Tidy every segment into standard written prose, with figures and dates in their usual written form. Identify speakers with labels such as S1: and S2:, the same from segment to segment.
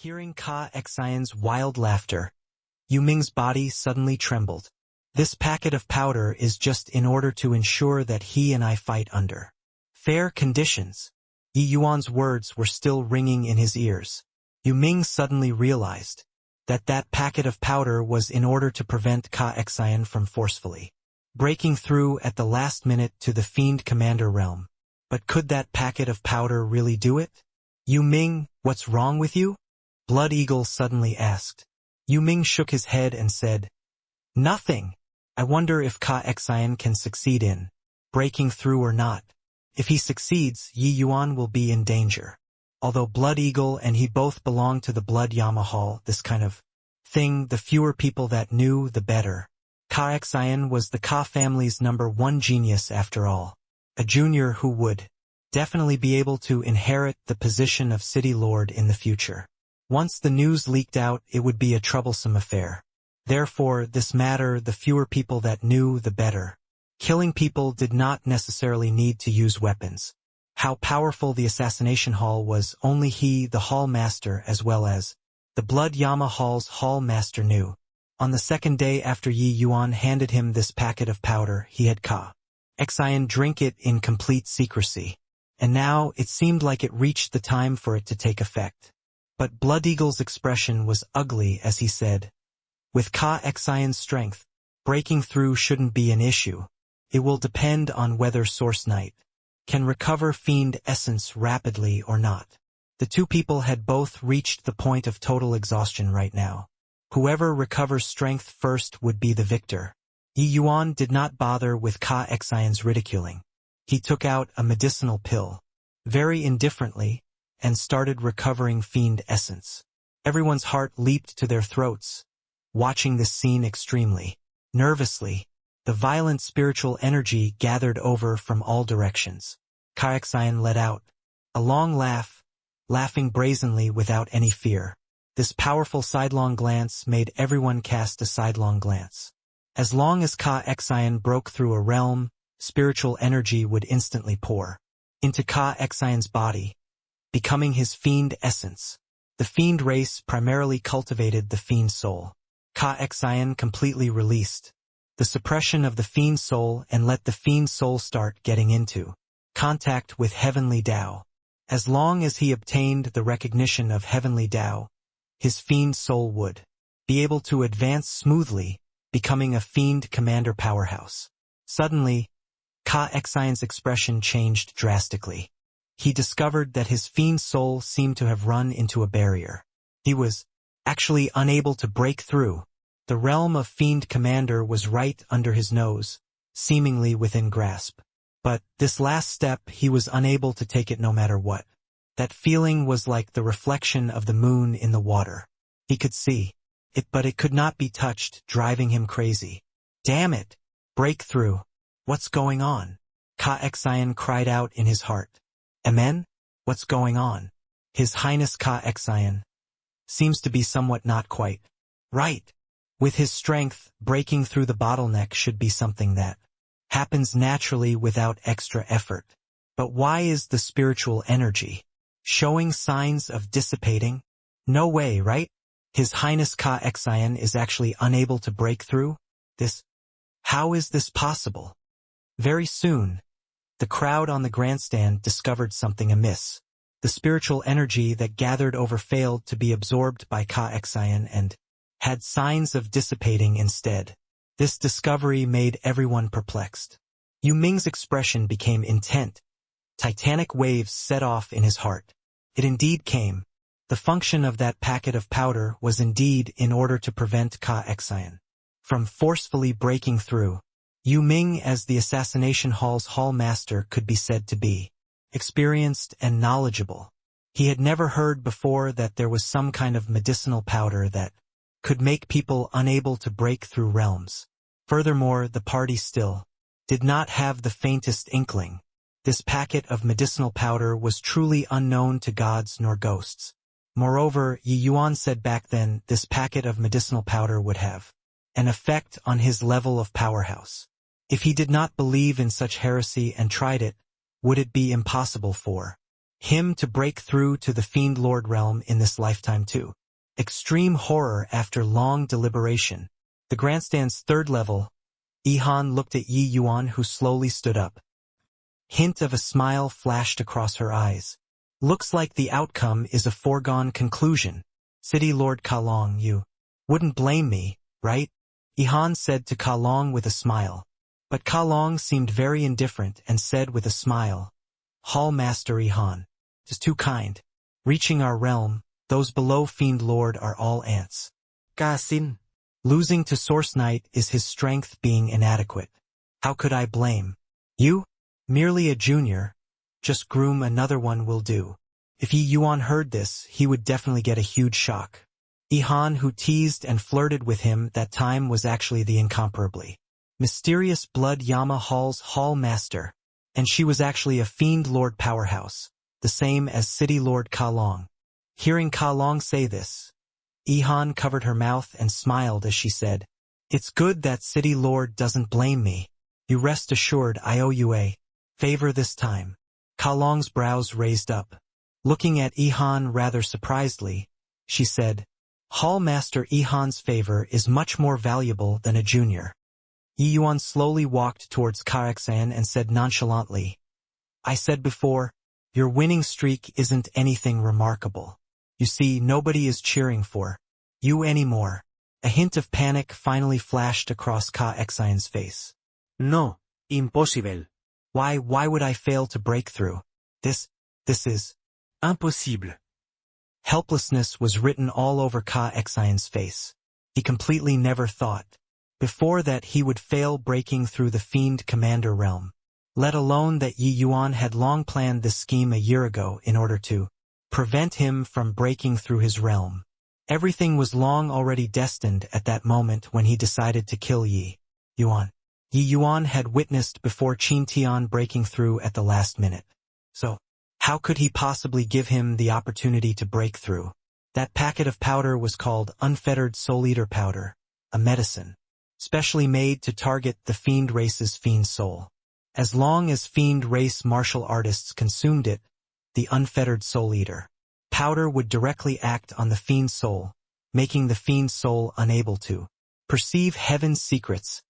S1: Hearing Ka Xian's wild laughter, Yu Ming's body suddenly trembled. This packet of powder is just in order to ensure that he and I fight under fair conditions. Yi Yuan's words were still ringing in his ears. Yu Ming suddenly realized that that packet of powder was in order to prevent Ka Xian from forcefully breaking through at the last minute to the Fiend Commander realm. But could that packet of powder really do it? Yu Ming, what's wrong with you? Blood Eagle suddenly asked. Yu Ming shook his head and said, Nothing. I wonder if Ka Xian can succeed in breaking through or not. If he succeeds, Yi Yuan will be in danger. Although Blood Eagle and he both belong to the Blood Yama Hall, this kind of thing, the fewer people that knew, the better. Ka Xian was the Ka family's #1 genius after all. A junior who would definitely be able to inherit the position of City Lord in the future. Once the news leaked out, it would be a troublesome affair. Therefore, this matter, the fewer people that knew, the better. Killing people did not necessarily need to use weapons. How powerful the assassination hall was, only he, the hall master, as well as the Blood Yama Hall's hall master knew. On the second day after Yi Yuan handed him this packet of powder, he had Ka Xian drink it in complete secrecy. And now, it seemed like it reached the time for it to take effect. But Blood Eagle's expression was ugly as he said, With Ka Xian's strength, breaking through shouldn't be an issue. It will depend on whether Source Knight can recover Fiend Essence rapidly or not. The two people had both reached the point of total exhaustion right now. Whoever recovers strength first would be the victor. Yi Yuan did not bother with Ka Xian's ridiculing. He took out a medicinal pill, very indifferently, and started recovering Fiend Essence. Everyone's heart leaped to their throats, watching this scene extremely nervously. The violent spiritual energy gathered over from all directions. Ka Xian let out a long laugh, laughing brazenly without any fear. This powerful sidelong glance made everyone cast a sidelong glance. As long as Ka Xian broke through a realm, spiritual energy would instantly pour into Ka Xian's body, becoming his Fiend Essence. The Fiend race primarily cultivated the Fiend Soul. Ka Xian completely released the suppression of the Fiend Soul and let the Fiend Soul start getting into contact with Heavenly Tao. As long as he obtained the recognition of Heavenly Tao, his Fiend Soul would be able to advance smoothly, becoming a Fiend Commander powerhouse. Suddenly, Ka Xian's expression changed drastically. He discovered that his Fiend Soul seemed to have run into a barrier. He was actually unable to break through. The realm of Fiend Commander was right under his nose, seemingly within grasp. But this last step, he was unable to take it no matter what. That feeling was like the reflection of the moon in the water. He could see it, but it could not be touched, driving him crazy. Damn it! Breakthrough! What's going on? Ka Xian cried out in his heart. Amen? What's going on? His Highness Ka Xian seems to be somewhat not quite right. With his strength, breaking through the bottleneck should be something that happens naturally without extra effort. But why is the spiritual energy showing signs of dissipating? No way, right? His Highness Ka Xian is actually unable to break through this. How is this possible? Very soon, the crowd on the grandstand discovered something amiss. The spiritual energy that gathered over failed to be absorbed by Ka Xian and had signs of dissipating instead. This discovery made everyone perplexed. Yu Ming's expression became intent. Titanic waves set off in his heart. It indeed came. The function of that packet of powder was indeed in order to prevent Ka Xian from forcefully breaking through. Yu Ming, as the assassination hall's hall master, could be said to be experienced and knowledgeable. He had never heard before that there was some kind of medicinal powder that could make people unable to break through realms. Furthermore, the party still did not have the faintest inkling. This packet of medicinal powder was truly unknown to gods nor ghosts. Moreover, Yi Yuan said back then this packet of medicinal powder would have an effect on his level of powerhouse. If he did not believe in such heresy and tried it, would it be impossible for him to break through to the Fiend Lord realm in this lifetime too. Extreme horror after long deliberation. The grandstand's third level. Ihan looked at Yi Yuan, who slowly stood up. Hint of a smile flashed across her eyes. Looks like the outcome is a foregone conclusion. City Lord Kalong, you wouldn't blame me, right? Ihan said to Kalong with a smile. But Kalong seemed very indifferent and said with a smile, Hall Master Ihan is too kind. Reaching our realm, those below Fiend Lord are all ants.
S2: Kasin.
S1: Losing to Source Knight is his strength being inadequate. How could I blame you? Merely a junior. Just groom another one will do. If Yi Yuan heard this, he would definitely get a huge shock. Ihan, who teased and flirted with him that time, was actually the incomparably mysterious Blood Yama Hall's Hall Master, and she was actually a Fiend Lord powerhouse, the same as City Lord Kalong. Hearing Kalong say this, Ihan covered her mouth and smiled as she said, It's good that City Lord doesn't blame me. You rest assured I owe you a favor this time. Kalong's brows raised up. Looking at Ihan rather surprisedly, she said, Hall Master Ihan's favor is much more valuable than a junior. Yi Yuan slowly walked towards Kareksan and said nonchalantly, I said before, your winning streak isn't anything remarkable. You see, nobody is cheering for you anymore. A hint of panic finally flashed across Kareksan's face.
S2: No, impossible.
S1: Why would I fail to break through? This is
S2: impossible.
S1: Helplessness was written all over Kareksan's face. He completely never thought before that he would fail breaking through the Fiend Commander realm, let alone that Yi Yuan had long planned this scheme a year ago in order to prevent him from breaking through his realm. Everything was long already destined at that moment when he decided to kill Yi Yuan. Yi Yuan had witnessed before Qin Tian breaking through at the last minute. So, how could he possibly give him the opportunity to break through? That packet of powder was called Unfettered Soul Eater Powder, a medicine specially made to target the Fiend race's Fiend soul. As long as Fiend race martial artists consumed it, the Unfettered Soul Eater powder would directly act on the Fiend soul, making the Fiend soul unable to perceive heaven's secrets,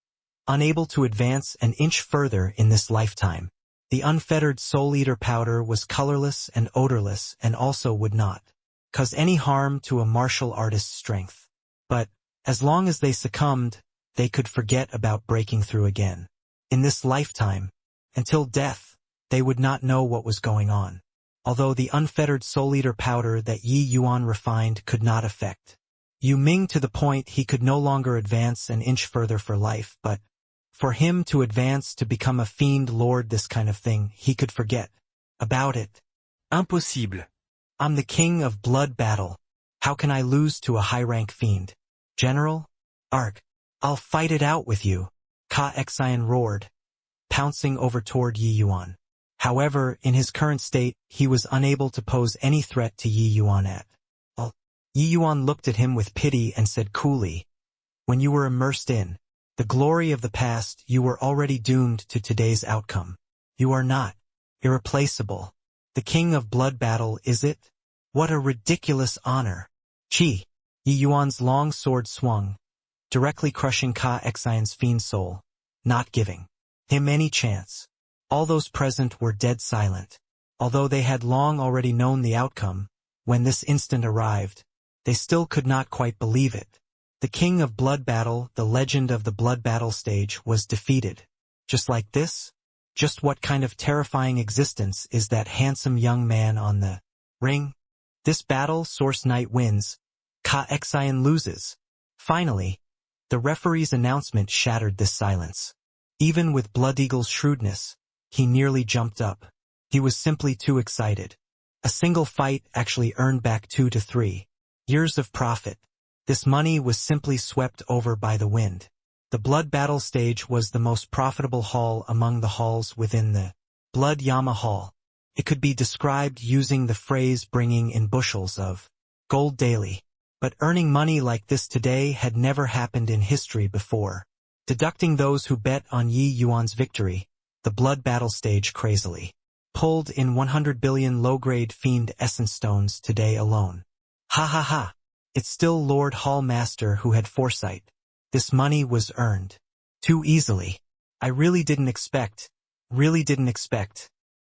S1: unable to advance an inch further in this lifetime. The Unfettered Soul Eater powder was colorless and odorless and also would not cause any harm to a martial artist's strength. But, as long as they succumbed, they could forget about breaking through again. In this lifetime, until death, they would not know what was going on. Although the Unfettered Soul Eater powder that Yi Yuan refined could not affect Yu Ming to the point he could no longer advance an inch further for life, but for him to advance to become a Fiend Lord, this kind of thing, he could forget about it.
S2: Impossible.
S1: I'm the king of blood battle. How can I lose to a high-rank fiend? General? Arg. I'll fight it out with you. Ka-Exian roared, pouncing over toward Yi Yuan. However, in his current state, he was unable to pose any threat to Yi Yuan at all. Yi Yuan looked at him with pity and said coolly, When you were immersed in the glory of the past, you were already doomed to today's outcome. You are not irreplaceable. The king of blood battle, is it? What a ridiculous honor. Chi. Yi Yuan's long sword swung, directly crushing Ka-Exian's fiend soul, not giving him any chance. All those present were dead silent. Although they had long already known the outcome, when this instant arrived, they still could not quite believe it. The king of blood battle, the legend of the blood battle stage, was defeated. Just like this? Just what kind of terrifying existence is that handsome young man on the ring? This battle, Source Knight wins. Ka-Exian loses. Finally, the referee's announcement shattered this silence. Even with Blood Eagle's shrewdness, he nearly jumped up. He was simply too excited. A single fight actually earned back 2 to 3 years of profit. This money was simply swept over by the wind. The blood battle stage was the most profitable hall among the halls within the Blood Yama Hall. It could be described using the phrase bringing in bushels of gold daily. But earning money like this today had never happened in history before. Deducting those who bet on Yi Yuan's victory, the blood battle stage crazily pulled in 100 billion low-grade fiend essence stones today alone. Ha ha ha. It's still Lord Hall Master who had foresight. This money was earned too easily. I really didn't expect,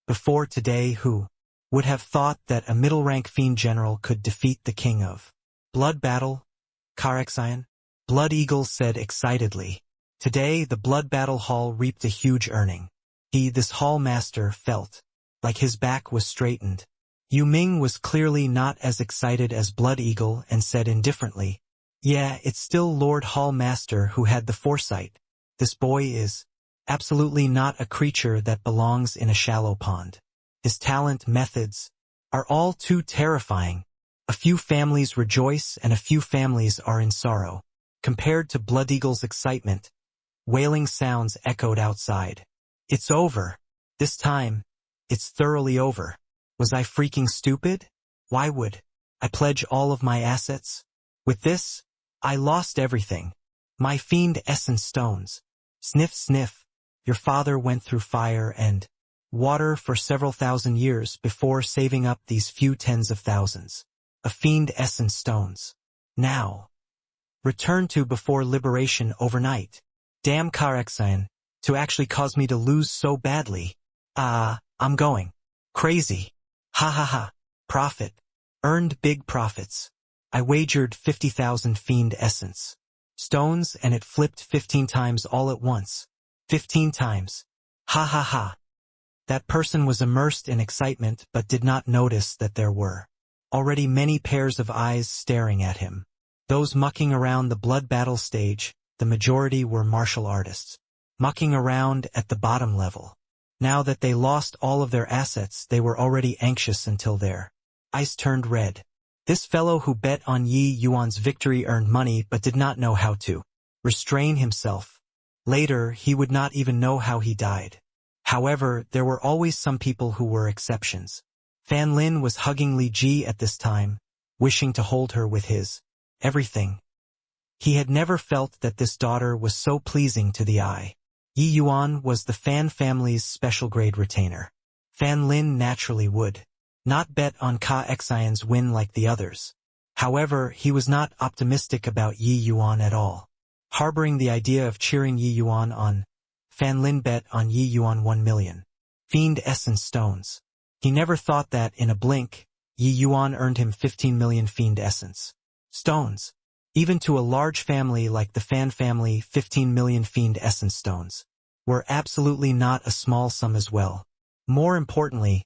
S1: before today who would have thought that a middle-rank fiend general could defeat the king of blood battle, Karexian? Blood Eagle said excitedly. Today the blood battle hall reaped a huge earning. This Hall Master felt like his back was straightened. Yu Ming was clearly not as excited as Blood Eagle and said indifferently, yeah, it's still Lord Hall Master who had the foresight. This boy is absolutely not a creature that belongs in a shallow pond. His talent methods are all too terrifying. A few families rejoice and a few families are in sorrow. Compared to Blood Eagle's excitement, wailing sounds echoed outside. It's over. This time, it's thoroughly over. Was I freaking stupid? Why would I pledge all of my assets? With this, I lost everything. My fiend essence stones. Sniff sniff. Your father went through fire and water for several thousand years before saving up these few tens of thousands of fiend essence stones. Now, return to before liberation overnight. Damn Karexian, to actually cause me to lose so badly. I'm going crazy. Ha ha ha. Profit. Earned big profits. I wagered 50,000 fiend essence stones and it flipped 15 times all at once. 15 times. Ha ha ha. That person was immersed in excitement but did not notice that there were already many pairs of eyes staring at him. Those mucking around the blood battle stage, the majority were martial artists. Mucking around at the bottom level. Now that they lost all of their assets, they were already anxious until their eyes turned red. This fellow who bet on Yi Yuan's victory earned money but did not know how to restrain himself. Later, he would not even know how he died. However, there were always some people who were exceptions. Fan Lin was hugging Li Ji at this time, wishing to hold her with his everything. He had never felt that this daughter was so pleasing to the eye. Yi Yuan was the Fan family's special grade retainer. Fan Lin naturally would not bet on Karexian's win like the others. However, he was not optimistic about Yi Yuan at all. Harboring the idea of cheering Yi Yuan on, Fan Lin bet on Yi Yuan 1 million fiend essence stones. He never thought that, in a blink, Yi Yuan earned him 15 million fiend essence stones. Even to a large family like the Fan family, 15 million fiend essence stones were absolutely not a small sum as well. More importantly,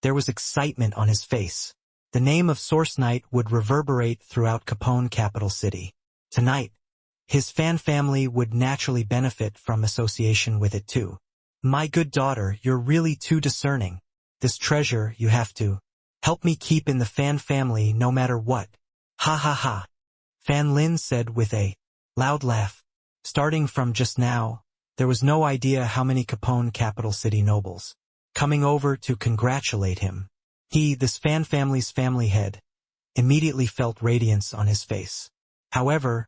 S1: there was excitement on his face. The name of Source Knight would reverberate throughout Capone capital city. Tonight, his Fan family would naturally benefit from association with it too. My good daughter, you're really too discerning. This treasure you have to help me keep in the Fan family no matter what. Ha ha ha. Fan Lin said with a loud laugh. Starting from just now, there was no idea how many Capone capital city nobles coming over to congratulate him. This Fan family's family head, immediately felt radiance on his face. However,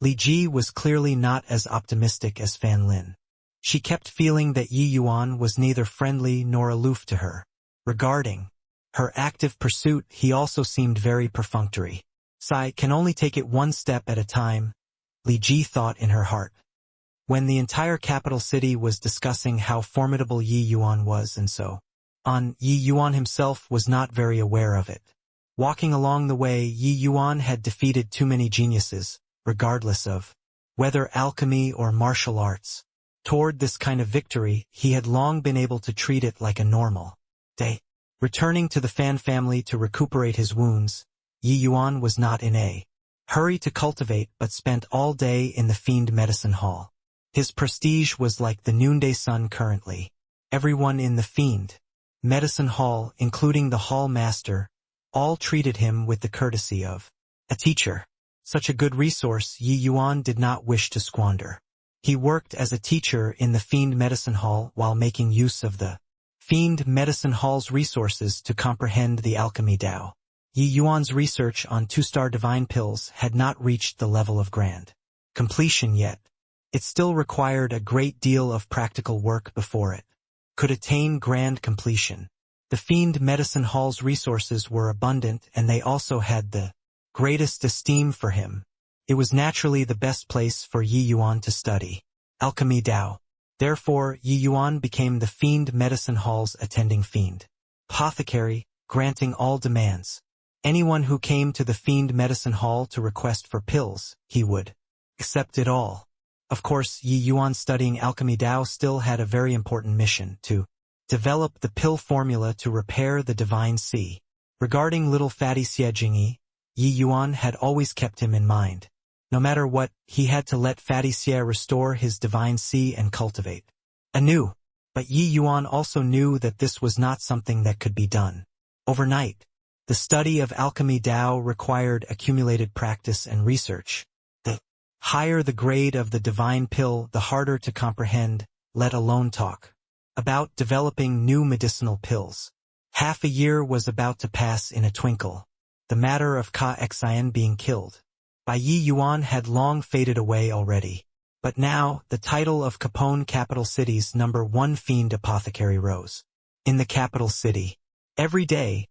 S1: Li Ji was clearly not as optimistic as Fan Lin. She kept feeling that Yi Yuan was neither friendly nor aloof to her. Regarding her active pursuit, he also seemed very perfunctory. Sai can only take it one step at a time, Li Ji thought in her heart. When the entire capital city was discussing how formidable Yi Yuan was and so on, Yi Yuan himself was not very aware of it. Walking along the way, Yi Yuan had defeated too many geniuses, regardless of whether alchemy or martial arts. Toward this kind of victory, he had long been able to treat it like a normal day. Returning to the Fan family to recuperate his wounds, Yi Yuan was not in a hurry to cultivate but spent all day in the Fiend Medicine Hall. His prestige was like the noonday sun currently. Everyone in the Fiend Medicine Hall, including the Hall Master, all treated him with the courtesy of a teacher. Such a good resource Yi Yuan did not wish to squander. He worked as a teacher in the Fiend Medicine Hall while making use of the Fiend Medicine Hall's resources to comprehend the alchemy Tao. Yi Yuan's research on 2-star divine pills had not reached the level of grand completion yet. It still required a great deal of practical work before it could attain grand completion. The Fiend Medicine Hall's resources were abundant, and they also had the greatest esteem for him. It was naturally the best place for Yi Yuan to study alchemy Dao. Therefore, Yi Yuan became the Fiend Medicine Hall's attending fiend apothecary, granting all demands. Anyone who came to the Fiend Medicine Hall to request for pills, he would accept it all. Of course, Yi Yuan studying alchemy Dao still had a very important mission, to develop the pill formula to repair the divine sea. Regarding little fatty Xie Jingyi, Yi Yuan had always kept him in mind. No matter what, he had to let fatty Xie restore his divine sea and cultivate anew. But Yi Yuan also knew that this was not something that could be done overnight. The study of alchemy Dao required accumulated practice and research. The higher the grade of the divine pill, the harder to comprehend, let alone talk about developing new medicinal pills. Half a year was about to pass in a twinkle. The matter of Ka Xian being killed by Yi Yuan had long faded away already. But now, the title of Capone capital city's #1 fiend apothecary rose. In the capital city, every day,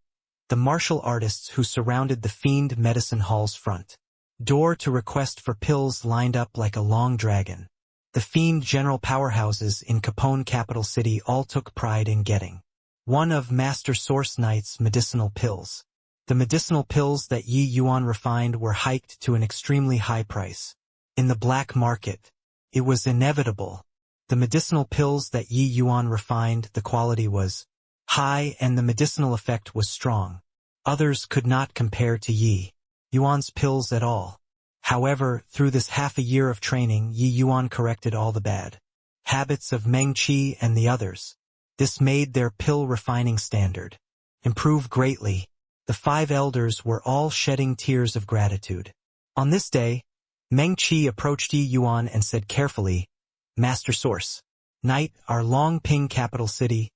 S1: the martial artists who surrounded the Fiend Medicine Hall's front door to request for pills lined up like a long dragon. The fiend general powerhouses in Capone capital city all took pride in getting one of Master Source Knight's medicinal pills. The medicinal pills that Yi Yuan refined were hiked to an extremely high price. In the black market, it was inevitable. The medicinal pills that Yi Yuan refined, the quality was high and the medicinal effect was strong. Others could not compare to Yi Yuan's pills at all. However, through this half a year of training, Yi Yuan corrected all the bad habits of Meng Qi and the others. This made their pill refining standard improve greatly. The 5 elders were all shedding tears of gratitude. On this day, Meng Qi approached Yi Yuan and said carefully, "Master Source Knight, our Long Ping capital city,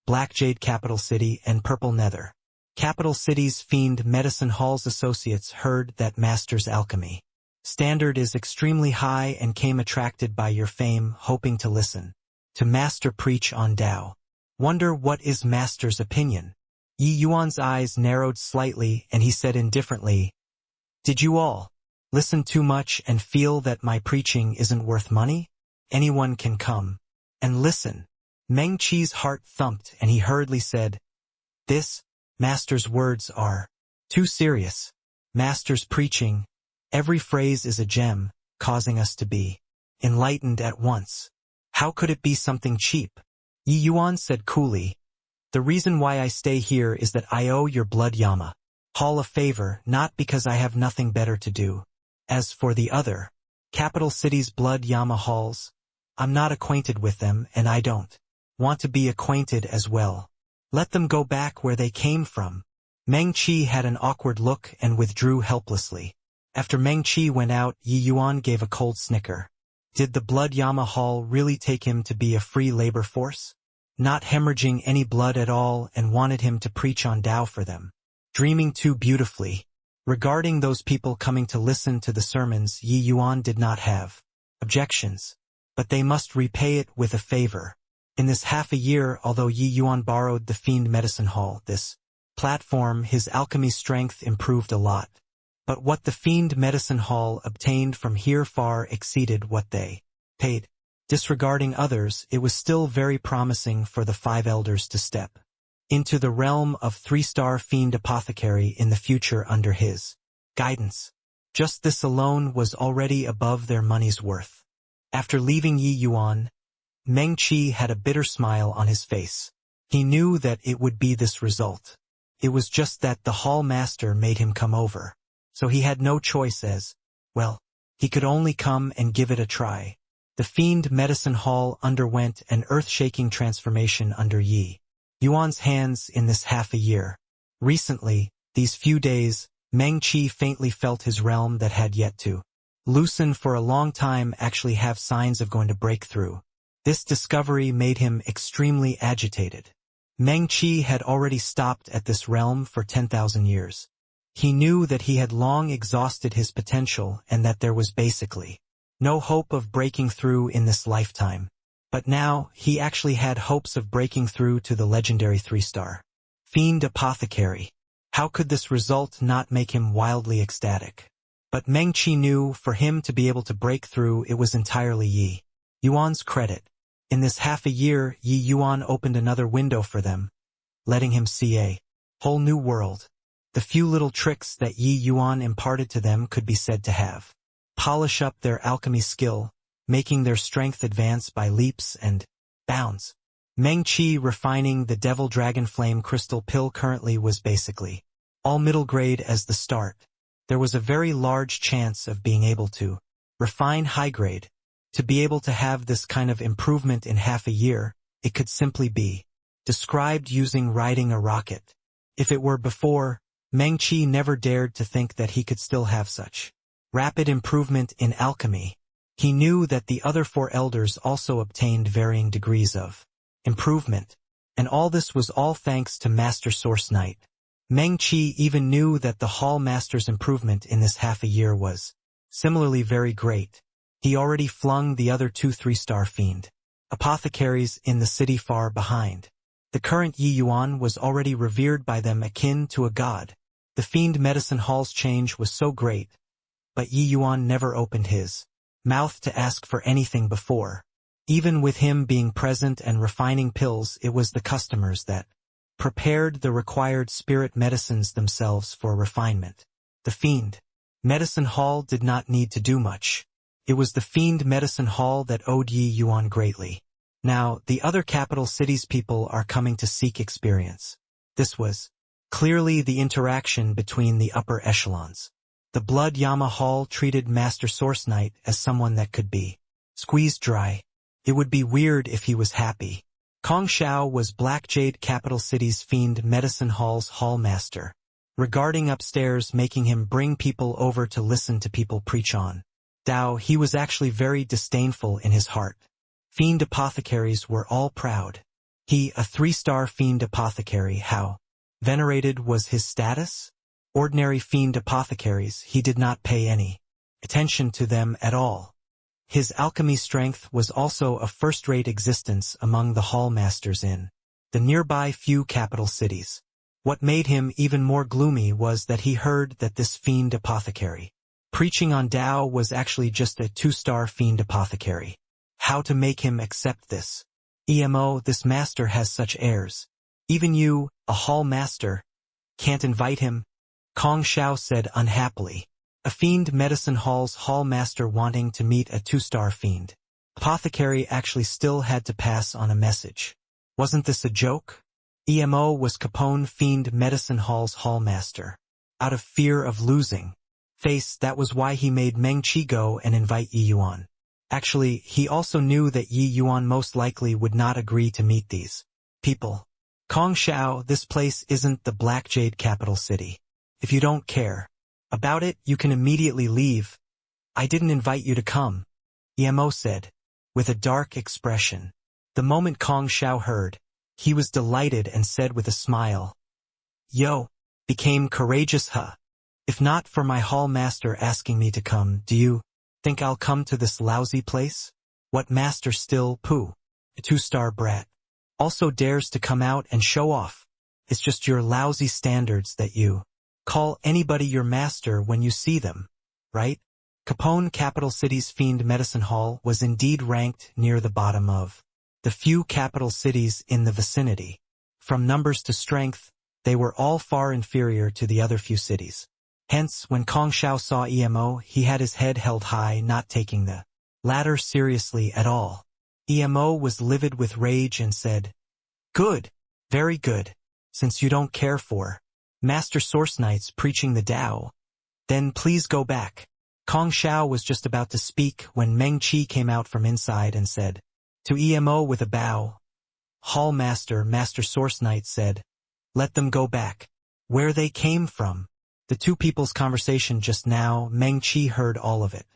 S1: Black Jade capital city, and Purple Nether capital cities' Fiend Medicine Hall's associates heard that Master's alchemy standard is extremely high and came attracted by your fame, hoping to listen to Master preach on Tao. Wonder what is Master's opinion?" Yi Yuan's eyes narrowed slightly and he said indifferently, "Did you all listen too much and feel that my preaching isn't worth money? Anyone can come and listen." Meng Qi's heart thumped and he hurriedly said, "This, Master's words are too serious. Master's preaching, every phrase is a gem, causing us to be enlightened at once. How could it be something cheap?" Yi Yuan said coolly, "The reason why I stay here is that I owe your blood Yama Hall a favor, not because I have nothing better to do. As for the other capital cities' blood Yama Halls, I'm not acquainted with them and I don't want to be acquainted as well. Let them go back where they came from." Meng Qi had an awkward look and withdrew helplessly. After Meng Qi went out, Yi Yuan gave a cold snicker. Did the blood Yama Hall really take him to be a free labor force, not hemorrhaging any blood at all, and wanted him to preach on Tao for them? Dreaming too beautifully. Regarding those people coming to listen to the sermons, Yi Yuan did not have objections, but they must repay it with a favor. In this half a year, although Yi Yuan borrowed the Fiend Medicine Hall, this platform, his alchemy strength improved a lot. But what the Fiend Medicine Hall obtained from here far exceeded what they paid. Disregarding others, it was still very promising for the 5 elders to step into the realm of 3-star Fiend Apothecary in the future under his guidance. Just this alone was already above their money's worth. After leaving Yi Yuan, Meng Qi had a bitter smile on his face. He knew that it would be this result. It was just that the hall master made him come over. So he had no choice as, well, he could only come and give it a try. The Fiend Medicine Hall underwent an earth-shaking transformation under Yi Yuan's hands in this half a year. Recently, these few days, Meng Qi faintly felt his realm that had yet to loosen for a long time actually have signs of going to break through. This discovery made him extremely agitated. Meng Qi had already stopped at this realm for 10,000 years. He knew that he had long exhausted his potential and that there was basically no hope of breaking through in this lifetime. But now, he actually had hopes of breaking through to the legendary 3-star Fiend apothecary. How could this result not make him wildly ecstatic? But Meng Qi knew for him to be able to break through it was entirely Yi Yuan's credit. In this half a year, Yi Yuan opened another window for them, letting him see a whole new world. The few little tricks that Yi Yuan imparted to them could be said to have polish up their alchemy skill, making their strength advance by leaps and bounds. Meng Qi refining the Devil Dragon Flame crystal pill currently was basically all middle grade as the start. There was a very large chance of being able to refine high grade. To be able to have this kind of improvement in half a year, it could simply be described using riding a rocket. If it were before, Meng Qi never dared to think that he could still have such rapid improvement in alchemy. He knew that the other 4 elders also obtained varying degrees of improvement, and all this was all thanks to Master Source Knight. Meng Qi even knew that the Hall Master's improvement in this half a year was similarly very great. He already flung the other 2 3-star fiend apothecaries in the city far behind. The current Yi Yuan was already revered by them akin to a god. The Fiend Medicine Hall's change was so great, but Yi Yuan never opened his mouth to ask for anything before. Even with him being present and refining pills, it was the customers that prepared the required spirit medicines themselves for refinement. The Fiend Medicine Hall did not need to do much. It was the Fiend Medicine Hall that owed Yi Yuan greatly. Now, the other capital cities' people are coming to seek experience. This was clearly the interaction between the upper echelons. The Blood Yama Hall treated Master Source Knight as someone that could be squeezed dry. It would be weird if he was happy. Kong Shao was Black Jade Capital City's Fiend Medicine Hall's Hall Master, regarding upstairs, making him bring people over to listen to people preach on Dao. He was actually very disdainful in his heart. Fiend apothecaries were all proud. He, a 3-star fiend apothecary, how venerated was his status? Ordinary fiend apothecaries, he did not pay any attention to them at all. His alchemy strength was also a first-rate existence among the hall masters in the nearby few capital cities. What made him even more gloomy was that he heard that this fiend apothecary preaching on Tao was actually just a 2-star fiend apothecary. How to make him accept this? EMO, this master has such airs. Even you, a hall master, can't invite him? Kong Shao said unhappily. A Fiend Medicine Hall's hall master wanting to meet a 2-star fiend apothecary actually still had to pass on a message. Wasn't this a joke? EMO was Capone Fiend Medicine Hall's hall master. Out of fear of losing face, that was why he made Meng Qi go and invite Yi Yuan. Actually, he also knew that Yi Yuan most likely would not agree to meet these people. Kong Shao, this place isn't the Black Jade Capital City. If you don't care about it, you can immediately leave. I didn't invite you to come, EMO said, with a dark expression. The moment Kong Shao heard, he was delighted and said with a smile, "Yo, became courageous, huh? If not for my hall master asking me to come, do you think I'll come to this lousy place? What master still, poo, a 2-star brat, also dares to come out and show off? It's just your lousy standards that you call anybody your master when you see them, right?" Capone Capital City's Fiend Medicine Hall was indeed ranked near the bottom of the few capital cities in the vicinity. From numbers to strength, they were all far inferior to the other few cities. Hence, when Kong Shao saw EMO, he had his head held high, not taking the latter seriously at all. EMO was livid with rage and said, "Good, very good. Since you don't care for Master Source Knights preaching the Tao, then please go back." Kong Shao was just about to speak when Meng Qi came out from inside and said to EMO with a bow, "Hall Master, Master Source Knight said, let them go back. Where they came from." The two people's conversation just now, Meng Qi heard all of it.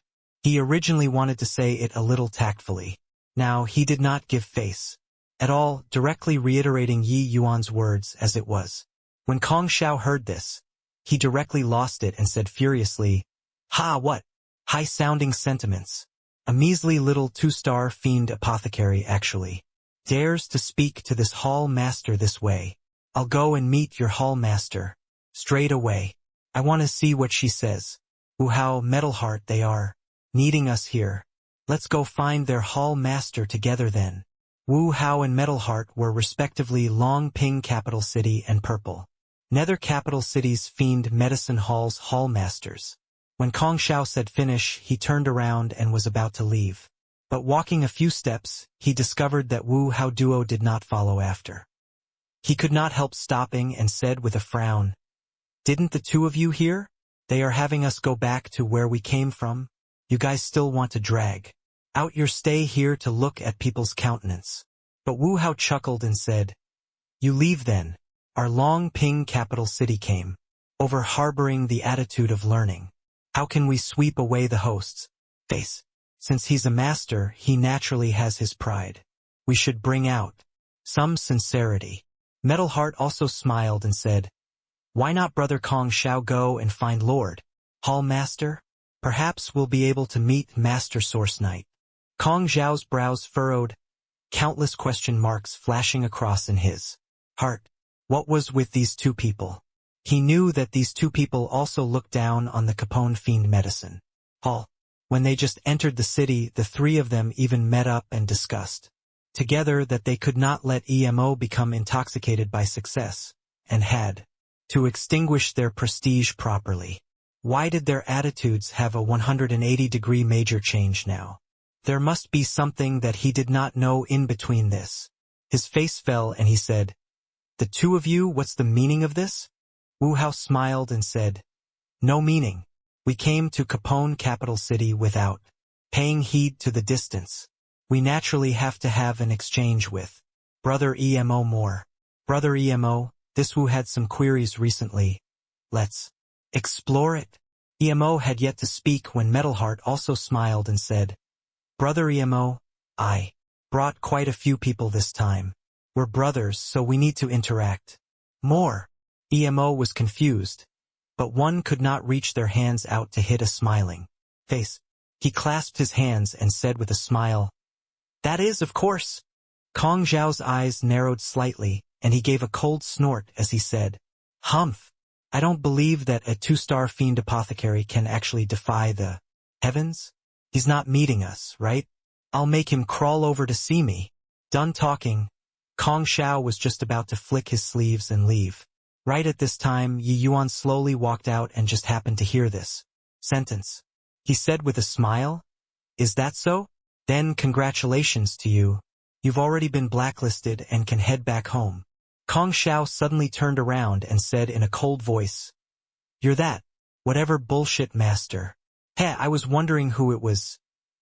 S1: He originally wanted to say it a little tactfully. Now he did not give face at all, directly reiterating Yi Yuan's words as it was. When Kong Shao heard this, he directly lost it and said furiously, "Ha, what? High-sounding sentiments. A measly little 2-star fiend apothecary actually dares to speak to this hall master this way. I'll go and meet your hall master. Straight away. I want to see what she says. Ooh, how metal-heart they are. Needing us here. Let's go find their hall master together then. Wu Hao and Metalheart were respectively Long Ping Capital City and Purple Nether Capital City's Fiend Medicine Hall's hall masters. When Kong Xiao said finish, he turned around and was about to leave. But walking a few steps, he discovered that Wu Hao duo did not follow after. He could not help stopping and said with a frown, "Didn't the two of you hear? They are having us go back to where we came from. You guys still want to drag out your stay here to look at people's countenance." But Wu Hao chuckled and said, "You leave then. Our Long Ping Capital City came over harboring the attitude of learning. How can we sweep away the host's face? Since he's a master, he naturally has his pride. We should bring out some sincerity." Metalheart also smiled and said, "Why not Brother Kong Xiao go and find Lord Hall Master? Perhaps we'll be able to meet Master Source Knight." Kong Xiao's brows furrowed, countless question marks flashing across in his heart. What was with these two people? He knew that these two people also looked down on the Capone Fiend Medicine Hall. When they just entered the city, the three of them even met up and discussed together that they could not let EMO become intoxicated by success, and had to extinguish their prestige properly. Why did their attitudes have a 180-degree major change now? There must be something that he did not know in between this. His face fell and he said, "The two of you, what's the meaning of this?" Wu Hao smiled and said, "No meaning. We came to Capone Capital City without paying heed to the distance. We naturally have to have an exchange with Brother EMO more. Brother EMO, this Wu had some queries recently. Let's explore it." EMO had yet to speak when Metalheart also smiled and said, "Brother EMO, I brought quite a few people this time. We're brothers, so we need to interact more." EMO was confused, but one could not reach their hands out to hit a smiling face. He clasped his hands and said with a smile, "That is, of course." Kong Xiao's eyes narrowed slightly, and he gave a cold snort as he said, "Humph. I don't believe that a 2-star fiend apothecary can actually defy the heavens. He's not meeting us, right? I'll make him crawl over to see me." Done talking, Kong Xiao was just about to flick his sleeves and leave. Right at this time, Yi Yuan slowly walked out and just happened to hear this sentence. He said with a smile, "Is that so? Then congratulations to you. You've already been blacklisted and can head back home." Kong Xiao suddenly turned around and said in a cold voice, "You're that whatever bullshit master. Heh, I was wondering who it was.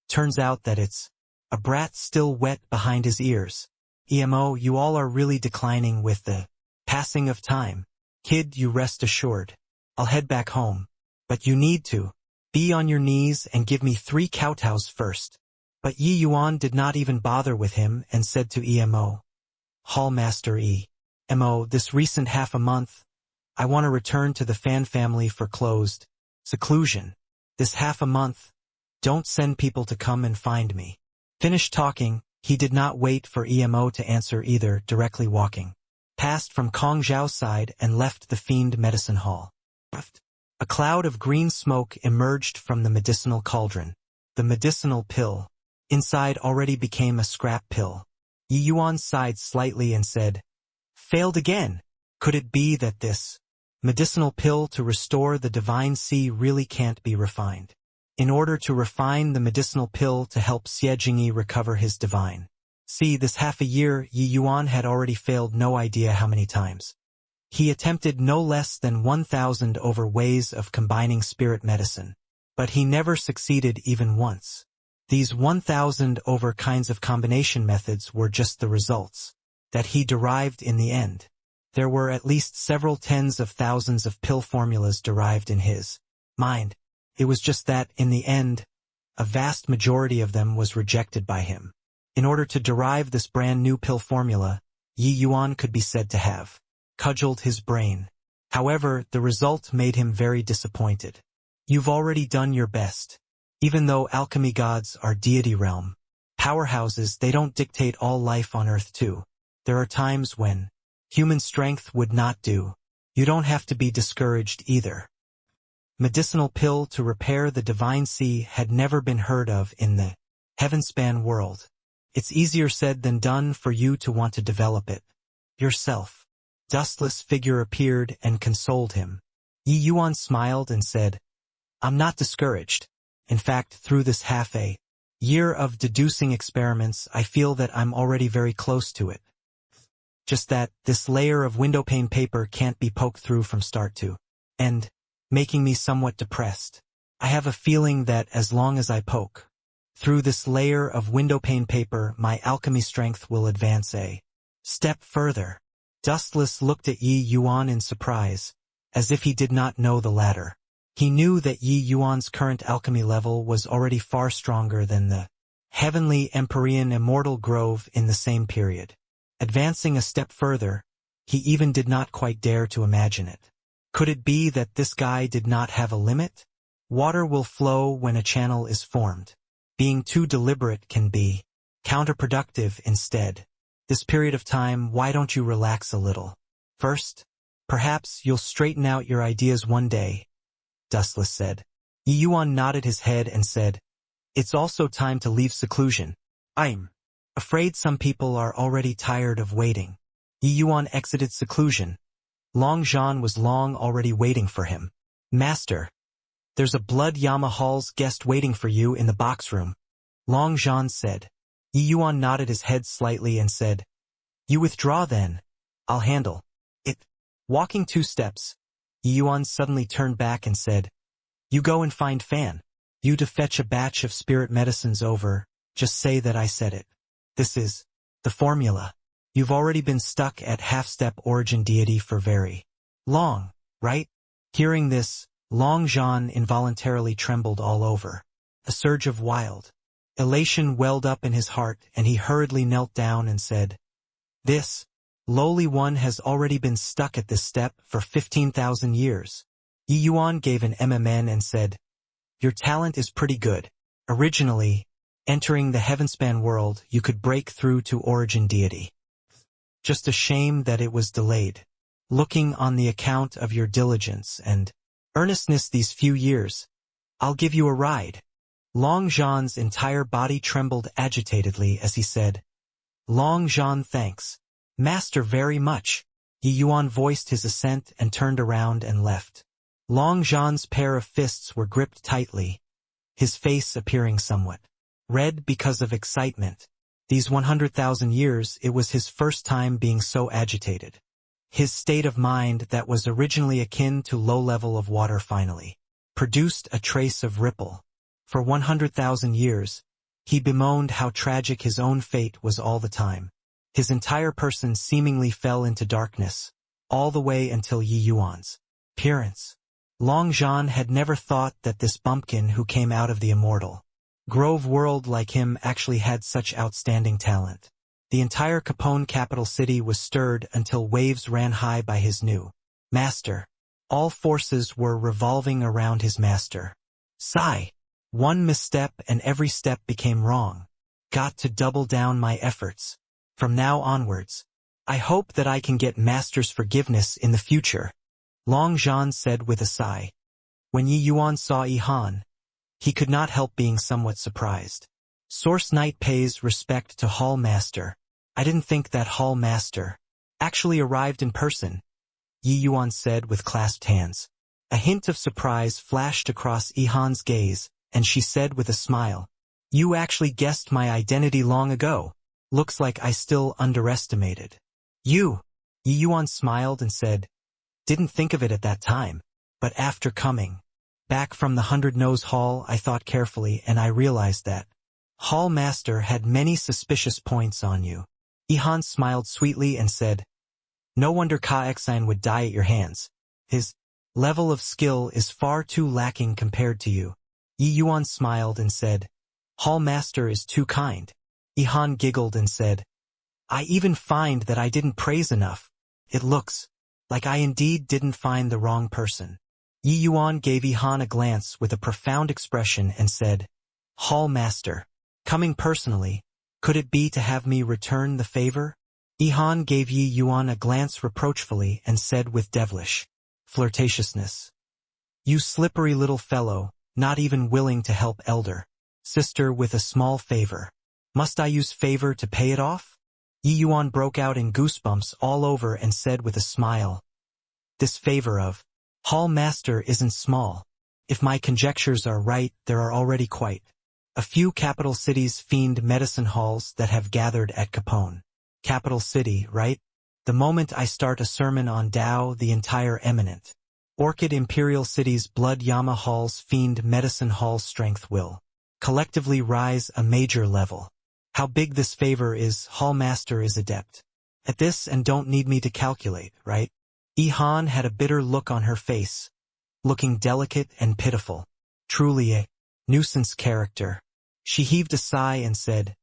S1: Turns out that it's a brat still wet behind his ears. EMO, you all are really declining with the passing of time. Kid, you rest assured. I'll head back home. But you need to be on your knees and give me 3 kowtows first." But Yi Yuan did not even bother with him and said to EMO, "Hallmaster EMO, this recent half a month, I want to return to the fan family for closed seclusion. This half a month, don't send people to come and find me." Finished talking, he did not wait for EMO to answer either, directly walking passed from Kong Xiao's side and left the Fiend Medicine Hall. A cloud of green smoke emerged from the medicinal cauldron. The medicinal pill inside already became a scrap pill. Yi Yuan sighed slightly and said, "Failed again. Could it be that this medicinal pill to restore the divine sea really can't be refined? In order to refine the medicinal pill to help Xie Jingyi recover his divine sea this half a year, Yi Yuan had already failed no idea how many times. He attempted no less than 1,000 over ways of combining spirit medicine, but he never succeeded even once. These 1,000 over kinds of combination methods were just the results that he derived in the end. There were at least several tens of thousands of pill formulas derived in his mind. It was just that, in the end, a vast majority of them was rejected by him. In order to derive this brand new pill formula, Yi Yuan could be said to have cudgeled his brain. However, the result made him very disappointed. You've already done your best. Even though alchemy gods are deity realm powerhouses, they don't dictate all life on Earth too. There are times when Human strength would not do. You don't have to be discouraged either. Medicinal pill to repair the divine sea had never been heard of in the heavenspan world. It's easier said than done for you to want to develop it yourself. Dustless figure appeared and consoled him. Yi Yuan smiled and said, I'm not discouraged. In fact, through this half-a-year of deducing experiments, I feel that I'm already very close to it. Just that this layer of windowpane paper can't be poked through from start to end, making me somewhat depressed. I have a feeling that as long as I poke through this layer of windowpane paper, my alchemy strength will advance a step further. Dustless looked at Yi Yuan in surprise, as if he did not know the latter. He knew that Yi Yuan's current alchemy level was already far stronger than the heavenly Empyrean immortal grove in the same period. Advancing a step further, he even did not quite dare to imagine it. Could it be that this guy did not have a limit? Water will flow when a channel is formed. Being too deliberate can be counterproductive instead. This period of time, why don't you relax a little? First, perhaps you'll straighten out your ideas one day, Dustless said. Yi Yuan nodded his head and said, It's also time to leave seclusion. I'm afraid some people are already tired of waiting. Yi Yuan exited seclusion. Long Zhan was long already waiting for him. Master, there's a Blood Yama Hall's guest waiting for you in the box room, Long Zhan said. Yi Yuan nodded his head slightly and said, You withdraw then. I'll handle it. Walking 2 steps, Yi Yuan suddenly turned back and said, You go and find Fan. You to fetch a batch of spirit medicines over, just say that I said it. This is the formula. You've already been stuck at half-step origin deity for very long, right? Hearing this, Long Zhan involuntarily trembled all over. A surge of wild elation welled up in his heart, and he hurriedly knelt down and said, This lowly one has already been stuck at this step for 15,000 years. Yi Yuan gave an MMN and said, Your talent is pretty good. Originally, entering the heavenspan world, you could break through to origin deity. Just a shame that it was delayed. Looking on the account of your diligence and earnestness these few years, I'll give you a ride. Long Zhan's entire body trembled agitatedly as he said, Long Zhan, thanks, Master, very much. Yi Yuan voiced his assent and turned around and left. Long Zhan's pair of fists were gripped tightly, his face appearing somewhat red because of excitement. These 100,000 years, it was his first time being so agitated. His state of mind that was originally akin to low level of water finally produced a trace of ripple. For 100,000 years, he bemoaned how tragic his own fate was all the time. His entire person seemingly fell into darkness, all the way until Yi Yuan's appearance. Long Zhan had never thought that this bumpkin who came out of the immortal Grove world like him actually had such outstanding talent. The entire Capone capital city was stirred until waves ran high by his new master. All forces were revolving around his master. Sigh. One misstep and every step became wrong. Got to double down my efforts. From now onwards, I hope that I can get master's forgiveness in the future, Long Zhan said with a sigh. When Yi Yuan saw Yi Han, he could not help being somewhat surprised. Source Knight pays respect to Hall Master. I didn't think that Hall Master actually arrived in person, Yi Yuan said with clasped hands. A hint of surprise flashed across Yi Han's gaze, and she said with a smile, You actually guessed my identity long ago. Looks like I still underestimated you. Yi Yuan smiled and said, Didn't think of it at that time, but after coming back from the 100-Nose Hall, I thought carefully and I realized that Hall Master had many suspicious points on you. Yi Han smiled sweetly and said, No wonder Ka Exine would die at your hands. His level of skill is far too lacking compared to you. Yi Yuan smiled and said, Hall Master is too kind. Yi Han giggled and said, I even find that I didn't praise enough. It looks like I indeed didn't find the wrong person. Yi Yuan gave Yi Han a glance with a profound expression and said, Hall Master, coming personally, could it be to have me return the favor? Ihan gave Yi Yuan a glance reproachfully and said with devilish flirtatiousness, "You slippery little fellow, not even willing to help elder sister with a small favor. Must I use favor to pay it off?" Yi Yuan broke out in goosebumps all over and said with a smile, "This favor of Hall Master isn't small. If my conjectures are right, there are already quite a few capital cities fiend medicine halls that have gathered at Capone. Capital city, right? The moment I start a sermon on Tao, the entire eminent Orchid Imperial City's blood Yama Hall's fiend medicine hall strength will collectively rise a major level. How big this favor is, Hall Master is adept at this and don't need me to calculate, right?" Ihan had a bitter look on her face, looking delicate and pitiful. Truly a nuisance character. She heaved a sigh and said,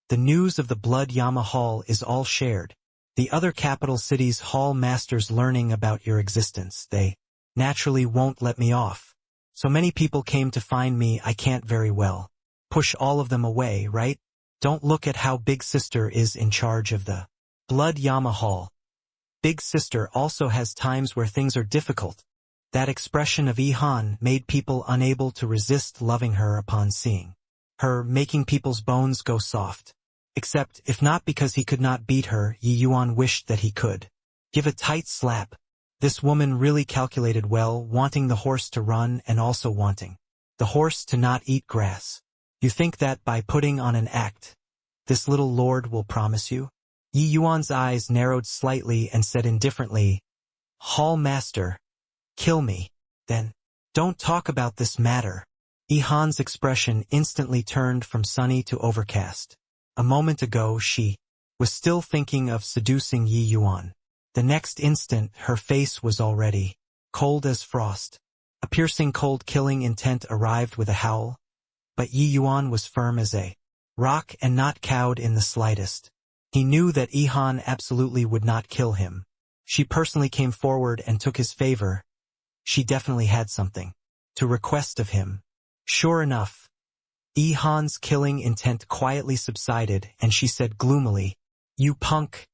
S1: "The news of the blood Yama Hall is all shared. The other capital cities' hall masters learning about your existence, they naturally won't let me off. So many people came to find me, I can't very well push all of them away, right? Don't look at how Big Sister is in charge of the blood Yama Hall. Big Sister also has times where things are difficult." That expression of Ihan made people unable to resist loving her upon seeing her, making people's bones go soft. Except, if not because he could not beat her, Yi Yuan wished that he could give a tight slap. This woman really calculated well, wanting the horse to run and also wanting the horse to not eat grass. "You think that by putting on an act, this little lord will promise you?" Yi Yuan's eyes narrowed slightly and said indifferently, "Hall Master, kill me, then. Don't talk about this matter." Ihan's expression instantly turned from sunny to overcast. A moment ago she was still thinking of seducing Yi Yuan. The next instant her face was already cold as frost. A piercing cold killing intent arrived with a howl, but Yi Yuan was firm as a rock and not cowed in the slightest. He knew that Ihan absolutely would not kill him. She personally came forward and took his favor. She definitely had something to request of him. Sure enough, Ihan's killing intent quietly subsided and she said gloomily, "You punk,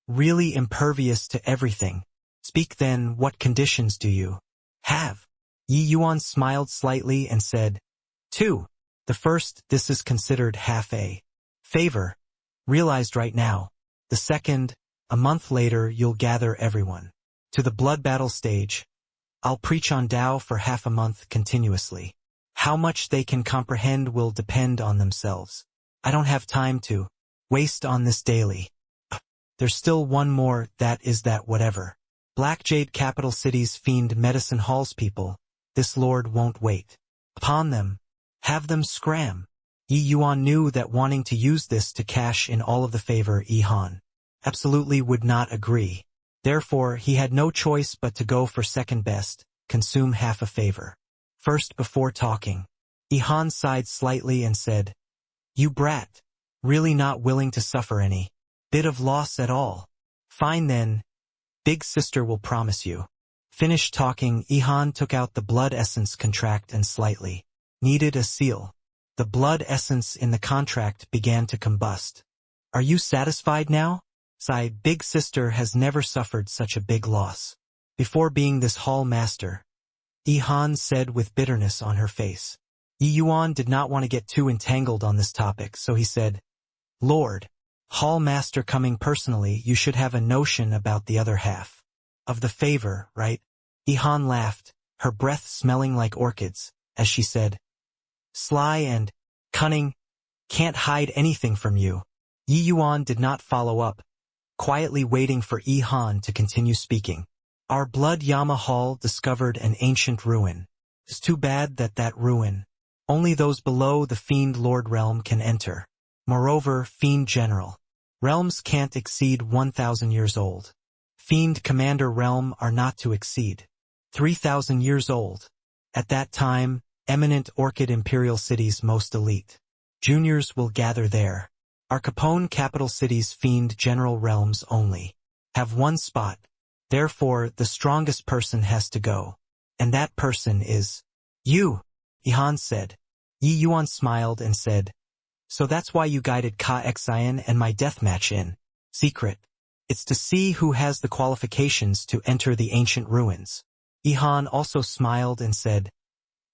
S1: really impervious to everything. Speak then, what conditions do you have?" Yi Yuan smiled slightly and said, "Two. The first, this is considered half a favor, realized right now. The second, a month later you'll gather everyone to the blood battle stage. I'll preach on Tao for half a month continuously. How much they can comprehend will depend on themselves. I don't have time to waste on this daily. There's still one more, that is that whatever Black Jade capital cities fiend medicine halls people, this lord won't wait upon them. Have them scram." Yi Yuan knew that wanting to use this to cash in all of the favor Ihan absolutely would not agree. Therefore, he had no choice but to go for second best, consume half a favor first before talking. Ihan sighed slightly and said, "You brat, really not willing to suffer any bit of loss at all. Fine then, Big Sister will promise you." Finished talking, Ihan took out the blood essence contract and slightly needed a seal. The blood essence in the contract began to combust. "Are you satisfied now?" Sigh, Big Sister has never suffered such a big loss before being this hall master, Ihan said with bitterness on her face. Yi Yuan did not want to get too entangled on this topic, so he said, "Lord, hall master coming personally, you should have a notion about the other half of the favor, right?" Ihan laughed, her breath smelling like orchids, as she said, "Sly and cunning, can't hide anything from you." Yi Yuan did not follow up, quietly waiting for Ihan to continue speaking. "Our blood Yama Hall discovered an ancient ruin. It's too bad that that ruin, only those below the Fiend Lord realm can enter. Moreover, Fiend General realms can't exceed 1,000 years old. Fiend Commander realm are not to exceed 3,000 years old. At that time, eminent Orchid Imperial City's most elite juniors will gather there. Our Capone capital city's Fiend General realms only have one spot. Therefore, the strongest person has to go. And that person is you," Ihan said. Yi Yuan smiled and said, "So that's why you guided Ka Xian and my deathmatch in secret." It's to see who has the qualifications to enter the ancient ruins. Ihan also smiled and said,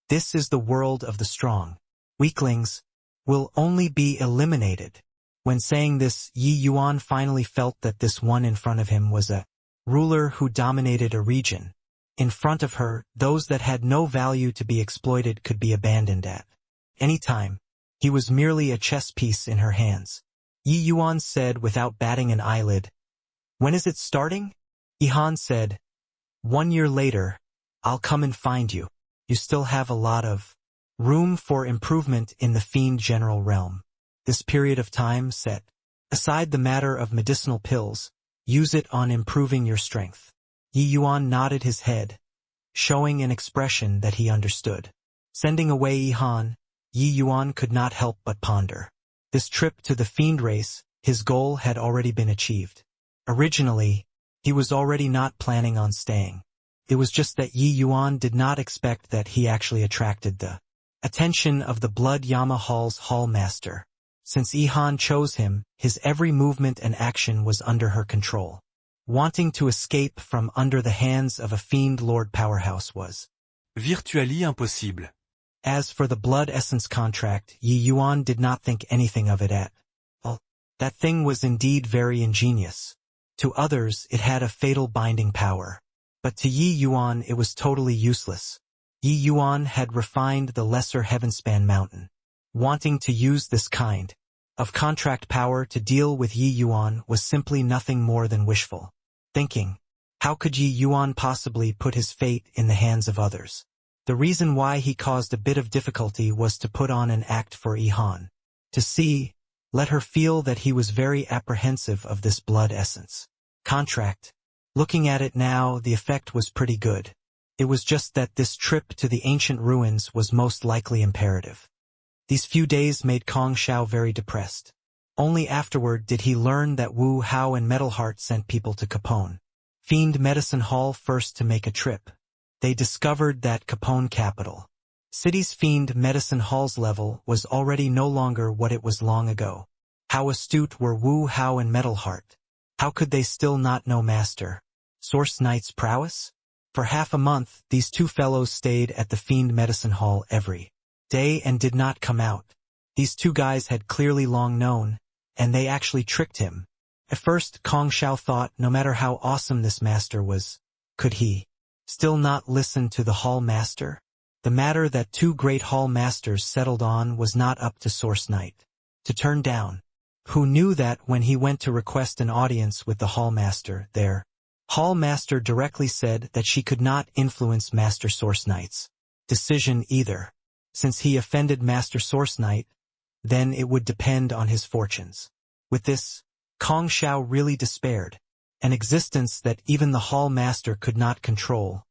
S1: "This is the world of the strong. Weaklings will only be eliminated." When saying this, Yi Yuan finally felt that this one in front of him was a ruler who dominated a region. In front of her, those that had no value to be exploited could be abandoned at any time. He was merely a chess piece in her hands. Yi Yuan said without batting an eyelid, "When is it starting?" Ihan said, "1 year later, I'll come and find you. You still have a lot of room for improvement in the fiend general realm. This period of time set aside the matter of medicinal pills. Use it on improving your strength." Yi Yuan nodded his head, showing an expression that he understood. Sending away Ihan, Yi Yuan could not help but ponder. This trip to the fiend race, his goal had already been achieved. Originally, he was already not planning on staying. It was just that Yi Yuan did not expect that he actually attracted the attention of the Blood Yama Hall's hall master. Since Ihan chose him, his every movement and action was under her control. Wanting to escape from under the hands of a fiend lord powerhouse was
S2: virtually impossible.
S1: As for the blood essence contract, Yi Yuan did not think anything of it at all. That thing was indeed very ingenious. To others, it had a fatal binding power. But to Yi Yuan it was totally useless. Yi Yuan had refined the lesser Heavenspan mountain. Wanting to use this kind of contract power to deal with Yi Yuan was simply nothing more than wishful thinking. How could Yi Yuan possibly put his fate in the hands of others? The reason why he caused a bit of difficulty was to put on an act for Ihan. Let her feel that he was very apprehensive of this blood essence contract. Looking at it now, the effect was pretty good. It was just that this trip to the ancient ruins was most likely imperative. These few days made Kong Xiao very depressed. Only afterward did he learn that Wu Hao and Metalheart sent people to Capone Fiend Medicine Hall first to make a trip. They discovered that Capone Capital City's Fiend Medicine Hall's level was already no longer what it was long ago. How astute were Wu Hao and Metalheart? How could they still not know Master Source Knight's prowess? For half a month, these two fellows stayed at the Fiend Medicine Hall every day and did not come out. These two guys had clearly long known, and they actually tricked him. At first, Kong Xiao thought no matter how awesome this master was, could he still not listen to the hall master? The matter that two great hall masters settled on was not up to Source Knight to turn down. Who knew that when he went to request an audience with the hall master, their hall master directly said that she could not influence Master Source Knight's decision either. Since he offended Master Source Knight, then it would depend on his fortunes. With this, Kong Xiao really despaired. An existence that even the hall master could not control.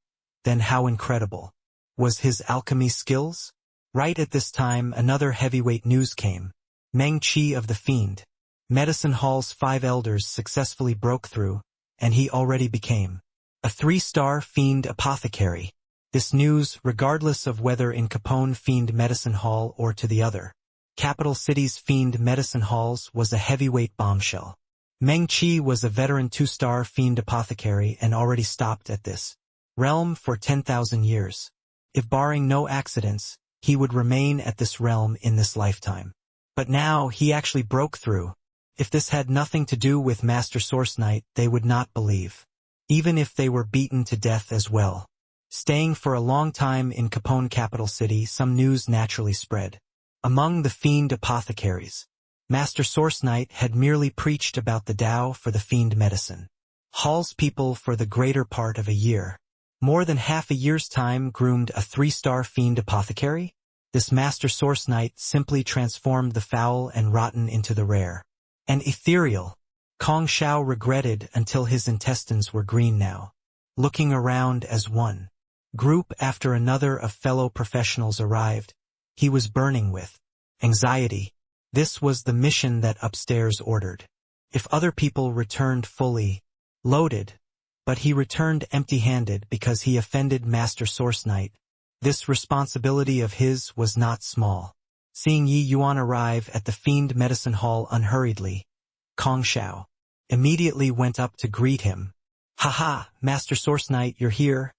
S1: Then how incredible was his alchemy skills? Right at this time, another heavyweight news came. Meng Qi of the Fiend Medicine Hall's 5 elders successfully broke through, and he already became a 3-star fiend apothecary. This news, regardless of whether in Capone Fiend Medicine Hall or to the other capital cities' Fiend Medicine Halls, was a heavyweight bombshell. Meng Qi was a veteran 2-star fiend apothecary and already stopped at this realm for 10,000 years. If barring no accidents, he would remain at this realm in this lifetime. But now he actually broke through. If this had nothing to do with Master Source Knight, they would not believe. Even if they were beaten to death as well. Staying for a long time in Capone Capital City, some news naturally spread. Among the fiend apothecaries, Master Source Knight had merely preached about the Tao for the Fiend Medicine Hall's people for the greater part of a year. More than half a year's time groomed a 3-star fiend apothecary? This Master Source Knight simply transformed the foul and rotten into the rare and ethereal. Kong Xiao regretted until his intestines were green now. Looking around as one group after another of fellow professionals arrived, he was burning with anxiety. This was the mission that upstairs ordered. If other people returned fully loaded, but he returned empty-handed because he offended Master Source Knight, this responsibility of his was not small. Seeing Yi Yuan arrive at the Fiend Medicine Hall unhurriedly, Kong Xiao immediately went up to greet him. "Ha, Master Source Knight, you're here."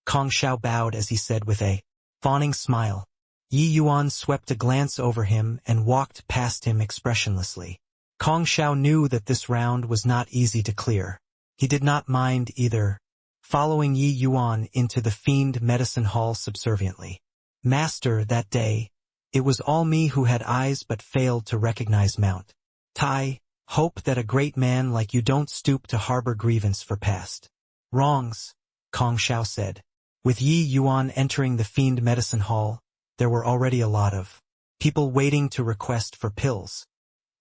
S1: Kong Xiao bowed as he said with a fawning smile. Yi Yuan swept a glance over him and walked past him expressionlessly. Kong Xiao knew that this round was not easy to clear. He did not mind either, following Yi Yuan into the Fiend Medicine Hall subserviently. "Master, that day, it was all me who had eyes but failed to recognize Mount Tai. Hope that a great man like you don't stoop to harbor grievance for past wrongs," Kong Xiao said. With Yi Yuan entering the Fiend Medicine Hall, there were already a lot of people waiting to request for pills.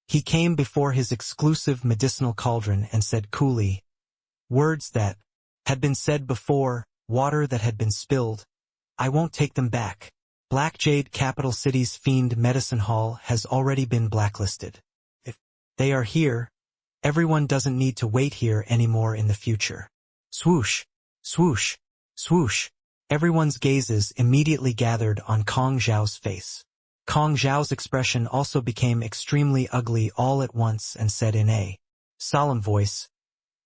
S1: He came before his exclusive medicinal cauldron and said coolly, words that had been said before, water that had been spilled. "I won't take them back. Black Jade Capital City's Fiend Medicine Hall has already been blacklisted. If they are here, everyone doesn't need to wait here anymore in the future." Swoosh, swoosh, swoosh. Everyone's gazes immediately gathered on Kong Xiao's face. Kong Xiao's expression also became extremely ugly all at once and said in a solemn voice,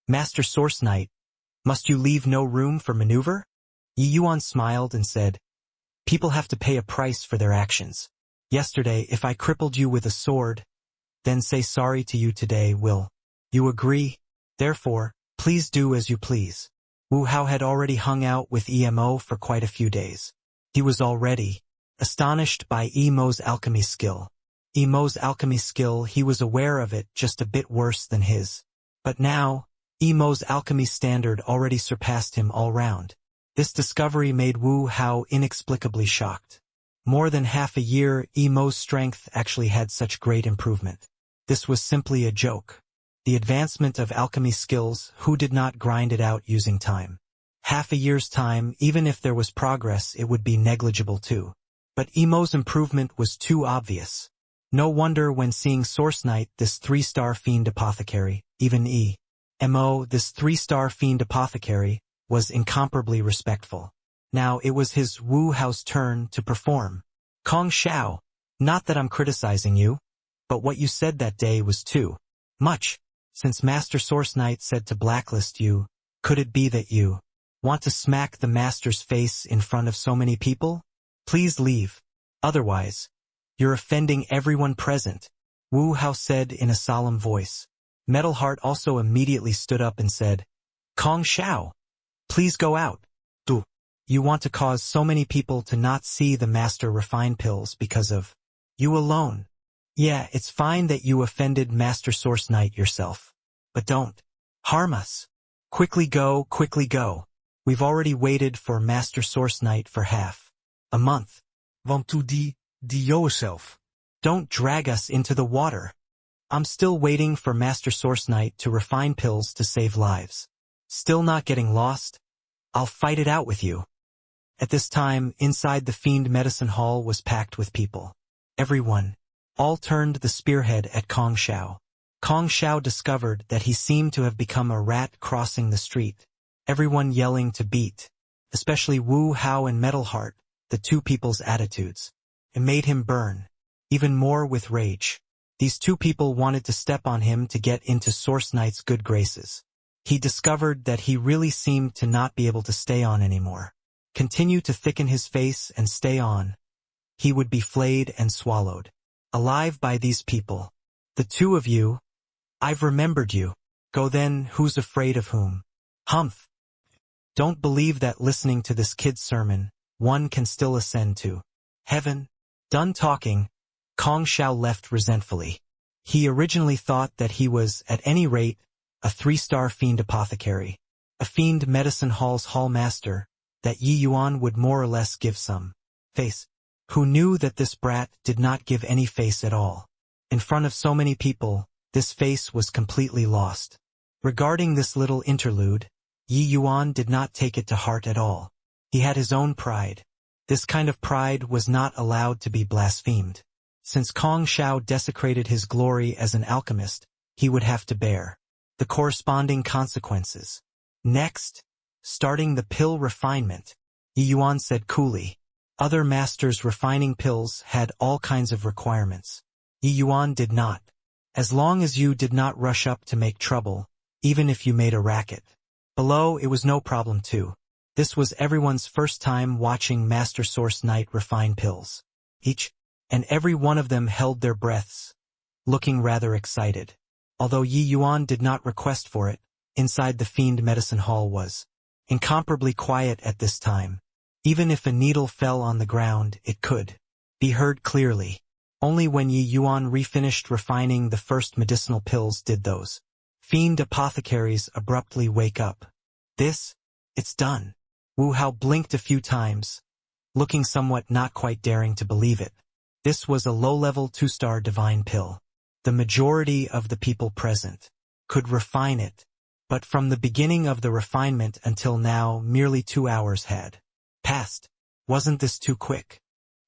S1: "Master Source Knight, must you leave no room for maneuver?" Yi Yuan smiled and said, "People have to pay a price for their actions. Yesterday, if I crippled you with a sword, then say sorry to you today, will you agree? Therefore, please do as you please." Wu Hao had already hung out with EMO for quite a few days. He was already astonished by Emo's alchemy skill. Emo's alchemy skill, he was aware of it, just a bit worse than his. But now, Emo's alchemy standard already surpassed him all round. This discovery made Wu Hao inexplicably shocked. More than half a year, Emo's strength actually had such great improvement. This was simply a joke. The advancement of alchemy skills, who did not grind it out using time? Half a year's time, even if there was progress, it would be negligible too. But Emo's improvement was too obvious. No wonder when seeing Source Knight, this 3-star fiend apothecary, even EMO, this 3-star fiend apothecary, was incomparably respectful. Now it was his Wu Hao's turn to perform. "Kong Xiao, not that I'm criticizing you, but what you said that day was too much. Since Master Source Knight said to blacklist you, could it be that you want to smack the Master's face in front of so many people? Please leave. Otherwise, you're offending everyone present," Wu Hao said in a solemn voice. Metal Heart also immediately stood up and said, "Kong Xiao, please go out. Do you want to cause so many people to not see the Master refine pills because of you alone? Yeah, it's fine that you offended Master Source Knight yourself. But don't harm us. Quickly go, quickly go. We've already waited for Master Source Knight for half a month. Want to die yourself. Don't drag us into the water. I'm still waiting for Master Source Knight to refine pills to save lives. Still not getting lost? I'll fight it out with you." At this time, inside the Fiend Medicine Hall was packed with people. Everyone all turned the spearhead at Kong Xiao. Kong Xiao discovered that he seemed to have become a rat crossing the street. Everyone yelling to beat, especially Wu Hao and Metal Heart, the two people's attitudes. It made him burn, even more with rage. These two people wanted to step on him to get into Source Knight's good graces. He discovered that he really seemed to not be able to stay on anymore. Continue to thicken his face and stay on. He would be flayed and swallowed alive by these people. "The two of you, I've remembered you. Go then, who's afraid of whom? Humph. Don't believe that listening to this kid's sermon, one can still ascend to heaven." Done talking, Kong Xiao left resentfully. He originally thought that he was, at any rate, a 3-star fiend apothecary, a Fiend Medicine Hall's hall master, that Yi Yuan would more or less give some face. Who knew that this brat did not give any face at all? In front of so many people, this face was completely lost. Regarding this little interlude, Yi Yuan did not take it to heart at all. He had his own pride. This kind of pride was not allowed to be blasphemed. Since Kong Xiao desecrated his glory as an alchemist, he would have to bear the corresponding consequences. Next, starting the pill refinement, Yi Yuan said coolly. Other masters refining pills had all kinds of requirements. Yi Yuan did not. As long as you did not rush up to make trouble, even if you made a racket. Below, it was no problem too. This was everyone's first time watching Master Source Knight refine pills. Each and every one of them held their breaths, looking rather excited. Although Yi Yuan did not request for it, inside the Fiend Medicine Hall was incomparably quiet at this time. Even if a needle fell on the ground, it could be heard clearly. Only when Yi Yuan refinished refining the first medicinal pills did those fiend apothecaries abruptly wake up. It's done. Wu Hao blinked a few times, looking somewhat not quite daring to believe it. This was a low-level 2-star divine pill. The majority of the people present could refine it, but from the beginning of the refinement until now merely 2 hours had passed. Wasn't this too quick?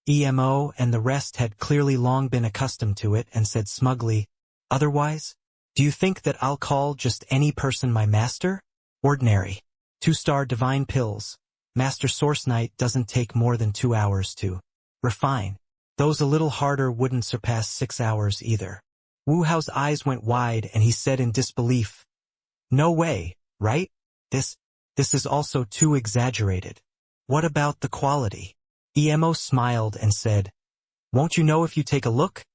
S1: EMO and the rest had clearly long been accustomed to it and said smugly, "Otherwise? Do you think that I'll call just any person my master? Ordinary 2-star divine pills. Master Source Knight doesn't take more than 2 hours to refine. Those a little harder wouldn't surpass 6 hours either." Wu Hao's eyes went wide and he said in disbelief, "No way, right? This is also too exaggerated. What about the quality?" EMO smiled and said, "Won't you know if you take a look?"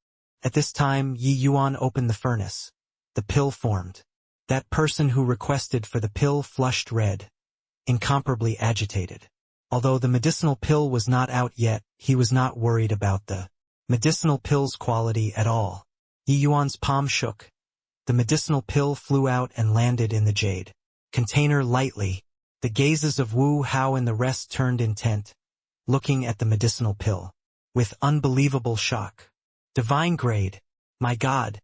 S1: At this time, Yi Yuan opened the furnace. The pill formed. That person who requested for the pill flushed red, incomparably agitated. Although the medicinal pill was not out yet, he was not worried about the medicinal pill's quality at all. Yi Yuan's palm shook. The medicinal pill flew out and landed in the jade container lightly. The gazes of Wu Hao and the rest turned intent, looking at the medicinal pill with unbelievable shock. Divine grade. My God.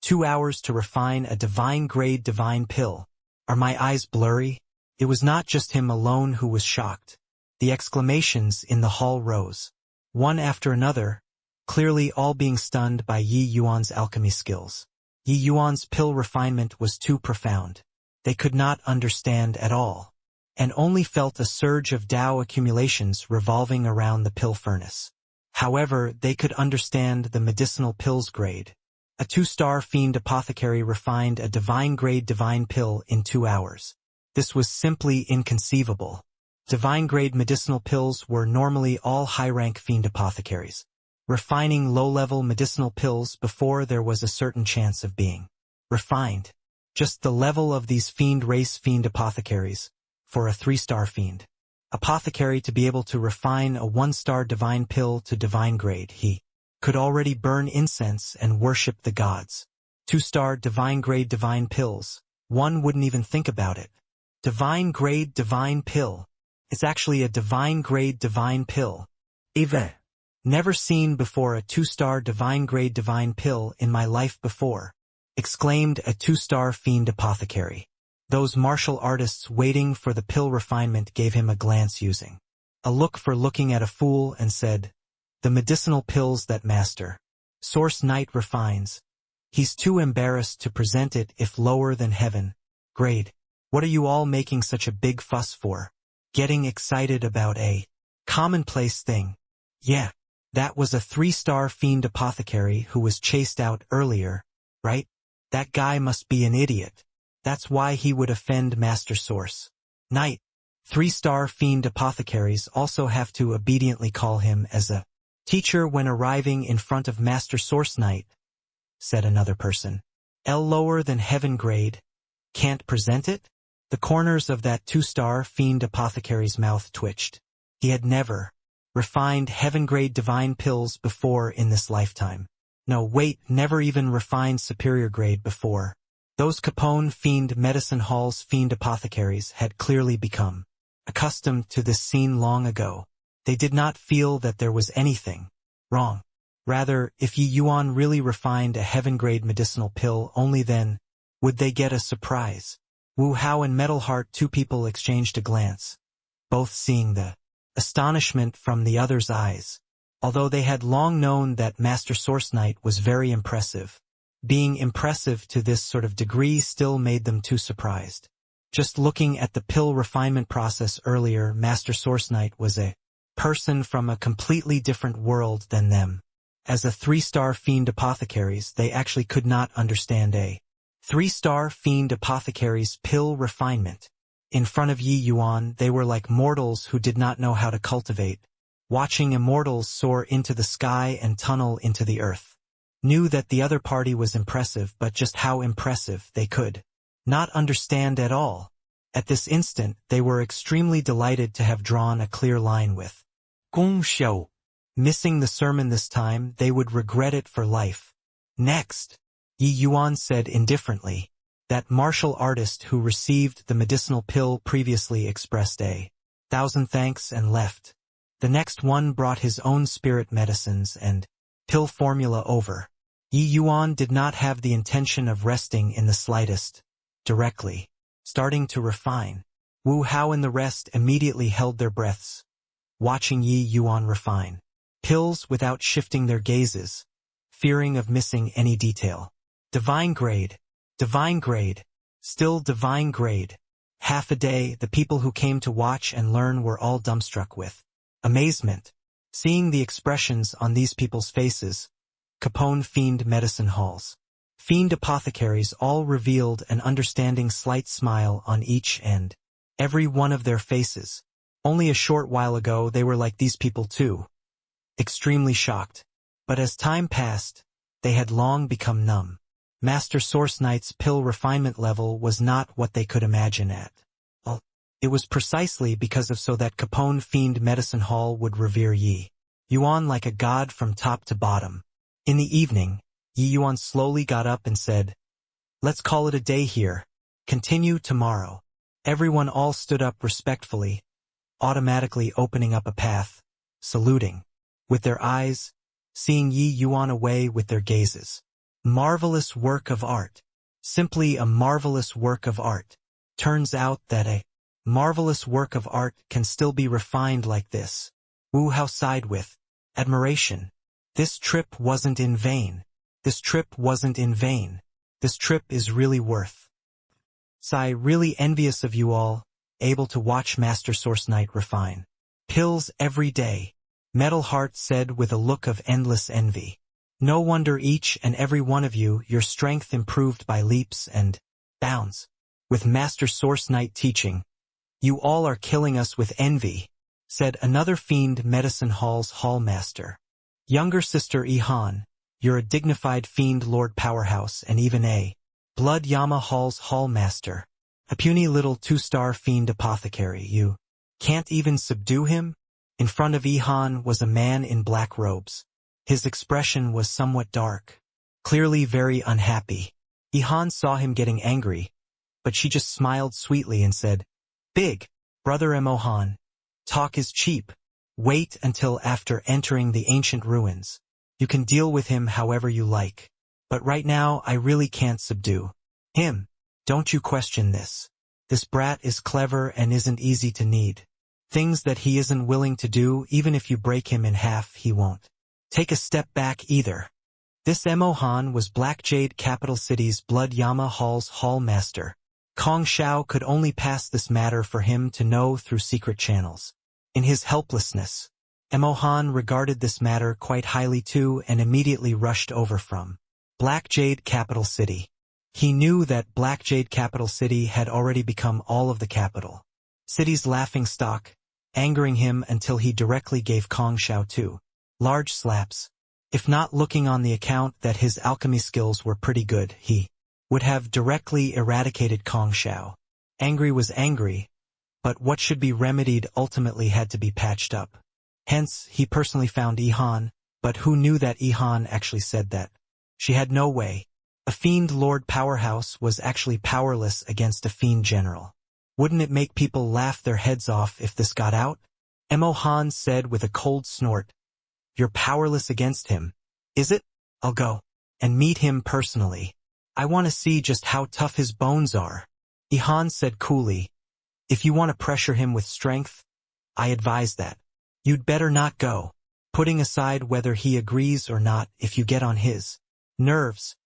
S1: 2 hours to refine a divine grade divine pill. Are my eyes blurry? It was not just him alone who was shocked. The exclamations in the hall rose, one after another, clearly all being stunned by Yi Yuan's alchemy skills. Yi Yuan's pill refinement was too profound. They could not understand at all, and only felt a surge of Tao accumulations revolving around the pill furnace. However, they could understand the medicinal pill's grade. A 2-star fiend apothecary refined a divine-grade divine pill in 2 hours. This was simply inconceivable. Divine-grade medicinal pills were normally all high-rank fiend apothecaries, refining low-level medicinal pills before there was a certain chance of being refined. Just the level of these fiend-race fiend apothecaries, for a 3-star fiend apothecary to be able to refine a 1-star divine pill to divine grade, he could already burn incense and worship the gods. 2-star divine grade divine pills. One wouldn't even think about it. Divine grade divine pill. It's actually a divine grade divine pill. Eva. Never seen before a 2-star divine grade divine pill in my life before, exclaimed a 2-star fiend apothecary. Those martial artists waiting for the pill refinement gave him a glance using a look for looking at a fool and said, "The medicinal pills that Master Source Knight refines. He's too embarrassed to present it if lower than heaven grade. What are you all making such a big fuss for? Getting excited about a commonplace thing? Yeah, that was a 3-star fiend apothecary who was chased out earlier, right? That guy must be an idiot. That's why he would offend Master Source Knight. 3-star fiend apothecaries also have to obediently call him as a teacher when arriving in front of Master Source Knight," said another person. "L lower than heaven grade. Can't present it?" The corners of that 2-star fiend apothecary's mouth twitched. He had never refined heaven-grade divine pills before in this lifetime. No, wait, never even refined superior grade before. Those Capone Fiend Medicine Hall's fiend apothecaries had clearly become accustomed to this scene long ago. They did not feel that there was anything wrong. Rather, if Yi Yuan really refined a heaven-grade medicinal pill, only then would they get a surprise. Wu Hao and Metal Heart, 2 people, exchanged a glance, both seeing the astonishment from the other's eyes. Although they had long known that Master Source Knight was very impressive, being impressive to this sort of degree still made them too surprised. Just looking at the pill refinement process earlier, Master Source Knight was a person from a completely different world than them. As a 3-star fiend apothecaries, they actually could not understand a 3-star fiend apothecaries pill refinement. In front of Yi Yuan, they were like mortals who did not know how to cultivate, watching immortals soar into the sky and tunnel into the earth. Knew that the other party was impressive, but just how impressive they could not understand at all. At this instant, they were extremely delighted to have drawn a clear line with Gong Xiao. Missing the sermon this time, they would regret it for life. Next, Yi Yuan said indifferently, that martial artist who received the medicinal pill previously expressed 1,000 thanks and left. The next one brought his own spirit medicines and pill formula over. Yi Yuan did not have the intention of resting in the slightest. Directly, starting to refine. Wu Hao and the rest immediately held their breaths, watching Yi Yuan refine pills without shifting their gazes, fearing of missing any detail. Divine grade, still divine grade. Half a day, the people who came to watch and learn were all dumbstruck with amazement. Seeing the expressions on these people's faces, Capone fiend medicine halls. Fiend apothecaries all revealed an understanding slight smile on each and every one of their faces. Only a short while ago they were like these people too. Extremely shocked. But as time passed, they had long become numb. Master Source Knight's pill refinement level was not what they could imagine at all. It was precisely because of so that Capone fiend medicine hall would revere Yi Yuan like a god from top to bottom. In the evening, Yi Yuan slowly got up and said, "Let's call it a day here. Continue tomorrow." Everyone all stood up respectfully, automatically opening up a path, saluting, with their eyes, seeing Yi Yuan away with their gazes. Marvelous work of art. Simply a marvelous work of art. Turns out that a marvelous work of art can still be refined like this. Wu Hao sighed with admiration. This trip wasn't in vain. This trip wasn't in vain. This trip is really worth. Sigh, really envious of you all, able to watch Master Source Knight refine pills every day. Metal Heart said with a look of endless envy. No wonder each and every one of you, your strength improved by leaps and bounds. With Master Source Knight teaching, you all are killing us with envy, said another fiend medicine hall's hallmaster. Younger sister Ihan, you're a dignified fiend lord powerhouse and even a blood Yama hall's hallmaster. A puny little 2-star fiend apothecary, you can't even subdue him? In front of Ihan was a man in black robes. His expression was somewhat dark, clearly very unhappy. Ihan saw him getting angry, but she just smiled sweetly and said, "Big brother Emohan, talk is cheap. Wait until after entering the ancient ruins. You can deal with him however you like. But right now I really can't subdue him. Don't you question this. This brat is clever and isn't easy to knead. Things that he isn't willing to do, even if you break him in half, he won't take a step back either." This Emohan was Black Jade Capital City's Blood Yama Hall's hallmaster. Kong Xiao could only pass this matter for him to know through secret channels. In his helplessness, Emohan regarded this matter quite highly too and immediately rushed over from Black Jade Capital City. He knew that Black Jade Capital City had already become all of the capital city's laughing stock, angering him until he directly gave Kong Xiao 2 large slaps. If not looking on the account that his alchemy skills were pretty good, he would have directly eradicated Kong Xiao. Angry was angry, but what should be remedied ultimately had to be patched up. Hence, he personally found Ihan, but who knew that Ihan actually said that? She had no way. A fiend lord powerhouse was actually powerless against a fiend general. Wouldn't it make people laugh their heads off if this got out? Emohan said with a cold snort. You're powerless against him, is it? I'll go and meet him personally. I want to see just how tough his bones are. Ihan said coolly. If you want to pressure him with strength, I advise that. You'd better not go. Putting aside whether he agrees or not, if you get on his nerves,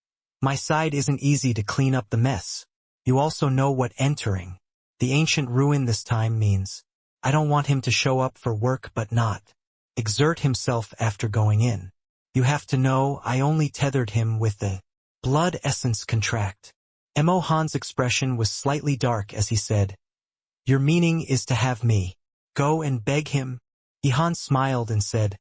S1: my side isn't easy to clean up the mess. You also know what entering the ancient ruin this time means. I don't want him to show up for work but not exert himself after going in. You have to know I only tethered him with the blood essence contract. Mo Han's expression was slightly dark as he said, Your meaning is to have me go and beg him? Han smiled and said,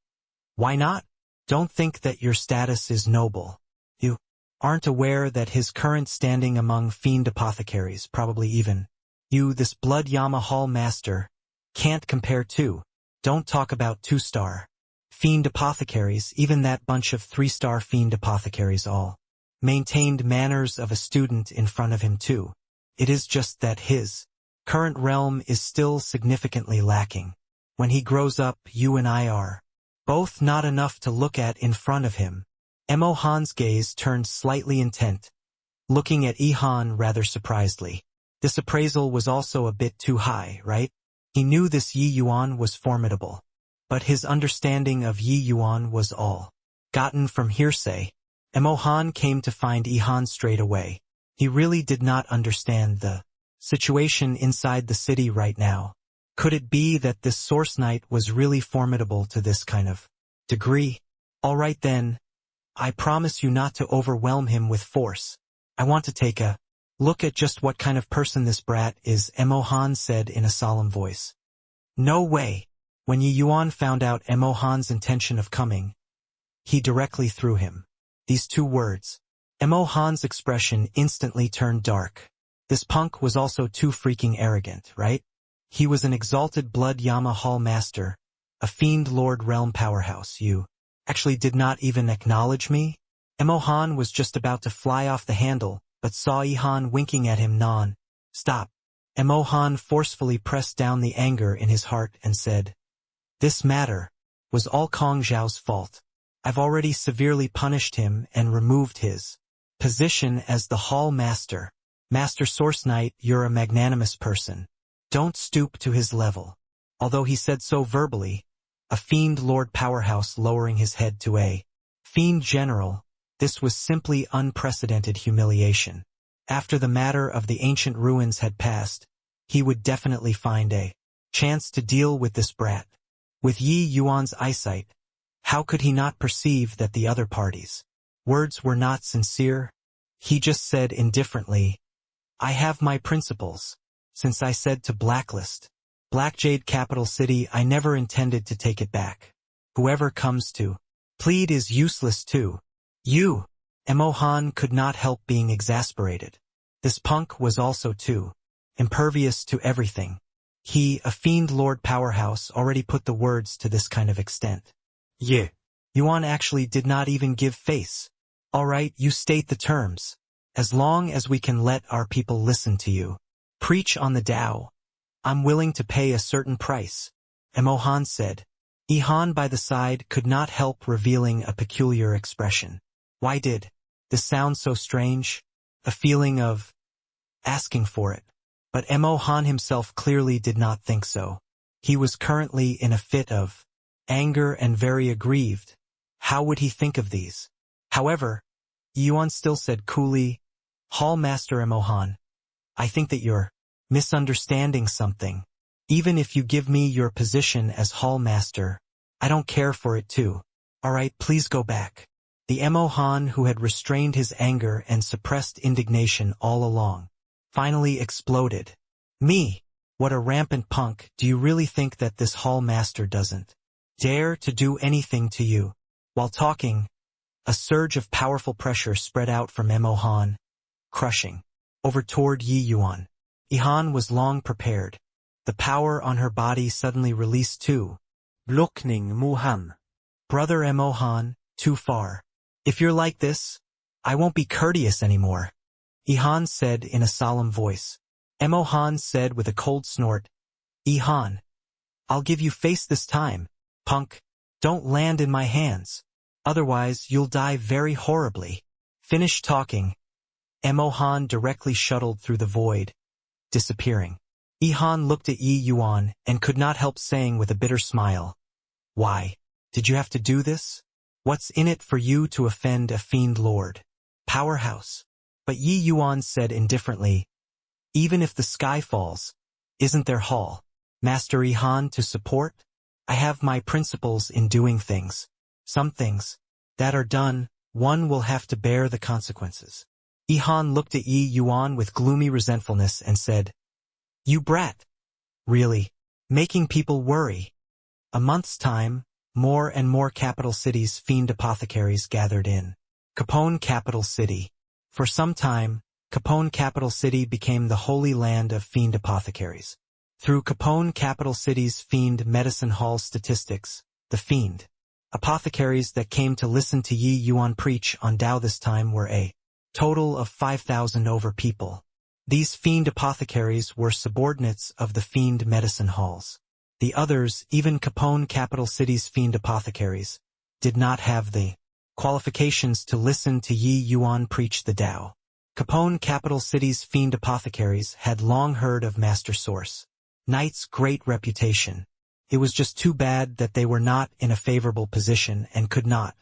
S1: Why not? Don't think that your status is noble. You aren't aware that his current standing among fiend apothecaries, probably even you, this blood Yama Hall master, can't compare to. Don't talk about 2-star fiend apothecaries, even that bunch of 3-star fiend apothecaries all maintained manners of a student in front of him too. It is just that his current realm is still significantly lacking. When he grows up, you and I are both not enough to look at in front of him. Mo Han's gaze turned slightly intent, looking at Han rather surprisedly. This appraisal was also a bit too high, right? He knew this Yi Yuan was formidable, but his understanding of Yi Yuan was all gotten from hearsay. Mo Han came to find Han straight away. He really did not understand the situation inside the city right now. Could it be that this Source Knight was really formidable to this kind of degree? All right then, I promise you not to overwhelm him with force. I want to take a look at just what kind of person this brat is, Mo Han said in a solemn voice. No way. When Yi Yuan found out Mo Han's intention of coming, he directly threw him these 2 words. Mo Han's expression instantly turned dark. This punk was also too freaking arrogant, right? He was an exalted blood Yama Hall master, a fiend lord realm powerhouse. You actually did not even acknowledge me? Mo Han was just about to fly off the handle, but saw Han winking at him non-stop. Mo Han forcefully pressed down the anger in his heart and said, This matter was all Kong Zhao's fault. I've already severely punished him and removed his position as the hall master. Master Source Knight, you're a magnanimous person. Don't stoop to his level. Although he said so verbally, a fiend lord powerhouse lowering his head to a fiend general, this was simply unprecedented humiliation. After the matter of the ancient ruins had passed, he would definitely find a chance to deal with this brat. With Yi Yuan's eyesight, how could he not perceive that the other party's words were not sincere? He just said indifferently, I have my principles. Since I said to blacklist Blackjade capital city, I never intended to take it back. Whoever comes to plead is useless too. You. Mo Han could not help being exasperated. This punk was also too impervious to everything. He, a fiend lord powerhouse, already put the words to this kind of extent. Yeah. Yuan actually did not even give face. All right, you state the terms. As long as we can let our people listen to you preach on the Tao, I'm willing to pay a certain price, Mo Han said. Han by the side could not help revealing a peculiar expression. Why did this sound so strange? A feeling of asking for it. But Mo Han himself clearly did not think so. He was currently in a fit of anger and very aggrieved. How would he think of these? However, Yuan still said coolly, Hall Master Mo Han, I think that you're misunderstanding something. Even if you give me your position as Hall Master, I don't care for it too. All right, please go back. The Mo Han, who had restrained his anger and suppressed indignation all along, finally exploded. Me? What a rampant punk. Do you really think that this Hall Master doesn't dare to do anything to you? While talking, a surge of powerful pressure spread out from Mo Han, crushing over toward Yi Yuan. Han was long prepared. The power on her body suddenly released too. Blockning Mo Han. Brother Mo Han, too far. If you're like this, I won't be courteous anymore. Han said in a solemn voice. Mo Han said with a cold snort, Han, I'll give you face this time, punk. Don't land in my hands. Otherwise you'll die very horribly. Finish talking. Mo Han directly shuttled through the void, disappearing. Han looked at Yi Yuan and could not help saying with a bitter smile, Why did you have to do this? What's in it for you to offend a fiend lord? Powerhouse. But Yi Yuan said indifferently, Even if the sky falls, isn't there Hall Master Han to support? I have my principles in doing things. Some things that are done, one will have to bear the consequences. Han looked at Yi Yuan with gloomy resentfulness and said, "You brat! Really? Making people worry." A month's time, more and more capital cities' fiend apothecaries gathered in Capone capital city. For some time, Capone capital city became the holy land of fiend apothecaries. Through Capone capital city's fiend medicine hall statistics, the fiend apothecaries that came to listen to Yi Yuan preach on Tao this time were a total of 5,000 over people. These fiend apothecaries were subordinates of the fiend medicine halls. The others, even Capone capital city's fiend apothecaries, did not have the qualifications to listen to Yi Yuan preach the Tao. Capone capital city's fiend apothecaries had long heard of Master Source Knight's great reputation. It was just too bad that they were not in a favorable position and could not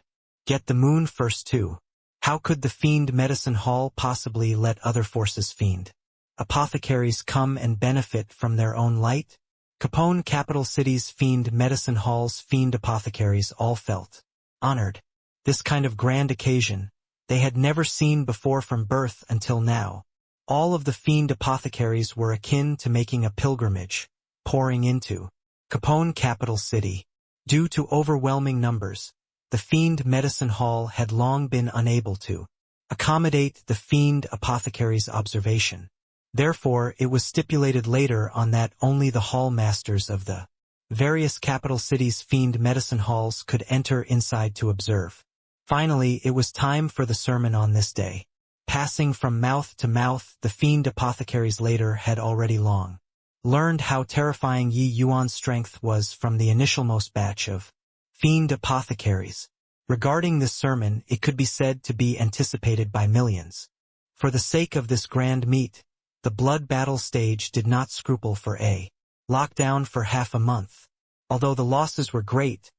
S1: get the moon first too. How could the fiend medicine hall possibly let other forces fiend apothecaries come and benefit from their own light? Capone capital city's fiend medicine hall's fiend apothecaries all felt honored. This kind of grand occasion they had never seen before from birth until now. All of the fiend apothecaries were akin to making a pilgrimage, pouring into Capone capital city. Due to overwhelming numbers, the fiend medicine hall had long been unable to accommodate the fiend apothecaries' observation. Therefore, it was stipulated later on that only the hall masters of the various capital cities' fiend medicine halls could enter inside to observe. Finally, it was time for the sermon on this day. Passing from mouth to mouth, the fiend apothecaries later had already long learned how terrifying Yi Yuan's strength was from the initialmost batch of fiend apothecaries. Regarding this sermon, it could be said to be anticipated by millions. For the sake of this grand meet, the blood battle stage did not scruple for a lockdown for half a month. Although the losses were great,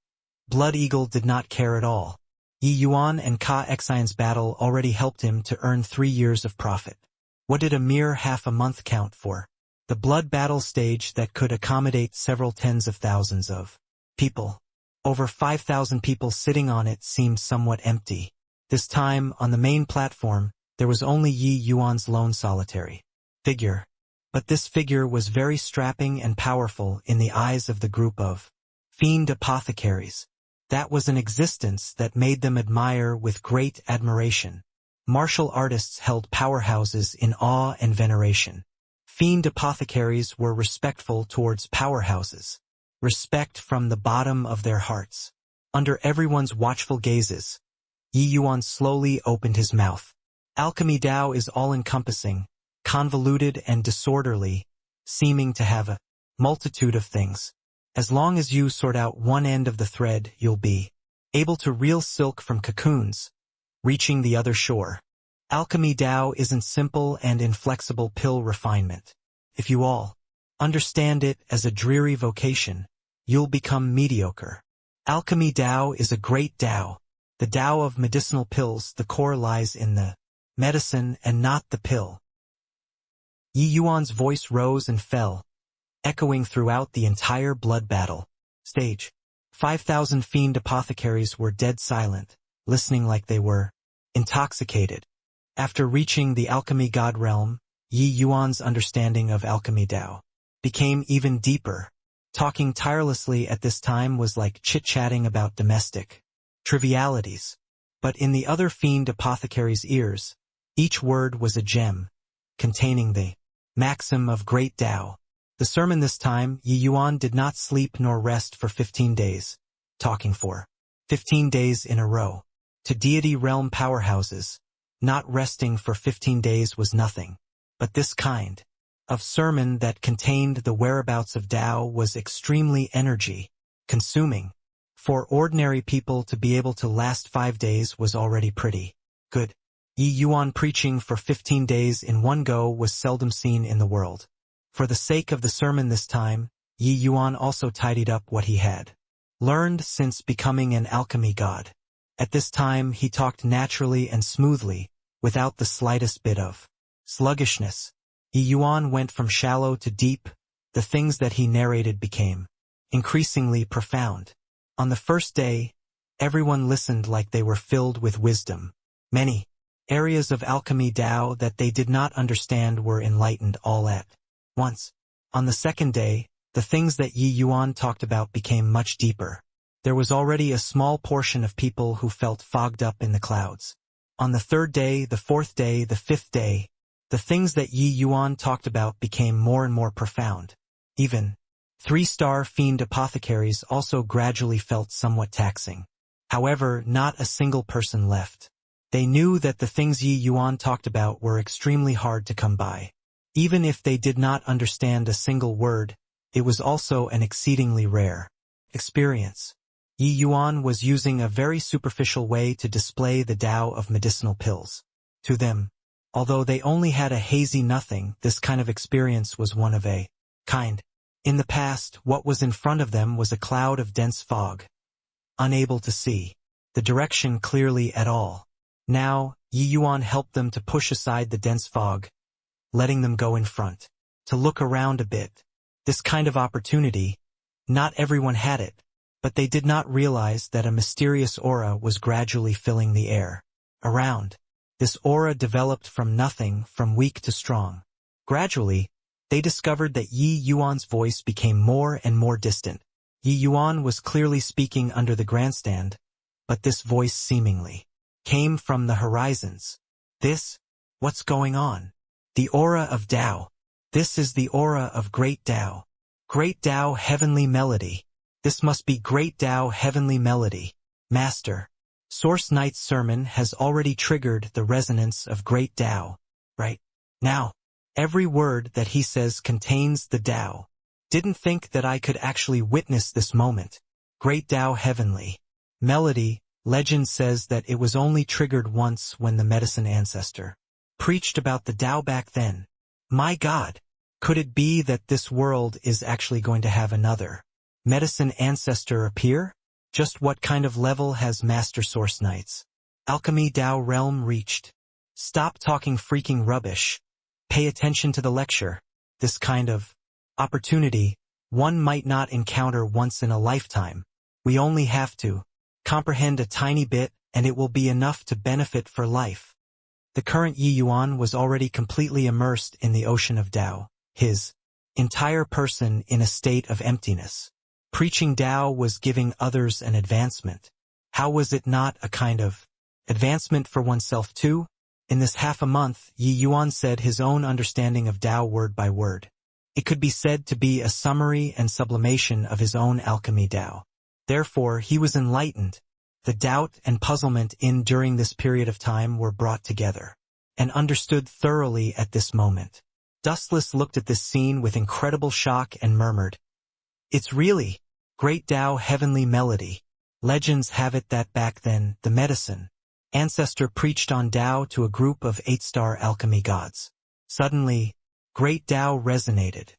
S1: Blood Eagle did not care at all. Yi Yuan and Ka Xian's battle already helped him to earn 3 years of profit. What did a mere half a month count for? The blood battle stage that could accommodate several tens of thousands of people. Over 5,000 people sitting on it seemed somewhat empty. This time, on the main platform, there was only Yi Yuan's lone solitary figure. But this figure was very strapping and powerful in the eyes of the group of fiend apothecaries. That was an existence that made them admire with great admiration. Martial artists held powerhouses in awe and veneration. Fiend apothecaries were respectful towards powerhouses. Respect from the bottom of their hearts. Under everyone's watchful gazes, Yi Yuan slowly opened his mouth. Alchemy Tao is all-encompassing, convoluted and disorderly, seeming to have a multitude of things. As long as you sort out one end of the thread, you'll be able to reel silk from cocoons, reaching the other shore. Alchemy Tao isn't simple and inflexible pill refinement. If you all understand it as a dreary vocation, you'll become mediocre. Alchemy Tao is a great Tao. The Tao of medicinal pills, the core lies in the medicine and not the pill. Yi Yuan's voice rose and fell, echoing throughout the entire blood battle stage. 5,000 fiend apothecaries were dead silent, listening like they were intoxicated. After reaching the alchemy god realm, Yi Yuan's understanding of alchemy Tao became even deeper. Talking tirelessly at this time was like chit-chatting about domestic trivialities. But in the other fiend apothecaries' ears, each word was a gem, containing the maxim of great Tao. The sermon this time, Yi Yuan did not sleep nor rest for 15 days, talking for 15 days in a row. To deity realm powerhouses, not resting for 15 days was nothing. But this kind of sermon that contained the whereabouts of Tao was extremely energy-consuming. For ordinary people to be able to last 5 days was already pretty good. Yi Yuan preaching for 15 days in one go was seldom seen in the world. For the sake of the sermon this time, Yi Yuan also tidied up what he had learned since becoming an alchemy god. At this time he talked naturally and smoothly, without the slightest bit of sluggishness. Yi Yuan went from shallow to deep. The things that he narrated became increasingly profound. On the first day, Everyone listened like they were filled with wisdom. Many areas of alchemy Tao that they did not understand were enlightened all at once. On the second day, the things that Yi Yuan talked about became much deeper. There was already a small portion of people who felt fogged up in the clouds. On the third day, the fourth day, the fifth day, the things that Yi Yuan talked about became more and more profound. Even 3-star fiend apothecaries also gradually felt somewhat taxing. However, not a single person left. They knew that the things Yi Yuan talked about were extremely hard to come by. Even if they did not understand a single word, it was also an exceedingly rare experience. Yi Yuan was using a very superficial way to display the Tao of medicinal pills. To them, although they only had a hazy nothing, this kind of experience was one of a kind. In the past, what was in front of them was a cloud of dense fog, unable to see the direction clearly at all. Now, Yi Yuan helped them to push aside the dense fog, letting them go in front, to look around a bit. This kind of opportunity, not everyone had it, but they did not realize that a mysterious aura was gradually filling the air around. This aura developed from nothing, from weak to strong. Gradually, they discovered that Yi Yuan's voice became more and more distant. Yi Yuan was clearly speaking under the grandstand, but this voice seemingly came from the horizons. What's going on? The aura of Tao. This is the aura of Great Tao. Great Tao Heavenly Melody. This must be Great Tao Heavenly Melody. Master. Source Knight's sermon has already triggered the resonance of Great Tao. Right now, every word that he says contains the Tao. Didn't think that I could actually witness this moment. Great Tao Heavenly Melody. Legend says that it was only triggered once when the medicine ancestor preached about the Tao back then. My God! Could it be that this world is actually going to have another medicine ancestor appear? Just what kind of level has Master Source Knight's alchemy Tao realm reached? Stop talking freaking rubbish. Pay attention to the lecture. This kind of opportunity, one might not encounter once in a lifetime. We only have to comprehend a tiny bit, and it will be enough to benefit for life. The current Yi Yuan was already completely immersed in the ocean of Tao, his entire person in a state of emptiness. Preaching Tao was giving others an advancement. How was it not a kind of advancement for oneself too? In this half a month, Yi Yuan said his own understanding of Tao word by word. It could be said to be a summary and sublimation of his own alchemy Tao. Therefore, he was enlightened. The doubt and puzzlement during this period of time were brought together and understood thoroughly at this moment. Dustless looked at this scene with incredible shock and murmured, "It's really Great Tao Heavenly Melody." Legends have it that back then, the medicine ancestor preached on Tao to a group of 8-star alchemy gods. Suddenly, Great Tao resonated.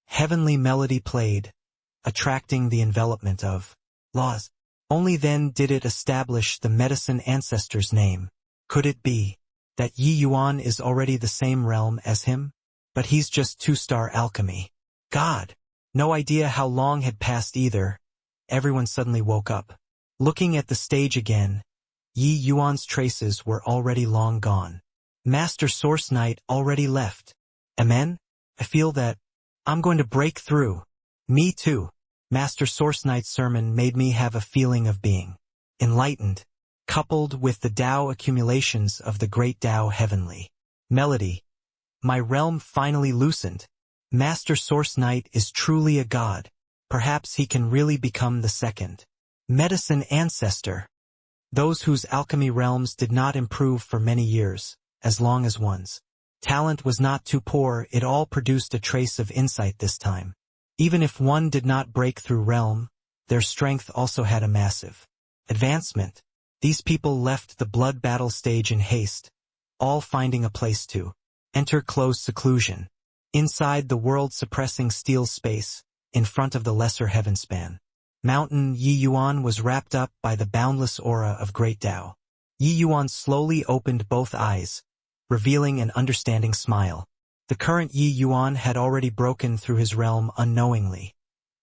S1: Heavenly melody played, attracting the envelopment of laws. Only then did it establish the medicine ancestor's name. Could it be that Yi Yuan is already the same realm as him? But he's just 2-star alchemy. God! No idea how long had passed either. Everyone suddenly woke up. Looking at the stage again, Yi Yuan's traces were already long gone. Master Source Knight already left. Amen? I feel that I'm going to break through. Me too. Master Source Knight's sermon made me have a feeling of being enlightened, coupled with the Tao accumulations of the Great Tao Heavenly Melody. My realm finally loosened. Master Source Knight is truly a god. Perhaps he can really become the second medicine ancestor. Those whose alchemy realms did not improve for many years, as long as one's talent was not too poor, it all produced a trace of insight this time. Even if one did not break through realm, their strength also had a massive advancement. These people left the blood battle stage in haste, all finding a place to enter close seclusion. Inside the world-suppressing steel space, in front of the lesser heavenspan mountain, Yi Yuan was wrapped up by the boundless aura of Great Tao. Yi Yuan slowly opened both eyes, revealing an understanding smile. The current Yi Yuan had already broken through his realm unknowingly,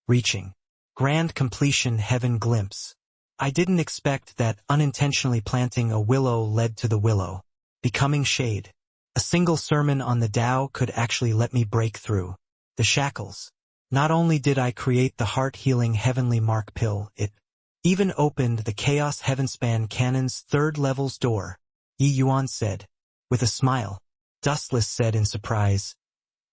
S1: reaching grand completion heaven glimpse. I didn't expect that unintentionally planting a willow led to the willow, becoming shade. A single sermon on the Tao could actually let me break through the shackles. Not only did I create the heart-healing heavenly mark pill, it even opened the Chaos Heavenspan Canon's third level's door, Yi Yuan said, with a smile. Dustless said in surprise,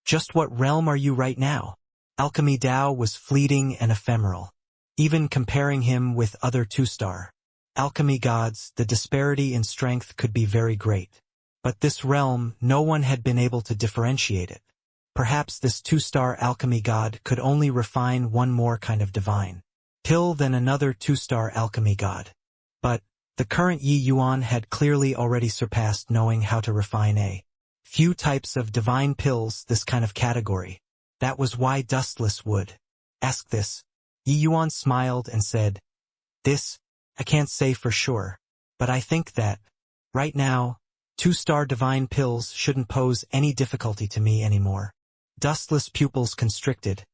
S1: "Just what realm are you right now?" Alchemy Tao was fleeting and ephemeral. Even comparing him with other two-star alchemy gods, the disparity in strength could be very great. But this realm, no one had been able to differentiate it. Perhaps this two-star alchemy god could only refine one more kind of divine pill than another two-star alchemy god. But the current Yi Yuan had clearly already surpassed knowing how to refine a few types of divine pills, this kind of category. That was why Dustless would ask this. Yi Yuan smiled and said, "This, I can't say for sure, but I think that, right now, two-star divine pills shouldn't pose any difficulty to me anymore." Dustless' pupils constricted,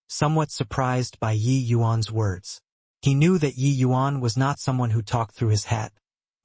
S1: somewhat surprised by Yi Yuan's words. He knew that Yi Yuan was not someone who talked through his hat,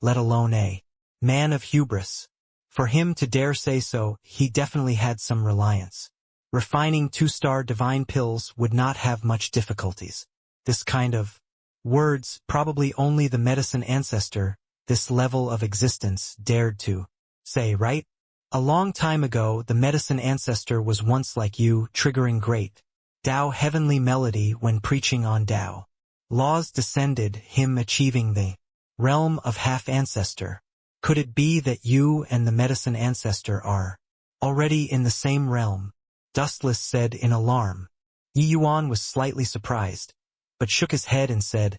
S1: let alone a man of hubris. For him to dare say so, he definitely had some reliance. Refining two-star divine pills would not have much difficulties. This kind of words probably only the medicine ancestor, this level of existence, dared to say, right? A long time ago, the medicine ancestor was once like you, triggering great Tao heavenly melody when preaching on Tao. Laws descended, him achieving the realm of half-ancestor. Could it be that you and the medicine ancestor are already in the same realm? Dustless said in alarm. Yi Yuan was slightly surprised, but shook his head and said,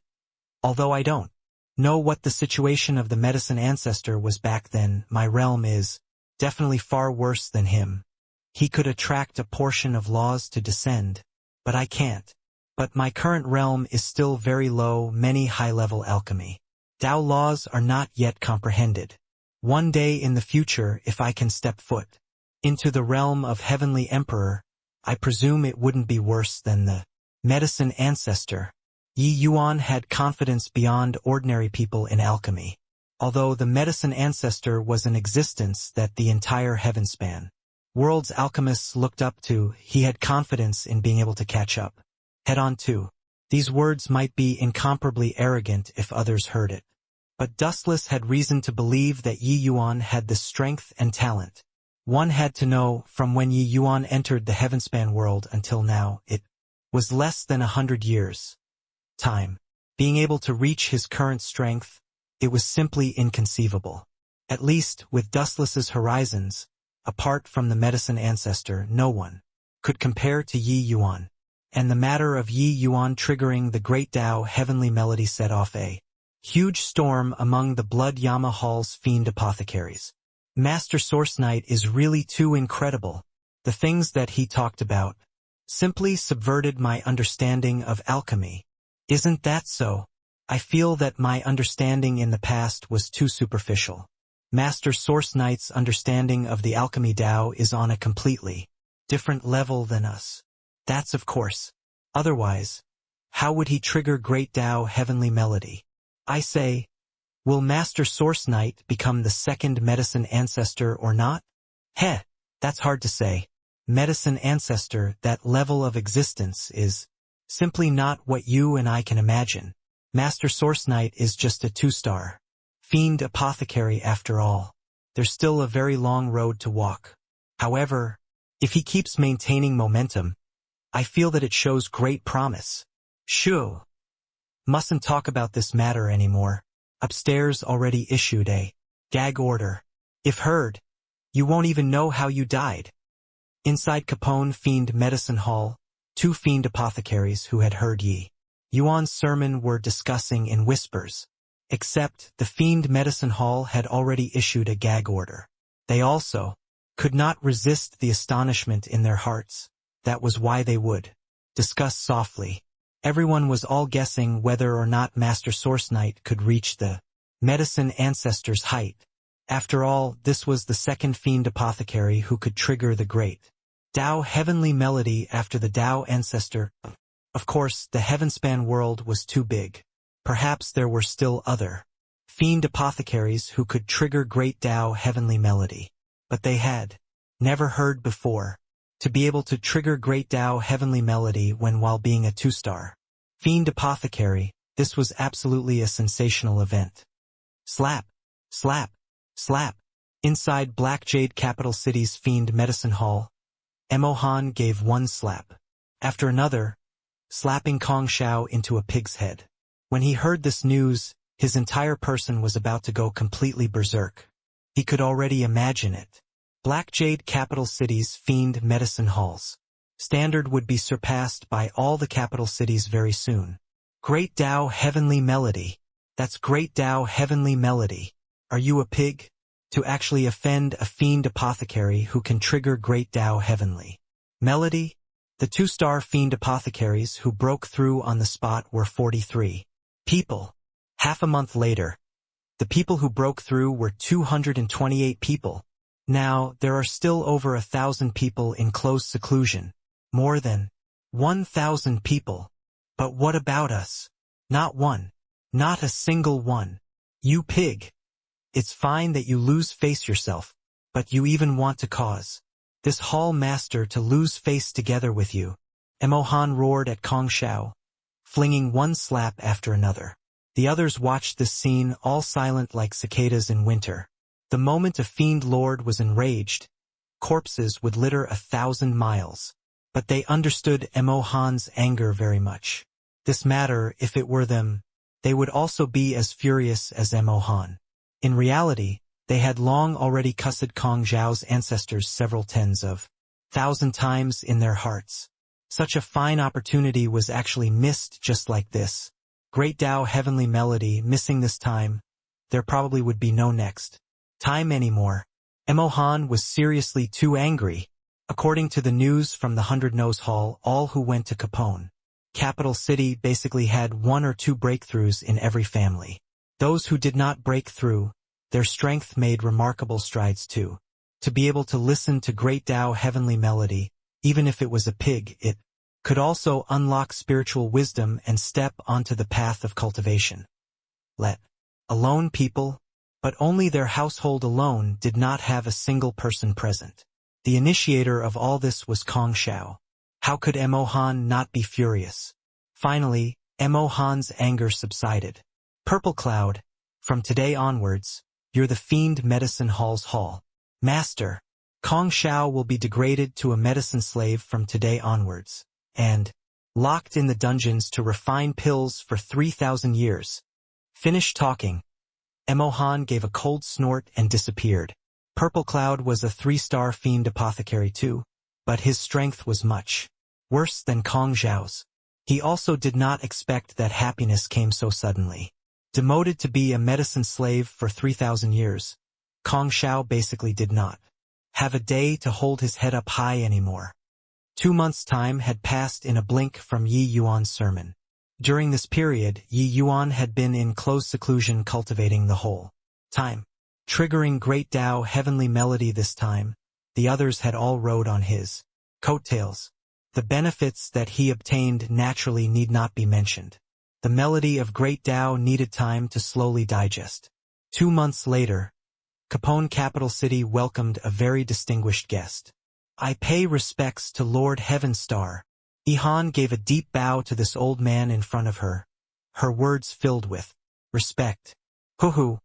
S1: "Although I don't know what the situation of the medicine ancestor was back then, my realm is definitely far worse than him. He could attract a portion of laws to descend, but I can't. But my current realm is still very low, many high-level alchemy. Tao laws are not yet comprehended. One day in the future, if I can step foot into the realm of Heavenly Emperor, I presume it wouldn't be worse than the medicine ancestor." Yi Yuan had confidence beyond ordinary people in alchemy. Although the medicine ancestor was an existence that the entire Heavenspan world's alchemists looked up to, he had confidence in being able to catch up head-on too. These words might be incomparably arrogant if others heard it. But Dustless had reason to believe that Yi Yuan had the strength and talent. One had to know, from when Yi Yuan entered the Heavenspan world until now, it was less than 100 years. Time. Being able to reach his current strength, it was simply inconceivable. At least, with Dustless's horizons, apart from the medicine ancestor, no one could compare to Yi Yuan. And the matter of Yi Yuan triggering the great Tao heavenly melody set off a huge storm among the Blood Yama Hall's fiend apothecaries. Master Source Knight is really too incredible. The things that he talked about simply subverted my understanding of alchemy. Isn't that so? I feel that my understanding in the past was too superficial. Master Source Knight's understanding of the alchemy Tao is on a completely different level than us. That's of course. Otherwise, how would he trigger great Tao heavenly melody? I say, will Master Source Knight become the second medicine ancestor or not? Heh, that's hard to say. Medicine ancestor, that level of existence, is simply not what you and I can imagine. Master Source Knight is just a two-star fiend apothecary after all. There's still a very long road to walk. However, if he keeps maintaining momentum, I feel that it shows great promise. Shoo! Mustn't talk about this matter anymore. Upstairs already issued a gag order. If heard, you won't even know how you died. Inside Capone Fiend Medicine Hall, two fiend apothecaries who had heard Yi Yuan's sermon were discussing in whispers. Except the Fiend Medicine Hall had already issued a gag order. They also could not resist the astonishment in their hearts. That was why they would discuss softly. Everyone was all guessing whether or not Master Source Knight could reach the medicine ancestor's height. After all, this was the second fiend apothecary who could trigger the great Tao heavenly melody after the Tao ancestor. Of course, the Heavenspan world was too big. Perhaps there were still other fiend apothecaries who could trigger Great Tao Heavenly Melody. But they had never heard before. To be able to trigger Great Tao Heavenly Melody while being a 2-star fiend apothecary, this was absolutely a sensational event. Slap, slap, slap. Inside Black Jade Capital City's Fiend Medicine Hall, Emohan gave one slap after another, slapping Kong Xiao into a pig's head. When he heard this news, his entire person was about to go completely berserk. He could already imagine it. Black Jade Capital City's Fiend Medicine Halls standard would be surpassed by all the capital cities very soon. Great Tao Heavenly Melody. That's Great Tao Heavenly Melody. Are you a pig? To actually offend a fiend apothecary who can trigger Great Tao Heavenly Melody? The 2-star fiend apothecaries who broke through on the spot were 43 people. Half a month later, the people who broke through were 228 people. Now, there are still over 1,000 people in close seclusion. More than 1,000 people. But what about us? Not one. Not a single one. You pig. It's fine that you lose face yourself, but you even want to cause this hall master to lose face together with you. Emohan roared at Kong Xiao, flinging one slap after another. The others watched this scene all silent like cicadas in winter. The moment a fiend lord was enraged, corpses would litter 1,000 miles. But they understood Emohan's anger very much. This matter, if it were them, they would also be as furious as Emohan. In reality, they had long already cussed Kong Xiao's ancestors several tens of thousand times in their hearts. Such a fine opportunity was actually missed just like this. Great Tao Heavenly Melody missing this time. There probably would be no next time anymore. Emohan was seriously too angry. According to the news from the 100 Nose Hall, all who went to Capone Capital City basically had 1 or 2 breakthroughs in every family. Those who did not break through, their strength made remarkable strides too. To be able to listen to Great Tao Heavenly Melody, even if it was a pig, it could also unlock spiritual wisdom and step onto the path of cultivation. Let alone people, but only their household alone did not have a single person present. The initiator of all this was Kong Xiao. How could Emohan not be furious? Finally, Emohan's anger subsided. Purple Cloud, from today onwards, you're the Fiend Medicine Hall's hall master. Kong Xiao will be degraded to a medicine slave from today onwards, and locked in the dungeons to refine pills for 3,000 years. Finish talking. Emohan gave a cold snort and disappeared. Purple Cloud was a 3-star fiend apothecary too, but his strength was much worse than Kong Xiao's. He also did not expect that happiness came so suddenly. Demoted to be a medicine slave for 3,000 years, Kong Xiao basically did not have a day to hold his head up high anymore. 2 months' time had passed in a blink from Yi Yuan's sermon. During this period, Yi Yuan had been in close seclusion cultivating the whole time. Triggering Great Tao Heavenly Melody this time, the others had all rode on his coattails. The benefits that he obtained naturally need not be mentioned. The melody of Great Tao needed time to slowly digest. 2 months later, Capone Capital City welcomed a very distinguished guest. I pay respects to Lord Heavenstar. Ihan gave a deep bow to this old man in front of her. Her words filled with respect. Hoo-hoo.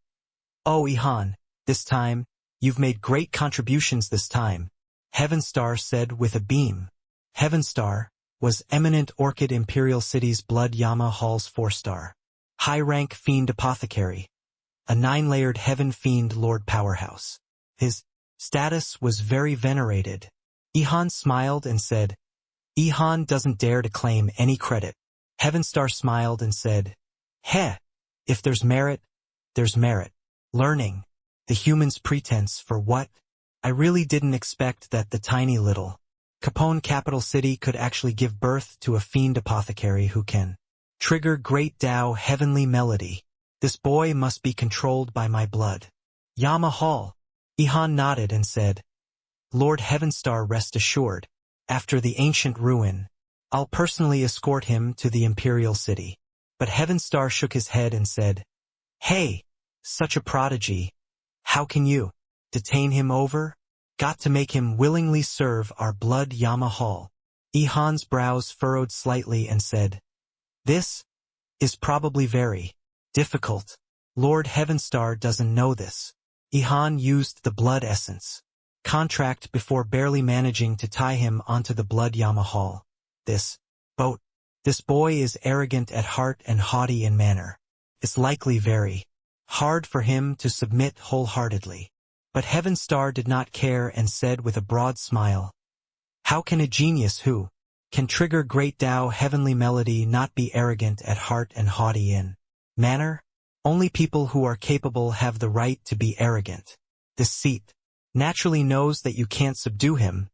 S1: Oh Ihan, this time, you've made great contributions this time, Heavenstar said with a beam. Heavenstar was eminent Orchid Imperial City's Blood Yama Hall's 4-star. High-rank fiend apothecary. A 9-layered heaven fiend lord powerhouse. His status was very venerated. Ihan smiled and said, Ihan doesn't dare to claim any credit. Heavenstar smiled and said, Heh, if there's merit, there's merit. Learning, the human's pretense for what? I really didn't expect that the tiny little Capone Capital City could actually give birth to a fiend apothecary who can trigger Great Tao Heavenly Melody. This boy must be controlled by my blood. Yama Hall. Ihan nodded and said, Lord Heavenstar, rest assured, after the ancient ruin, I'll personally escort him to the Imperial City. But Heavenstar shook his head and said, "Hey, such a prodigy. How can you detain him over? Got to make him willingly serve our blood Yama Hall." Ihan's brows furrowed slightly and said, "This is probably very difficult. Lord Heavenstar doesn't know this." Ihan used the blood essence contract before barely managing to tie him onto the blood Yama Hall. This boy is arrogant at heart and haughty in manner. It's likely very hard for him to submit wholeheartedly. But Heavenstar did not care and said with a broad smile, "How can a genius who can trigger great Tao heavenly melody not be arrogant at heart and haughty in manner? Only people who are capable have the right to be arrogant. This seat naturally knows that you can't subdue him.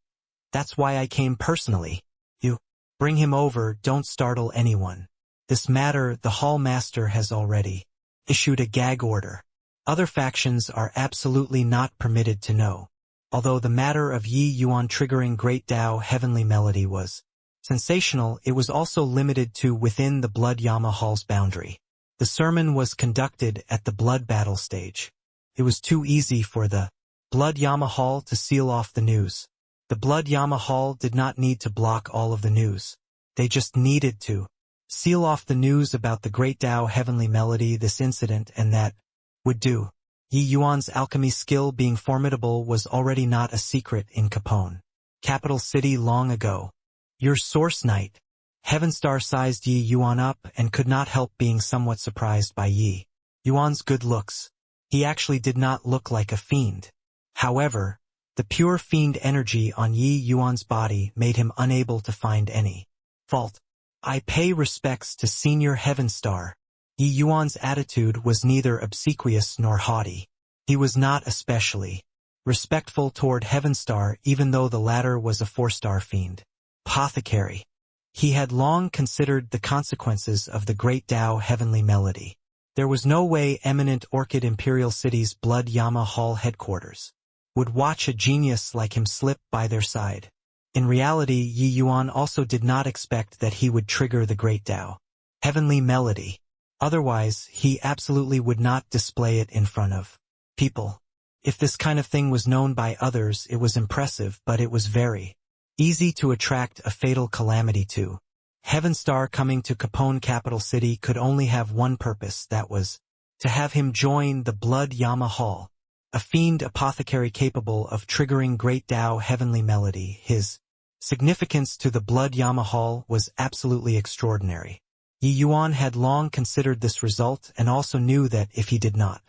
S1: That's why I came personally. You bring him over, don't startle anyone. This matter the hall master has already issued a gag order. Other factions are absolutely not permitted to know." Although the matter of Yi Yuan triggering Great Tao Heavenly Melody was sensational, it was also limited to within the Blood Yama Hall's boundary. The sermon was conducted at the Blood Battle stage. It was too easy for the Blood Yama Hall to seal off the news. The Blood Yama Hall did not need to block all of the news. They just needed to seal off the news about the Great Tao Heavenly Melody, this incident, and that would do. Yi Yuan's alchemy skill being formidable was already not a secret in Capone, capital city, long ago. "Your source knight." Heavenstar sized Yi Yuan up and could not help being somewhat surprised by Yi Yuan's good looks. He actually did not look like a fiend. However, the pure fiend energy on Yi Yuan's body made him unable to find any fault. "I pay respects to Senior Heavenstar." Yi Yuan's attitude was neither obsequious nor haughty. He was not especially respectful toward Heavenstar, even though the latter was a 4-star fiend apothecary. He had long considered the consequences of the Great Tao Heavenly Melody. There was no way eminent Orchid Imperial City's Blood Yama Hall headquarters would watch a genius like him slip by their side. In reality, Yi Yuan also did not expect that he would trigger the Great Tao Heavenly Melody. Otherwise, he absolutely would not display it in front of people. If this kind of thing was known by others, it was impressive, but it was very easy to attract a fatal calamity to. Heavenstar coming to Capone capital city could only have one purpose, that was to have him join the Blood Yama Hall, a fiend apothecary capable of triggering Great Tao Heavenly Melody. His significance to the Blood Yama Hall was absolutely extraordinary. Yi Yuan had long considered this result and also knew that if he did not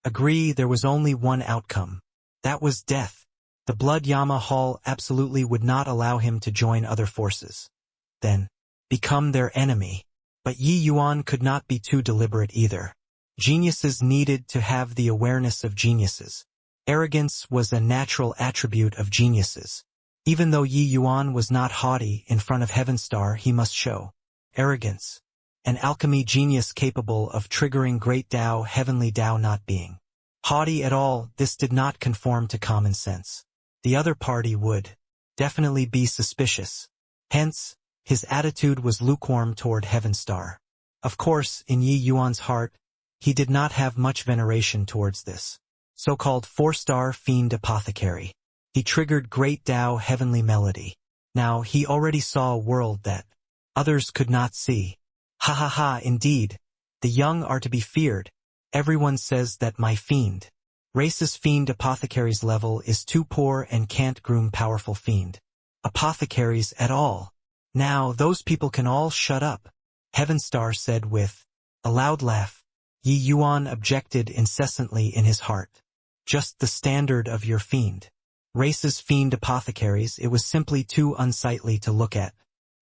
S1: agree, there was only one outcome. That was death. The Blood Yama Hall absolutely would not allow him to join other forces, then become their enemy. But Yi Yuan could not be too deliberate either. Geniuses needed to have the awareness of geniuses. Arrogance was a natural attribute of geniuses. Even though Yi Yuan was not haughty in front of Heavenstar, he must show arrogance. An alchemy genius capable of triggering Great Tao Heavenly Tao not being haughty at all, this did not conform to common sense. The other party would definitely be suspicious. Hence, his attitude was lukewarm toward Heavenstar. Of course, in Yi Yuan's heart, he did not have much veneration towards this so-called 4-star fiend apothecary. He triggered Great Tao Heavenly Melody. Now he already saw a world that others could not see. Ha ha ha, indeed. The young are to be feared. Everyone says that my fiend race's fiend apothecary's level is too poor and can't groom powerful fiend apothecaries at all. Now those people can all shut up, Heavenstar said with a loud laugh. Yi Yuan objected incessantly in his heart. Just the standard of your fiend race's fiend apothecaries, it was simply too unsightly to look at.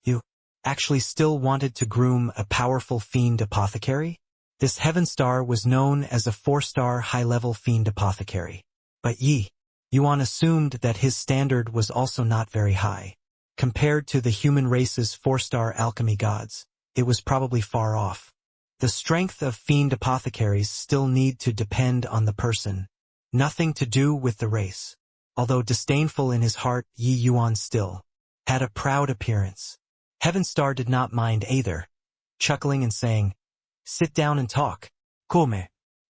S1: You actually still wanted to groom a powerful fiend apothecary? This Heavenstar was known as a 4-star high-level fiend apothecary. But Yi Yuan assumed that his standard was also not very high. Compared to the human race's 4-star alchemy gods, it was probably far off. The strength of fiend apothecaries still need to depend on the person. Nothing to do with the race. Although disdainful in his heart, Yi Yuan still had a proud appearance. Heavenstar did not mind either, chuckling and saying, Sit down and talk. Come.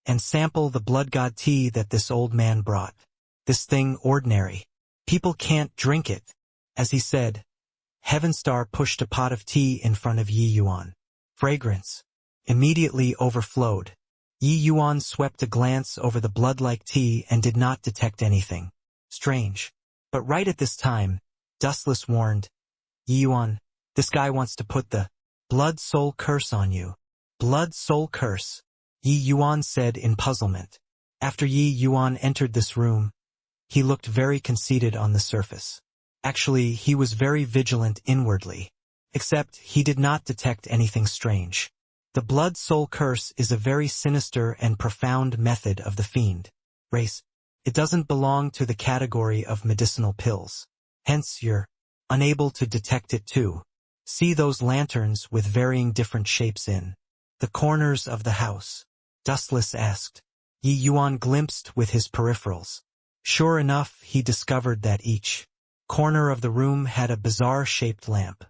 S1: And sample the blood god tea that this old man brought. This thing ordinary. People can't drink it. As he said, Heavenstar pushed a pot of tea in front of Yi Yuan. Fragrance immediately overflowed. Yi Yuan swept a glance over the blood-like tea and did not detect anything strange. But right at this time, Dustless warned, Yi Yuan, this guy wants to put the blood soul curse on you. Blood soul curse, Yi Yuan said in puzzlement. After Yi Yuan entered this room, he looked very conceited on the surface. Actually, he was very vigilant inwardly. Except he did not detect anything strange. The blood soul curse is a very sinister and profound method of the fiend race. It doesn't belong to the category of medicinal pills. Hence you're unable to detect it too. See those lanterns with varying different shapes in the corners of the house? Dustless asked. Yi Yuan glimpsed with his peripherals. Sure enough, he discovered that each corner of the room had a bizarre-shaped lamp.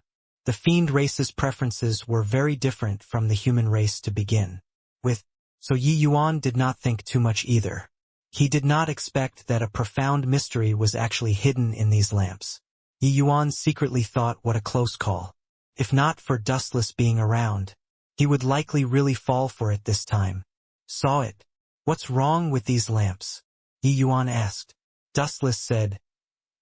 S1: The fiend race's preferences were very different from the human race to begin with, so Yi Yuan did not think too much either. He did not expect that a profound mystery was actually hidden in these lamps. Yi Yuan secretly thought what a close call. If not for Dustless being around, he would likely really fall for it this time. Saw it. What's wrong with these lamps? Yi Yuan asked. Dustless said,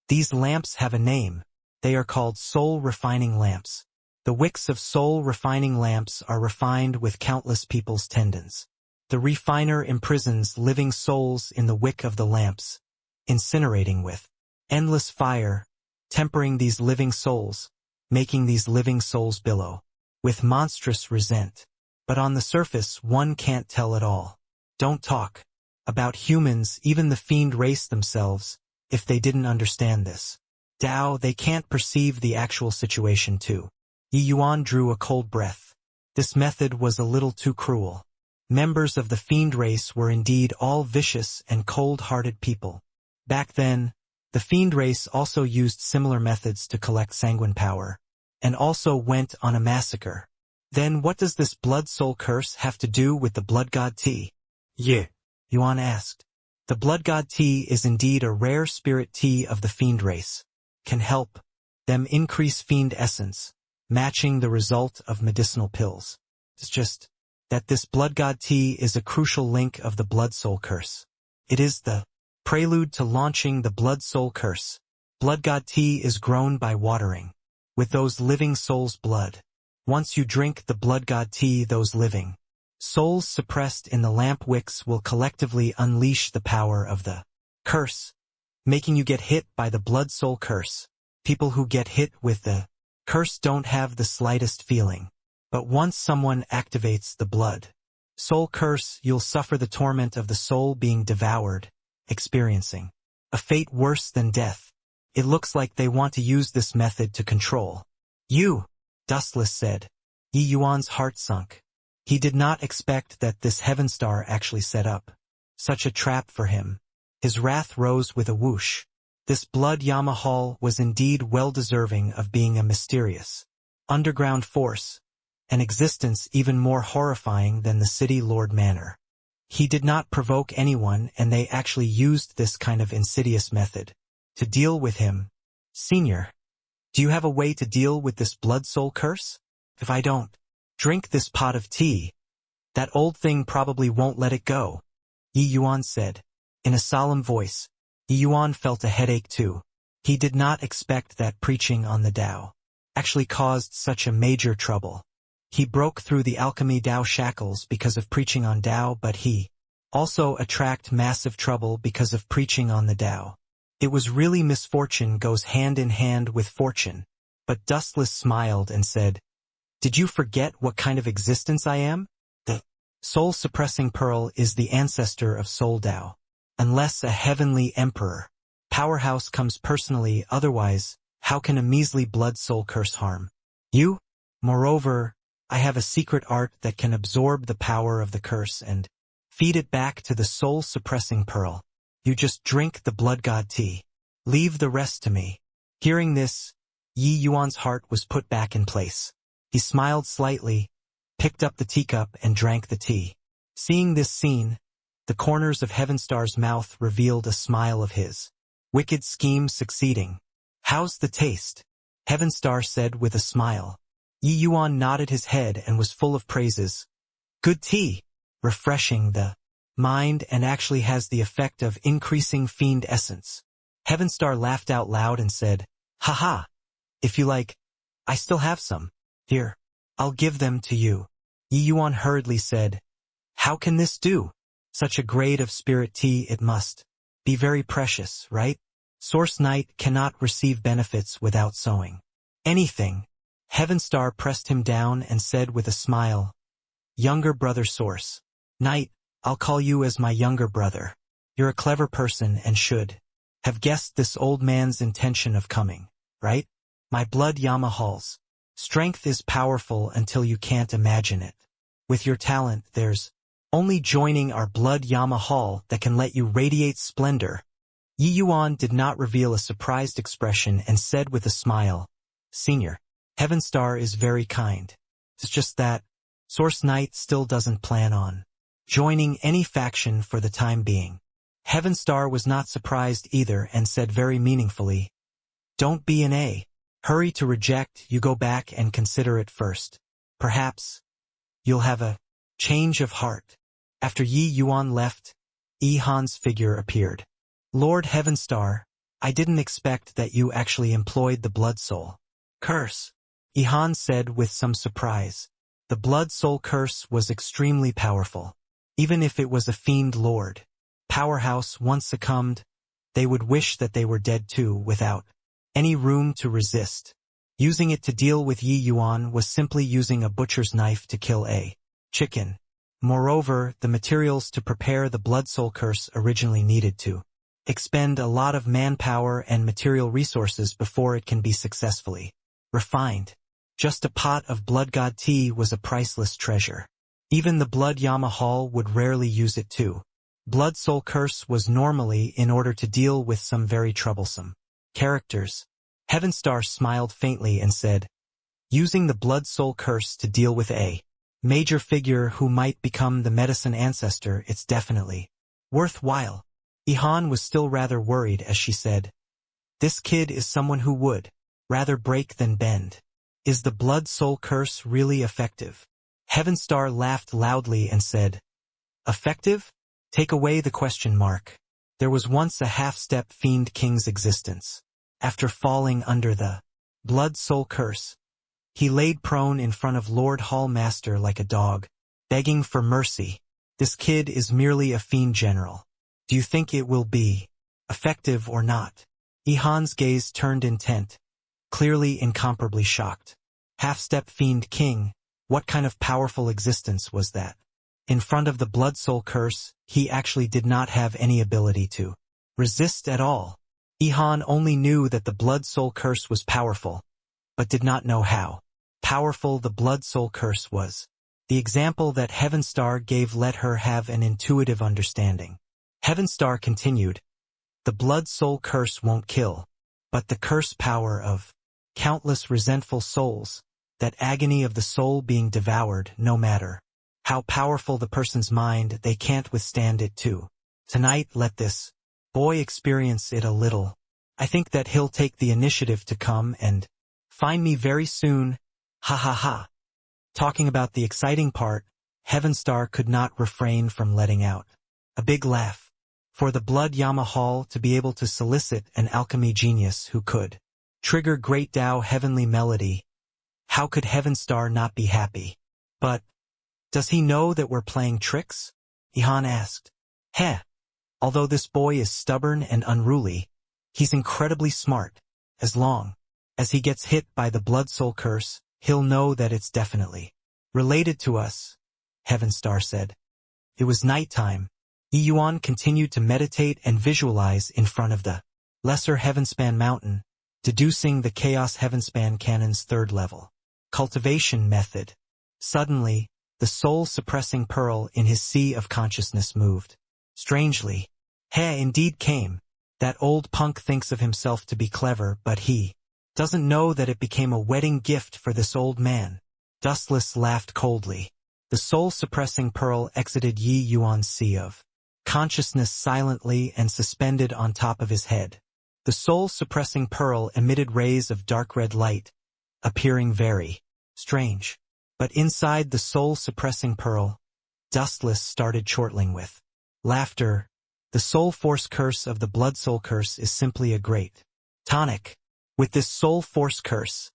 S1: these lamps have a name. They are called soul-refining lamps. The wicks of soul-refining lamps are refined with countless people's tendons. The refiner imprisons living souls in the wick of the lamps, incinerating with endless fire, tempering these living souls, making these living souls billow with monstrous resent. But on the surface, one can't tell at all. Don't talk about humans, even the fiend race themselves, if they didn't understand this. Dao, they can't perceive the actual situation too. Yi Yuan drew a cold breath. This method was a little too cruel. Members of the fiend race were indeed all vicious and cold-hearted people. Back then, the fiend race also used similar methods to collect sanguine power, and also went on a massacre. Then what does this blood soul curse have to do with the blood god tea? Yi Yuan asked. The blood god tea is indeed a rare spirit tea of the fiend race. Can help them increase fiend essence, matching the result of medicinal pills. It's just that this blood god tea is a crucial link of the blood soul curse. It is the prelude to launching the blood soul curse. Blood god tea is grown by watering with those living souls' blood. Once you drink the blood god tea, those living souls suppressed in the lamp wicks will collectively unleash the power of the curse, making you get hit by the blood soul curse. People who get hit with the curse don't have the slightest feeling. But once someone activates the blood soul curse, you'll suffer the torment of the soul being devoured, experiencing a fate worse than death. It looks like they want to use this method to control you, Dustless said. Yi Yuan's heart sunk. He did not expect that this Heavenstar actually set up such a trap for him. His wrath rose with a whoosh. This blood Yamahal was indeed well deserving of being a mysterious underground force, an existence even more horrifying than the City Lord Manor. He did not provoke anyone, and they actually used this kind of insidious method to deal with him. Senior, do you have a way to deal with this blood soul curse? If I don't drink this pot of tea, that old thing probably won't let it go, Yi Yuan said. In a solemn voice, Yi Yuan felt a headache too. He did not expect that preaching on the Tao actually caused such a major trouble. He broke through the alchemy Tao shackles because of preaching on Tao, but he also attract massive trouble because of preaching on the Tao. It was really misfortune goes hand in hand with fortune. But Dustless smiled and said, did you forget what kind of existence I am? The soul-suppressing pearl is the ancestor of Soul Tao. Unless a heavenly emperor powerhouse comes personally, otherwise, how can a measly blood soul curse harm you? Moreover, I have a secret art that can absorb the power of the curse and feed it back to the soul-suppressing pearl. You just drink the blood god tea. Leave the rest to me. Hearing this, Yi Yuan's heart was put back in place. He smiled slightly, picked up the teacup and drank the tea. Seeing this scene, the corners of Heavenstar's mouth revealed a smile of his wicked scheme succeeding. "How's the taste?" Heavenstar said with a smile. Yi Yuan nodded his head and was full of praises. "Good tea, refreshing the mind and actually has the effect of increasing fiend essence." Heavenstar laughed out loud and said, "Haha, if you like, I still have some. Here, I'll give them to you." Yi Yuan hurriedly said, "How can this do? Such a grade of spirit tea it must be very precious, right? Source Knight cannot receive benefits without sowing anything." Heavenstar pressed him down and said with a smile, "Younger brother Source Knight, I'll call you as my younger brother. You're a clever person and should have guessed this old man's intention of coming, right? My blood Yamahal's strength is powerful until you can't imagine it. With your talent, there's only joining our blood Yamahal that can let you radiate splendor." Yi Yuan did not reveal a surprised expression and said with a smile, "Senior, Heavenstar is very kind. It's just that Source Knight still doesn't plan on joining any faction for the time being." Heavenstar was not surprised either and said very meaningfully, "Don't be an hurry to reject, you go back and consider it first. Perhaps you'll have a change of heart." After Yi Yuan left, Han's figure appeared. "Lord Heavenstar, I didn't expect that you actually employed the Blood Soul Curse," Han said with some surprise. The Blood Soul Curse was extremely powerful. Even if it was a fiend lord powerhouse once succumbed, they would wish that they were dead too without any room to resist. Using it to deal with Yi Yuan was simply using a butcher's knife to kill a chicken. Moreover, the materials to prepare the Blood Soul Curse originally needed to expend a lot of manpower and material resources before it can be successfully refined. Just a pot of Blood God tea was a priceless treasure. Even the Blood Yamahal would rarely use it too. Blood Soul Curse was normally in order to deal with some very troublesome characters. Heavenstar smiled faintly and said, "Using the Blood Soul Curse to deal with a major figure who might become the medicine ancestor, it's definitely worthwhile." Han was still rather worried as she said, "This kid is someone who would rather break than bend. Is the Blood Soul Curse really effective?" Heavenstar laughed loudly and said, "Effective? Take away the question mark. There was once a half-step fiend king's existence. After falling under the Blood Soul Curse, he laid prone in front of Lord Hallmaster like a dog, begging for mercy. This kid is merely a fiend general. Do you think it will be effective or not?" Han's gaze turned intent, clearly incomparably shocked. Half-step fiend king, what kind of powerful existence was that? In front of the Blood Soul Curse, he actually did not have any ability to resist at all. Han only knew that the Blood Soul Curse was powerful, but did not know how powerful the Blood Soul Curse was. The example that Heavenstar gave let her have an intuitive understanding. Heavenstar continued, "The Blood Soul Curse won't kill, but the curse power of countless resentful souls, that agony of the soul being devoured, no matter how powerful the person's mind, they can't withstand it too. Tonight let this boy experience it a little. I think that he'll take the initiative to come and find me very soon. Ha ha ha." Talking about the exciting part, Heavenstar could not refrain from letting out a big laugh. For the Blood Yamahal to be able to solicit an alchemy genius who could trigger Great Tao heavenly melody, how could Heavenstar not be happy? "But does he know that we're playing tricks?" Han asked. "Heh. Although this boy is stubborn and unruly, he's incredibly smart. As long as he gets hit by the Blood Soul Curse, he'll know that it's definitely related to us," Heavenstar said. It was nighttime. Yi Yuan continued to meditate and visualize in front of the Lesser Heavenspan Mountain, deducing the Chaos Heavenspan Canon's third level cultivation method. Suddenly, the soul-suppressing pearl in his sea of consciousness moved. Strangely, He indeed came. That old punk thinks of himself to be clever, but he doesn't know that it became a wedding gift for this old man. Dustless laughed coldly. The soul-suppressing pearl exited Yi Yuan's sea of consciousness silently and suspended on top of his head. The soul-suppressing pearl emitted rays of dark red light, appearing very strange. But inside the soul-suppressing pearl, Dustless started chortling with laughter. The soul force curse of the blood soul curse is simply a great tonic. With this soul force curse,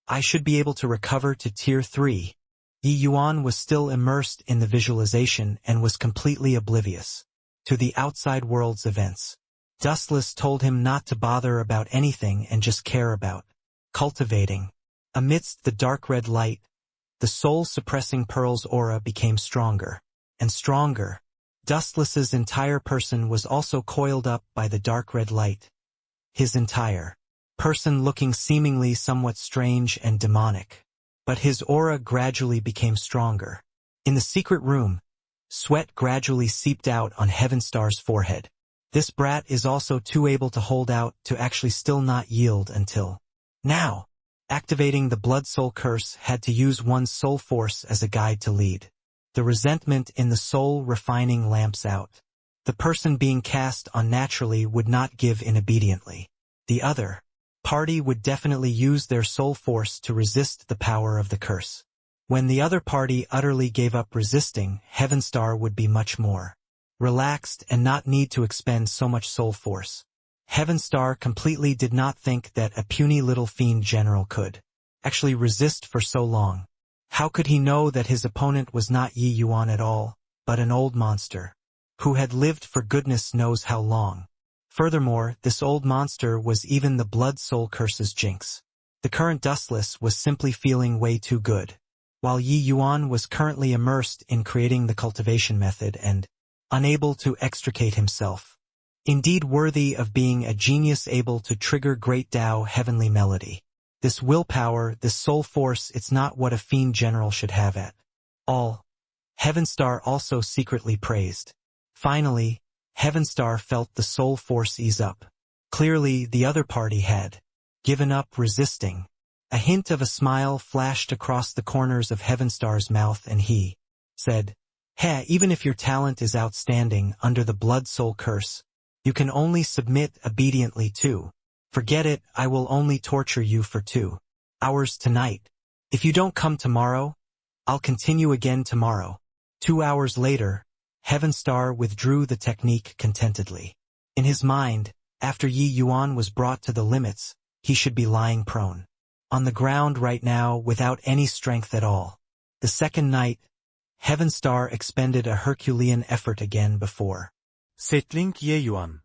S1: I should be able to recover to Tier 3. Yi Yuan was still immersed in the visualization and was completely oblivious to the outside world's events. Dustless told him not to bother about anything and just care about cultivating. Amidst the dark red light, the soul-suppressing pearl's aura became stronger and stronger. Dustless's entire person was also coiled up by the dark red light, his entire person looking seemingly somewhat strange and demonic. But his aura gradually became stronger. In the secret room, sweat gradually seeped out on Heavenstar's forehead. This brat is also too able to hold out to actually still not yield until now. Activating the blood soul curse had to use one's soul force as a guide to lead. The resentment in the soul refining lamps out. The person being cast on naturally would not give in obediently. The other party would definitely use their soul force to resist the power of the curse. When the other party utterly gave up resisting, Heavenstar would be much more relaxed and not need to expend so much soul force. Heavenstar completely did not think that a puny little fiend general could actually resist for so long. How could he know that his opponent was not Yi Yuan at all, but an old monster, who had lived for goodness knows how long? Furthermore, this old monster was even the blood soul curse's jinx. The current Dustless was simply feeling way too good, while Yi Yuan was currently immersed in creating the cultivation method and unable to extricate himself. Indeed worthy of being a genius able to trigger great Tao heavenly melody. This willpower, this soul force, it's not what a fiend general should have at all. Heavenstar also secretly praised. Finally, Heavenstar felt the soul force ease up. Clearly, the other party had given up resisting. A hint of a smile flashed across the corners of Heavenstar's mouth and he said, "Hey, even if your talent is outstanding under the blood soul curse, you can only submit obediently to. Forget it, I will only torture you for 2 hours tonight. If you don't come tomorrow, I'll continue again tomorrow." 2 hours later, Heavenstar withdrew the technique contentedly. In his mind, after Yi Yuan was brought to the limits, he should be lying prone on the ground right now without any strength at all. The second night, Heavenstar expended a Herculean effort again before
S2: settling Yi Yuan.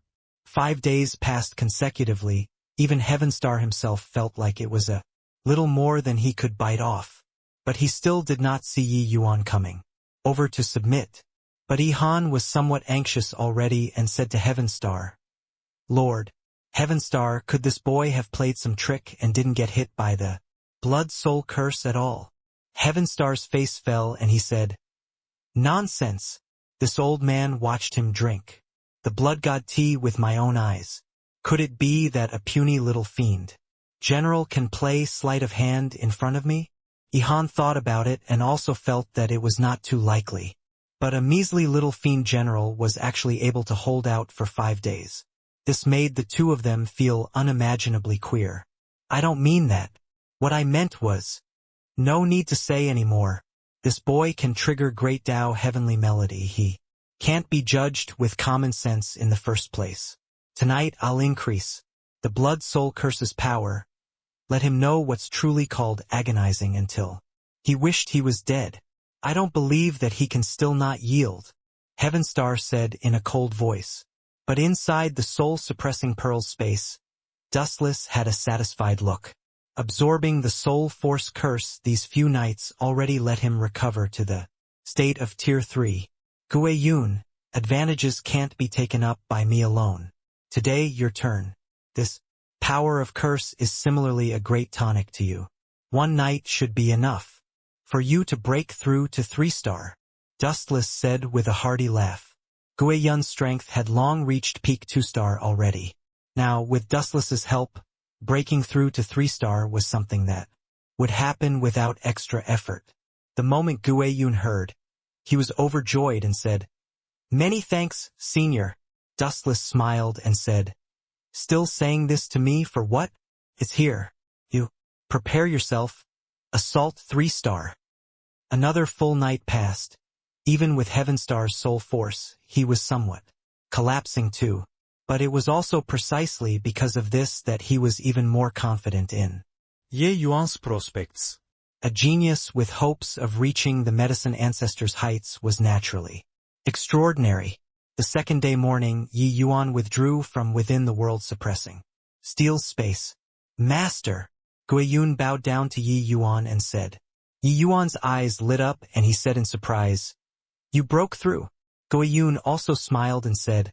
S1: 5 days passed consecutively. Even Heavenstar himself felt like it was a little more than he could bite off. But he still did not see Yi Yuan coming over to submit. But Ihan was somewhat anxious already and said to Heavenstar, "Lord Heavenstar, could this boy have played some trick and didn't get hit by the blood soul curse at all?" Heavenstar's face fell and he said, "Nonsense." This old man watched him drink the blood god tea with my own eyes. Could it be that a puny little fiend general can play sleight of hand in front of me? Ihan thought about it and also felt that it was not too likely. But a measly little fiend general was actually able to hold out for 5 days. This made the two of them feel unimaginably queer. "I don't mean that. What I meant was, no need to say anymore. This boy can trigger great Tao heavenly melody. He can't be judged with common sense in the first place. Tonight I'll increase the blood soul curse's power. Let him know what's truly called agonizing until he wished he was dead. I don't believe that he can still not yield," Heavenstar said in a cold voice. But inside the soul-suppressing pearl's space, Dustless had a satisfied look. Absorbing the soul force curse these few nights already let him recover to the state of Tier 3. "Gue Yun, advantages can't be taken up by me alone. Today, your turn. This power of curse is similarly a great tonic to you. 1 night should be enough for you to break through to 3-star, Dustless said with a hearty laugh. Gue Yun's strength had long reached peak 2-star already. Now, with Dustless's help, breaking through to 3-star was something that would happen without extra effort. The moment Gue Yun heard He was overjoyed and said, "Many thanks, Senior." Dustless smiled and said, "Still saying this to me for what? It's here. You. Prepare yourself. Assault 3-star. Another full night passed. Even with Heavenstar's soul force, he was somewhat collapsing too. But it was also precisely because of this that he was even more confident in
S2: Ye Yuan's prospects.
S1: a genius with hopes of reaching the medicine ancestors' heights was naturally extraordinary. The second day morning, Yi Yuan withdrew from within the world-suppressing Steel's space. "Master!" Guiyun bowed down to Yi Yuan and said. Yi Yuan's eyes lit up and he said in surprise, "You broke through." Guiyun also smiled and said,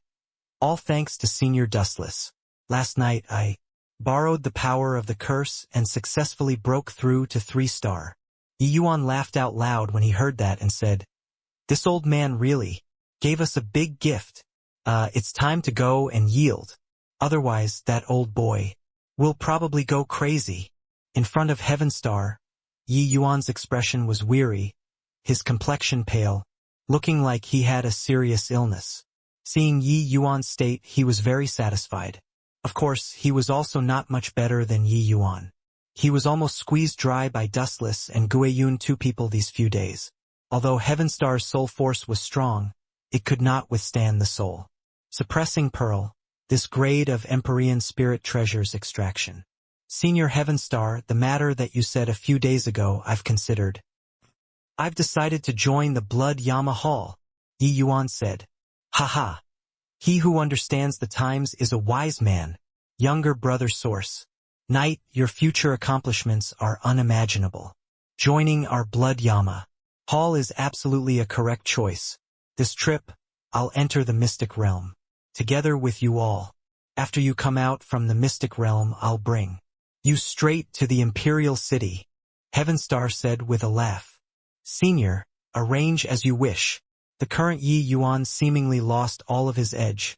S1: "All thanks to Senior Dustless. Last night I borrowed the power of the curse and successfully broke through to 3-star. Yi Yuan laughed out loud when he heard that and said, "This old man really gave us a big gift. It's time to go and yield. Otherwise, that old boy will probably go crazy." In front of Heavenstar, Yi Yuan's expression was weary, his complexion pale, looking like he had a serious illness. Seeing Yi Yuan's state, he was very satisfied. Of course, he was also not much better than Yi Yuan. He was almost squeezed dry by Dustless and Guiyun, two people these few days. Although Heavenstar's soul force was strong, it could not withstand the soul suppressing pearl, this grade of Empyrean spirit treasures extraction. "Senior Heavenstar, the matter that you said a few days ago I've considered. I've decided to join the Blood Yama Hall," Yi Yuan said. "Haha. He who understands the times is a wise man." Younger brother Source. "Knight, your future accomplishments are unimaginable. Joining our Blood Yama Hall is absolutely a correct choice. This trip, I'll enter the mystic realm. Together with you all. After you come out from the mystic realm, I'll bring you straight to the Imperial City," Heavenstar said with a laugh. "Senior, arrange as you wish." The current Yi Yuan seemingly lost all of his edge,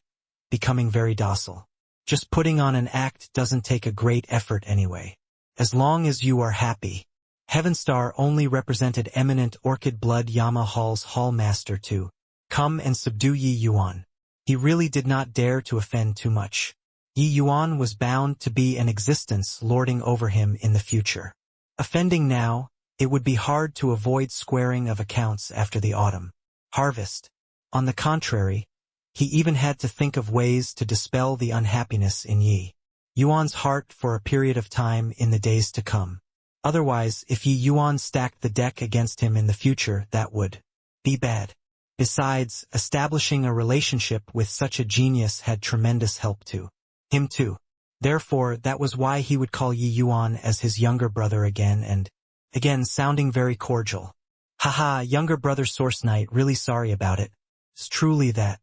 S1: becoming very docile. Just putting on an act doesn't take a great effort anyway. As long as you are happy. Heavenstar only represented eminent Orchid Blood Yama Hall's Hall Master to come and subdue Yi Yuan. He really did not dare to offend too much. Yi Yuan was bound to be an existence lording over him in the future. Offending now, it would be hard to avoid squaring of accounts after the autumn harvest. On the contrary, he even had to think of ways to dispel the unhappiness in Yi Yuan's heart for a period of time in the days to come. Otherwise, if Yi Yuan stacked the deck against him in the future, that would be bad. Besides, establishing a relationship with such a genius had tremendous help to him too. Therefore, that was why he would call Yi Yuan as his younger brother again and again, sounding very cordial. "Haha, younger brother Source Knight, really sorry about it. It's truly that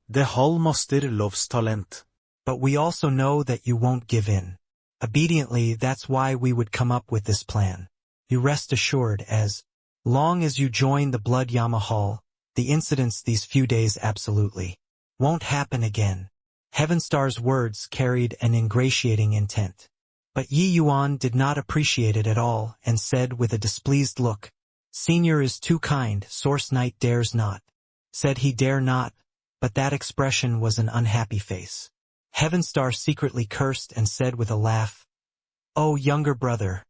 S2: The Hallmaster loves talent.
S1: But we also know that you won't give in. Obediently, that's why we would come up with this plan. You rest assured, as long as you join the Blood Yama Hall, the incidents these few days absolutely won't happen again." Heavenstar's words carried an ingratiating intent. But Yi Yuan did not appreciate it at all and said with a displeased look, "Senior is too kind, Source Knight dares not." Said he dare not, but that expression was an unhappy face. Heavenstar secretly cursed and said with a laugh, "Oh, younger brother,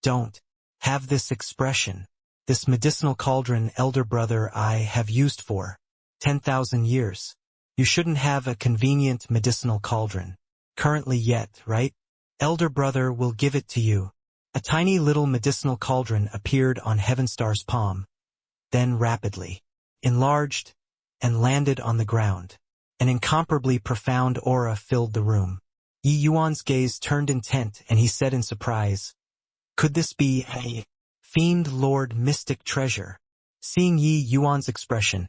S1: don't have this expression. This medicinal cauldron, elder brother, I have used for 10,000 years. You shouldn't have a convenient medicinal cauldron currently yet, right? Elder brother will give it to you." A tiny little medicinal cauldron appeared on Heavenstar's palm, then rapidly enlarged and landed on the ground. An incomparably profound aura filled the room. Yi Yuan's gaze turned intent and he said in surprise, "Could this be a Fiend Lord mystic treasure?" Seeing Yi Yuan's expression,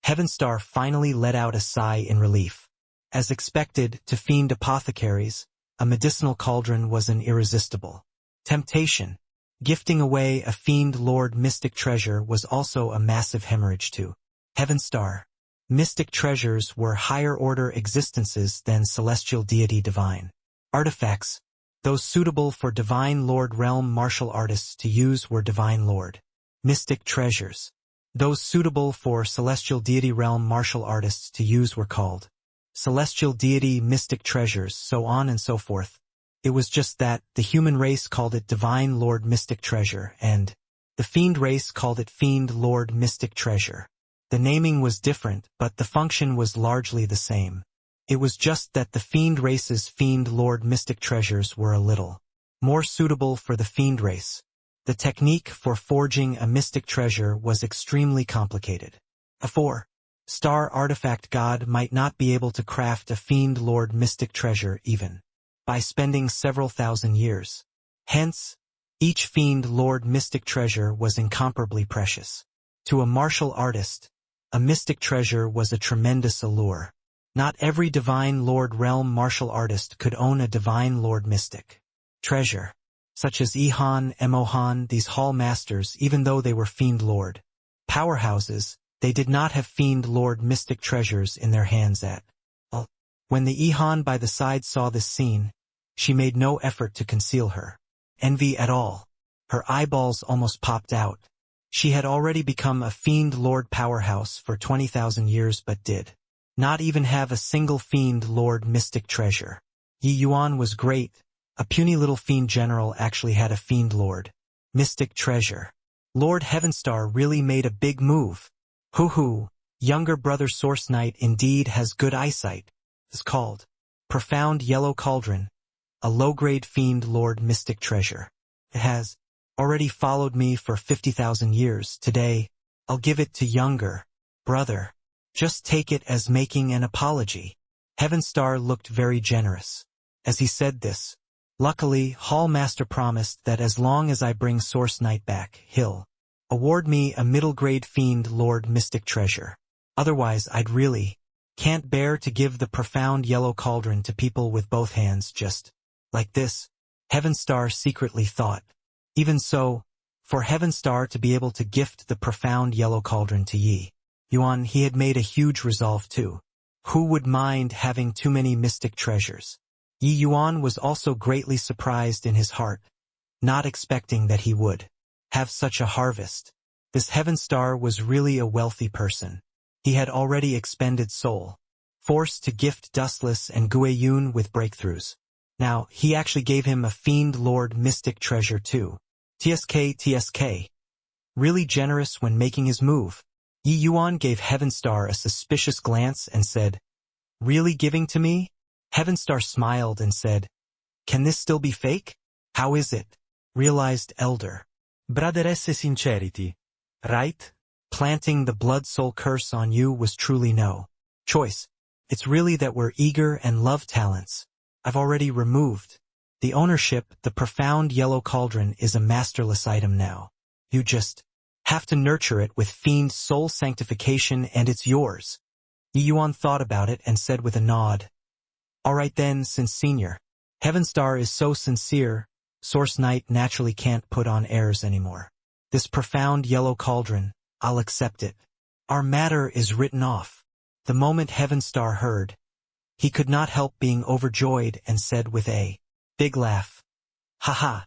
S1: Heavenstar finally let out a sigh in relief. As expected, to fiend apothecaries, a medicinal cauldron was an irresistible temptation. Gifting away a Fiend Lord mystic treasure was also a massive hemorrhage to Heavenstar. Mystic treasures were higher-order existences than celestial deity divine artifacts. Those suitable for Divine Lord realm martial artists to use were Divine Lord mystic treasures. Those suitable for celestial deity realm martial artists to use were called celestial deity mystic treasures, so on and so forth. It was just that the human race called it divine lord mystic treasure, and the fiend race called it fiend lord mystic treasure. The naming was different, but the function was largely the same. It was just that the fiend race's fiend lord mystic treasures were a little more suitable for the fiend race. The technique for forging a mystic treasure was extremely complicated. A 4-star artifact god might not be able to craft a fiend lord mystic treasure even by spending several thousand years. Hence, each fiend lord mystic treasure was incomparably precious. To a martial artist, a mystic treasure was a tremendous allure. Not every divine lord realm martial artist could own a divine lord mystic treasure, such as Ihan, Emohan, these hall masters. Even though they were fiend lord powerhouses, they did not have fiend lord mystic treasures in their hands at all. When the Ihan by the side saw this scene, she made no effort to conceal her envy at all. Her eyeballs almost popped out. She had already become a fiend lord powerhouse for 20,000 years but did not even have a single fiend lord mystic treasure. Yi Yuan was great. A puny little fiend general actually had a fiend lord mystic treasure. Lord Heavenstar really made a big move. Hoo-hoo, younger brother Source Knight indeed has good eyesight. It's called Profound Yellow Cauldron, a low-grade fiend lord mystic treasure. It has already followed me for 50,000 years. Today, I'll give it to younger brother. Just take it as making an apology. Heavenstar looked very generous as he said this. Luckily, Hall Master promised that as long as I bring Source Knight back, he'll award me a middle-grade fiend lord mystic treasure. Otherwise, I'd really can't bear to give the profound yellow cauldron to people with both hands just like this. Heavenstar secretly thought. Even so, for Heavenstar to be able to gift the profound yellow cauldron to Yi Yuan, he had made a huge resolve too. Who would mind having too many mystic treasures? Yi Yuan was also greatly surprised in his heart, not expecting that he would have such a harvest. This Heavenstar was really a wealthy person. He had already expended soul force to gift Dustless and Guiyun with breakthroughs. Now, he actually gave him a fiend lord mystic treasure too. TSK. Really generous when making his move. Yi Yuan gave Heavenstar a suspicious glance and said, "Really giving to me?" Heavenstar smiled and said, "Can this still be fake? How is it?" Realized elder brother's sincerity, right? Planting the blood soul curse on you was truly no choice. It's really that we're eager and love talents. I've already removed the ownership. The profound yellow cauldron is a masterless item now. You just have to nurture it with fiend soul sanctification and it's yours. Yi Yuan thought about it and said with a nod, "All right then, since Senior Heavenstar is so sincere, Source Knight naturally can't put on airs anymore. This profound yellow cauldron, I'll accept it. Our matter is written off." The moment Heavenstar heard, he could not help being overjoyed and said with a big laugh, "Haha,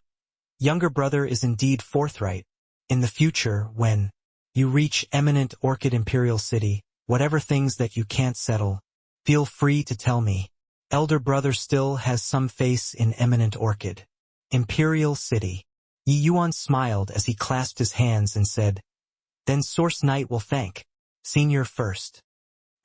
S1: younger brother is indeed forthright. In the future, when you reach Eminent Orchid Imperial City, whatever things that you can't settle, feel free to tell me. Elder brother still has some face in Eminent Orchid Imperial City." Yi Yuan smiled as he clasped his hands and said, "Then Source Knight will thank Senior first."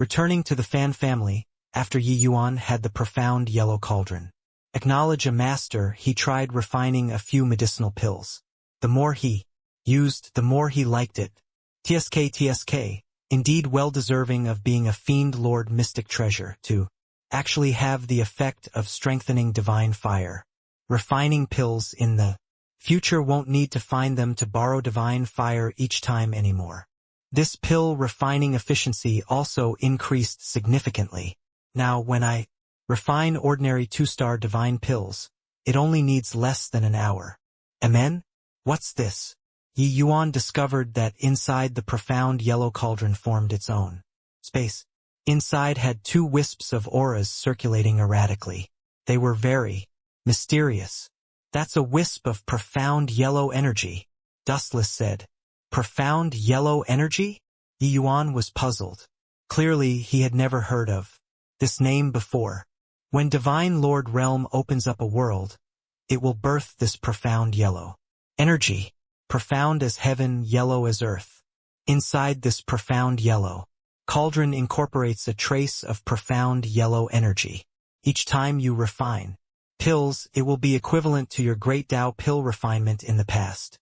S1: Returning to the Fan family, after Yi Yuan had the profound yellow cauldron acknowledge a master, he tried refining a few medicinal pills. The more he used, the more he liked it. TSK, indeed well deserving of being a fiend lord mystic treasure, to actually have the effect of strengthening divine fire. Refining pills in the future won't need to find them to borrow divine fire each time anymore. This pill refining efficiency also increased significantly. Now when I refine ordinary 2-star divine pills, it only needs less than an hour. Amen? What's this? Yi Yuan discovered that inside the profound yellow cauldron formed its own space. Inside had 2 wisps of auras circulating erratically. They were very mysterious. "That's a wisp of profound yellow energy," Dustless said. Profound yellow energy? Yi Yuan was puzzled. Clearly, he had never heard of this name before. When Divine Lord Realm opens up a world, it will birth this profound yellow energy, profound as heaven, yellow as earth. Inside this profound yellow cauldron incorporates a trace of profound yellow energy. Each time you refine pills, it will be equivalent to your great Tao pill refinement in the past.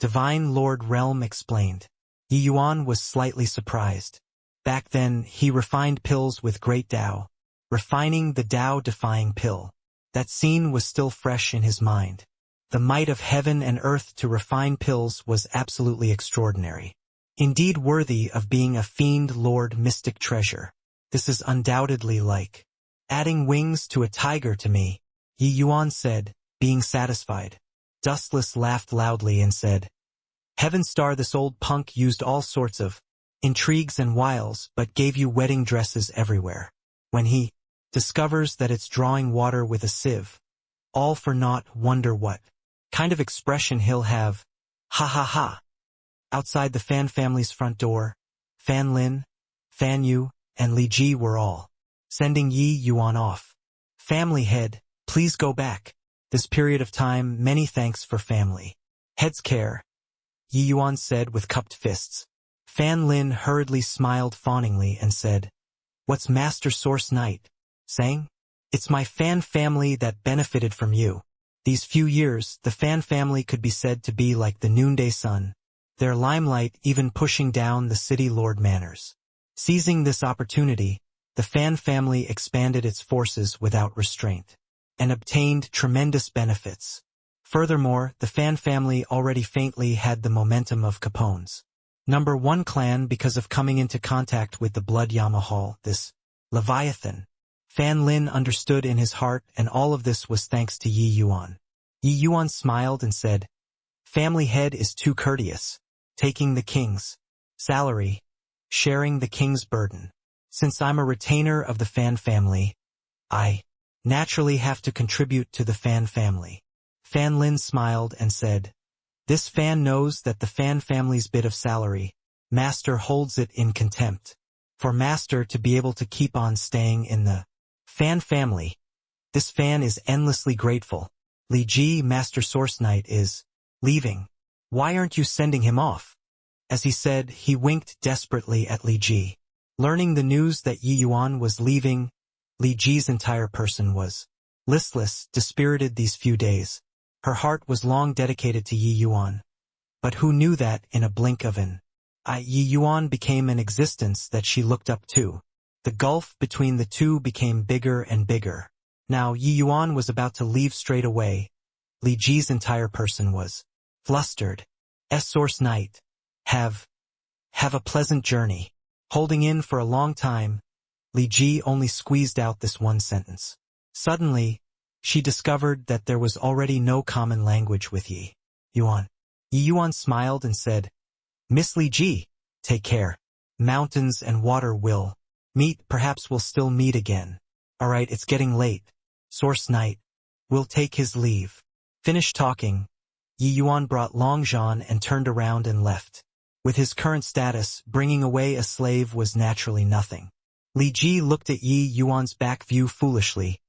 S1: Divine Lord Realm explained. Yi Yuan was slightly surprised. Back then, he refined pills with great Tao, refining the Tao-defying pill. That scene was still fresh in his mind. The might of heaven and earth to refine pills was absolutely extraordinary. Indeed worthy of being a fiend lord mystic treasure. This is undoubtedly like adding wings to a tiger to me, Yi Yuan said, being satisfied. Dustless laughed loudly and said, Heaven Star, this old punk used all sorts of intrigues and wiles but gave you wedding dresses everywhere. When he discovers that it's drawing water with a sieve, all for naught, wonder what kind of expression he'll have. Ha ha ha. Outside the Fan family's front door, Fan Lin, Fan Yu, and Li Ji were all sending Yi Yuan off. Family head, please go back. This period of time, many thanks for family head's care, Yi Yuan said with cupped fists. Fan Lin hurriedly smiled fawningly and said, What's Master Source Knight saying? It's my Fan family that benefited from you. These few years, the Fan family could be said to be like the noonday sun, their limelight even pushing down the city lord manners. Seizing this opportunity, the Fan family expanded its forces without restraint and obtained tremendous benefits. Furthermore, the Fan family already faintly had the momentum of Capone's number one clan because of coming into contact with the Blood Yamahal, this Leviathan. Fan Lin understood in his heart, and all of this was thanks to Yi Yuan. Yi Yuan smiled and said, Family head is too courteous, taking the king's salary, sharing the king's burden. Since I'm a retainer of the Fan family, I naturally have to contribute to the Fan family. Fan Lin smiled and said, This Fan knows that the Fan family's bit of salary, Master holds it in contempt. For Master to be able to keep on staying in the Fan family, this Fan is endlessly grateful. Li Ji, Master Source Knight, is leaving. Why aren't you sending him off? As he said, he winked desperately at Li Ji. Learning the news that Yi Yuan was leaving, Li Ji's entire person was listless, dispirited these few days. Her heart was long dedicated to Yi Yuan. But who knew that, in a blink of an eye, Yi Yuan became an existence that she looked up to. The gulf between the two became bigger and bigger. Now Yi Yuan was about to leave straight away. Li Ji's entire person was flustered. Source Knight, have a pleasant journey. Holding in for a long time, Li Ji only squeezed out this one sentence. Suddenly, she discovered that there was already no common language with Yi Yuan. Yi Yuan smiled and said, Miss Li Ji, take care. Mountains and water will meet, perhaps we'll still meet again. Alright, it's getting late. Source Knight will take his leave. Finished talking, Yi Yuan brought Long Zhan and turned around and left. With his current status, bringing away a slave was naturally nothing. Li Ji looked at Yi Yuan's back view foolishly,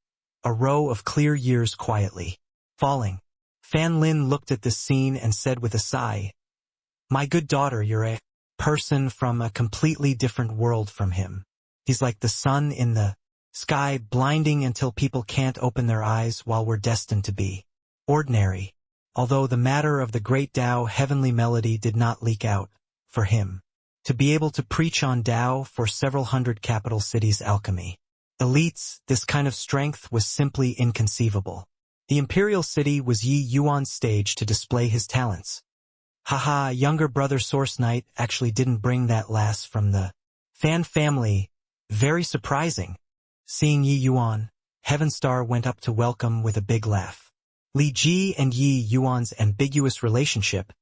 S1: a row of clear years quietly falling. Fan Lin looked at this scene and said with a sigh, My good daughter, you're a person from a completely different world from him. He's like the sun in the sky, blinding until people can't open their eyes, while we're destined to be ordinary. Although the matter of the great Tao heavenly melody did not leak out, for him to be able to preach on Tao for several hundred capital cities' alchemy. Elites, this kind of strength was simply inconceivable. The imperial city was Yi Yuan's stage to display his talents. Haha, younger brother Source Knight actually didn't bring that lass from the Fan family. Very surprising. Seeing Yi Yuan, Heaven Star went up to welcome with a big laugh. Li Ji and Yi Yuan's ambiguous relationship,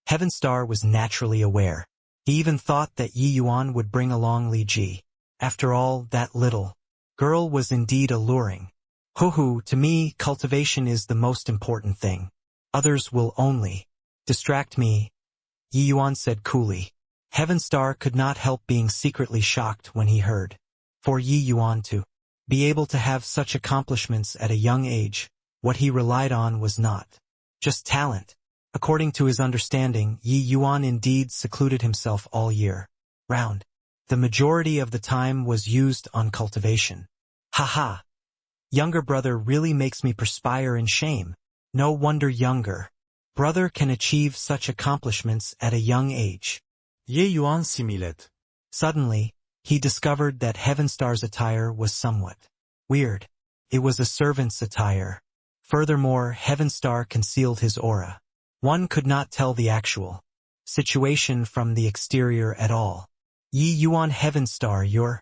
S1: Heaven Star was naturally aware. He even thought that Yi Yuan would bring along Li Ji. After all, that little girl was indeed alluring. Hoo-hoo, to me, cultivation is the most important thing. Others will only distract me. Yi Yuan said coolly. Heaven Star could not help being secretly shocked when he heard. For Yi Yuan to be able to have such accomplishments at a young age, what he relied on was not just talent. According to his understanding, Yi Yuan indeed secluded himself all year round. The majority of the time was used on cultivation. Haha. Younger brother really makes me perspire in shame. No wonder younger brother can achieve such accomplishments at a young age.
S2: Ye Yuan similed.
S1: Suddenly, he discovered that Heaven Star's attire was somewhat weird. It was a servant's attire. Furthermore, Heaven Star concealed his aura. One could not tell the actual situation from the exterior at all. Yi Yuan Heaven Star, you're...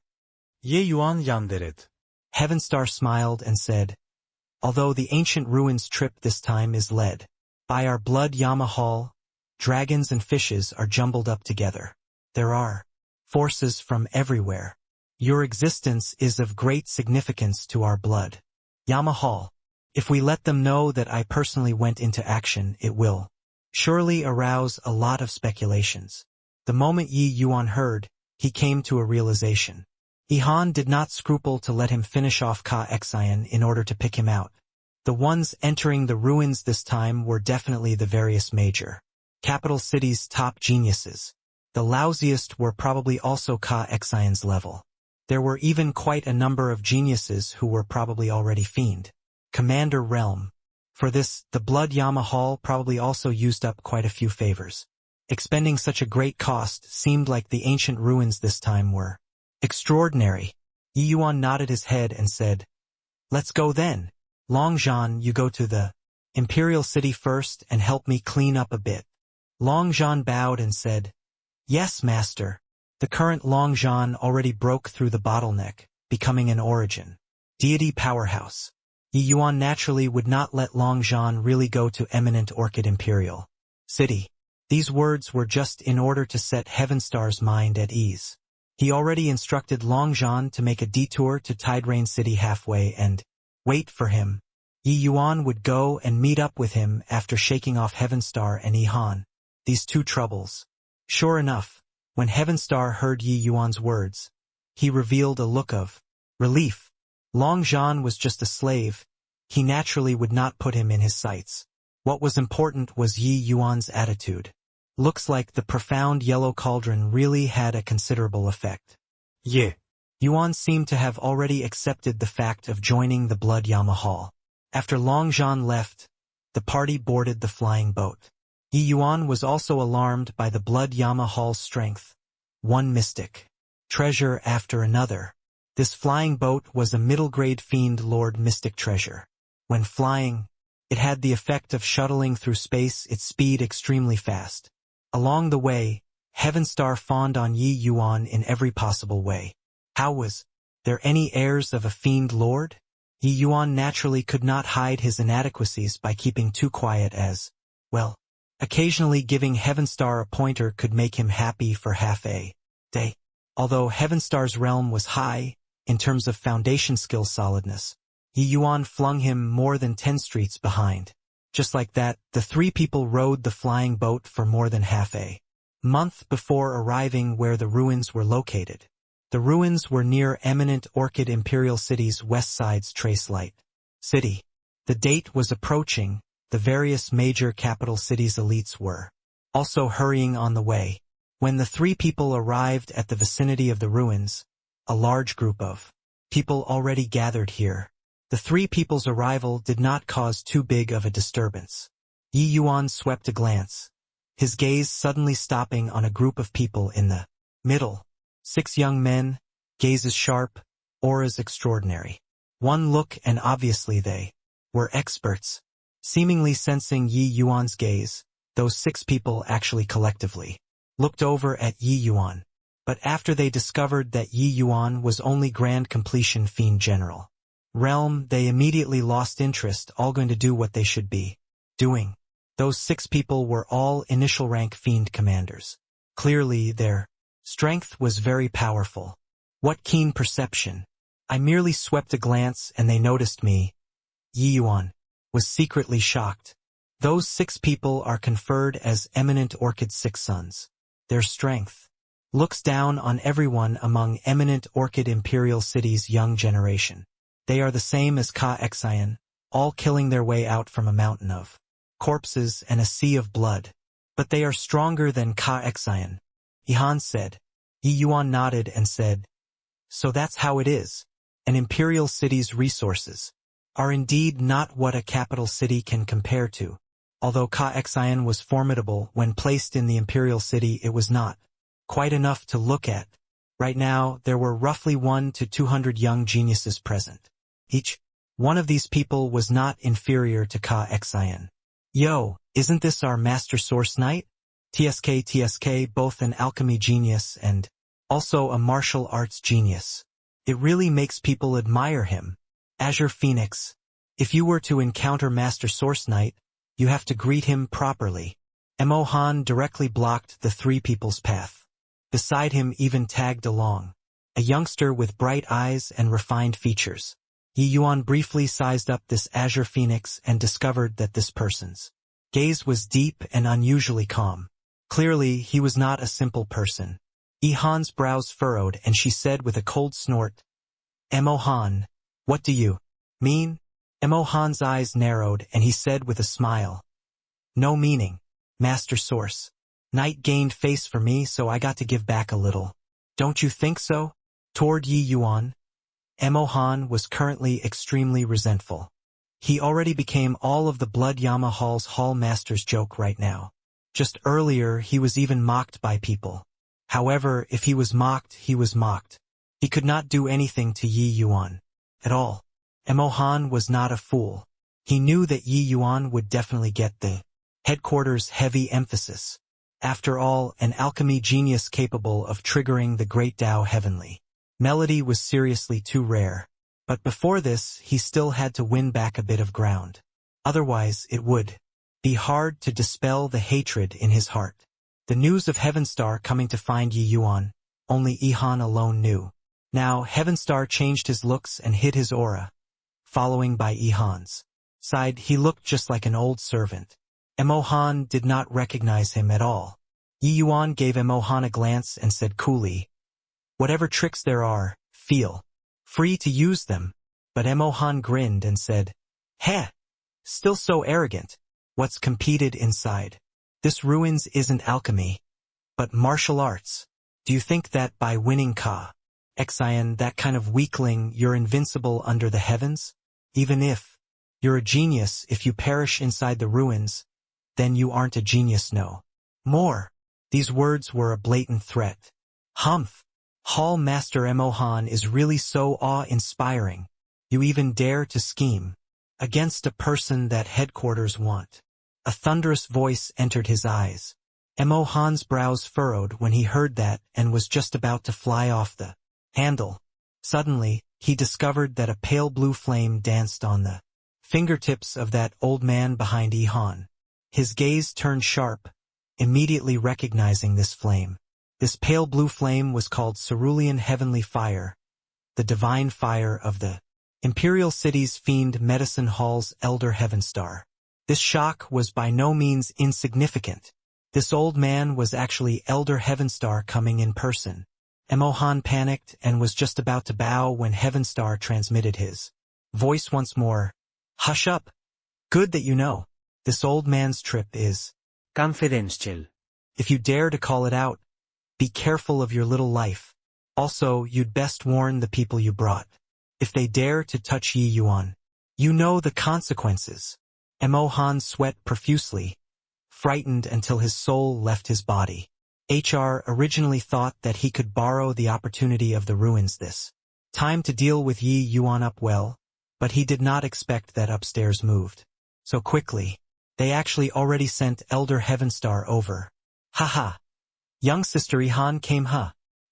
S2: Ye Yuan yandered.
S1: Heaven Star smiled and said, although the ancient ruins trip this time is led by our blood Yamahal, dragons and fishes are jumbled up together. There are forces from everywhere. Your existence is of great significance to our blood Yamahal. If we let them know that I personally went into action, it will surely arouse a lot of speculations. The moment Yi Yuan heard, he came to a realization. Ihan did not scruple to let him finish off Ka Xian in order to pick him out. The ones entering the ruins this time were definitely the various major capital cities' top geniuses. The lousiest were probably also Ka Xian's level. There were even quite a number of geniuses who were probably already fiend commander realm. For this, the blood Yamahal probably also used up quite a few favors. Expending such a great cost seemed like the ancient ruins this time were extraordinary. Yi Yuan nodded his head and said, let's go then. Longzhan, you go to the imperial city first and help me clean up a bit. Longzhan bowed and said, yes, master. The current Longzhan already broke through the bottleneck, becoming an origin deity powerhouse. Yi Yuan naturally would not let Longzhan really go to eminent Orchid Imperial City. These words were just in order to set Heaven Star's mind at ease. He already instructed Longzhan to make a detour to Tiderain City halfway and wait for him. Yi Yuan would go and meet up with him after shaking off Heaven Star and Ihan, these two troubles. Sure enough, when Heaven Star heard Yi Yuan's words, he revealed a look of relief. Longzhan was just a slave. He naturally would not put him in his sights. What was important was Yi Yuan's attitude. Looks like the profound yellow cauldron really had a considerable effect.
S2: Ye
S1: Yuan seemed to have already accepted the fact of joining the blood Yamahal. After Longzhan left, the party boarded the flying boat. Yi Yuan was also alarmed by the blood Yamahal's strength. One mystic treasure after another. This flying boat was a middle-grade fiend lord mystic treasure. When flying, it had the effect of shuttling through space, its speed extremely fast. Along the way, Heaven Star fawned on Yi Yuan in every possible way. How was there any heirs of a fiend lord? Yi Yuan naturally could not hide his inadequacies by keeping too quiet as, well, occasionally giving Heaven Star a pointer could make him happy for half a day. Although Heaven Star's realm was high, in terms of foundation skill solidness, Yi Yuan flung him more than 10 streets behind. Just like that, the three people rode the flying boat for more than half a month before arriving where the ruins were located. The ruins were near eminent Orchid Imperial City's west side's Trace Light City. The date was approaching. The various major capital cities' elites were also hurrying on the way. When the three people arrived at the vicinity of the ruins, a large group of people already gathered here. The three people's arrival did not cause too big of a disturbance. Yi Yuan swept a glance, his gaze suddenly stopping on a group of people in the middle. 6 young men, gazes sharp, auras extraordinary. One look and obviously they were experts. Seemingly sensing Yi Yuan's gaze, those 6 people actually collectively looked over at Yi Yuan. But after they discovered that Yi Yuan was only Grand Completion Fiend General realm, they immediately lost interest, all going to do what they should be doing. Those 6 people were all initial rank Fiend Commanders. Clearly their strength was very powerful. What keen perception. I merely swept a glance and they noticed me. Yi Yuan was secretly shocked. Those 6 people are conferred as eminent Orchid's 6 sons. Their strength looks down on everyone among eminent Orchid Imperial City's young generation. They are the same as Ka Exian, all killing their way out from a mountain of corpses and a sea of blood. But they are stronger than Ka Exian, Ihan said. Yi Yuan nodded and said, so that's how it is. An imperial city's resources are indeed not what a capital city can compare to. Although Ka Exian was formidable when placed in the imperial city, it was not quite enough to look at. Right now, there were roughly 1 to 200 young geniuses present. Each one of these people was not inferior to Ka Exian. Yo, isn't this our Master Source Knight? TSK, both an alchemy genius and also a martial arts genius. It really makes people admire him. Azure Phoenix. If you were to encounter Master Source Knight, you have to greet him properly. Mo Han directly blocked the 3 people's path. Beside him even tagged along a youngster with bright eyes and refined features. Yi Yuan briefly sized up this Azure Phoenix and discovered that this person's gaze was deep and unusually calm. Clearly, he was not a simple person. Yi Han's brows furrowed and she said with a cold snort, Mo Han, what do you mean? Mo Han's eyes narrowed and he said with a smile, no meaning, Master Source. Knight gained face for me, so I got to give back a little. Don't you think so? Toward Yi Yuan, Mo Han was currently extremely resentful. He already became all of the Blood Yama Hall's Hall Master's joke right now. Just earlier, he was even mocked by people. However, if he was mocked, he was mocked. He could not do anything to Yi Yuan at all. Mo Han was not a fool. He knew that Yi Yuan would definitely get the headquarters' heavy emphasis. After all, an alchemy genius capable of triggering the great Tao heavenly melody was seriously too rare. But before this, he still had to win back a bit of ground. Otherwise, it would be hard to dispel the hatred in his heart. The news of Heavenstar coming to find Yi Yuan, only Ihan alone knew. Now, Heavenstar changed his looks and hid his aura. Following by Ihan's side, he looked just like an old servant. Mo Han did not recognize him at all. Yi Yuan gave Mo Han a glance and said coolly, whatever tricks there are, feel free to use them. But Mo Han grinned and said, heh, still so arrogant. What's competed inside? This ruins isn't alchemy, but martial arts. Do you think that by winning Ka Exian, that kind of weakling, you're invincible under the heavens? Even if you're a genius, if you perish inside the ruins, then you aren't a genius no more. These words were a blatant threat. Humph! Hall Master Mo Han is really so awe-inspiring. You even dare to scheme against a person that headquarters want. A thunderous voice entered his eyes. Mo Han's brows furrowed when he heard that and was just about to fly off the handle. Suddenly, he discovered that a pale blue flame danced on the fingertips of that old man behind Ihan. His gaze turned sharp, immediately recognizing this flame. This pale blue flame was called Cerulean Heavenly Fire, the divine fire of the Imperial City's Fiend Medicine Hall's Elder Heavenstar. This shock was by no means insignificant. This old man was actually Elder Heavenstar coming in person. Mo Han panicked and was just about to bow when Heavenstar transmitted his voice once more. Hush up. Good that you know. This old man's trip is
S3: confidential.
S1: If you dare to call it out, be careful of your little life. Also, you'd best warn the people you brought. If they dare to touch Yi Yuan, you know the consequences. Mo Han sweat profusely, frightened until his soul left his body. HR originally thought that he could borrow the opportunity of the ruins this time to deal with Yi Yuan up well, but he did not expect that upstairs moved so quickly. They actually already sent Elder Heavenstar over. Haha. Young Sister Ihan came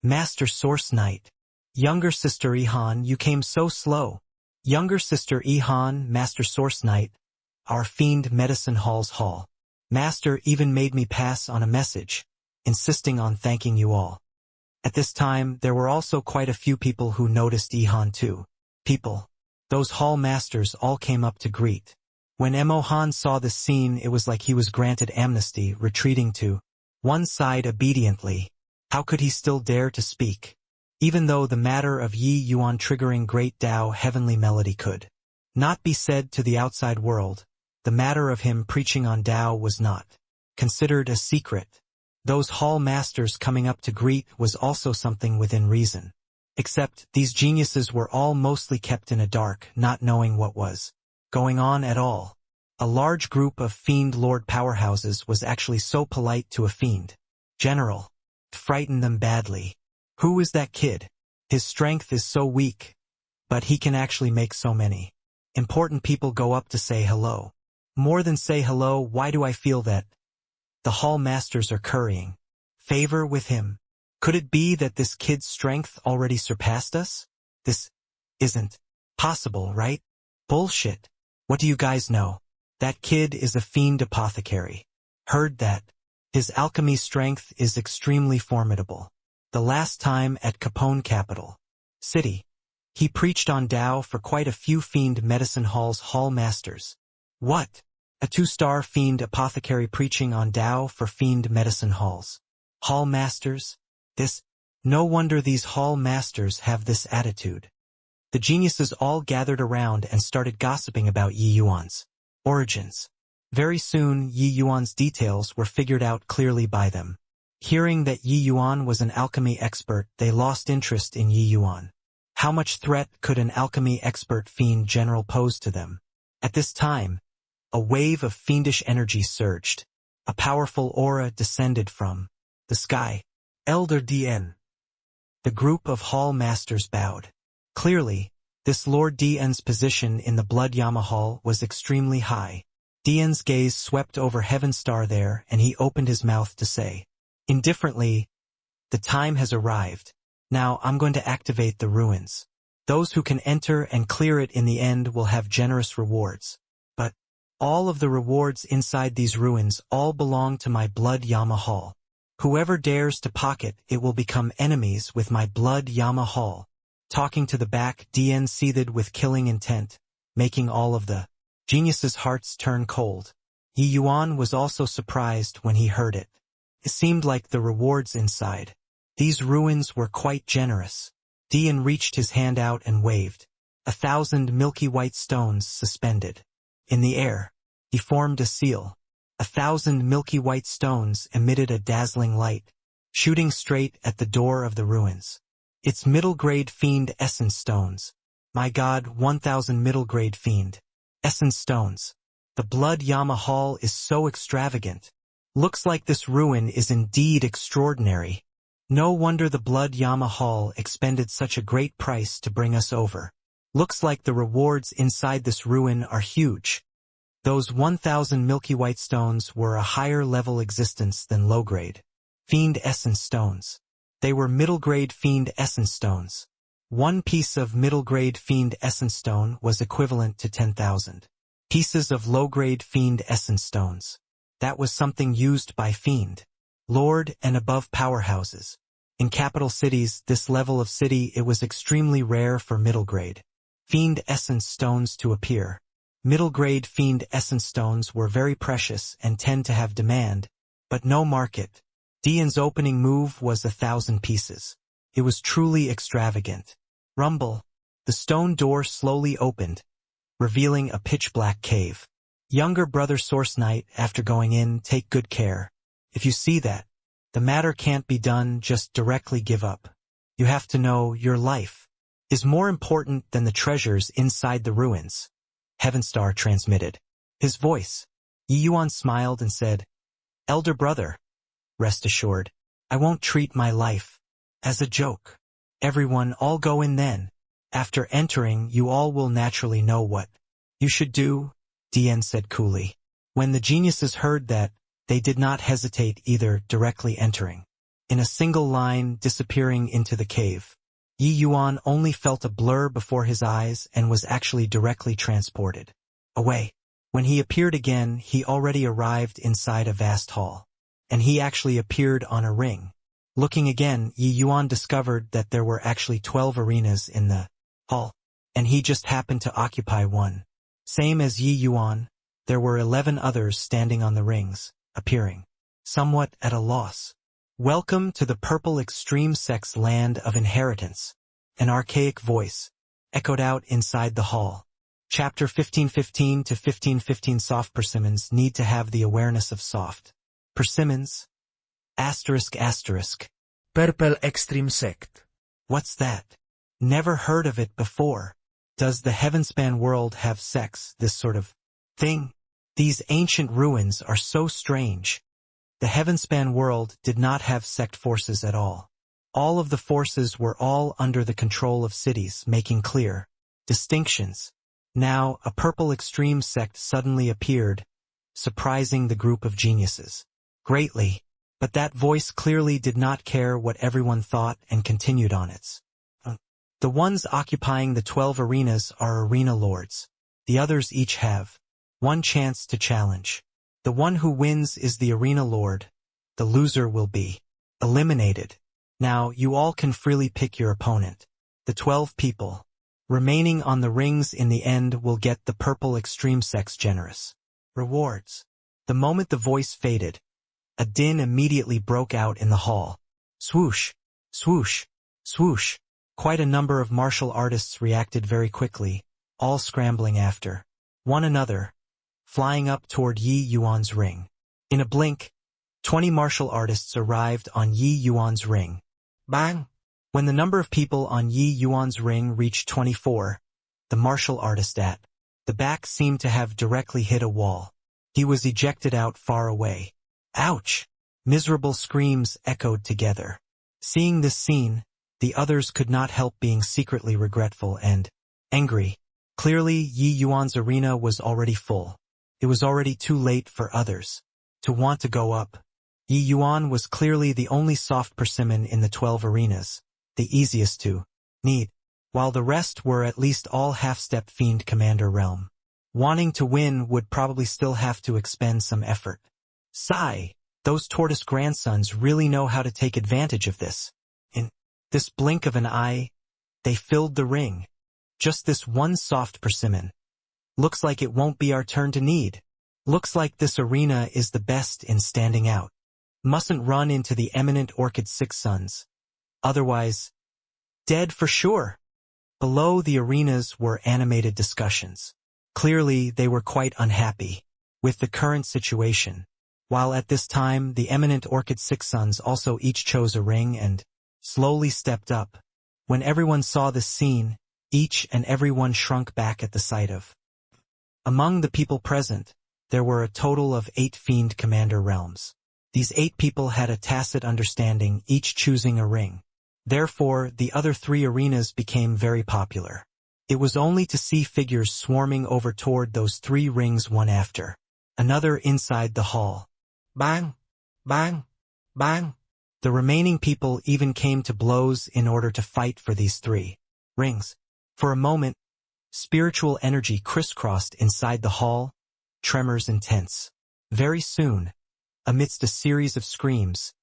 S1: Master Source Knight. Younger Sister Ihan, you came so slow. Younger Sister Ihan, Master Source Knight, our Fiend Medicine Hall's hall. Master even made me pass on a message, insisting on thanking you all. At this time, there were also quite a few people who noticed Ihan too. People. Those hall masters all came up to greet When Emohan saw this scene, it was like he was granted amnesty, retreating to one side obediently. How could he still dare to speak? Even though the matter of Yi Yuan triggering great Tao heavenly melody could not be said to the outside world, the matter of him preaching on Tao was not considered a secret. Those hall masters coming up to greet was also something within reason. Except, these geniuses were all mostly kept in a dark, not knowing what was going on at all. A large group of fiend lord powerhouses was actually so polite to a fiend general. Frightened them badly. Who is that kid? His strength is so weak, but he can actually make so many important people go up to say hello. More than say hello, why do I feel that the hall masters are currying favor with him? Could it be that this kid's strength already surpassed us? This isn't possible, right? Bullshit. What do you guys know? That kid is a fiend apothecary. Heard that. His alchemy strength is extremely formidable. The last time at Capone Capital City, he preached on Tao for quite a few fiend medicine hall's hall masters. What? A 2-star fiend apothecary preaching on Tao for fiend medicine halls. Hall masters? This? No wonder these hall masters have this attitude. The geniuses all gathered around and started gossiping about Yi Yuan's origins. Very soon, Yi Yuan's details were figured out clearly by them. Hearing that Yi Yuan was an alchemy expert, they lost interest in Yi Yuan. How much threat could an alchemy expert fiend general pose to them? At this time, a wave of fiendish energy surged. A powerful aura descended from the sky. Elder DN. The group of hall masters bowed. Clearly, this Lord DN's position in the Blood Yama Hall was extremely high. DN's gaze swept over Heaven Star there, and he opened his mouth to say, indifferently, the time has arrived. Now I'm going to activate the ruins. Those who can enter and clear it in the end will have generous rewards. But all of the rewards inside these ruins all belong to my Blood Yama Hall. Whoever dares to pocket it will become enemies with my Blood Yama Hall. Talking to the back, DN seethed with killing intent, making all of the geniuses' hearts turn cold. Yi Yuan was also surprised when he heard it. It seemed like the rewards inside these ruins were quite generous. DN reached his hand out and waved. 1,000 milky white stones suspended in the air. He formed a seal. 1,000 milky white stones emitted a dazzling light, shooting straight at the door of the ruins. It's middle-grade fiend essence stones. My God, 1,000 middle-grade fiend essence stones. The Blood Yama Hall is so extravagant. Looks like this ruin is indeed extraordinary. No wonder the Blood Yama Hall expended such a great price to bring us over. Looks like the rewards inside this ruin are huge. Those 1,000 milky white stones were a higher level existence than low-grade fiend essence stones. They were middle-grade fiend essence stones. One piece of middle-grade fiend essence stone was equivalent to 10,000 pieces of low-grade fiend essence stones. That was something used by fiend lord and above powerhouses. In capital cities, this level of city, it was extremely rare for middle-grade fiend essence stones to appear. Middle-grade fiend essence stones were very precious and tend to have demand, but no market. DN's opening move was 1,000 pieces. It was truly extravagant. Rumble. The stone door slowly opened, revealing a pitch-black cave. Younger brother Source Knight, after going in, take good care. If you see that, the matter can't be done, just directly give up. You have to know your life is more important than the treasures inside the ruins. Heavenstar transmitted. His voice. Yi Yuan smiled and said, Elder brother, rest assured, I won't treat my life as a joke. Everyone, all go in then. After entering, you all will naturally know what you should do, DN said coolly. When the geniuses heard that, they did not hesitate either, directly entering. In a single line, disappearing into the cave. Yi Yuan only felt a blur before his eyes and was actually directly transported away. When he appeared again, he already arrived inside a vast hall. And he actually appeared on a ring. Looking again, Yi Yuan discovered that there were actually 12 arenas in the hall, and he just happened to occupy one. Same as Yi Yuan, there were 11 others standing on the rings, appearing somewhat at a loss. "Welcome to the purple extreme sex land of inheritance," an archaic voice echoed out inside the hall. Chapter 1515 to 1515. Soft persimmons need to have the awareness of soft persimmons. ***.
S2: Purple extreme sect.
S1: What's that? Never heard of it before. Does the Heavenspan world have sex, this sort of thing? These ancient ruins are so strange. The Heavenspan world did not have sect forces at all. All of the forces were all under the control of cities, making clear distinctions. Now, a purple extreme sect suddenly appeared, surprising the group of geniuses greatly. But that voice clearly did not care what everyone thought and continued on its. The ones occupying the 12 arenas are arena lords. The others each have one chance to challenge. The one who wins is the arena lord. The loser will be eliminated. Now, you all can freely pick your opponent. The 12 people remaining on the rings in the end will get the purple extreme sex generous rewards. The moment the voice faded, a din immediately broke out in the hall. Swoosh, swoosh, swoosh. Quite a number of martial artists reacted very quickly, all scrambling after one another, flying up toward Yi Yuan's ring. In a blink, 20 martial artists arrived on Yi Yuan's ring. Bang! When the number of people on Yi Yuan's ring reached 24, the martial artist at the back seemed to have directly hit a wall. He was ejected out far away. Ouch! Miserable screams echoed together. Seeing this scene, the others could not help being secretly regretful and angry. Clearly, Yi Yuan's arena was already full. It was already too late for others to want to go up. Yi Yuan was clearly the only soft persimmon in the 12 arenas, the easiest to need, while the rest were at least all half-step fiend commander realm. Wanting to win would probably still have to expend some effort. Sigh, those tortoise grandsons really know how to take advantage of this. In this blink of an eye, they filled the ring. Just this one soft persimmon. Looks like it won't be our turn to need. Looks like this arena is the best in standing out. Mustn't run into the eminent Orchid Six Sons. Otherwise, dead for sure. Below the arenas were animated discussions. Clearly, they were quite unhappy with the current situation. While at this time, the eminent Orchid Six Sons also each chose a ring and slowly stepped up. When everyone saw this scene, each and every one shrunk back at the sight of. Among the people present, there were a total of 8 fiend commander realms. These 8 people had a tacit understanding, each choosing a ring. Therefore, the other 3 arenas became very popular. It was only to see figures swarming over toward those 3 rings one after another inside the hall. Bang! Bang! Bang! The remaining people even came to blows in order to fight for these 3 rings. For a moment, spiritual energy crisscrossed inside the hall, tremors intense. Very soon, amidst a series of screams,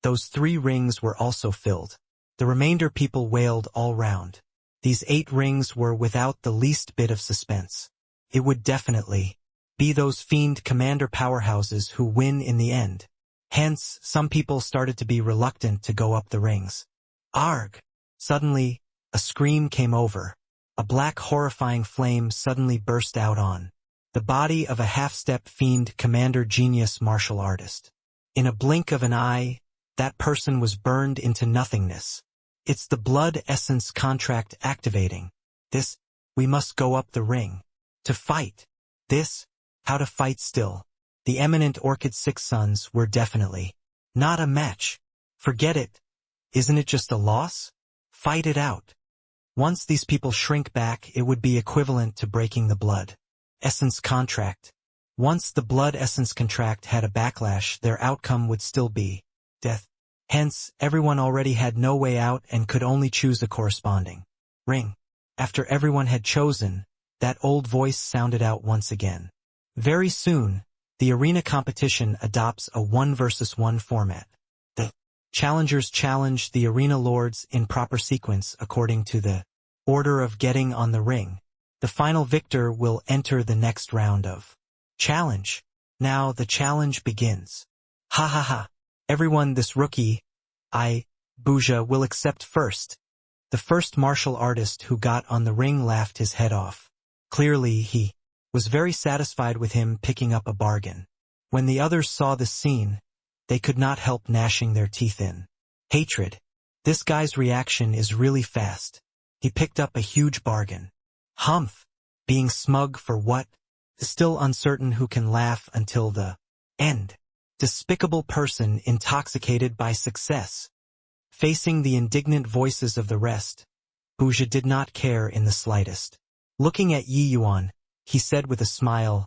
S1: those 3 rings were also filled. The remainder people wailed all round. These 8 rings were without the least bit of suspense. It would definitely be those fiend commander powerhouses who win in the end. Hence, some people started to be reluctant to go up the rings. Arg! Suddenly, a scream came over. A black horrifying flame suddenly burst out on the body of a half-step fiend commander genius martial artist. In a blink of an eye, that person was burned into nothingness. It's the blood essence contract activating. This, we must go up the ring. To fight. This, how to fight still. The eminent Orchid Six Sons were definitely not a match. Forget it. Isn't it just a loss? Fight it out. Once these people shrink back, it would be equivalent to breaking the blood essence contract. Once the blood essence contract had a backlash, their outcome would still be death. Hence, everyone already had no way out and could only choose a corresponding ring. After everyone had chosen, that old voice sounded out once again. Very soon, the arena competition adopts a 1 versus 1 format. The challengers challenge the arena lords in proper sequence according to the order of getting on the ring. The final victor will enter the next round of Challenge. Now the challenge begins. Ha ha ha. Everyone, this rookie, Buja, will accept first. The first martial artist who got on the ring laughed his head off. Clearly he was very satisfied with him picking up a bargain. When the others saw this scene, they could not help gnashing their teeth in hatred. This guy's reaction is really fast. He picked up a huge bargain. Humph. Being smug for what? Still uncertain who can laugh until the end. Despicable person intoxicated by success. Facing the indignant voices of the rest, Buja did not care in the slightest. Looking at Yi Yuan, he said with a smile,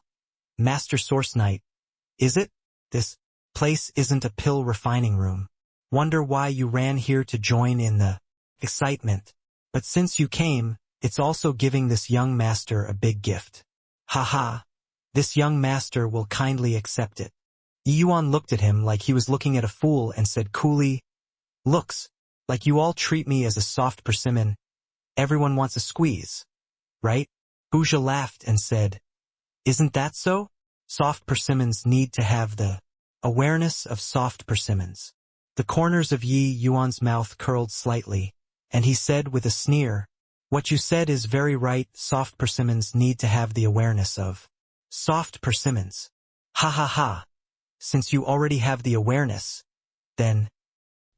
S1: Master Source Knight, is it? This place isn't a pill refining room. Wonder why you ran here to join in the excitement. But since you came, it's also giving this young master a big gift. Ha ha. This young master will kindly accept it. Yi Yuan looked at him like he was looking at a fool and said coolly, looks like you all treat me as a soft persimmon. Everyone wants a squeeze, right? Buja laughed and said, isn't that so? Soft persimmons need to have the awareness of soft persimmons. The corners of Yi Yuan's mouth curled slightly, and he said with a sneer, what you said is very right. Soft persimmons need to have the awareness of soft persimmons. Ha ha ha. Since you already have the awareness, then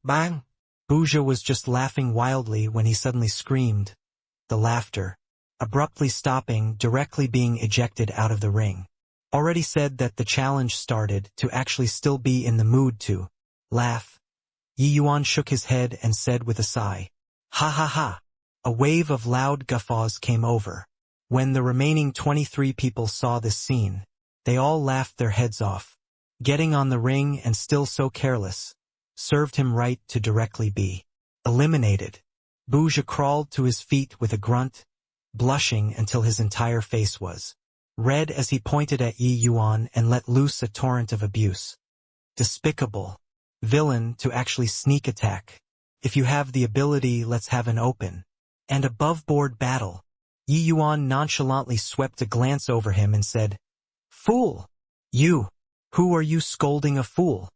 S1: bang! Buja was just laughing wildly when he suddenly screamed. The laughter, abruptly stopping, directly being ejected out of the ring. Already said that the challenge started to actually still be in the mood to laugh. Yi Yuan shook his head and said with a sigh, ha ha ha. A wave of loud guffaws came over. When the remaining 23 people saw this scene, they all laughed their heads off. Getting on the ring and still so careless, served him right to directly be eliminated. Buja crawled to his feet with a grunt, blushing until his entire face was red as he pointed at Yi Yuan and let loose a torrent of abuse. Despicable. Villain to actually sneak attack. If you have the ability, let's have an open and above-board battle. Yi Yuan nonchalantly swept a glance over him and said, fool! You! Who are you scolding a fool?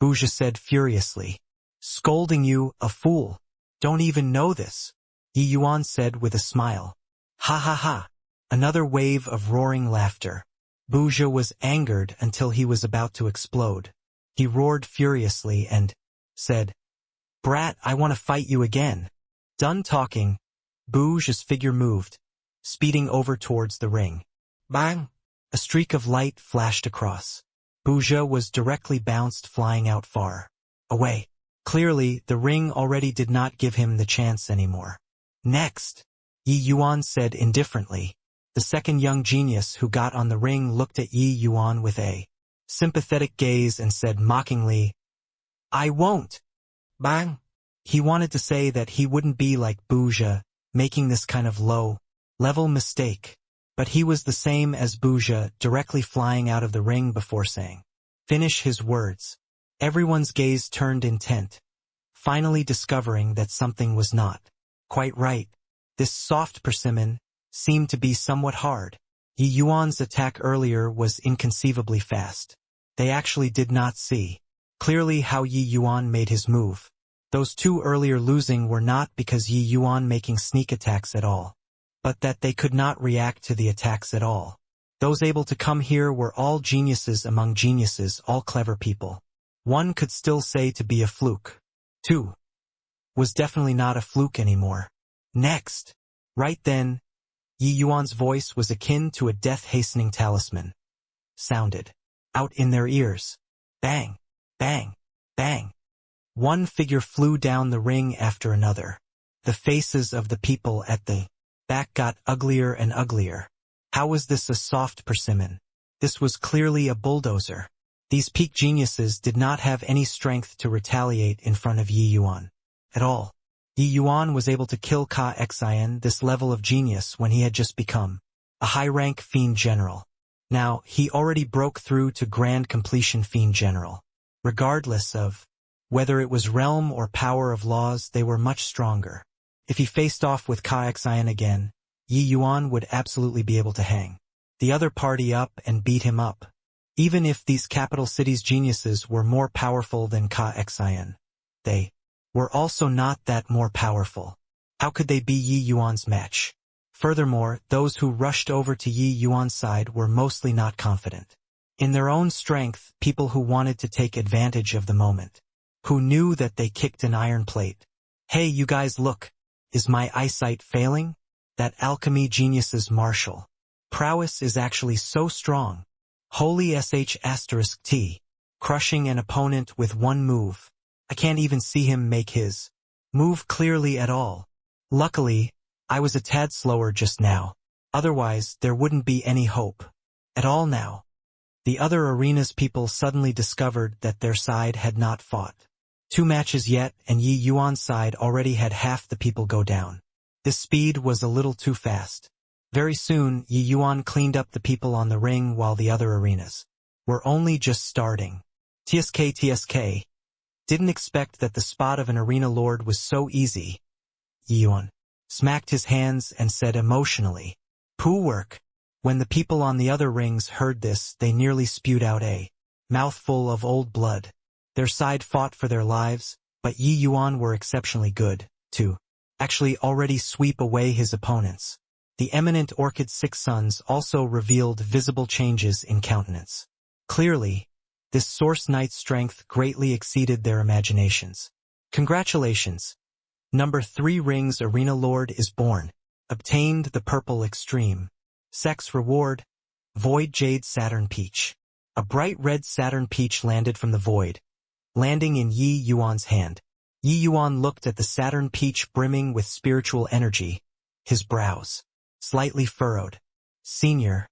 S1: Buja said furiously. Scolding you, a fool? Don't even know this. Yi Yuan said with a smile. Ha ha ha. Another wave of roaring laughter. Buja was angered until he was about to explode. He roared furiously and said, Brat, I want to fight you again. Done talking, Buja's figure moved, speeding over towards the ring. Bang! A streak of light flashed across. Buja was directly bounced, flying out far away. Clearly, the ring already did not give him the chance anymore. Next, Yi Yuan said indifferently. The second young genius who got on the ring looked at Yi Yuan with a sympathetic gaze and said mockingly, I won't. Bang! He wanted to say that he wouldn't be like Buja, making this kind of low-level mistake. But he was the same as Buja, directly flying out of the ring before saying, finish his words. Everyone's gaze turned intent, finally discovering that something was not quite right. This soft persimmon seemed to be somewhat hard. Yi Yuan's attack earlier was inconceivably fast. They actually did not see clearly how Yi Yuan made his move. Those two earlier losing were not because Yi Yuan making sneak attacks at all, but that they could not react to the attacks at all. Those able to come here were all geniuses among geniuses, all clever people. One could still say to be a fluke. Two was definitely not a fluke anymore. Next. Right then, Yi Yuan's voice was akin to a death-hastening talisman. Sounded out in their ears. Bang, bang, bang. One figure flew down the ring after another. The faces of the people at the back got uglier and uglier. How was this a soft persimmon? This was clearly a bulldozer. These peak geniuses did not have any strength to retaliate in front of Yi Yuan at all. Yi Yuan was able to kill Ka Xian, this level of genius, when he had just become a high-rank Fiend General. Now, he already broke through to Grand Completion Fiend General. Regardless of whether it was realm or power of laws, they were much stronger. If he faced off with Ka Xian again, Yi Yuan would absolutely be able to hang the other party up and beat him up. Even if these capital cities' geniuses were more powerful than Ka Xian, they were also not that more powerful. How could they be Yi Yuan's match? Furthermore, those who rushed over to Yi Yuan's side were mostly not confident in their own strength, people who wanted to take advantage of the moment, who knew that they kicked an iron plate. Hey, you guys, look, is my eyesight failing? That alchemy genius's martial prowess is actually so strong. Holy sh*t, crushing an opponent with one move. I can't even see him make his move clearly at all. Luckily, I was a tad slower just now. Otherwise, there wouldn't be any hope at all now. The other arena's people suddenly discovered that their side had not fought 2 matches yet, and Yi Yuan's side already had half the people go down. This speed was a little too fast. Very soon, Yi Yuan cleaned up the people on the ring while the other arenas were only just starting. TSK. Didn't expect that the spot of an arena lord was so easy. Yi Yuan smacked his hands and said emotionally, "Poo work." When the people on the other rings heard this, they nearly spewed out a mouthful of old blood. Their side fought for their lives, but Yi Yuan were exceptionally good, to actually already sweep away his opponents. The eminent Orchid's 6 sons also revealed visible changes in countenance. Clearly, this Source Knight's strength greatly exceeded their imaginations. Congratulations! Number 3 Rings Arena Lord is born. Obtained the Purple Extreme. Sex Reward: Void Jade Saturn Peach. A bright red Saturn Peach landed from the void, landing in Yi Yuan's hand. Yi Yuan looked at the Saturn Peach brimming with spiritual energy, his brows slightly furrowed. "Senior,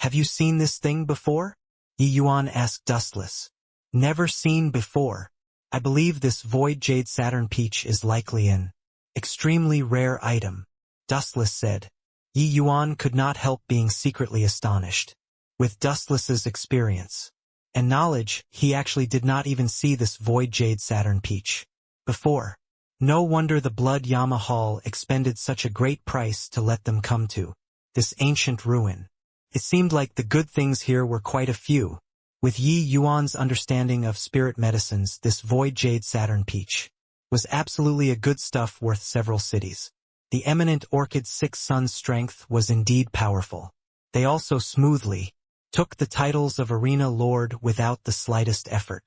S1: have you seen this thing before?" Yi Yuan asked dustless. "Never seen before. I believe this Void Jade Saturn Peach is likely an extremely rare item," Dustless said. Yi Yuan could not help being secretly astonished. With Dustless's experience and knowledge, he actually did not even see this Void Jade Saturn Peach before. No wonder the Blood Yama Hall expended such a great price to let them come to this ancient ruin. It seemed like the good things here were quite a few. With Yi Yuan's understanding of spirit medicines, this Void Jade Saturn Peach was absolutely a good stuff worth several cities. The eminent Orchid's 6 sons' strength was indeed powerful. They also smoothly took the titles of Arena Lord without the slightest effort.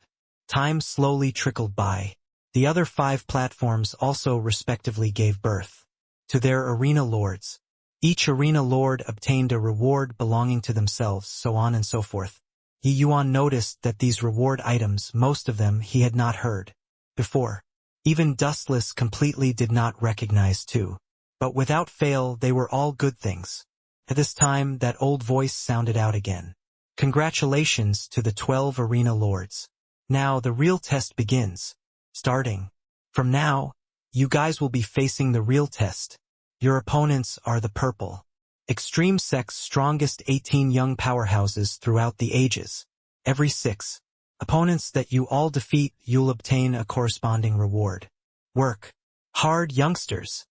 S1: Time slowly trickled by. The other 5 platforms also respectively gave birth to their Arena Lords. Each Arena Lord obtained a reward belonging to themselves, so on and so forth. Yi Yuan noticed that these reward items, most of them he had not heard before. Even Dustless completely did not recognize too. But without fail, they were all good things. At this time, that old voice sounded out again. "Congratulations to the 12 Arena Lords. Now the real test begins. Starting from now, you guys will be facing the real test. Your opponents are the Purple Extreme Sect's strongest 18 young powerhouses throughout the ages. Every 6 opponents that you all defeat, you'll obtain a corresponding reward. Work hard, youngsters."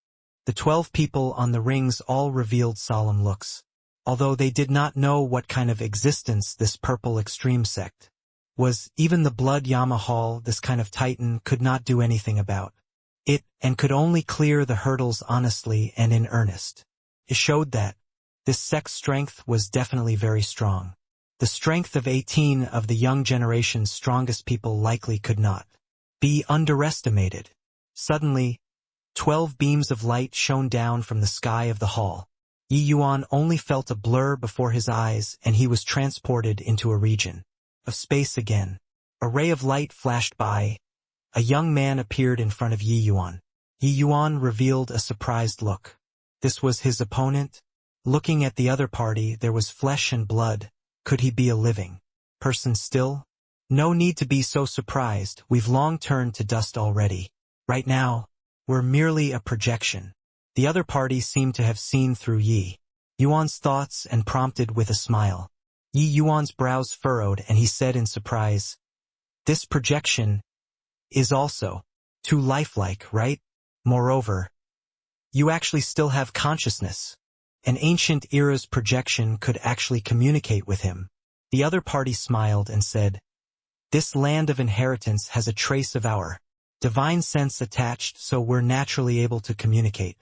S1: The 12 people on the rings all revealed solemn looks, although they did not know what kind of existence this Purple Extreme Sect was. Even the Blood Yama Hall, this kind of titan, could not do anything about it, and could only clear the hurdles honestly and in earnest. It showed that this sect's strength was definitely very strong. The strength of 18 of the young generation's strongest people likely could not be underestimated. Suddenly, 12 beams of light shone down from the sky of the hall. Yi Yuan only felt a blur before his eyes, and he was transported into a region of space again. A ray of light flashed by. A young man appeared in front of Yi Yuan. Yi Yuan revealed a surprised look. This was his opponent? Looking at the other party, there was flesh and blood. Could he be a living person still? No need to be so surprised. We've long turned to dust already. Right now, we're merely a projection. The other party seemed to have seen through Yi Yuan's thoughts and prompted with a smile. Yi Yuan's brows furrowed, and he said in surprise, "This projection is also too lifelike, right? Moreover, you actually still have consciousness." An ancient era's projection could actually communicate with him. The other party smiled and said, "This land of inheritance has a trace of our divine sense attached, so we're naturally able to communicate.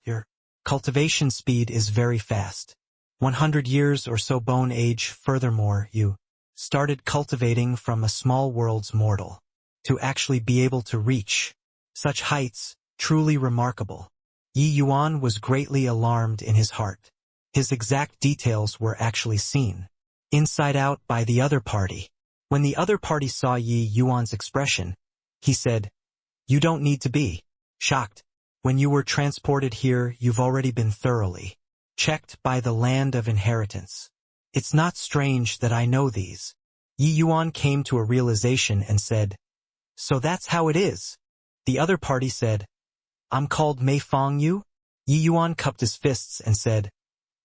S1: Your cultivation speed is very fast. 100 years or so bone age. Furthermore, you started cultivating from a small world's mortal. To actually be able to reach such heights, truly remarkable." Yi Yuan was greatly alarmed in his heart. His exact details were actually seen inside out by the other party. When the other party saw Yi Yuan's expression, he said, "You don't need to be shocked. When you were transported here, you've already been thoroughly checked by the land of inheritance. It's not strange that I know these." Yi Yuan came to a realization and said, "So that's how it is." The other party said, "I'm called Mei Fong Yu?" Yi Yuan cupped his fists and said,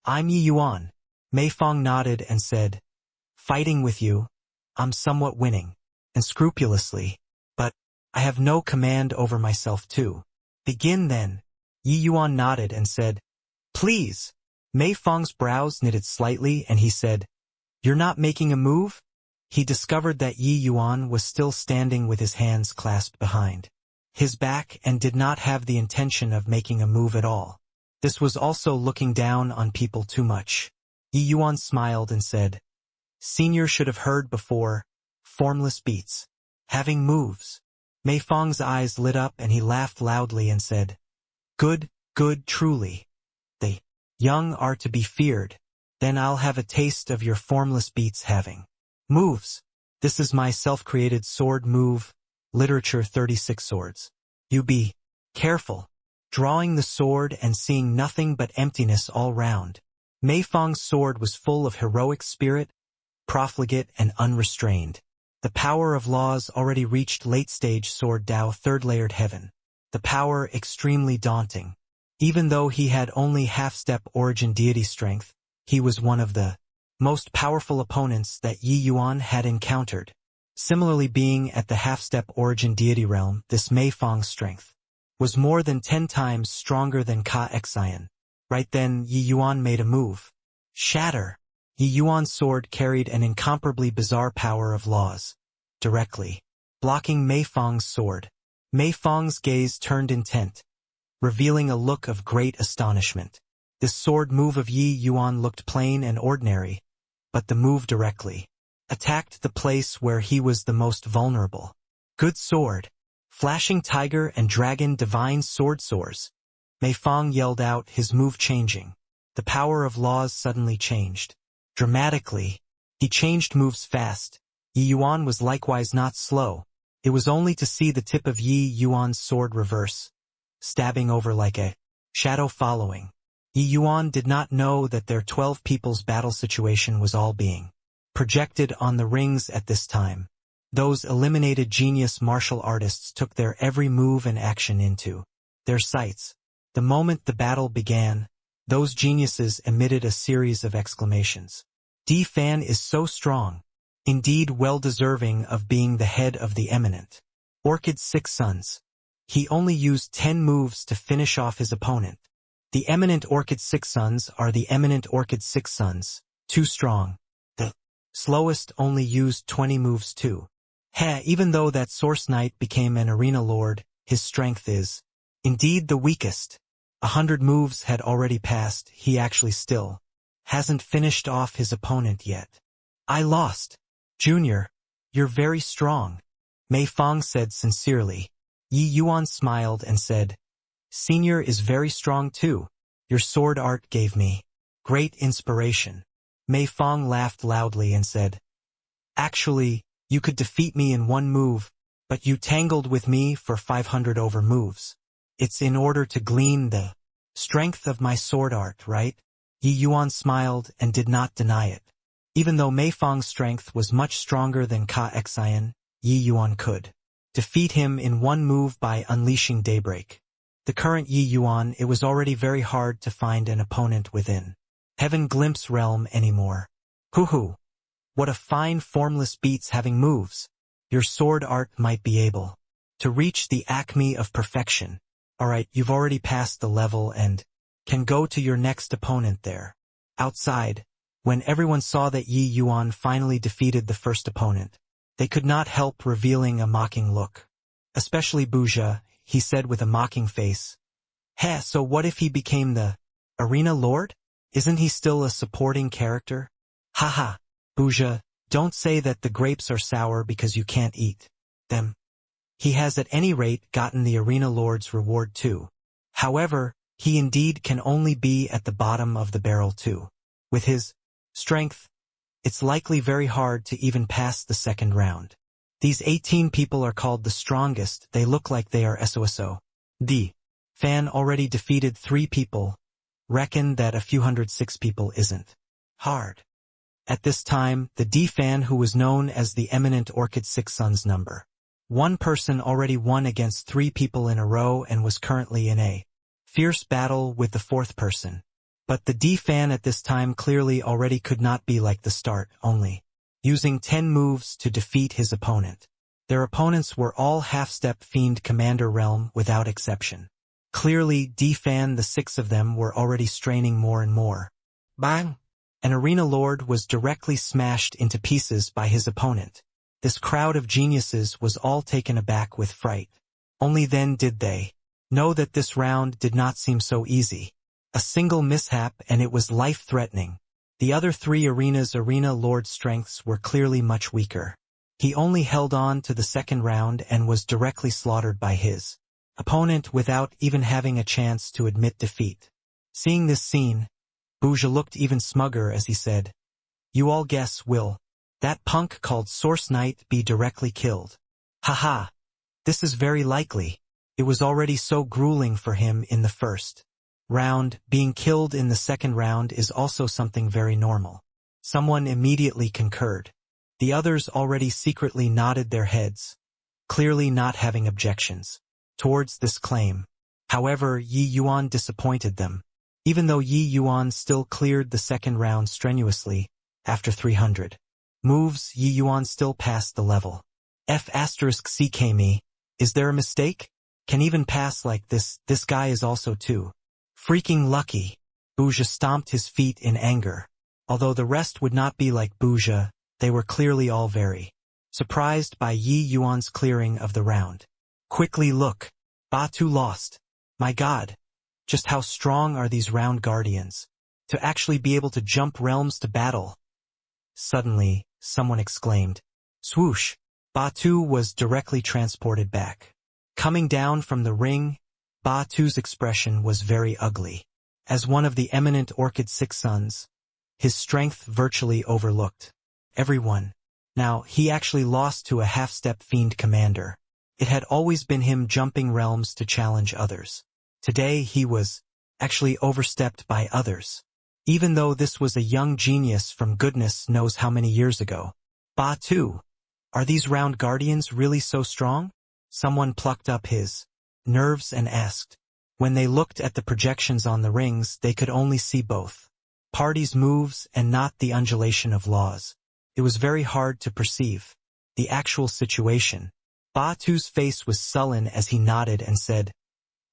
S1: "I'm Yi Yuan." Mei Fong nodded and said, "Fighting with you, I'm somewhat winning, and scrupulously, but I have no command over myself too. Begin then." Yi Yuan nodded and said, "Please." Mei Fong's brows knitted slightly and he said, "You're not making a move?" He discovered that Yi Yuan was still standing with his hands clasped behind his back and did not have the intention of making a move at all. This was also looking down on people too much. Yi Yuan smiled and said, "Senior should have heard before, formless beats, having moves." Mei Fong's eyes lit up and he laughed loudly and said, "Good, good, truly. The young are to be feared. Then I'll have a taste of your formless beats having moves. This is my self-created sword move, literature 36 swords. You be careful." Drawing the sword and seeing nothing but emptiness all round, Mei Fong's sword was full of heroic spirit, profligate and unrestrained. The power of laws already reached late-stage sword Dao third-layered heaven. The power extremely daunting. Even though he had only half-step origin deity strength, he was one of the most powerful opponents that Yi Yuan had encountered. Similarly, being at the half-step origin deity realm, this Mei Fong's strength was more than 10 times stronger than Ka Xian. Right then, Yi Yuan made a move. Shatter! Yi Yuan's sword carried an incomparably bizarre power of laws, directly blocking Mei Fong's sword. Mei Fong's gaze turned intent, revealing a look of great astonishment. This sword move of Yi Yuan looked plain and ordinary, but the move directly attacked the place where he was the most vulnerable. Good sword! Flashing tiger and dragon divine sword soars. Mei Fong yelled out, his move changing. The power of laws suddenly changed. Dramatically, he changed moves fast. Yi Yuan was likewise not slow. It was only to see the tip of Yi Yuan's sword reverse, stabbing over like a shadow following. Yi Yuan did not know that their 12 people's battle situation was all being projected on the rings at this time. Those eliminated genius martial artists took their every move and action into their sights. The moment the battle began, those geniuses emitted a series of exclamations. Di Fan is so strong, indeed well deserving of being the head of the eminent Orchid's 6 sons. He only used 10 moves to finish off his opponent. The eminent Orchid's 6 sons are the eminent Orchid's 6 sons, too strong. The slowest only used 20 moves too. Even though that Source Knight became an arena lord, his strength is indeed the weakest. 100 moves had already passed, he actually still hasn't finished off his opponent yet. "I lost. Junior, you're very strong," Mei Fong said sincerely. Yi Yuan smiled and said, "Senior is very strong too. Your sword art gave me great inspiration." Mei Fong laughed loudly and said, "Actually, you could defeat me in 1 move, but you tangled with me for 500 over moves. It's in order to glean the strength of my sword art, right?" Yi Yuan smiled and did not deny it. Even though Mei Fong's strength was much stronger than Ka Xian, Yi Yuan could defeat him in 1 move by unleashing Daybreak. The current Yi Yuan, it was already very hard to find an opponent within Heaven Glimpse realm anymore. Hoo-hoo! What a fine formless beats having moves. Your sword art might be able to reach the acme of perfection. Alright, you've already passed the level and can go to your next opponent there. Outside, when everyone saw that Yi Yuan finally defeated the first opponent, they could not help revealing a mocking look. Especially Buja, he said with a mocking face. Heh, so what if he became the arena lord? Isn't he still a supporting character? Haha, Buja, don't say that the grapes are sour because you can't eat them. He has at any rate gotten the arena lord's reward too. However, he indeed can only be at the bottom of the barrel too. With his strength, it's likely very hard to even pass the second round. These 18 people are called the strongest. They look like they are SOSO. D. Fan already defeated 3 people. Reckon that a few 106 people isn't hard. At this time, the D fan who was known as the eminent Orchid Six Sons number. 1 person already won against 3 people in a row and was currently in a fierce battle with the 4th person. But the D fan at this time clearly already could not be like the start, only using 10 moves to defeat his opponent. Their opponents were all half-step Fiend Commander Realm without exception. Clearly, D fan, the 6 of them were already straining more and more. Bang! An arena lord was directly smashed into pieces by his opponent. This crowd of geniuses was all taken aback with fright. Only then did they know that this round did not seem so easy. A single mishap and it was life-threatening. The other 3 arena lord strengths were clearly much weaker. He only held on to the second round and was directly slaughtered by his opponent without even having a chance to admit defeat. Seeing this scene, Buja looked even smugger as he said, "You all guess, will that punk called Source Knight be directly killed? Haha, this is very likely. It was already so grueling for him in the first round. Being killed in the second round is also something very normal." Someone immediately concurred. The others already secretly nodded their heads, clearly not having objections towards this claim. However, Yi Yuan disappointed them. Even though Yi Yuan still cleared the second round strenuously, after 300 moves, Yi Yuan still passed the level. F***CKME, is there a mistake? Can even pass like this guy is also too freaking lucky. Buja stomped his feet in anger. Although the rest would not be like Buja, they were clearly all very surprised by Yi Yuan's clearing of the round. Quickly look. Batu lost. My god. Just how strong are these round guardians? To actually be able to jump realms to battle. Suddenly, someone exclaimed. Swoosh! Batu was directly transported back. Coming down from the ring, Batu's expression was very ugly. As one of the eminent Orchid Six Sons, his strength virtually overlooked everyone. Now, he actually lost to a half-step Fiend Commander. It had always been him jumping realms to challenge others. Today he was actually overstepped by others. Even though this was a young genius from goodness knows how many years ago. Batu, are these round guardians really so strong? Someone plucked up his nerves and asked. When they looked at the projections on the rings, they could only see both parties' moves and not the undulation of laws. It was very hard to perceive the actual situation. Batu's face was sullen as he nodded and said,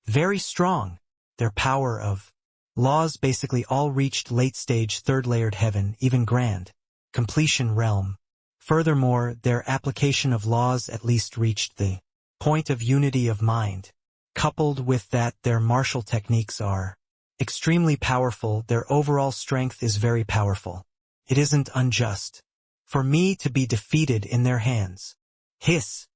S1: "Very strong. Their power of laws basically all reached late-stage third-layered heaven, even grand completion realm. Furthermore, their application of laws at least reached the point of unity of mind. Coupled with that, their martial techniques are extremely powerful. Their overall strength is very powerful. It isn't unjust for me to be defeated in their hands." Hiss!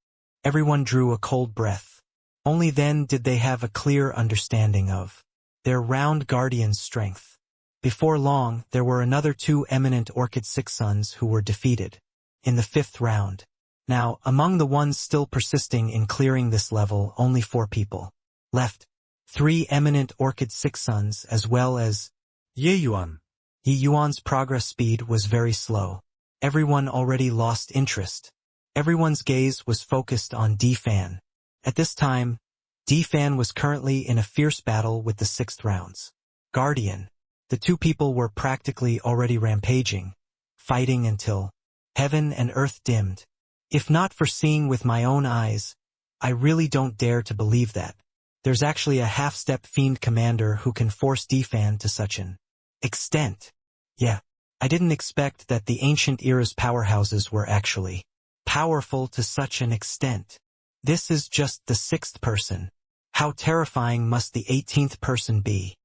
S1: Everyone drew a cold breath. Only then did they have a clear understanding of their round guardian's strength. Before long, there were another 2 eminent Orchid Six Sons who were defeated in the 5th round. Now, among the ones still persisting in clearing this level, only 4 people left. 3 eminent Orchid Six Sons as well as
S2: Yi Yuan.
S1: Yi Yuan's progress speed was very slow. Everyone already lost interest. Everyone's gaze was focused on D-Fan. At this time, D-Fan was currently in a fierce battle with the 6th round's guardian. The 2 people were practically already rampaging, fighting until heaven and earth dimmed. If not for seeing with my own eyes, I really don't dare to believe that There's actually a half-step fiend commander who can force Defan to such an extent. Yeah, I didn't expect that the ancient era's powerhouses were actually powerful to such an extent. This is just the 6th person. How terrifying must the 18th person be?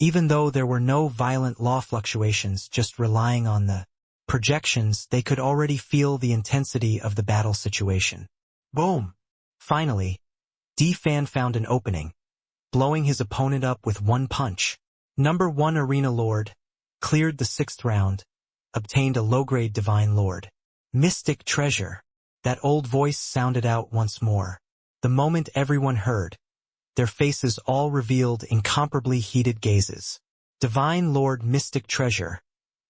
S1: Even though there were no violent law fluctuations, just relying on the projections, they could already feel the intensity of the battle situation. Boom! Finally, Defan found an opening, blowing his opponent up with one punch. Number 1 Arena Lord cleared the 6th round, obtained a low-grade Divine Lord. Mystic Treasure. That old voice sounded out once more. The moment everyone heard, their faces all revealed incomparably heated gazes. Divine Lord Mystic Treasure,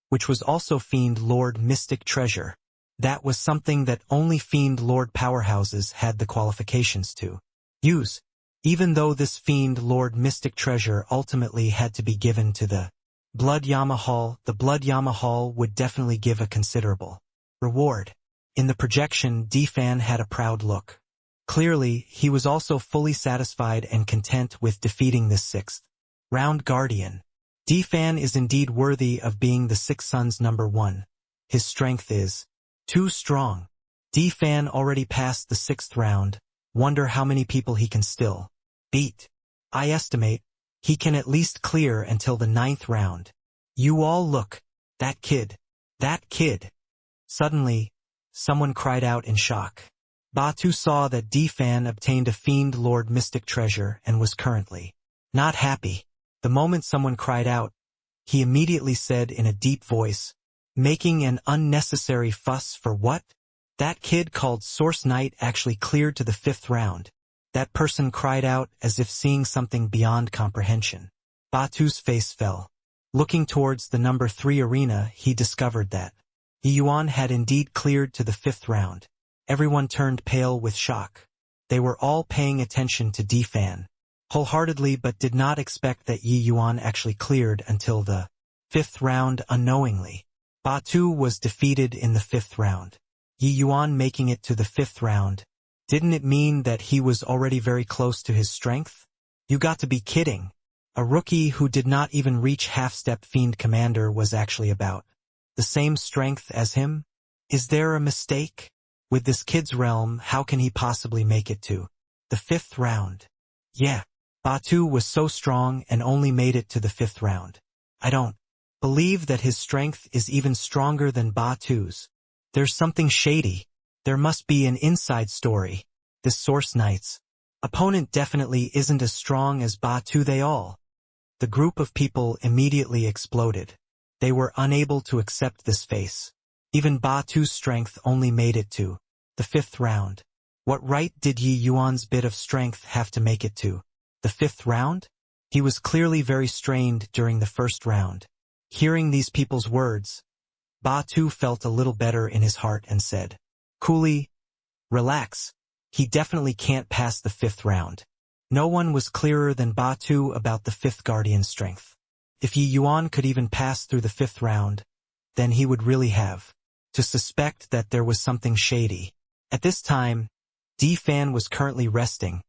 S1: which was also Fiend Lord Mystic Treasure. That was something that only Fiend Lord powerhouses had the qualifications to use, even though this Fiend Lord Mystic Treasure ultimately had to be given to the Blood Yamahal. The Blood Yamahal would definitely give a considerable reward. In the projection, Defan had a proud look. Clearly, he was also fully satisfied and content with defeating this 6th round Guardian. Defan is indeed worthy of being the 6 Suns number 1. His strength is too strong. Defan already passed the 6th round. Wonder how many people he can still beat. I estimate he can at least clear until the 9th round. You all look. That kid. That kid. Suddenly, someone cried out in shock. Batu saw that Defan obtained a Fiend Lord Mystic Treasure and was currently not happy. The moment someone cried out, he immediately said in a deep voice, making an unnecessary fuss for what? That kid called Source Knight actually cleared to the 5th round. That person cried out as if seeing something beyond comprehension. Batu's face fell. Looking towards the number 3 arena, he discovered that Yuan had indeed cleared to the 5th round. Everyone turned pale with shock. They were all paying attention to Defan wholeheartedly, but did not expect that Yuan actually cleared until the 5th round unknowingly. Batu was defeated in the 5th round. Yuan making it to the 5th round. Didn't it mean that he was already very close to his strength? You got to be kidding. A rookie who did not even reach half-step Fiend Commander was actually about the same strength as him? Is there a mistake? With this kid's realm, how can he possibly make it to the 5th round? Yeah, Batu was so strong and only made it to the 5th round. I don't believe that his strength is even stronger than Batu's. There's something shady. There must be an inside story. This Source Knight's opponent definitely isn't as strong as Batu. The group of people immediately exploded. They were unable to accept this face. Even Batu's strength only made it to the 5th round. What right did Yuan's bit of strength have to make it to the 5th round? He was clearly very strained during the 1st round. Hearing these people's words, Batu felt a little better in his heart and said, coolly, relax. He definitely can't pass the 5th round. No one was clearer than Batu about the 5th Guardian's strength. If Yuan could even pass through the 5th round, then he would really have to suspect that there was something shady. At this time, Defan was currently resting,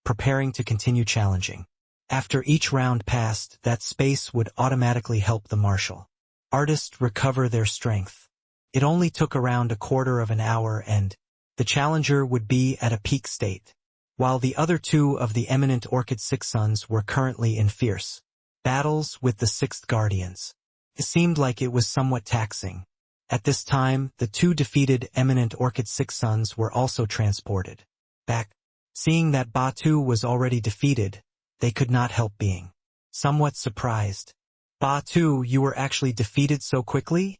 S1: preparing to continue challenging. After each round passed, that space would automatically help the martial artists recover their strength. It only took around a quarter of an hour and the challenger would be at a peak state, while the other 2 of the eminent Orchid 6 Sons were currently in fierce battles with the 6th Guardians. It seemed like it was somewhat taxing. At this time, the 2 defeated eminent Orchid 6 Sons were also transported back. Seeing that Batu was already defeated, they could not help being somewhat surprised. Batu, you were actually defeated so quickly?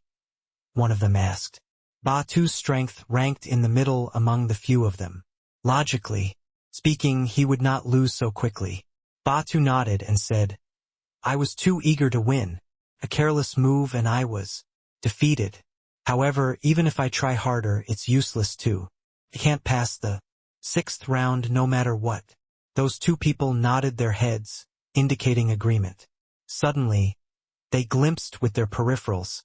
S1: One of them asked. Batu's strength ranked in the middle among the few of them. Logically speaking, he would not lose so quickly. Batu nodded and said, I was too eager to win. A careless move and I was defeated. However, even if I try harder, it's useless too. I can't pass the 6th round no matter what. Those 2 people nodded their heads, indicating agreement. Suddenly, they glimpsed with their peripherals.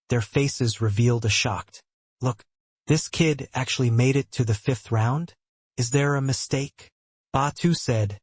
S1: Their faces revealed a shocked look. This kid actually made it to the 5th round? Is there a mistake? Batu said,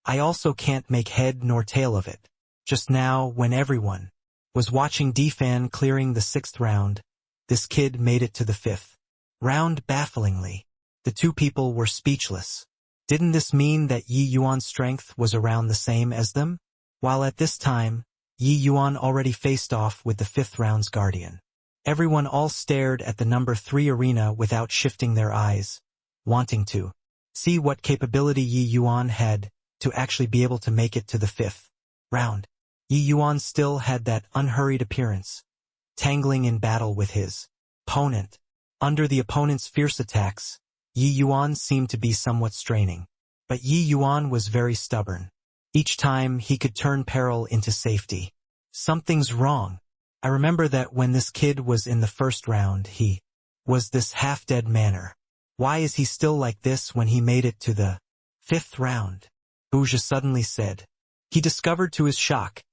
S1: I also can't make head nor tail of it. Just now, when everyone was watching Defan clearing the 6th round, this kid made it to the 5th round bafflingly. The two people were speechless. Didn't this mean that Yi Yuan's strength was around the same as them? While at this time, Yi Yuan already faced off with the 5th round's guardian. Everyone all stared at the number 3 arena without shifting their eyes, wanting to see what capability Yi Yuan had to actually be able to make it to the 5th round. Yi Yuan still had that unhurried appearance, tangling in battle with his opponent. Under the opponent's fierce attacks, Yi Yuan seemed to be somewhat straining. But Yi Yuan was very stubborn. Each time he could turn peril into safety. Something's wrong. I remember that when this kid was in the 1st round he was this half-dead manner. Why is he still like this when he made it to the 5th round? Buja suddenly said. He discovered to his shock,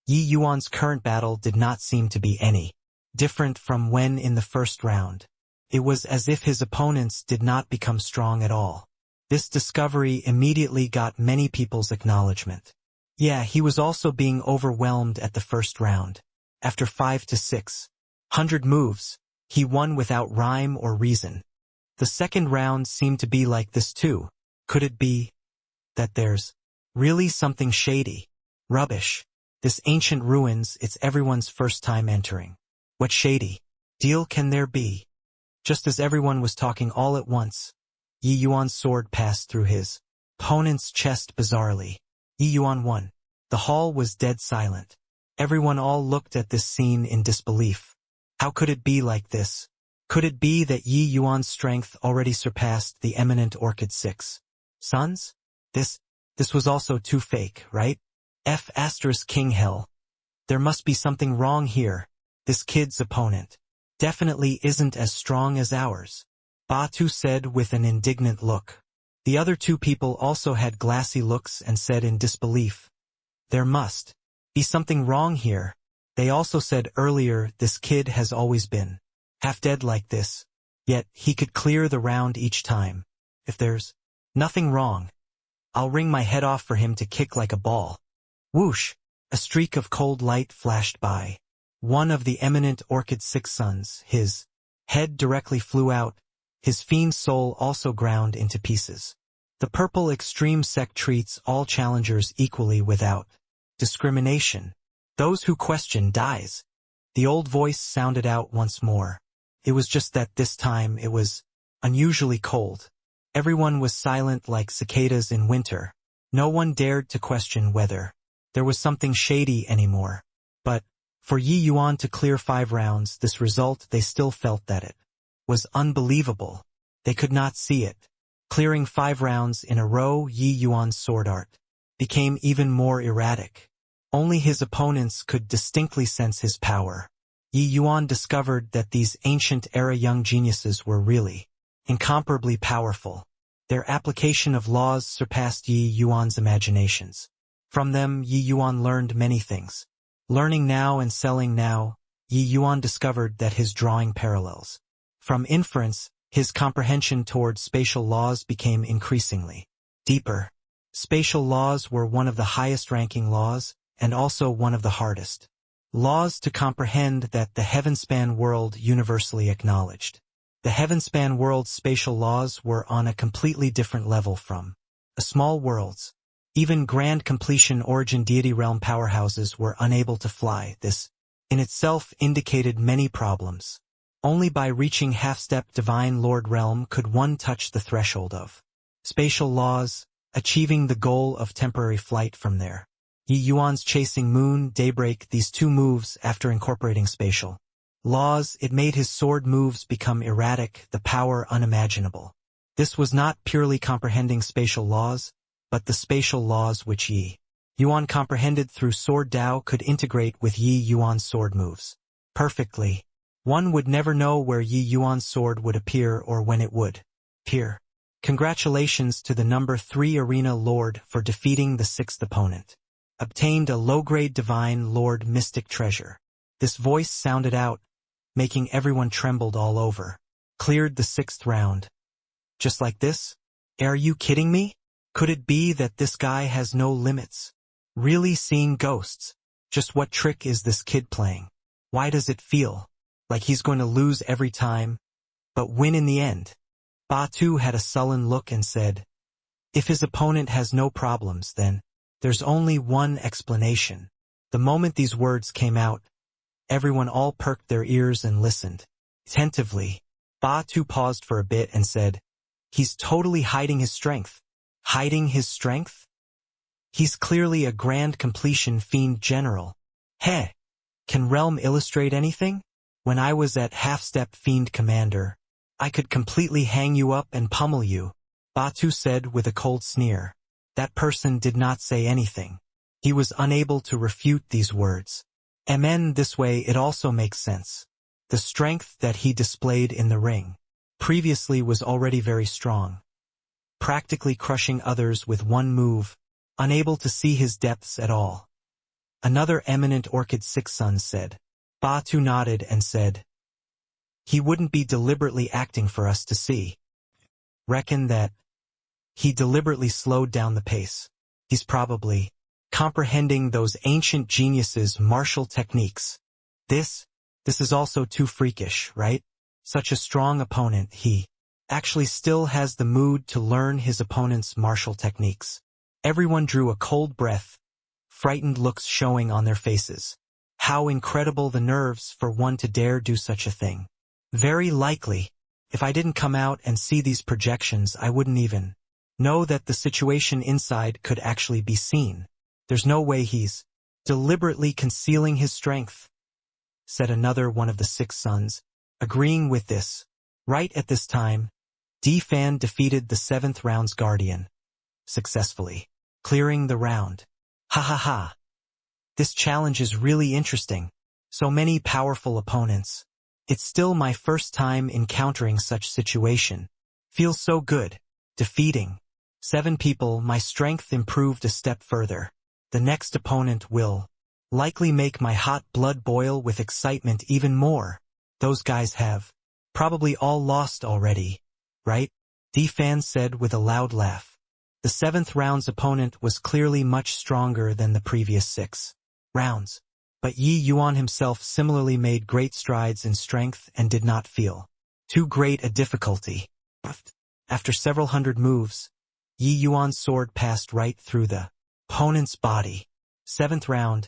S1: Yi Yuan's current battle did not seem to be any different from when in the 1st round. It was as if his opponents did not become strong at all. This discovery immediately got many people's acknowledgement. Yeah, he was also being overwhelmed at the 1st round. After 5 to 600 moves, he won without rhyme or reason. The 2nd round seemed to be like this too. Could it be that there's really something shady? Rubbish. This ancient ruins, it's everyone's first time entering. What shady deal can there be? Just as everyone was talking all at once, Yi Yuan's sword passed through his opponent's chest bizarrely. Yi Yuan won. The hall was dead silent. Everyone all looked at this scene in disbelief. How could it be like this? Could it be that Yi Yuan's strength already surpassed the eminent Orchid 6 sons? This was also too fake, right? King Hell. There must be something wrong here. This kid's opponent definitely isn't as strong as ours, Batu said with an indignant look. The other two people also had glassy looks and said in disbelief, there must be something wrong here. They also said earlier this kid has always been half-dead like this, yet he could clear the round each time. If there's nothing wrong, I'll wring my head off for him to kick like a ball. Whoosh! A streak of cold light flashed by. One of the eminent Orchid 6 sons, his head directly flew out, his fiend soul also ground into pieces. The purple extreme sect treats all challengers equally without discrimination. Those who question dies. The old voice sounded out once more. It was just that this time it was unusually cold. Everyone was silent like cicadas in winter. No one dared to question whether there was something shady anymore. But for Yi Yuan to clear 5 rounds, this result, they still felt that it was unbelievable. They could not see it. Clearing 5 rounds in a row, Yi Yuan's sword art became even more erratic. Only his opponents could distinctly sense his power. Yi Yuan discovered that these ancient-era young geniuses were really incomparably powerful. Their application of laws surpassed Yi Yuan's imaginations. From them, Yi Yuan learned many things. Learning now and selling now, Yi Yuan discovered that his drawing parallels. From inference, his comprehension toward spatial laws became increasingly deeper. Spatial laws were one of the highest-ranking laws, and also one of the hardest laws to comprehend that the heavenspan world universally acknowledged. The heavenspan world's spatial laws were on a completely different level from a small world's. Even grand completion origin deity realm powerhouses were unable to fly. This, in itself, indicated many problems. Only by reaching half-step divine lord realm could one touch the threshold of spatial laws, achieving the goal of temporary flight from there. Yi Yuan's chasing moon, daybreak, these two moves after incorporating spatial laws, it made his sword moves become erratic, the power unimaginable. This was not purely comprehending spatial laws, but the spatial laws which Yi Yuan comprehended through sword Dao could integrate with Yi Yuan's sword moves perfectly. One would never know where Yi Yuan's sword would appear or when it would appear. Congratulations to the number 3 Arena Lord for defeating the 6th opponent. Obtained a low-grade Divine Lord Mystic Treasure. This voice sounded out, making everyone trembled all over. Cleared the 6th round. Just like this? Are you kidding me? Could it be that this guy has no limits? Really seeing ghosts? Just what trick is this kid playing? Why does it feel like he's going to lose every time, but win in the end? Batu had a sullen look and said, if his opponent has no problems, then there's only one explanation. The moment these words came out, everyone all perked their ears and listened attentively. Batu paused for a bit and said, he's totally hiding his strength. Hiding his strength? He's clearly a grand completion fiend general. Heh, can Realm illustrate anything? When I was at half-step fiend commander, I could completely hang you up and pummel you, Batu said with a cold sneer. That person did not say anything. He was unable to refute these words. This way it also makes sense. The strength that he displayed in the ring previously was already very strong, practically crushing others with one move, unable to see his depths at all. Another eminent Orchid Six Sons said. Batu nodded and said, he wouldn't be deliberately acting for us to see. Reckon that he deliberately slowed down the pace. He's probably comprehending those ancient geniuses' martial techniques. This is also too freakish, right? Such a strong opponent, he actually still has the mood to learn his opponent's martial techniques. Everyone drew a cold breath, frightened looks showing on their faces. How incredible the nerves for one to dare do such a thing. Very likely, if I didn't come out and see these projections, I wouldn't even know that the situation inside could actually be seen. There's no way he's deliberately concealing his strength, said another one of the Six Sons, agreeing with this. Right at this time, D-Fan defeated the 7th round's guardian successfully, clearing the round. Ha ha ha. This challenge is really interesting. So many powerful opponents. It's still my first time encountering such situation. Feels so good. Defeating 7 people, my strength improved a step further. The next opponent will likely make my hot blood boil with excitement even more. Those guys have probably all lost already, right? D-Fan said with a loud laugh. The 7th round's opponent was clearly much stronger than the previous 6 rounds. But Yi Yuan himself similarly made great strides in strength and did not feel too great a difficulty. After several hundred moves, Yi Yuan's sword passed right through the opponent's body. 7th round.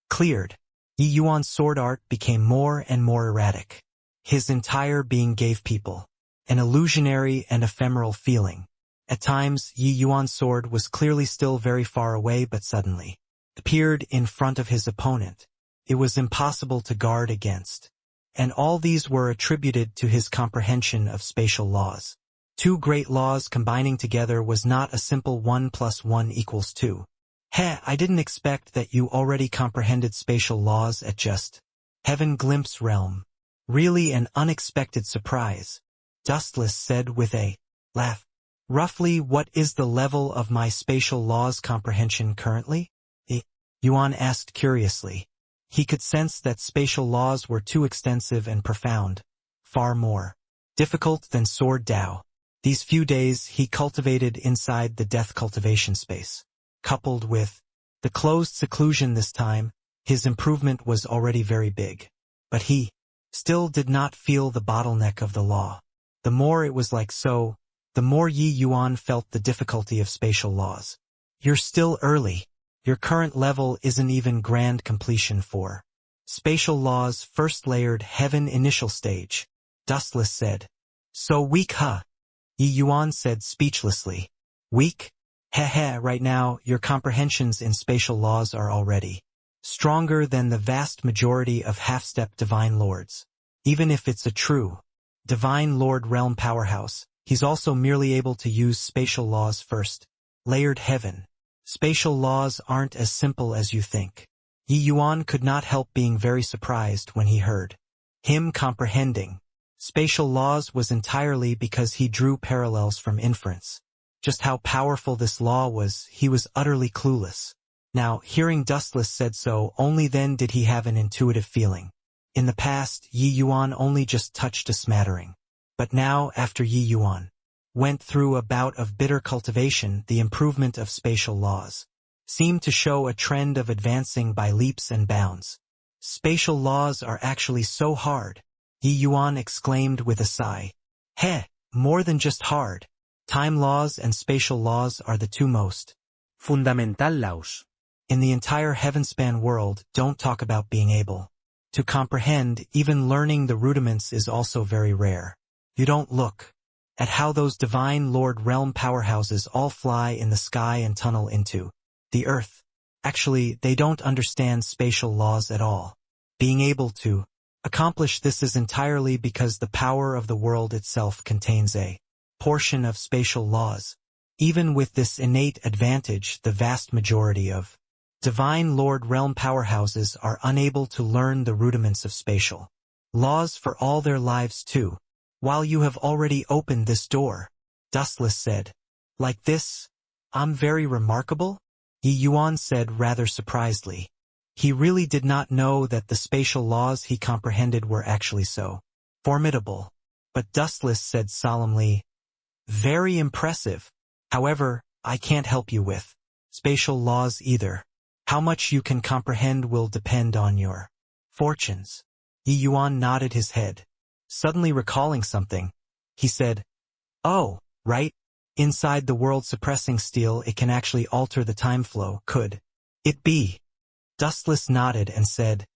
S1: Cleared. Yi Yuan's sword art became more and more erratic. His entire being gave people an illusionary and ephemeral feeling. At times, Yi Yuan's sword was clearly still very far away but suddenly appeared in front of his opponent. It was impossible to guard against. And all these were attributed to his comprehension of spatial laws. 2 great laws combining together was not a simple 1 + 1 = 2. I didn't expect that you already comprehended spatial laws at just Heaven Glimpse Realm. Really an unexpected surprise, Dustless said with a laugh. Roughly what is the level of my spatial laws comprehension currently? Yuan asked curiously. He could sense that spatial laws were too extensive and profound, far more difficult than Sword Dao. These few days he cultivated inside the death cultivation space. Coupled with the closed seclusion this time, his improvement was already very big. But he still did not feel the bottleneck of the law. The more it was like so, the more Yi Yuan felt the difficulty of spatial laws. You're still early. Your current level isn't even grand completion for spatial laws first layered heaven initial stage, Dustless said. So weak, huh? Yi Yuan said speechlessly. Weak? Right now, your comprehensions in spatial laws are already stronger than the vast majority of half-step divine lords. Even if it's a true divine lord realm powerhouse, he's also merely able to use spatial laws first. Layered heaven. Spatial laws aren't as simple as you think. Yi Yuan could not help being very surprised when he heard him comprehending spatial laws was entirely because he drew parallels from inference. Just how powerful this law was, he was utterly clueless. Now, hearing Dustless said so, only then did he have an intuitive feeling. In the past, Yi Yuan only just touched a smattering. But now, after Yi Yuan went through a bout of bitter cultivation. The improvement of spatial laws seemed to show a trend of advancing by leaps and bounds. Spatial laws are actually so hard, Yi Yuan exclaimed with a sigh. Heh, more than just hard. Time laws and spatial laws are the two most
S2: fundamental laws
S1: in the entire heavenspan world. Don't talk about being able to comprehend. Even learning the rudiments is also very rare. You don't look at how those divine Lord realm powerhouses all fly in the sky and tunnel into the earth. Actually, they don't understand spatial laws at all. Being able to accomplish this is entirely because the power of the world itself contains a portion of spatial laws. Even with this innate advantage, the vast majority of divine Lord realm powerhouses are unable to learn the rudiments of spatial laws for all their lives too. While you have already opened this door, Dustless said. Like this? I'm very remarkable? Yi Yuan said rather surprisedly. He really did not know that the spatial laws he comprehended were actually so formidable. But Dustless said solemnly, very impressive. However, I can't help you with spatial laws either. How much you can comprehend will depend on your fortunes. Yi Yuan nodded his head. Suddenly recalling something, he said, oh, right. Inside the world suppressing steel, it can actually alter the time flow, could it be? Dustless nodded and said,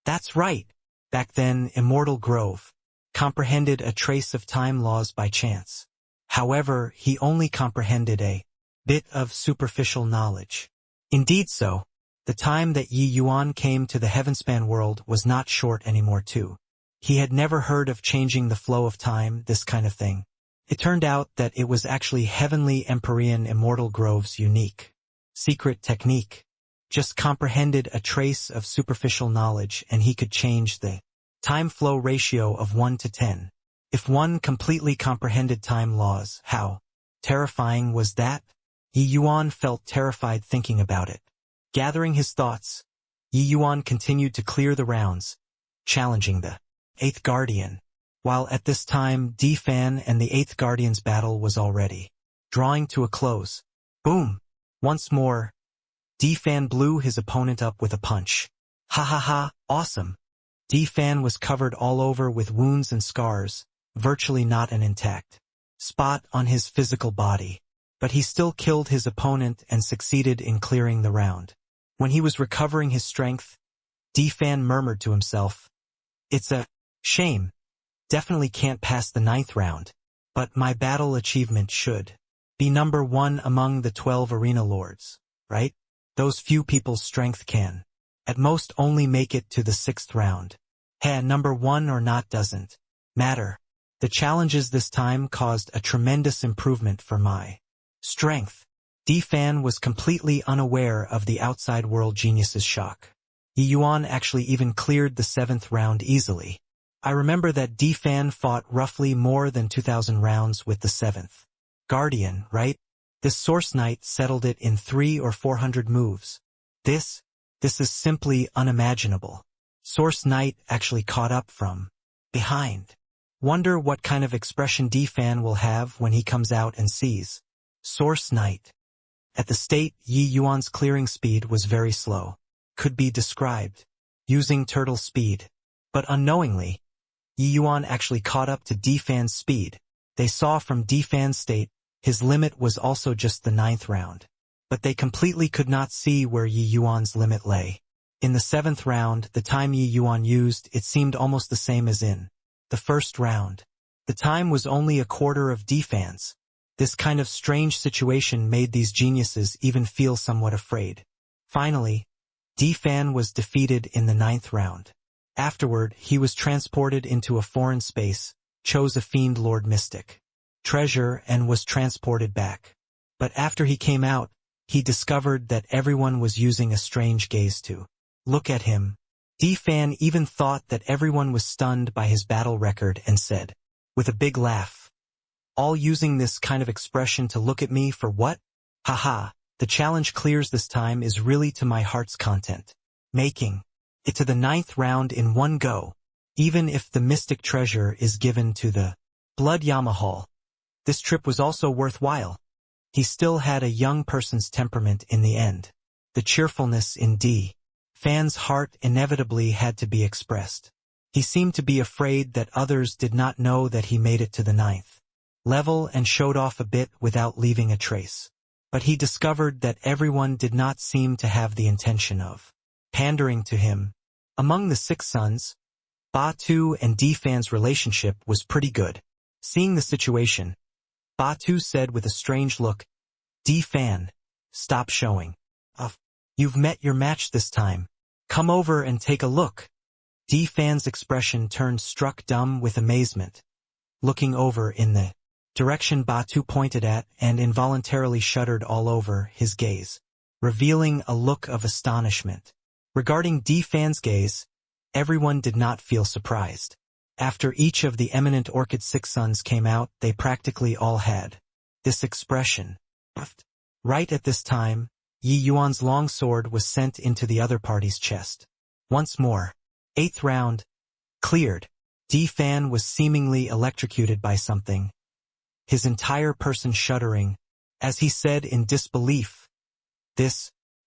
S1: that's right. Back then, Immortal Grove comprehended a trace of time laws by chance. However, he only comprehended a bit of superficial knowledge. Indeed so, the time that Yi Yuan came to the heavenspan world was not short anymore too. He had never heard of changing the flow of time, this kind of thing. It turned out that it was actually Heavenly Empyrean Immortal Grove's unique secret technique. Just comprehended a trace of superficial knowledge and he could change the time flow ratio of 1 to 10. If one completely comprehended time laws, how terrifying was that? Yi Yuan felt terrified thinking about it. Gathering his thoughts, Yi Yuan continued to clear the rounds, challenging the 8th Guardian. While at this time D-Fan and the 8th Guardian's battle was already drawing to a close. Boom! Once more, D-Fan blew his opponent up with a punch. Ha ha ha, awesome! D-Fan was covered all over with wounds and scars, virtually not an intact spot on his physical body. But he still killed his opponent and succeeded in clearing the round. When he was recovering his strength, D-Fan murmured to himself, it's a shame. Definitely can't pass the 9th round. But my battle achievement should be number 1 among the 12 arena lords, right? Those few people's strength can at most only make it to the 6th round. Hey, number 1 or not doesn't matter. The challenges this time caused a tremendous improvement for my strength. D-Fan was completely unaware of the outside world genius's shock. Yi Yuan actually even cleared the 7th round easily. I remember that D-Fan fought roughly more than 2,000 rounds with the 7th Guardian, right? This Source Knight settled it in 300 or 400 moves. This is simply unimaginable. Source Knight actually caught up from behind. Wonder what kind of expression D-Fan will have when he comes out and sees Source Knight. At the state, Yi Yuan's clearing speed was very slow. Could be described using turtle speed. But unknowingly, Yi Yuan actually caught up to D-Fan's speed. They saw from D-Fan's state, his limit was also just the 9th round. But they completely could not see where Yi Yuan's limit lay. In the 7th round, the time Yi Yuan used, it seemed almost the same as in the 1st round. The time was only a quarter of D-Fan's. This kind of strange situation made these geniuses even feel somewhat afraid. Finally, D-Fan was defeated in the 9th round. Afterward, he was transported into a foreign space, chose a fiend lord mystic treasure and was transported back. But after he came out, he discovered that everyone was using a strange gaze to look at him. D-Fan even thought that everyone was stunned by his battle record and said, with a big laugh, all using this kind of expression to look at me for what? Haha, the challenge clears this time is really to my heart's content. Making it to the 9th round in one go, even if the mystic treasure is given to the Blood Yamahal. This trip was also worthwhile. He still had a young person's temperament in the end. The cheerfulness in D. Fan's heart inevitably had to be expressed. He seemed to be afraid that others did not know that he made it to the 9th level and showed off a bit without leaving a trace. But he discovered that everyone did not seem to have the intention of pandering to him. Among the 6 sons, Batu and D-Fan's relationship was pretty good. Seeing the situation, Batu said with a strange look, "D-Fan, stop showing off. You've met your match this time. Come over and take a look." D-Fan's expression turned struck dumb with amazement, looking over in the direction Batu pointed at and involuntarily shuddered all over his gaze, revealing a look of astonishment. Regarding D-Fan's gaze, everyone did not feel surprised. After each of the eminent Orchid 6 sons came out, they practically all had this expression. Right at this time, Yi Yuan's long sword was sent into the other party's chest. Once more. 8th round. Cleared. D-Fan was seemingly electrocuted by something, his entire person shuddering, as he said in disbelief,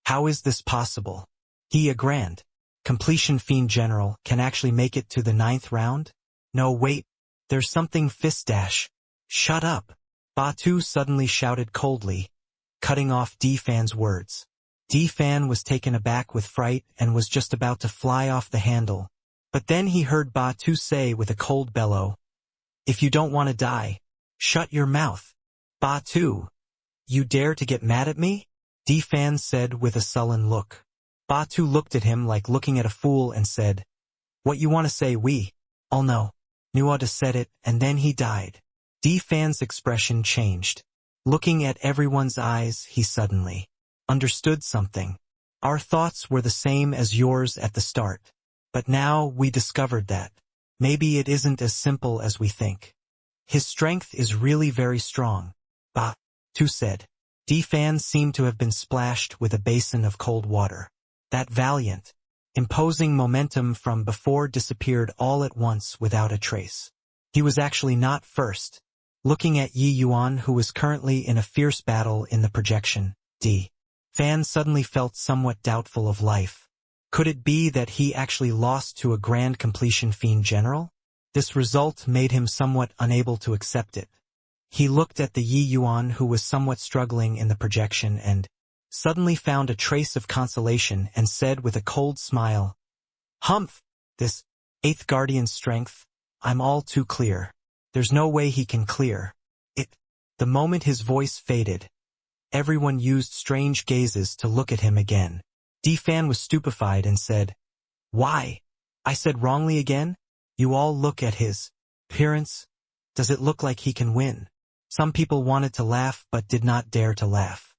S1: how is this possible? He, a grand completion fiend general, can actually make it to the 9th round? No, wait, there's something fist-dash. Shut up. Batu suddenly shouted coldly, cutting off D-Fan's words. D-Fan was taken aback with fright and was just about to fly off the handle. But then he heard Batu say with a cold bellow, "If you don't want to die, shut your mouth." "Batu, you dare to get mad at me?" D-Fan said with a sullen look. Batu looked at him like looking at a fool and said, "What you want to say, we all know. Nuada said it, and then he died." D-Fan's expression changed. Looking at everyone's eyes, he suddenly understood something. "Our thoughts were the same as yours at the start. But now we discovered that maybe it isn't as simple as we think. His strength is really very strong." Batu said. D-Fan seemed to have been splashed with a basin of cold water. That valiant, imposing momentum from before disappeared all at once without a trace. He was actually not first. Looking at Yi Yuan, who was currently in a fierce battle in the projection, D-Fan suddenly felt somewhat doubtful of life. Could it be that he actually lost to a grand completion fiend general? This result made him somewhat unable to accept it. He looked at the Yi Yuan, who was somewhat struggling in the projection, and suddenly found a trace of consolation and said with a cold smile, "Humph, this 8th Guardian's strength, I'm all too clear. There's no way he can clear it." The moment his voice faded, everyone used strange gazes to look at him again. D-Fan was stupefied and said, "Why? I said wrongly again? You all look at his appearance. Does it look like he can win?" Some people wanted to laugh but did not dare to laugh.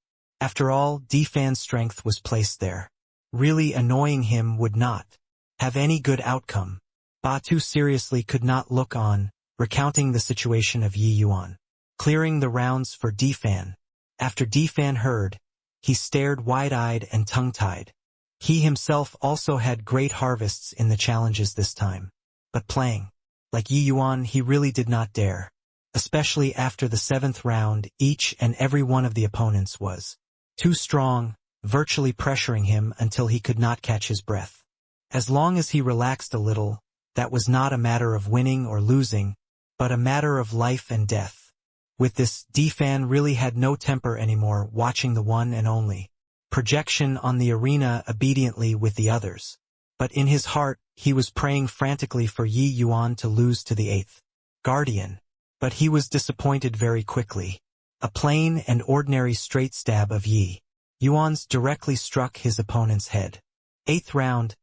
S1: After all, D-Fan's strength was placed there. Really annoying him would not have any good outcome. Batu seriously could not look on, recounting the situation of Yi Yuan, clearing the rounds for D-Fan. After D-Fan heard, he stared wide-eyed and tongue-tied. He himself also had great harvests in the challenges this time. But playing like Yi Yuan, he really did not dare. Especially after the 7th round, each and every one of the opponents was too strong, virtually pressuring him until he could not catch his breath. As long as he relaxed a little, that was not a matter of winning or losing, but a matter of life and death. With this, D-Fan really had no temper anymore, watching the one and only projection on the arena obediently with the others. But in his heart, he was praying frantically for Yi Yuan to lose to the 8th Guardian. But he was disappointed very quickly. A plain and ordinary straight stab of Yi Yuan's directly struck his opponent's head. 8th round.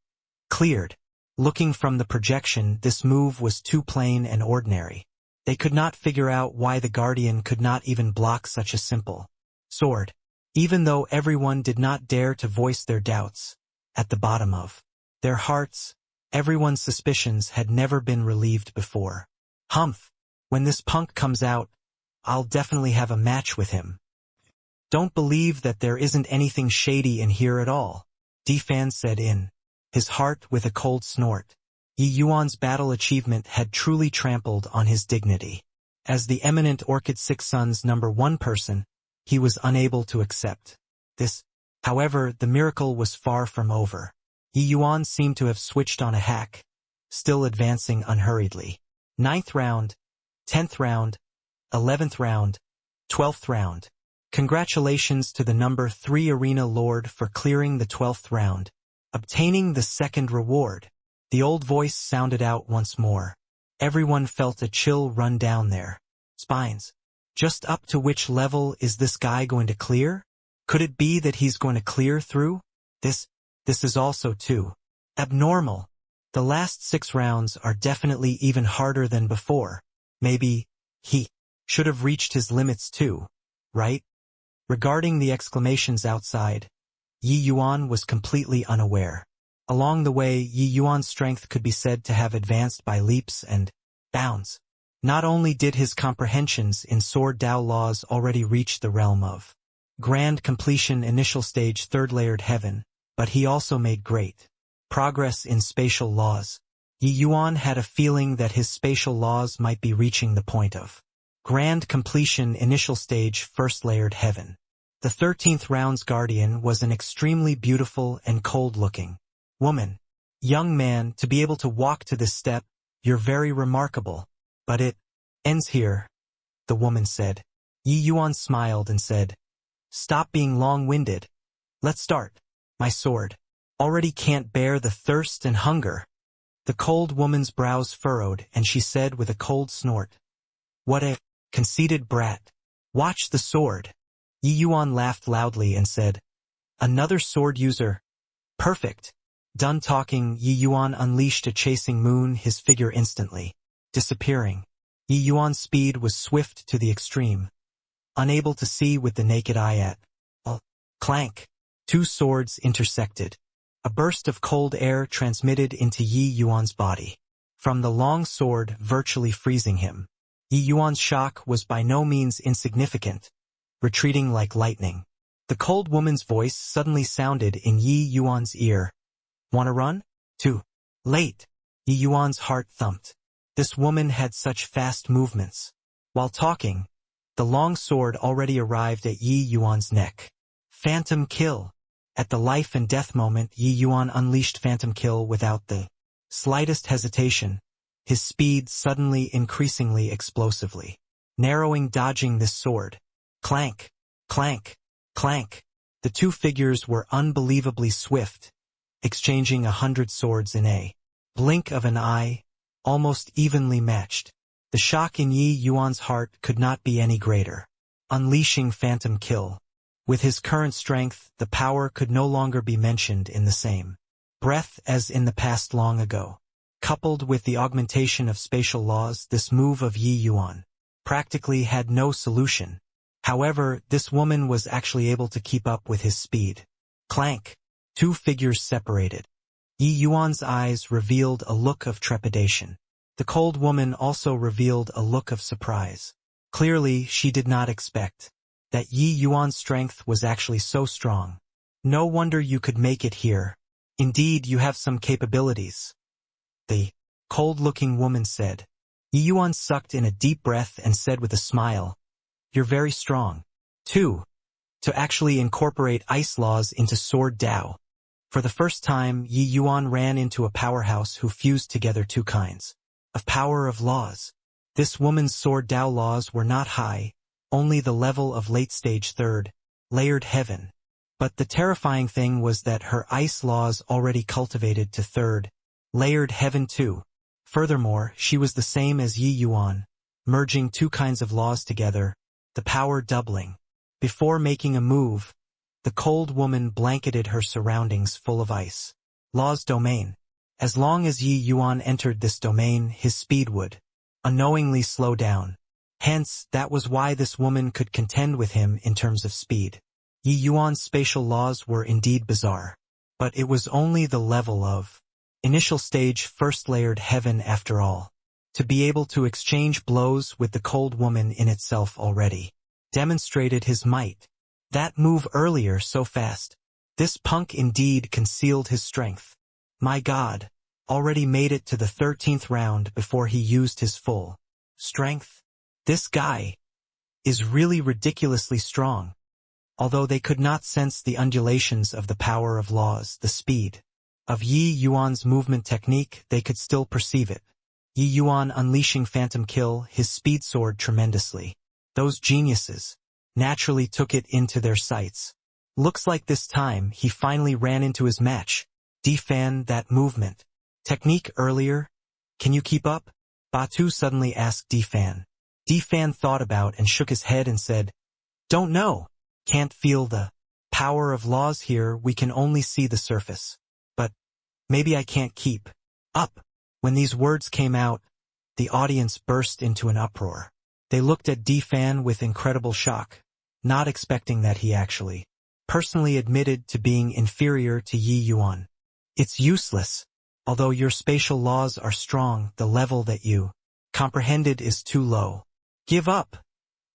S1: Cleared. Looking from the projection, this move was too plain and ordinary. They could not figure out why the Guardian could not even block such a simple sword. Even though everyone did not dare to voice their doubts, at the bottom of their hearts, everyone's suspicions had never been relieved before. "Humph, when this punk comes out, I'll definitely have a match with him. Don't believe that there isn't anything shady in here at all," D-Fan said in his heart with a cold snort. Yi Yuan's battle achievement had truly trampled on his dignity. As the eminent Orchid Six Sons #1 person, he was unable to accept this. However, the miracle was far from over. Yi Yuan seemed to have switched on a hack, still advancing unhurriedly. 9th round, 10th round, 11th round, 12th round. Congratulations to the #3 Arena Lord for clearing the 12th round, obtaining the second reward. The old voice sounded out once more. Everyone felt a chill run down their spines. Just up to which level is this guy going to clear? Could it be that he's going to clear through? This is also too abnormal. The last 6 rounds are definitely even harder than before. Maybe he should have reached his limits too, right? Regarding the exclamations outside, Yi Yuan was completely unaware. Along the way, Yi Yuan's strength could be said to have advanced by leaps and bounds. Not only did his comprehensions in Sword Dao laws already reach the realm of grand completion initial stage 3rd layered heaven, but he also made great progress in spatial laws. Yi Yuan had a feeling that his spatial laws might be reaching the point of grand completion initial stage 1st layered heaven. The 13th round's guardian was an extremely beautiful and cold-looking woman. Young man, to be able to walk to this step, you're very remarkable. But it ends here, the woman said. Yi Yuan smiled and said, "Stop being long-winded. Let's start. My sword already can't bear the thirst and hunger." The cold woman's brows furrowed, and she said with a cold snort, "What a conceited brat. Watch the sword." Yi Yuan laughed loudly and said, "Another sword user. Perfect." Done talking, Yi Yuan unleashed a chasing moon, his figure instantly disappearing. Yi Yuan's speed was swift to the extreme. Unable to see with the naked eye at all. Clank. 2 swords intersected. A burst of cold air transmitted into Yi Yuan's body, from the long sword virtually freezing him. Yi Yuan's shock was by no means insignificant, retreating like lightning. The cold woman's voice suddenly sounded in Yi Yuan's ear. "Wanna run?" "Too late." Yi Yuan's heart thumped. This woman had such fast movements. While talking, the long sword already arrived at Yi Yuan's neck. Phantom kill. At the life and death moment, Yi Yuan unleashed Phantom kill without the slightest hesitation, his speed suddenly increasingly explosively, narrowing dodging this sword. Clank, clank, clank. The 2 figures were unbelievably swift, exchanging 100 swords in a blink of an eye, almost evenly matched. The shock in Yi Yuan's heart could not be any greater. Unleashing Phantom kill. With his current strength, the power could no longer be mentioned in the same breath as in the past long ago. Coupled with the augmentation of spatial laws, this move of Yi Yuan practically had no solution. However, this woman was actually able to keep up with his speed. Clank. 2 figures separated. Yi Yuan's eyes revealed a look of trepidation. The cold woman also revealed a look of surprise. Clearly, she did not expect that Yi Yuan's strength was actually so strong. "No wonder you could make it here. Indeed, you have some capabilities," the cold-looking woman said. Yi Yuan sucked in a deep breath and said with a smile, "You're very strong, too, to actually incorporate ice laws into Sword Dao." For the first time, Yi Yuan ran into a powerhouse who fused together 2 kinds of power of laws. This woman's Sword Dao laws were not high, only the level of late-stage 3rd layered heaven. But the terrifying thing was that her ice laws already cultivated to 3rd layered heaven too. Furthermore, she was the same as Yi Yuan, merging 2 kinds of laws together, the power doubling. Before making a move, the cold woman blanketed her surroundings full of ice. Law's domain. As long as Yi Yuan entered this domain, his speed would unknowingly slow down. Hence, that was why this woman could contend with him in terms of speed. Yi Yuan's spatial laws were indeed bizarre. But it was only the level of initial stage 1st layered heaven after all. To be able to exchange blows with the cold woman in itself already demonstrated his might. That move earlier so fast. This punk indeed concealed his strength. My God, already made it to the 13th round before he used his full strength. This guy is really ridiculously strong. Although they could not sense the undulations of the power of laws, the speed of Yi Yuan's movement technique, they could still perceive it. Yi Yuan unleashing Phantom Kill, his speed soared tremendously. Those geniuses naturally took it into their sights. Looks like this time he finally ran into his match. Defan, that movement technique earlier, can you keep up? Batu suddenly asked Defan. Defan thought about and shook his head and said, don't know. Can't feel the power of laws here, we can only see the surface. But maybe I can't keep up. When these words came out, the audience burst into an uproar. They looked at Defan with incredible shock, not expecting that he actually personally admitted to being inferior to Yi Yuan. It's useless. Although your spatial laws are strong, the level that you comprehended is too low. Give up,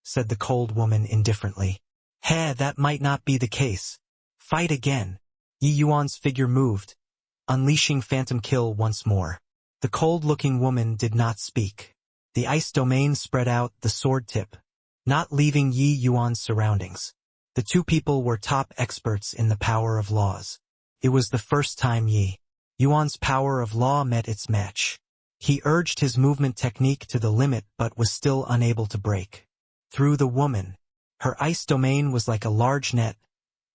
S1: said the cold woman indifferently. That might not be the case. Fight again. Yi Yuan's figure moved, unleashing Phantom Kill once more. The cold-looking woman did not speak. The ice domain spread out the sword tip, not leaving Yi Yuan's surroundings. The two people were top experts in the power of laws. It was the first time Yi Yuan's power of law met its match. He urged his movement technique to the limit but was still unable to break through the woman. Her ice domain was like a large net,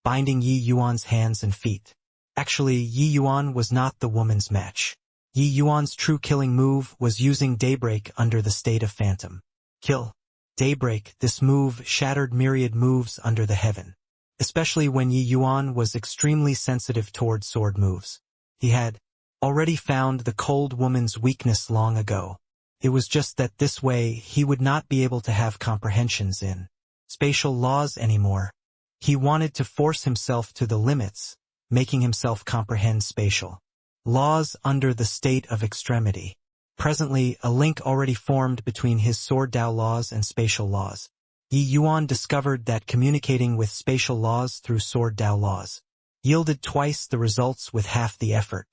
S1: binding Yi Yuan's hands and feet. Actually, Yi Yuan was not the woman's match. Yi Yuan's true killing move was using Daybreak under the state of Phantom Kill. Daybreak, this move shattered myriad moves under the heaven, especially when Yi Yuan was extremely sensitive toward sword moves. He had already found the cold woman's weakness long ago. It was just that this way he would not be able to have comprehensions in spatial laws anymore. He wanted to force himself to the limits, making himself comprehend spatial laws under the state of extremity. Presently, a link already formed between his sword Dao laws and spatial laws. Yi Yuan discovered that communicating with spatial laws through sword Dao laws yielded twice the results with half the effort.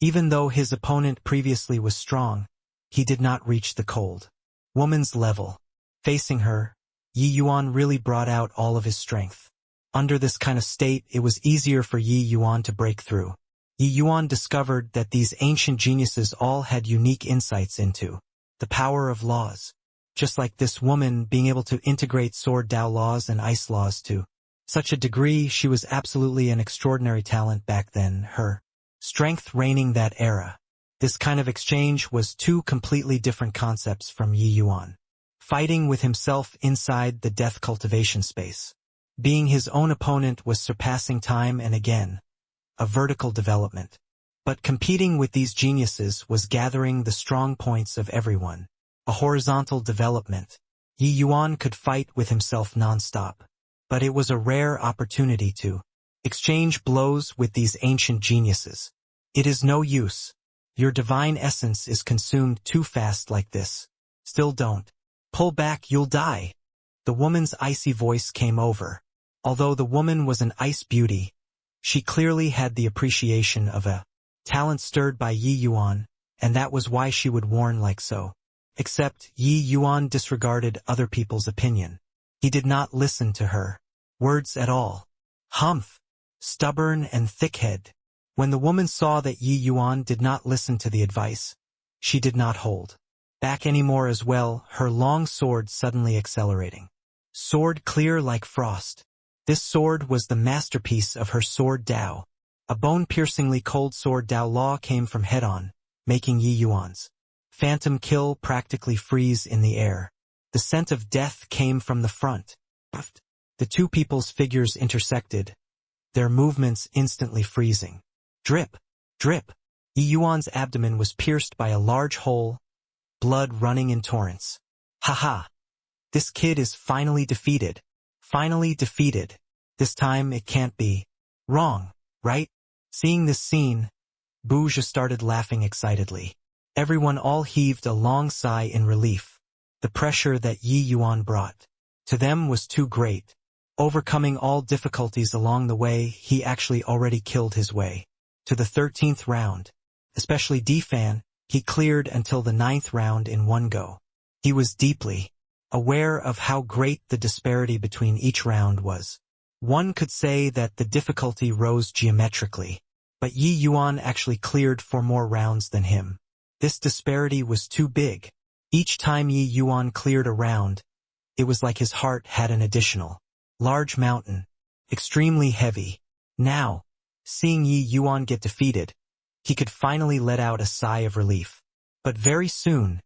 S1: Even though his opponent previously was strong, he did not reach the cold woman's level. Facing her, Yi Yuan really brought out all of his strength. Under this kind of state, it was easier for Yi Yuan to break through. Yi Yuan discovered that these ancient geniuses all had unique insights into the power of laws. Just like this woman being able to integrate sword Dao laws and ice laws to such a degree, she was absolutely an extraordinary talent back then, her strength reigning that era. This kind of exchange was two completely different concepts from Yi Yuan. Fighting with himself inside the death cultivation space. Being his own opponent was surpassing time and again a vertical development. But competing with these geniuses was gathering the strong points of everyone. A horizontal development. Yi Yuan could fight with himself non-stop. But it was a rare opportunity to exchange blows with these ancient geniuses. It is no use. Your divine essence is consumed too fast like this. Still don't. Pull back, you'll die. The woman's icy voice came over. Although the woman was an ice beauty, she clearly had the appreciation of a talent stirred by Yi Yuan, and that was why she would warn like so. Except Yi Yuan disregarded other people's opinion. He did not listen to her words at all. Humph, stubborn and thick-head. When the woman saw that Yi Yuan did not listen to the advice, she did not hold back anymore as well, her long sword suddenly accelerating. Sword clear like frost. This sword was the masterpiece of her sword Dao. A bone-piercingly cold sword Dao law came from head-on, making Yi Yuan's Phantom Kill practically freeze in the air. The scent of death came from the front. The two people's figures intersected, their movements instantly freezing. Drip, drip. Yi Yuan's abdomen was pierced by a large hole, blood running in torrents. Ha! This kid is finally defeated. Finally defeated. This time it can't be wrong, right? Seeing this scene, Bouge started laughing excitedly. Everyone all heaved a long sigh in relief. The pressure that Yi Yuan brought to them was too great. Overcoming all difficulties along the way, he actually already killed his way to the 13th round. Especially Defan, he cleared until the 9th round in one go. He was deeply aware of how great the disparity between each round was. One could say that the difficulty rose geometrically, but Yi Yuan actually cleared 4 more rounds than him. This disparity was too big. Each time Yi Yuan cleared a round, it was like his heart had an additional, large mountain, extremely heavy. Now, seeing Yi Yuan get defeated, he could finally let out a sigh of relief. But very soon,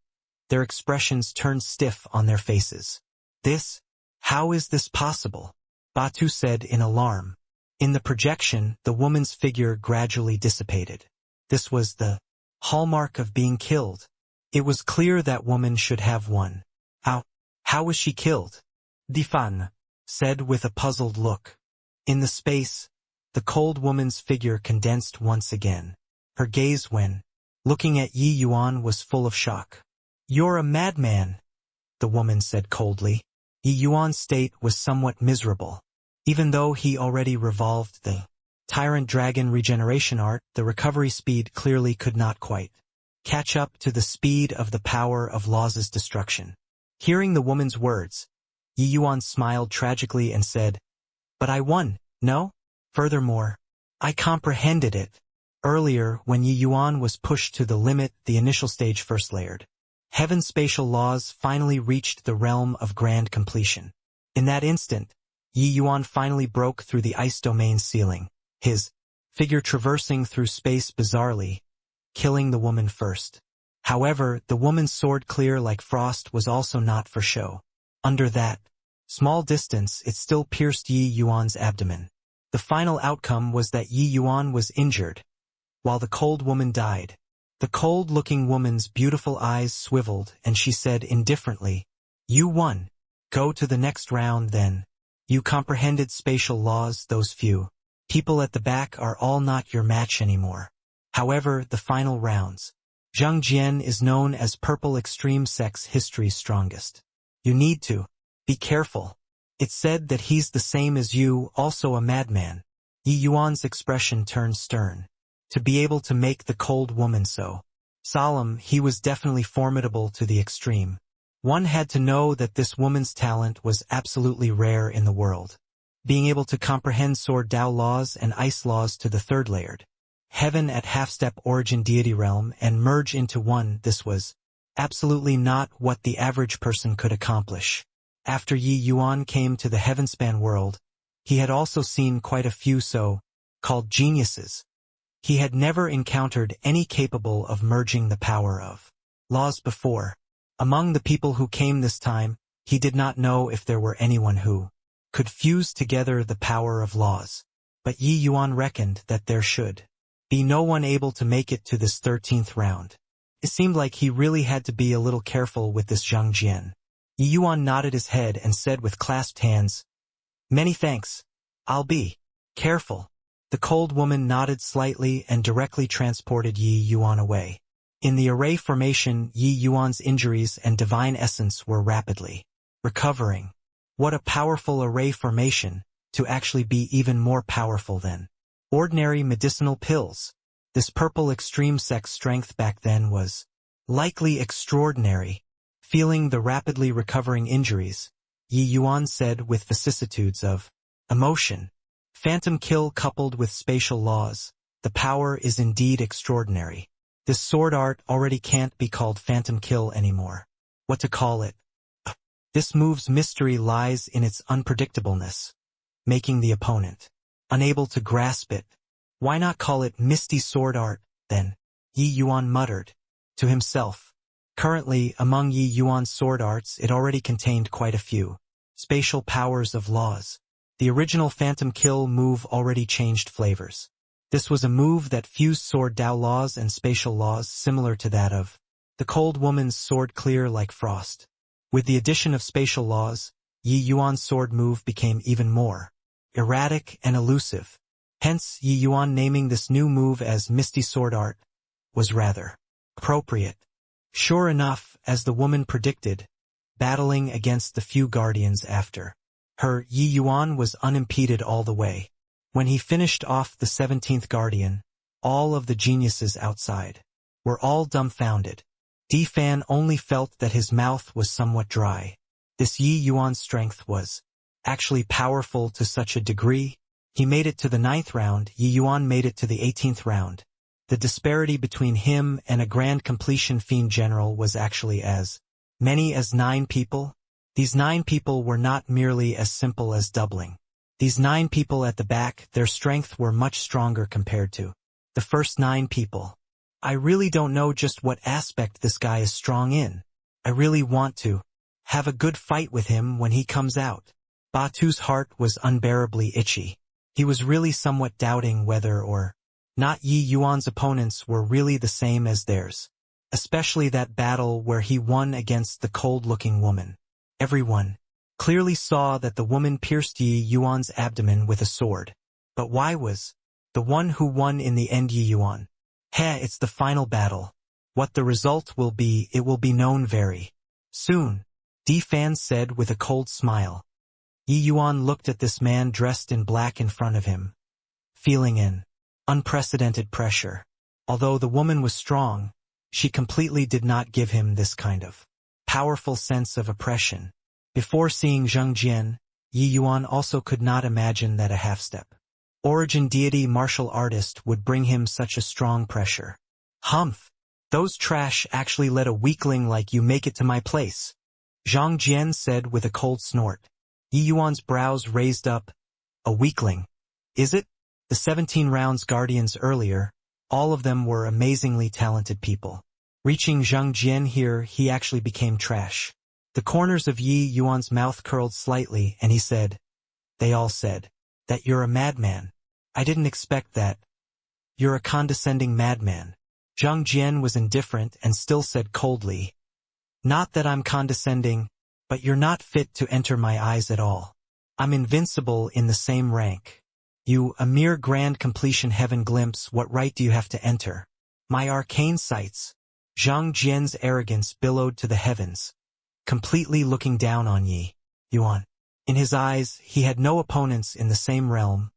S1: their expressions turned stiff on their faces. How is this possible? Batu said in alarm. In the projection, the woman's figure gradually dissipated. This was the hallmark of being killed. It was clear that woman should have won. How was she killed? Difan said with a puzzled look. In the space, the cold woman's figure condensed once again. Her gaze when looking at Yi Yuan was full of shock. You're a madman, the woman said coldly. Yi Yuan's state was somewhat miserable. Even though he already revolved the Tyrant Dragon regeneration art, the recovery speed clearly could not quite catch up to the speed of the power of Law's destruction. Hearing the woman's words, Yi Yuan smiled tragically and said, "But I won, no? Furthermore, I comprehended it." Earlier, when Yi Yuan was pushed to the limit, the initial stage first layered. Heaven's spatial laws finally reached the realm of grand completion. In that instant, Yi Yuan finally broke through the ice domain ceiling, his figure traversing through space bizarrely, killing the woman first. However, the woman's sword clear like frost was also not for show. Under that small distance, it still pierced Yi Yuan's abdomen. The final outcome was that Yi Yuan was injured, while the cold woman died. The cold-looking woman's beautiful eyes swiveled, and she said indifferently, "You won. Go to the next round then. You comprehended spatial laws, those few people at the back are all not your match anymore." However, the final rounds. Zhang Jian is known as Purple Extreme Sex history's strongest. You need to be careful. It's said that he's the same as you, also a madman. Yi Yuan's expression turned stern. To be able to make the cold woman so solemn, he was definitely formidable to the extreme. One had to know that this woman's talent was absolutely rare in the world. Being able to comprehend sword Dao laws and ice laws to the third layered heaven at half-step origin deity realm and merge into one, this was absolutely not what the average person could accomplish. After Yi Yuan came to the heavenspan world, he had also seen quite a few so-called geniuses. He had never encountered any capable of merging the power of laws before. Among the people who came this time, he did not know if there were anyone who could fuse together the power of laws. But Yi Yuan reckoned that there should be no one able to make it to this 13th round. It seemed like he really had to be a little careful with this Zhang Jian. Yi Yuan nodded his head and said with clasped hands, "Many thanks. I'll be careful." The cold woman nodded slightly and directly transported Yi Yuan away. In the array formation, Yi Yuan's injuries and divine essence were rapidly recovering. What a powerful array formation, to actually be even more powerful than ordinary medicinal pills. This purple extreme sex strength back then was likely extraordinary. Feeling the rapidly recovering injuries, Yi Yuan said with vicissitudes of emotion, "Phantom kill coupled with spatial laws, the power is indeed extraordinary. This sword art already can't be called phantom kill anymore. What to call it? This move's mystery lies in its unpredictableness, making the opponent unable to grasp it. Why not call it misty sword art, then?" Yi Yuan muttered to himself. Currently, among Yi Yuan's sword arts, it already contained quite a few spatial powers of laws. The original Phantom Kill move already changed flavors. This was a move that fused sword Dao laws and spatial laws similar to that of the cold woman's sword clear like frost. With the addition of spatial laws, Yi Yuan's sword move became even more erratic and elusive. Hence, Yi Yuan naming this new move as Misty Sword Art was rather appropriate. Sure enough, as the woman predicted, battling against the few guardians after her, Yi Yuan was unimpeded all the way. When he finished off the 17th guardian, all of the geniuses outside were all dumbfounded. Fan only felt that his mouth was somewhat dry. This Yi Yuan's strength was actually powerful to such a degree. He made it to the 9th round, Yi Yuan made it to the 18th round. The disparity between him and a grand completion fiend general was actually as many as 9 people. These 9 people were not merely as simple as doubling. These 9 people at the back, their strength were much stronger compared to the first 9 people. I really don't know just what aspect this guy is strong in. I really want to have a good fight with him when he comes out. Batu's heart was unbearably itchy. He was really somewhat doubting whether or not Yi Yuan's opponents were really the same as theirs. Especially that battle where he won against the cold-looking woman. Everyone clearly saw that the woman pierced Yi Yuan's abdomen with a sword. But why was the one who won in the end Yi Yuan? It's the final battle. What the result will be, it will be known very soon, D Fan said with a cold smile. Yi Yuan looked at this man dressed in black in front of him, feeling an unprecedented pressure. Although the woman was strong, she completely did not give him this kind of powerful sense of oppression. Before seeing Zheng Jian, Yi Yuan also could not imagine that a half-step origin deity martial artist would bring him such a strong pressure. Humph! Those trash actually let a weakling like you make it to my place, Zhang Jian said with a cold snort. Yi Yuan's brows raised up. A weakling? Is it? The 17 rounds guardians earlier, all of them were amazingly talented people. Reaching Zhang Jian here, he actually became trash. The corners of Yi Yuan's mouth curled slightly and he said, "They all said that you're a madman. I didn't expect that. You're a condescending madman." Zhang Jian was indifferent and still said coldly, "Not that I'm condescending, but you're not fit to enter my eyes at all. I'm invincible in the same rank. You, a mere grand completion heaven glimpse, what right do you have to enter my arcane sights?" Zhang Jian's arrogance billowed to the heavens, completely looking down on Yi Yuan. In his eyes, he had no opponents in the same realm,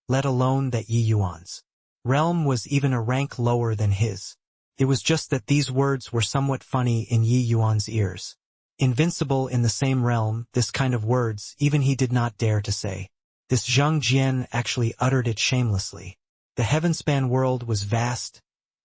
S1: let alone that Yi Yuan's realm was even a rank lower than his. It was just that these words were somewhat funny in Yi Yuan's ears. Invincible in the same realm, this kind of words, even he did not dare to say. This Zhang Jian actually uttered it shamelessly. The heavenspan world was vast,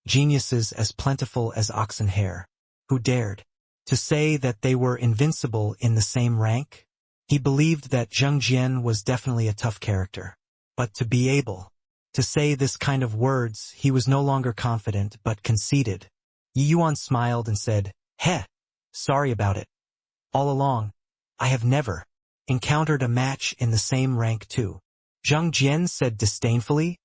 S1: geniuses as plentiful as oxen hair. Who dared to say that they were invincible in the same rank? He believed that Zhang Jian was definitely a tough character. But to be able to say this kind of words, he was no longer confident but conceited. Yi Yuan smiled and said, Sorry about it. All along, I have never encountered a match in the same rank too. Zhang Jian said disdainfully,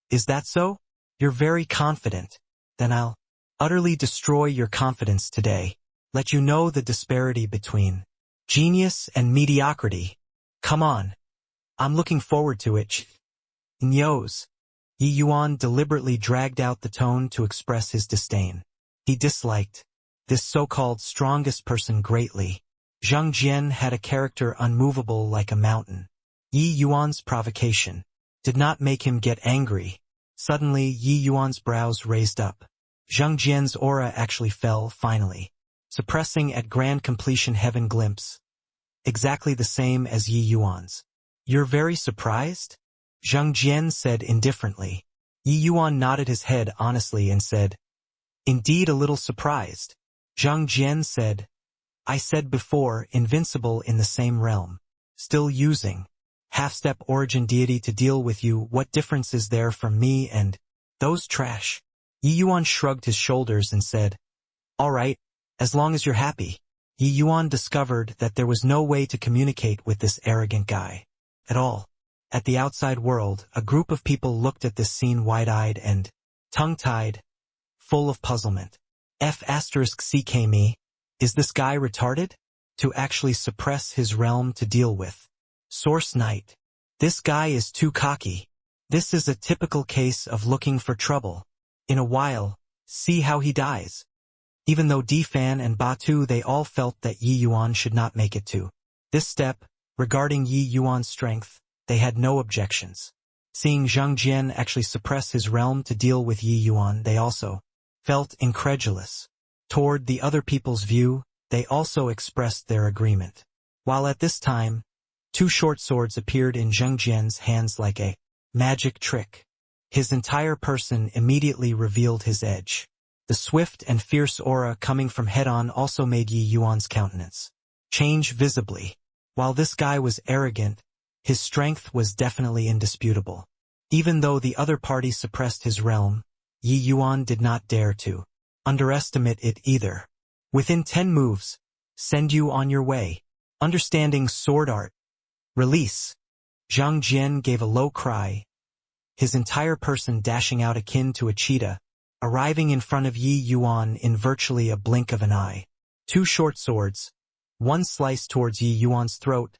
S1: Is that so? You're very confident. Then I'll utterly destroy your confidence today. Let you know the disparity between genius and mediocrity. Come on. I'm looking forward to it. Nyos. Yi Yuan deliberately dragged out the tone to express his disdain. He disliked this so-called strongest person greatly. Zhang Jian had a character unmovable like a mountain. Yi Yuan's provocation did not make him get angry. Suddenly, Yi Yuan's brows raised up. Zhang Jian's aura actually fell, finally, suppressing at grand completion heaven glimpse. Exactly the same as Yi Yuan's. You're very surprised? Zhang Jian said indifferently. Yi Yuan nodded his head honestly and said, Indeed a little surprised. Zhang Jian said, I said before, invincible in the same realm. Still using half-step origin deity to deal with you, what difference is there from me and those trash? Yi Yuan shrugged his shoulders and said, All right, as long as you're happy. Yi Yuan discovered that there was no way to communicate with this arrogant guy at all. At the outside world, a group of people looked at this scene wide-eyed and tongue-tied, full of puzzlement. F***ck me, is this guy retarded? To actually suppress his realm to deal with. Source Knight. This guy is too cocky. This is a typical case of looking for trouble. In a while, see how he dies. Even though D-Fan and Batu they all felt that Yi Yuan should not make it to this step, regarding Yi Yuan's strength, they had no objections. Seeing Zhang Jian actually suppress his realm to deal with Yi Yuan, they also felt incredulous. Toward the other people's view, they also expressed their agreement. While at this time, two short swords appeared in Zheng Jian's hands like a magic trick. His entire person immediately revealed his edge. The swift and fierce aura coming from head-on also made Yi Yuan's countenance change visibly. While this guy was arrogant, his strength was definitely indisputable. Even though the other party suppressed his realm, Yi Yuan did not dare to underestimate it either. Within 10 moves, send you on your way. Understanding sword art. Release. Zhang Jian gave a low cry, his entire person dashing out akin to a cheetah, arriving in front of Yi Yuan in virtually a blink of an eye. Two short swords, one slice towards Yi Yuan's throat,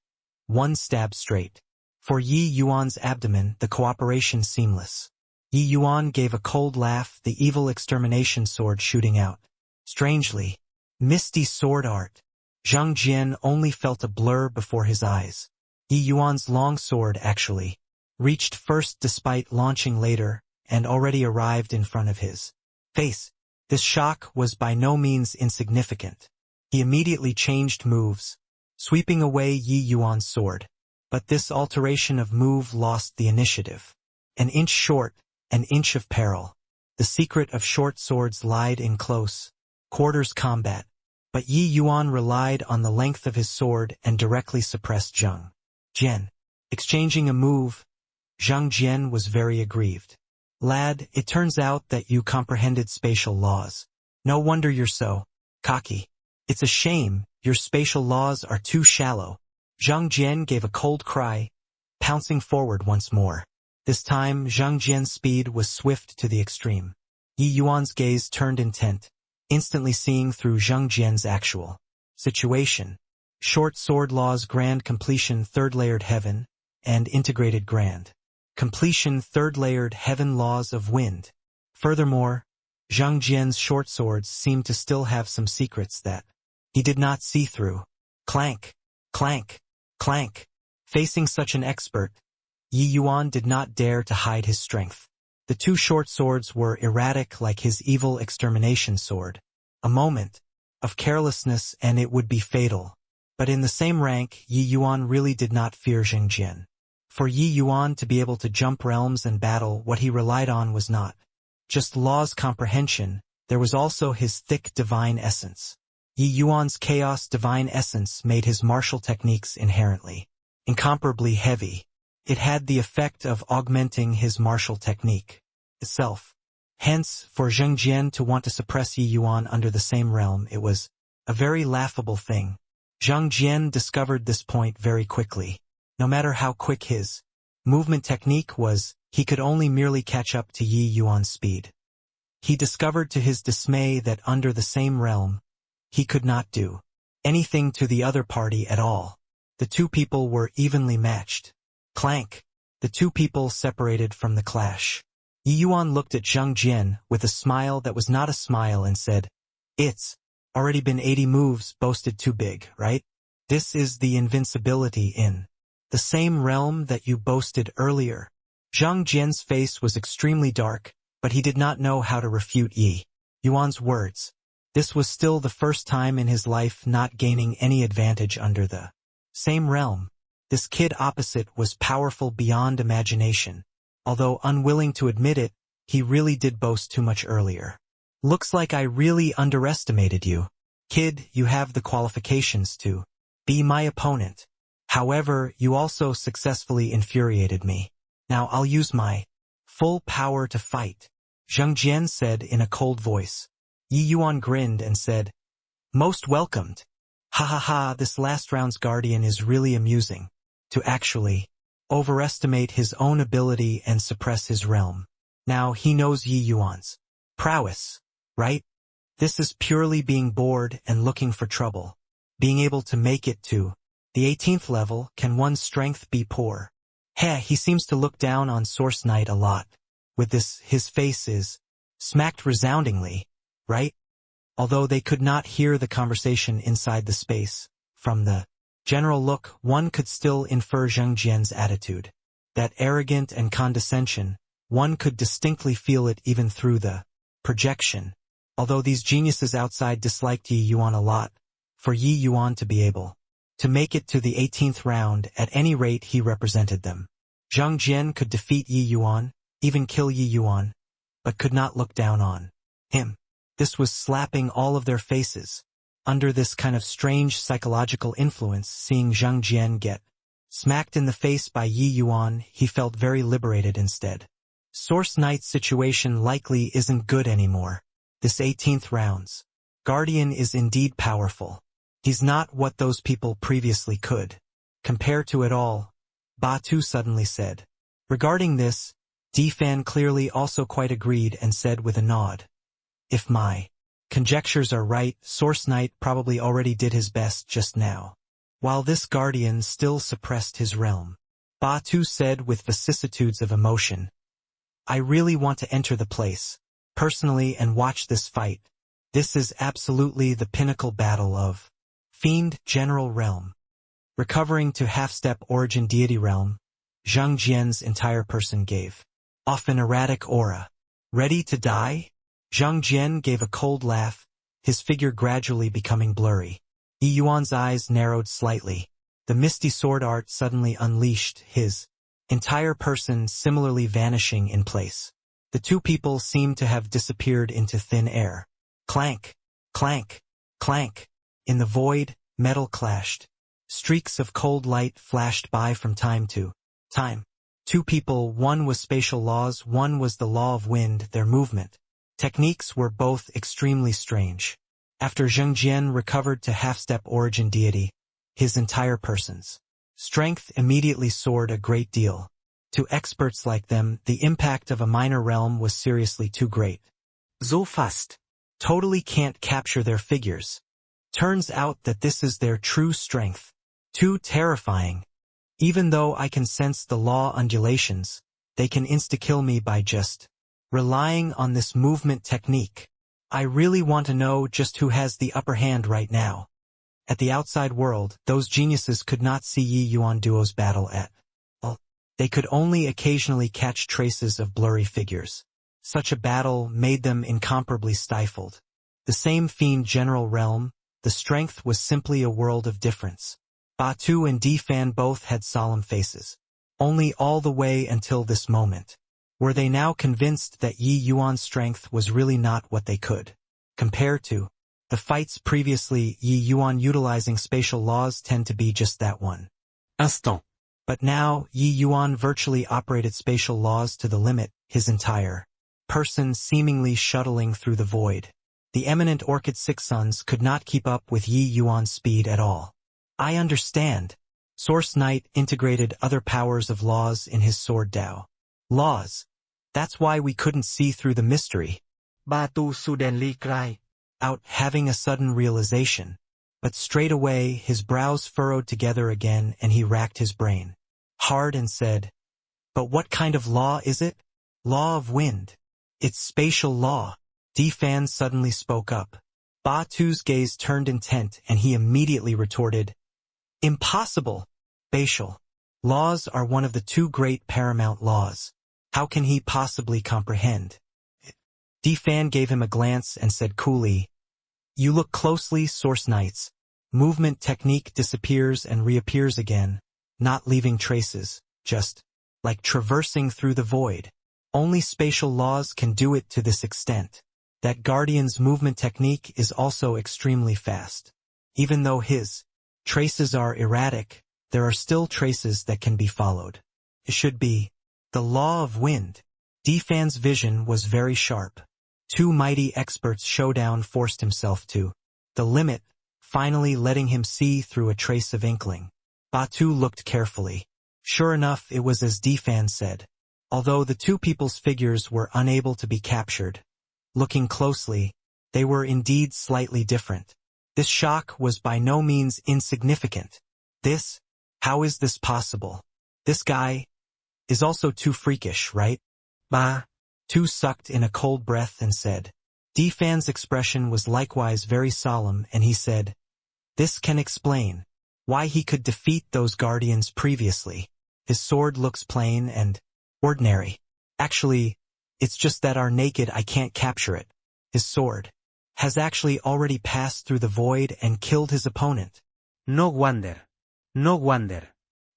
S1: one stab straight. For Yi Yuan's abdomen, the cooperation seamless. Yi Yuan gave a cold laugh, the evil extermination sword shooting out. Strangely, misty sword art. Zhang Jian only felt a blur before his eyes. Yi Yuan's long sword actually reached first despite launching later, and already arrived in front of his face. This shock was by no means insignificant. He immediately changed moves, sweeping away Yi Yuan's sword. But this alteration of move lost the initiative. An inch short, an inch of peril. The secret of short swords lied in close quarters combat. But Yi Yuan relied on the length of his sword and directly suppressed Zhang Jian. Exchanging a move, Zhang Jian was very aggrieved. Lad, it turns out that you comprehended spatial laws. No wonder you're so cocky. It's a shame, your spatial laws are too shallow. Zhang Jian gave a cold cry, pouncing forward once more. This time, Zhang Jian's speed was swift to the extreme. Yi Yuan's gaze turned intent, instantly seeing through Zhang Jian's actual situation. Short sword laws grand completion third layered heaven, and integrated grand completion third layered heaven laws of wind. Furthermore, Zhang Jian's short swords seemed to still have some secrets that he did not see through. Clank, clank, clank. Facing such an expert, Yi Yuan did not dare to hide his strength. The two short swords were erratic like his evil extermination sword. A moment of carelessness and it would be fatal. But in the same rank, Yi Yuan really did not fear Zhang Jian. For Yi Yuan to be able to jump realms and battle, what he relied on was not just law's comprehension, there was also his thick divine essence. Yi Yuan's chaos divine essence made his martial techniques inherently incomparably heavy. It had the effect of augmenting his martial technique itself. Hence, for Zhang Jian to want to suppress Yi Yuan under the same realm, it was a very laughable thing. Zhang Jian discovered this point very quickly. No matter how quick his movement technique was, he could only merely catch up to Yi Yuan's speed. He discovered to his dismay that under the same realm, he could not do anything to the other party at all. The two people were evenly matched. Clank. The two people separated from the clash. Yi Yuan looked at Zhang Jian with a smile that was not a smile and said, "It's already been 80 moves, boasted too big, right? This is the invincibility in the same realm that you boasted earlier." Zhang Jian's face was extremely dark, but he did not know how to refute Yi Yuan's words. This was still the first time in his life not gaining any advantage under the same realm. This kid opposite was powerful beyond imagination. Although unwilling to admit it, he really did boast too much earlier. "Looks like I really underestimated you. Kid, you have the qualifications to be my opponent. However, you also successfully infuriated me. Now I'll use my full power to fight," Zhang Jian said in a cold voice. Yi Yuan grinned and said, "Most welcomed. Ha ha ha, this last round's guardian is really amusing. To actually overestimate his own ability and suppress his realm. Now he knows Yi Yuan's prowess, right? This is purely being bored and looking for trouble. Being able to make it to the 18th level, can one's strength be poor? Heh, he seems to look down on Source Knight a lot. With this, his face is smacked resoundingly, right?" Although they could not hear the conversation inside the space, from the general look, one could still infer Zhang Jian's attitude. That arrogant and condescension, one could distinctly feel it even through the projection. Although these geniuses outside disliked Yi Yuan a lot, for Yi Yuan to be able to make it to the 18th round. At any rate, he represented them. Zhang Jian could defeat Yi Yuan, even kill Yi Yuan, but could not look down on him. This was slapping all of their faces. Under this kind of strange psychological influence, seeing Zhang Jian get smacked in the face by Yi Yuan, he felt very liberated instead. Source Knight's situation likely isn't good anymore. This 18th round's Guardian is indeed powerful. He's not what those people previously could compare to at all, Batu suddenly said. Regarding this, Fan clearly also quite agreed and said with a nod, if my conjectures are right, Source Knight probably already did his best just now, while this Guardian still suppressed his realm. Batu said with vicissitudes of emotion, I really want to enter the place, personally, and watch this fight. This is absolutely the pinnacle battle of Fiend General Realm. Recovering to half-step origin deity realm, Zhang Jian's entire person gave off an erratic aura. Ready to die? Zhang Jian gave a cold laugh, his figure gradually becoming blurry. Yi Yuan's eyes narrowed slightly. The misty sword art suddenly unleashed, his entire person similarly vanishing in place. The two people seemed to have disappeared into thin air. Clank, clank, clank. In the void, metal clashed. Streaks of cold light flashed by from time to time. Two people, one was spatial laws, one was the law of wind. Their movement techniques were both extremely strange. After Zhang Jian recovered to half-step origin deity, his entire person's strength immediately soared a great deal. To experts like them, the impact of a minor realm was seriously too great. So fast. Totally can't capture their figures. Turns out that this is their true strength. Too terrifying. Even though I can sense the law undulations, they can insta-kill me by just relying on this movement technique. I really want to know just who has the upper hand right now. At the outside world, those geniuses could not see Yi Yuan duo's battle at all. They could only occasionally catch traces of blurry figures. Such a battle made them incomparably stifled. The same Fiend General Realm, the strength was simply a world of difference. Batu and Fan both had solemn faces. Only all the way until this moment were they now convinced that Yi Yuan's strength was really not what they could compare to. The fights previously, Yi Yuan utilizing spatial laws tend to be just that one instant. But now, Yi Yuan virtually operated spatial laws to the limit, his entire person seemingly shuttling through the void. The eminent Orchid Six Suns could not keep up with Yi Yuan's speed at all. I understand. Source Knight integrated other powers of laws in his sword Dao. Laws. That's why we couldn't see through the mystery. Batu suddenly cried out, having a sudden realization. But straight away his brows furrowed together again and he racked his brain hard and said, but what kind of law is it? Law of wind. It's spatial law. Fan suddenly spoke up. Batu's gaze turned intent and he immediately retorted, impossible. Spatial laws are one of the two great paramount laws. How can he possibly comprehend it? Fan gave him a glance and said coolly, you look closely, Source Knights. Movement technique disappears and reappears again, not leaving traces, just like traversing through the void. Only spatial laws can do it to this extent. That Guardian's movement technique is also extremely fast. Even though his traces are erratic, there are still traces that can be followed. It should be the law of wind. Fan's vision was very sharp. Two mighty experts' showdown forced himself to the limit, finally letting him see through a trace of inkling. Batu looked carefully. Sure enough, it was as Fan said. Although the two people's figures were unable to be captured, looking closely, they were indeed slightly different. This shock was by no means insignificant. How is this possible? This guy is also too freakish, right? Batu sucked in a cold breath and said. Fan's expression was likewise very solemn and he said, this can explain why he could defeat those guardians previously. His sword looks plain and ordinary. Actually, it's just that our naked eye can't capture it. His sword has actually already passed through the void and killed his opponent.
S2: No wonder. No wonder.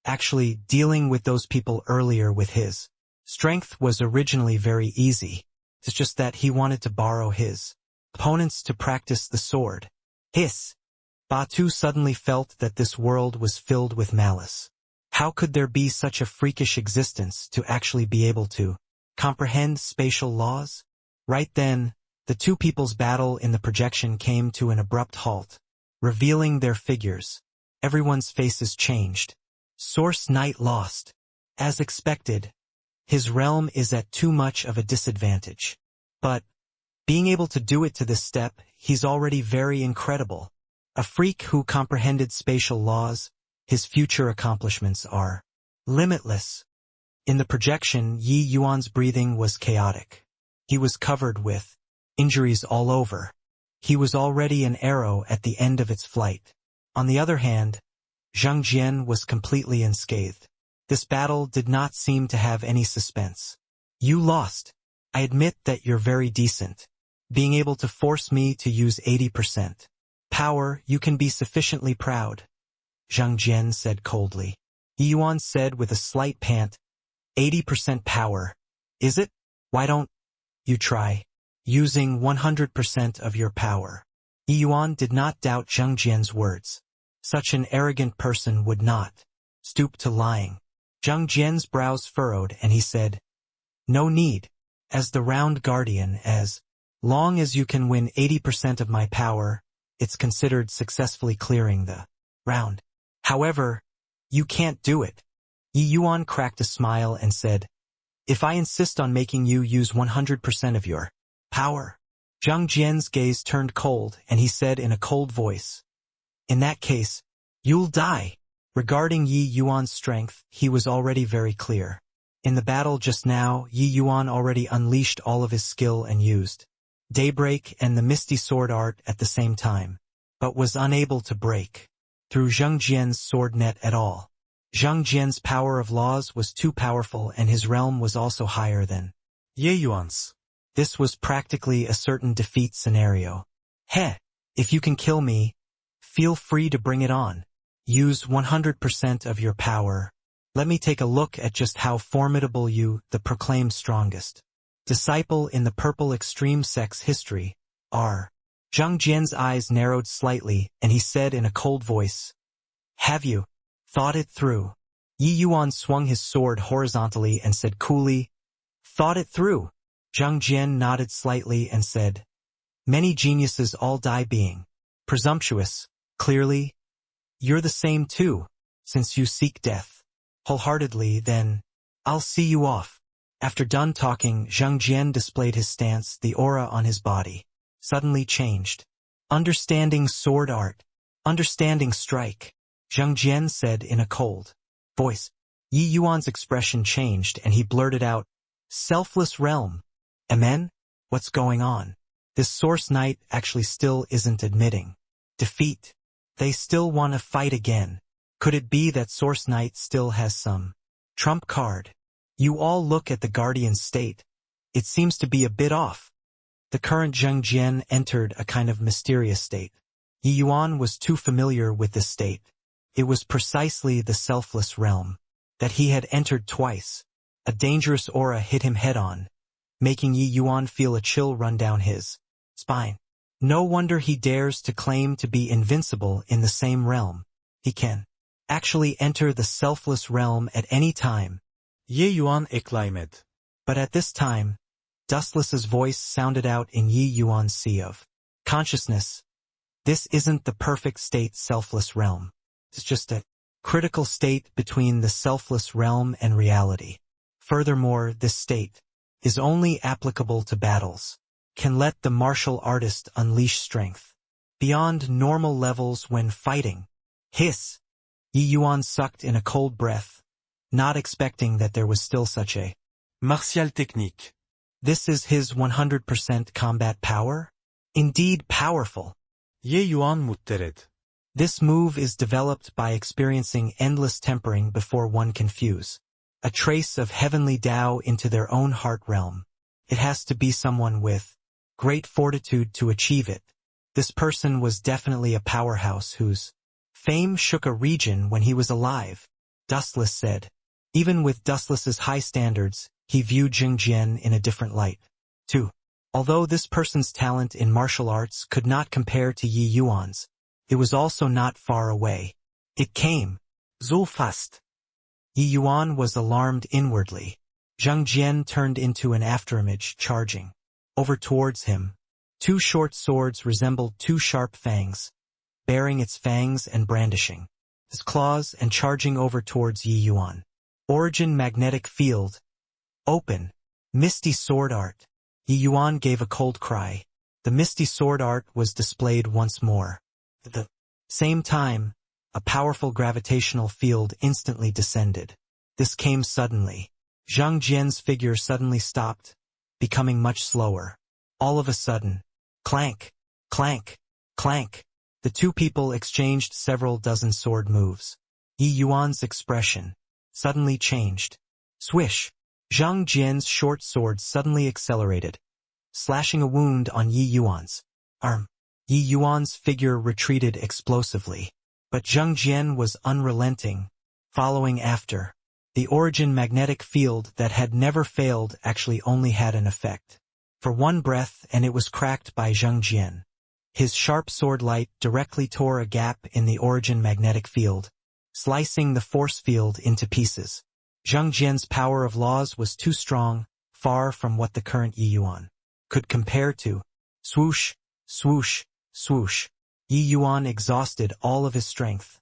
S1: Actually, dealing with those people earlier with his strength was originally very easy. It's just that he wanted to borrow his opponents to practice the sword. Hiss. Batu suddenly felt that this world was filled with malice. How could there be such a freakish existence to actually be able to comprehend spatial laws? Right then, the two people's battle in the projection came to an abrupt halt, revealing their figures. Everyone's faces changed. Source Knight lost. As expected, his realm is at too much of a disadvantage. But, being able to do it to this step, he's already very incredible. A freak who comprehended spatial laws, his future accomplishments are limitless. In the projection, Yi Yuan's breathing was chaotic. He was covered with injuries all over. He was already an arrow at the end of its flight. On the other hand, Zhang Jian was completely unscathed. This battle did not seem to have any suspense. You lost. I admit that you're very decent. Being able to force me to use 80% power, you can be sufficiently proud, Zhang Jian said coldly. Yi Yuan said with a slight pant, 80% power, is it? Why don't you try using 100% of your power? Yi Yuan did not doubt Zhang Jian's words. Such an arrogant person would not stoop to lying. Zhang Jian's brows furrowed and he said, no need. As the round guardian, as long as you can win 80% of my power, it's considered successfully clearing the round. However, you can't do it. Yi Yuan cracked a smile and said, if I insist on making you use 100% of your power. Zhang Jian's gaze turned cold and he said in a cold voice, in that case, you'll die. Regarding Yi Yuan's strength, he was already very clear. In the battle just now, Yi Yuan already unleashed all of his skill and used Daybreak and the Misty Sword art at the same time, but was unable to break through Zhang Jian's sword net at all. Zhang Jian's power of laws was too powerful and his realm was also higher than Yi Yuan's. This was practically a certain defeat scenario. Heh, if you can kill me, feel free to bring it on. Use 100% of your power. Let me take a look at just how formidable you, the proclaimed strongest disciple in the purple extreme sex history, are. Zhang Jian's eyes narrowed slightly, and he said in a cold voice, have you thought it through? Yi Yuan swung his sword horizontally and said coolly, thought it through. Zhang Jian nodded slightly and said, many geniuses all die being presumptuous. Clearly, you're the same too, since you seek death wholeheartedly, then I'll see you off. After done talking, Zhang Jian displayed his stance. The aura on his body suddenly changed. Understanding sword art. Understanding strike. Zhang Jian said in a cold voice. Yi Yuan's expression changed and he blurted out, selfless realm. Amen? What's going on? This Source Knight actually still isn't admitting defeat. They still want to fight again. Could it be that Source Knight still has some trump card? You all look at the Guardian's state. It seems to be a bit off. The current Zhang Jian entered a kind of mysterious state. Yi Yuan was too familiar with this state. It was precisely the selfless realm that he had entered twice. A dangerous aura hit him head-on, making Yi Yuan feel a chill run down his spine. No wonder he dares to claim to be invincible in the same realm. He can actually enter the selfless realm at any time.
S2: Yi Yuan exclaimed.
S1: But at this time, Dustless's voice sounded out in Yi Yuan's sea of consciousness. This isn't the perfect state selfless realm. It's just a critical state between the selfless realm and reality. Furthermore, this state is only applicable to battles. Can let the martial artist unleash strength beyond normal levels when fighting. Hiss! Yi Yuan sucked in a cold breath, not expecting that there was still such a
S2: martial technique.
S1: This is his 100% combat power? Indeed powerful.
S2: Yi Yuan muttered.
S1: This move is developed by experiencing endless tempering before one can fuse a trace of heavenly Tao into their own heart realm. It has to be someone with great fortitude to achieve it. This person was definitely a powerhouse whose Fame shook a region when he was alive, Dustless said. Even with Dustless's high standards, he viewed Zheng Jian in a different light. 2. Although this person's talent in martial arts could not compare to Yi Yuan's, it was also not far away. It came so fast. Yi Yuan was alarmed inwardly. Zheng Jian turned into an afterimage, charging over towards him. 2 short swords resembled 2 sharp fangs, bearing its fangs and brandishing his claws and charging over towards Yi Yuan. Origin magnetic field. Open. Misty sword art. Yi Yuan gave a cold cry. The misty sword art was displayed once more. At the same time, a powerful gravitational field instantly descended. This came suddenly. Zheng Jian's figure suddenly stopped, becoming much slower. All of a sudden, clank, clank, clank. The 2 people exchanged several dozen sword moves. Yi Yuan's expression suddenly changed. Swish! Zheng Jian's short sword suddenly accelerated, slashing a wound on Yi Yuan's arm. Yi Yuan's figure retreated explosively. But Zheng Jian was unrelenting, following after. The origin magnetic field that had never failed actually only had an effect for 1 breath, and it was cracked by Zheng Jian. His sharp sword light directly tore a gap in the origin magnetic field, slicing the force field into pieces. Zheng Jian's power of laws was too strong, far from what the current Yi Yuan could compare to. Swoosh, swoosh, swoosh. Yi Yuan exhausted all of his strength.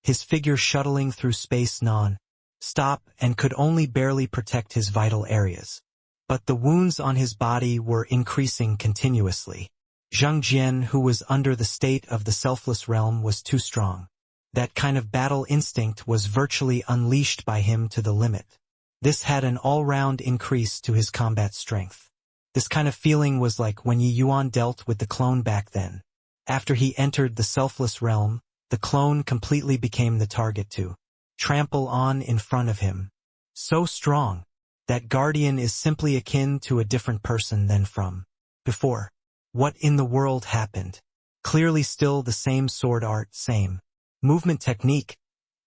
S1: His figure shuttling through space non-stop and could only barely protect his vital areas. But the wounds on his body were increasing continuously. Zheng Jian, who was under the state of the selfless realm, was too strong. That kind of battle instinct was virtually unleashed by him to the limit. This had an all-round increase to his combat strength. This kind of feeling was like when Yi Yuan dealt with the clone back then. After he entered the selfless realm, the clone completely became the target to trample on in front of him. So strong that guardian is simply akin to a different person than from before. What in the world happened? Clearly still the same sword art, same movement technique,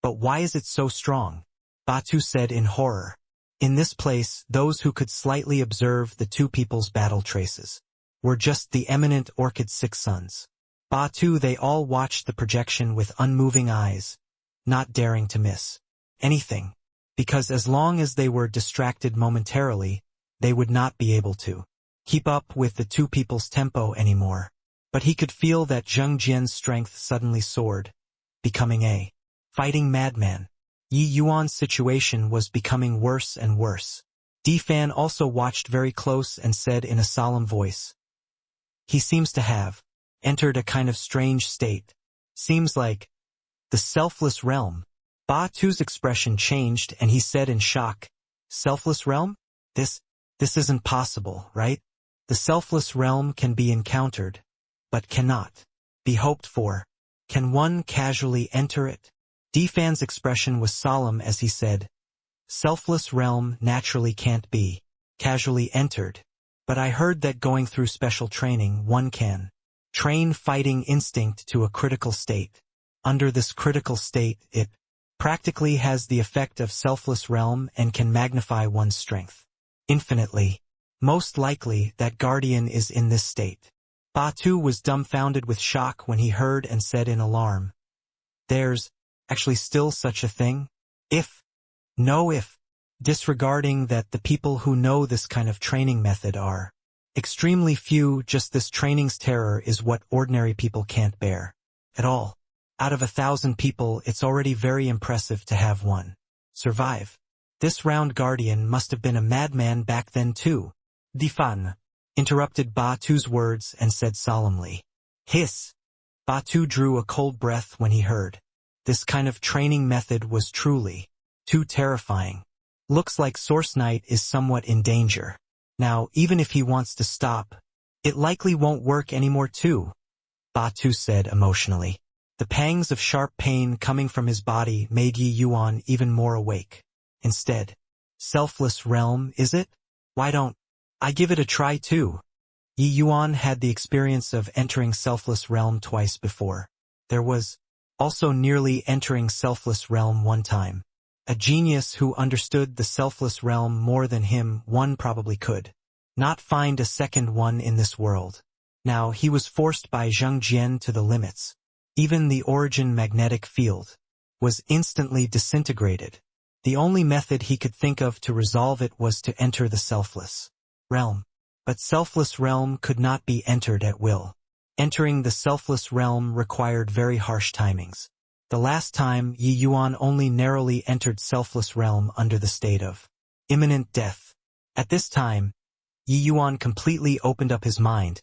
S1: but why is it so strong? Batu said in horror. In this place, those who could slightly observe the 2 people's battle traces were just the eminent Orchid 6 sons. Batu, they all watched the projection with unmoving eyes, not daring to miss anything, because as long as they were distracted momentarily, they would not be able to keep up with the 2 people's tempo anymore. But he could feel that Zheng Jian's strength suddenly soared, becoming a fighting madman. Yi Yuan's situation was becoming worse and worse. Di Fan also watched very close and said in a solemn voice, "He seems to have entered a kind of strange state. Seems like the selfless realm." Batu's expression changed and he said in shock, "Selfless realm? This isn't possible, right? The selfless realm can be encountered, but cannot be hoped for. Can one casually enter it?" Di Fan's expression was solemn as he said, "Selfless realm naturally can't be casually entered, but I heard that going through special training one can train fighting instinct to a critical state. Under this critical state, it practically has the effect of selfless realm and can magnify one's strength infinitely. Most likely that guardian is in this state." Batu was dumbfounded with shock when he heard and said in alarm, "There's actually still such a thing? If, disregarding that the people who know this kind of training method are extremely few, just this training's terror is what ordinary people can't bear at all. Out of 1,000 people, it's already very impressive to have one survive. This round guardian must have been a madman back then too." Di Fan interrupted Batu's words and said solemnly, "Hiss." Batu drew a cold breath when he heard. This kind of training method was truly too terrifying. Looks like Source Knight is somewhat in danger. Now, even if he wants to stop, it likely won't work anymore too, Batu said emotionally. The pangs of sharp pain coming from his body made Yi Yuan even more awake. Instead, selfless realm, is it? Why don't I give it a try too? Yi Yuan had the experience of entering selfless realm twice before. There was also nearly entering selfless realm one time. A genius who understood the selfless realm more than him one probably could not find a second one in this world. Now he was forced by Zheng Jian to the limits. Even the origin magnetic field was instantly disintegrated. The only method he could think of to resolve it was to enter the selfless realm. But selfless realm could not be entered at will. Entering the selfless realm required very harsh timings. The last time Yi Yuan only narrowly entered selfless realm under the state of imminent death. At this time, Yi Yuan completely opened up his mind,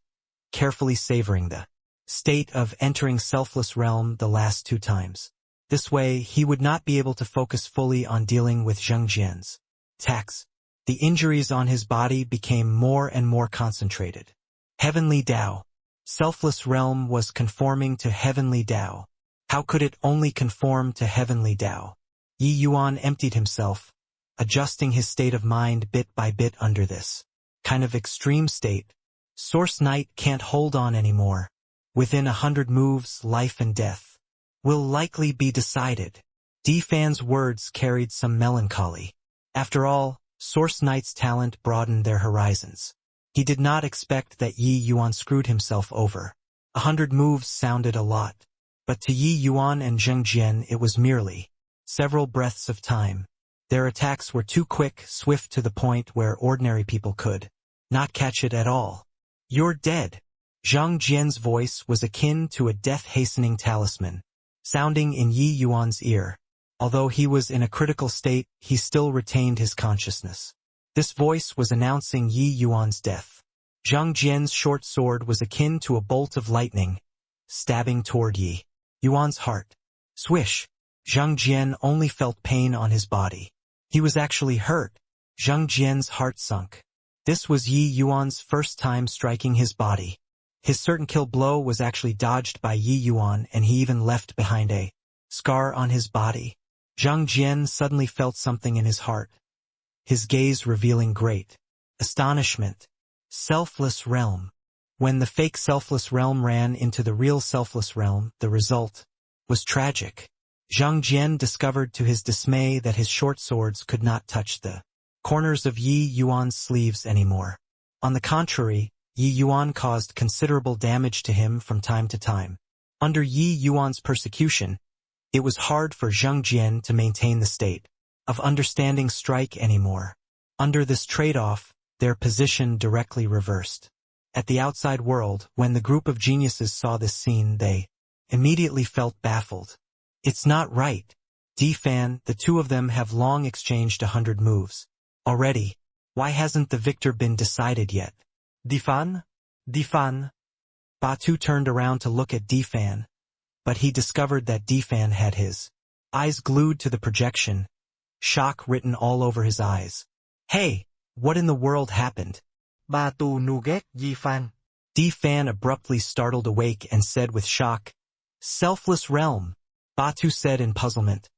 S1: carefully savoring the state of entering selfless realm the last 2 times. This way, he would not be able to focus fully on dealing with Zheng Jian's attacks. The injuries on his body became more and more concentrated. Heavenly Tao. Selfless realm was conforming to heavenly Tao. How could it only conform to heavenly Tao? Yi Yuan emptied himself, adjusting his state of mind bit by bit under this kind of extreme state. Source Knight can't hold on anymore. Within 100 moves, life and death will likely be decided. D-Fan's words carried some melancholy. After all, Source Knight's talent broadened their horizons. He did not expect that Yi Yuan screwed himself over. 100 moves sounded a lot. But to Yi Yuan and Zheng Jian it was merely several breaths of time. Their attacks were too quick, swift to the point where ordinary people could not catch it at all. You're dead. Zheng Jian's voice was akin to a death-hastening talisman, sounding in Yi Yuan's ear. Although he was in a critical state, he still retained his consciousness. This voice was announcing Yi Yuan's death. Zheng Jian's short sword was akin to a bolt of lightning, stabbing toward Yi Yuan's heart. Swish! Zheng Jian only felt pain on his body. He was actually hurt. Zheng Jian's heart sunk. This was Yi Yuan's first time striking his body. His certain kill blow was actually dodged by Yi Yuan, and he even left behind a scar on his body. Zheng Jian suddenly felt something in his heart, his gaze revealing great astonishment. Selfless realm. When the fake selfless realm ran into the real selfless realm, the result was tragic. Zheng Jian discovered to his dismay that his short swords could not touch the corners of Yi Yuan's sleeves anymore. On the contrary, Yi Yuan caused considerable damage to him from time to time. Under Yi Yuan's persecution, it was hard for Zheng Jian to maintain the state of understanding strike anymore. Under this trade-off, their position directly reversed. At the outside world, when the group of geniuses saw this scene, they immediately felt baffled. It's not right. D-Fan, the two of them have long exchanged 100 moves already. Why hasn't the victor been decided yet? D-Fan? D-Fan? Batu turned around to look at D-Fan, but he discovered that D-Fan had his eyes glued to the projection, shock written all over his eyes. Hey, what in the world happened?
S3: Batu nuget D-Fan.
S1: D-Fan abruptly startled awake and said with shock, Selfless realm. Batu said in puzzlement.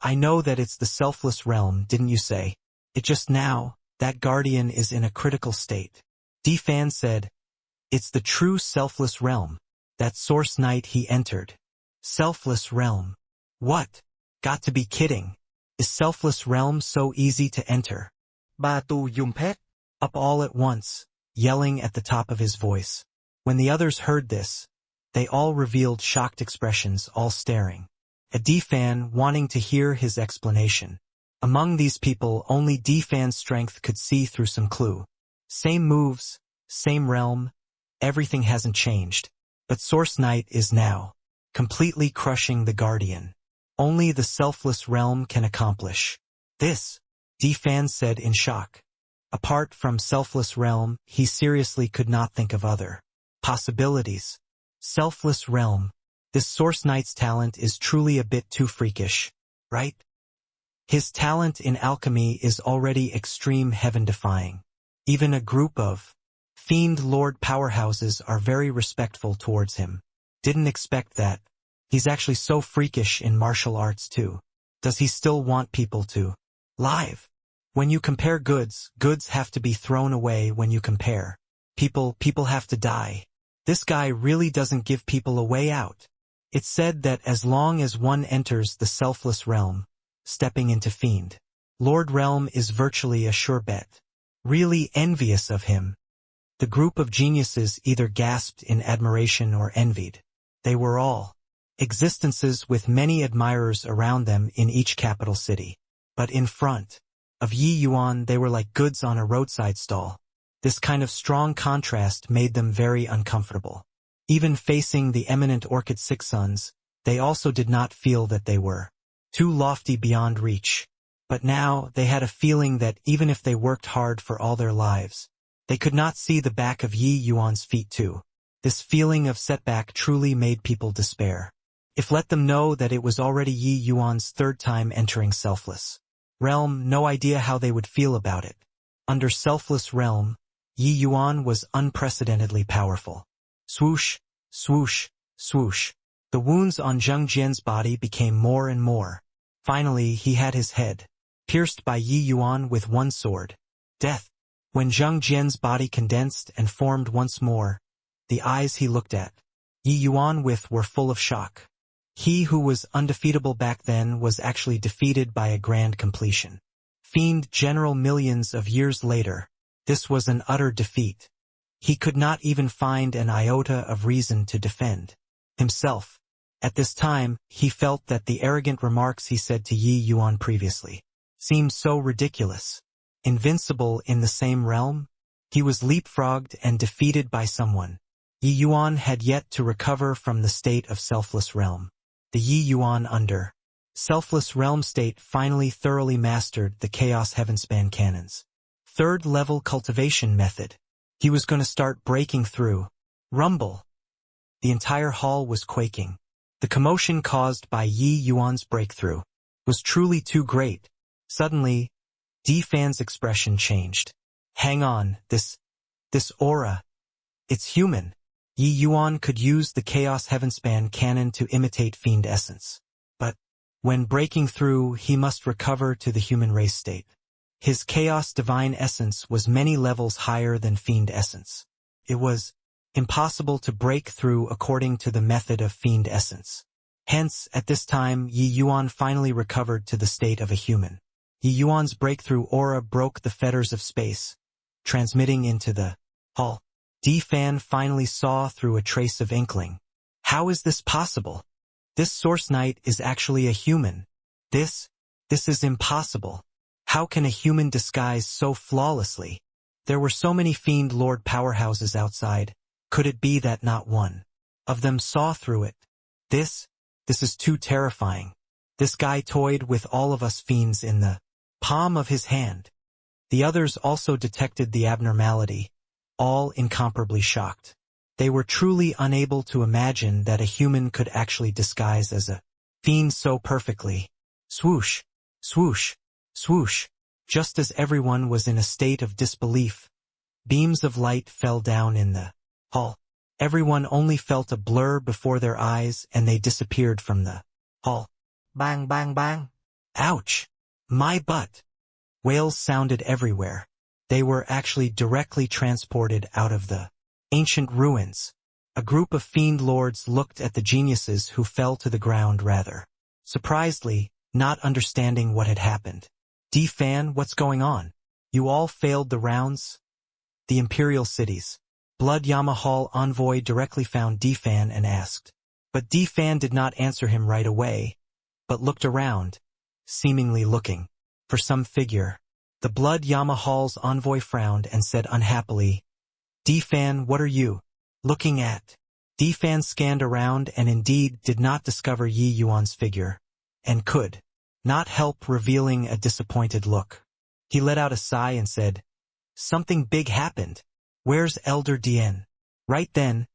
S1: I know that it's the selfless realm, didn't you say? It just now, that guardian is in a critical state. D-Fan said, it's the true selfless realm. That Source Knight he entered. Selfless realm. What? Got to be kidding. Is selfless realm so easy to enter?
S3: Batu yumpet.
S1: Up all at once, yelling at the top of his voice. When the others heard this, they all revealed shocked expressions, all staring at D-Fan, wanting to hear his explanation. Among these people, only D-Fan's strength could see through some clue. Same moves, same realm, everything hasn't changed. But Source Knight is now completely crushing the Guardian. Only the selfless realm can accomplish this, D-Fan said in shock. Apart from selfless realm, he seriously could not think of other possibilities. Selfless realm. This Source Knight's talent is truly a bit too freakish, right? His talent in alchemy is already extreme heaven-defying. Even a group of Fiend Lord powerhouses are very respectful towards him. Didn't expect that. He's actually so freakish in martial arts too. Does he still want people to live? When you compare goods, goods have to be thrown away. When you compare people have to die. This guy really doesn't give people a way out. It's said that as long as one enters the selfless realm, stepping into Fiend, Lord Realm is virtually a sure bet. Really envious of him. The group of geniuses either gasped in admiration or envied. They were all existences with many admirers around them in each capital city. But in front of Yi Yuan they were like goods on a roadside stall. This kind of strong contrast made them very uncomfortable. Even facing the eminent Orchid Six Sons, they also did not feel that they were too lofty beyond reach. But now they had a feeling that even if they worked hard for all their lives, they could not see the back of Yi Yuan's feet too. This feeling of setback truly made people despair. If let them know that it was already Yi Yuan's third time entering Selfless Realm, no idea how they would feel about it. Under Selfless Realm, Yi Yuan was unprecedentedly powerful. Swoosh, swoosh, swoosh. The wounds on Zheng Jian's body became more and more. Finally, he had his head pierced by Yi Yuan with one sword. Death. When Zheng Jian's body condensed and formed once more, the eyes he looked at Yi Yuan with were full of shock. He who was undefeatable back then was actually defeated by a grand completion. Fiend General millions of years later, this was an utter defeat. He could not even find an iota of reason to defend himself. At this time, he felt that the arrogant remarks he said to Yi Yuan previously seemed so ridiculous. Invincible in the same realm? He was leapfrogged and defeated by someone. Yi Yuan had yet to recover from the state of Selfless Realm. The Yi Yuan under Selfless Realm state finally thoroughly mastered the Chaos Heavenspan cannons. Third level cultivation method. He was going to start breaking through. Rumble. The entire hall was quaking. The commotion caused by Yi Yuan's breakthrough was truly too great. Suddenly, Di Fan's expression changed. Hang on, this aura. It's human. Yi Yuan could use the Chaos Heavenspan cannon to imitate Fiend essence. But when breaking through, he must recover to the human race state. His Chaos Divine essence was many levels higher than Fiend essence. It was impossible to break through according to the method of Fiend essence. Hence, at this time, Yi Yuan finally recovered to the state of a human. Yi Yuan's breakthrough aura broke the fetters of space, transmitting into the hall. Di Fan finally saw through a trace of inkling. How is this possible? This Source Knight is actually a human. This is impossible. How can a human disguise so flawlessly? There were so many Fiend Lord powerhouses outside. Could it be that not one of them saw through it? This is too terrifying. This guy toyed with all of us fiends in the palm of his hand. The others also detected the abnormality, all incomparably shocked. They were truly unable to imagine that a human could actually disguise as a fiend so perfectly. Swoosh, swoosh, swoosh. Just as everyone was in a state of disbelief, beams of light fell down in the hall. Everyone only felt a blur before their eyes and they disappeared from the hall.
S3: Bang bang bang.
S1: Ouch! My butt! Wails sounded everywhere. They were actually directly transported out of the ancient ruins. A group of Fiend Lords looked at the geniuses who fell to the ground rather surprisedly, not understanding what had happened. Di Fan, what's going on? You all failed the rounds? The Imperial Cities. Blood Yama Hall envoy directly found Di Fan and asked. But Di Fan did not answer him right away, but looked around, seemingly looking for some figure. The Blood Yama Hall's envoy frowned and said unhappily, Di Fan, what are you looking at? Di Fan scanned around and indeed did not discover Yi Yuan's figure, and could not help revealing a disappointed look. He let out a sigh and said, something big happened. Where's Elder Dian? Right then,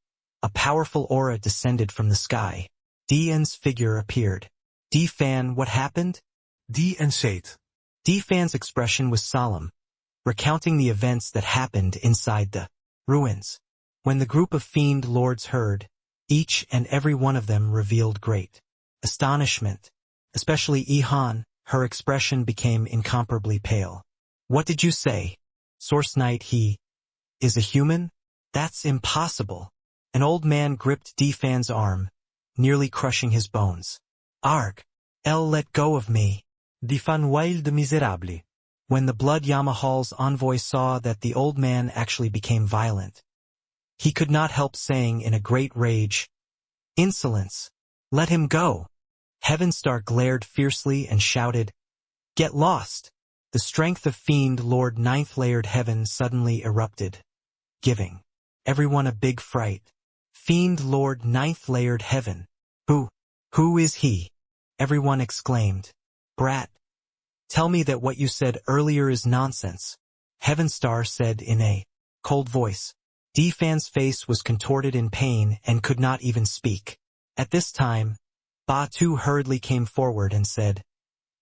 S1: a powerful aura descended from the sky. Dian's figure appeared. Di Fan, what happened?
S2: Di said.
S1: Di Fan's expression was solemn, recounting the events that happened inside the ruins. When the group of Fiend Lords heard, each and every one of them revealed great astonishment. Especially Ihan, her expression became incomparably pale. What did you say? Source Knight, he is a human? That's impossible. An old man gripped Di Fan's arm, nearly crushing his bones. Arg! Elle let go of me.
S2: Di fan wild miserabli.
S1: When the Blood Yamahal's envoy saw that the old man actually became violent, he could not help saying in a great rage, "Insolence! Let him go!" Heavenstar glared fiercely and shouted, "Get lost!" The strength of Fiend Lord Ninth Layered Heaven suddenly erupted, giving everyone a big fright. Fiend Lord Ninth Layered Heaven. Who is he? Everyone exclaimed. Brat. Tell me that what you said earlier is nonsense. Heavenstar said in a cold voice. D-Fan's face was contorted in pain and could not even speak. At this time, Ba-Tu hurriedly came forward and said,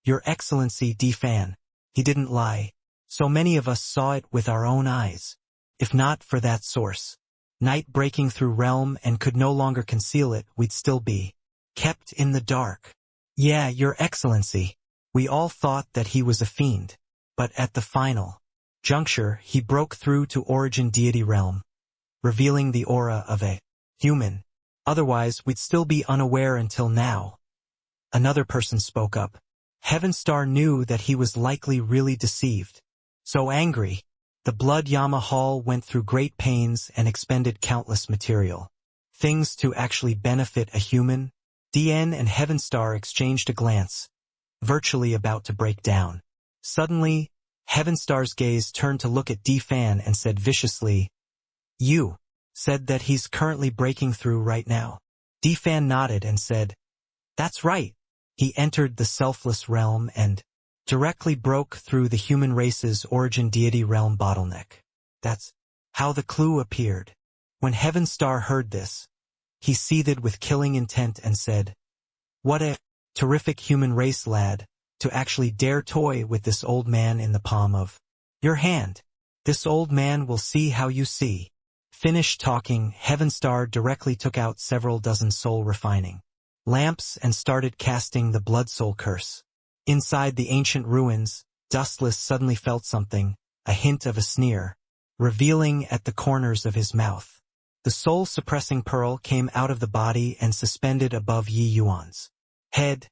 S1: "Your Excellency D-Fan, he didn't lie. So many of us saw it with our own eyes. If not for that source, night breaking through realm and could no longer conceal it, we'd still be kept in the dark. Yeah, Your Excellency. We all thought that he was a fiend. But at the final juncture, he broke through to Origin Deity Realm, revealing the aura of a human. Otherwise, we'd still be unaware until now." Another person spoke up. Heavenstar knew that he was likely really deceived. So angry, the Blood Yamahal went through great pains and expended countless material things to actually benefit a human. DN and Heavenstar exchanged a glance, virtually about to break down. Suddenly, Heavenstar's gaze turned to look at D-Fan and said viciously, "You said that he's currently breaking through right now." D-Fan nodded and said, "That's right. He entered the selfless realm and directly broke through the human race's origin deity realm bottleneck. That's how the clue appeared." When Heavenstar heard this, he seethed with killing intent and said, "What a terrific human race, lad, to actually dare toy with this old man in the palm of your hand. This old man will see how you see." Finished talking, Heavenstar directly took out several dozen soul-refining lamps and started casting the Blood Soul Curse. Inside the ancient ruins, Dustless suddenly felt something, a hint of a sneer, revealing at the corners of his mouth. The soul-suppressing pearl came out of the body and suspended above Yi Yuan's head,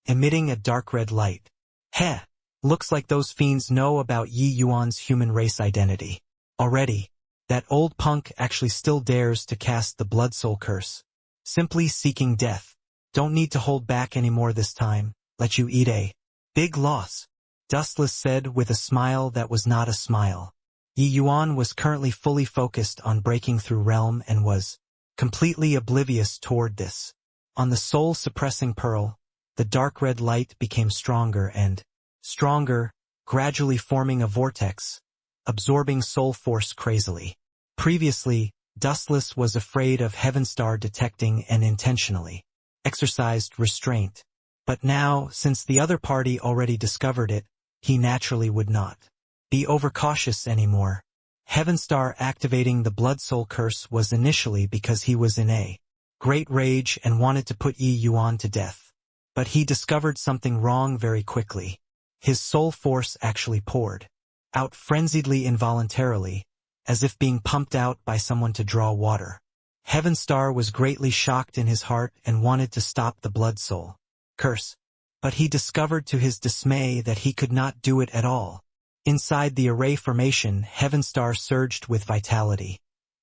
S1: emitting a dark red light. Heh! Looks like those fiends know about Yi Yuan's human race identity already. That old punk actually still dares to cast the Blood Soul Curse. Simply seeking death. Don't need to hold back anymore this time. Let you eat a big loss. Dustless said with a smile that was not a smile. Yi Yuan was currently fully focused on breaking through realm and was completely oblivious toward this. On the soul-suppressing pearl, the dark red light became stronger and stronger, gradually forming a vortex, absorbing soul force crazily. Previously, Dustless was afraid of Heavenstar detecting and intentionally exercised restraint. But now, since the other party already discovered it, he naturally would not be overcautious anymore. Heavenstar activating the Blood Soul Curse was initially because he was in a great rage and wanted to put Yi Yuan to death. But he discovered something wrong very quickly. His soul force actually poured out frenziedly involuntarily, as if being pumped out by someone to draw water. Heavenstar was greatly shocked in his heart and wanted to stop the Blood Soul Curse. But he discovered to his dismay that he could not do it at all. Inside the array formation, Heavenstar surged with vitality,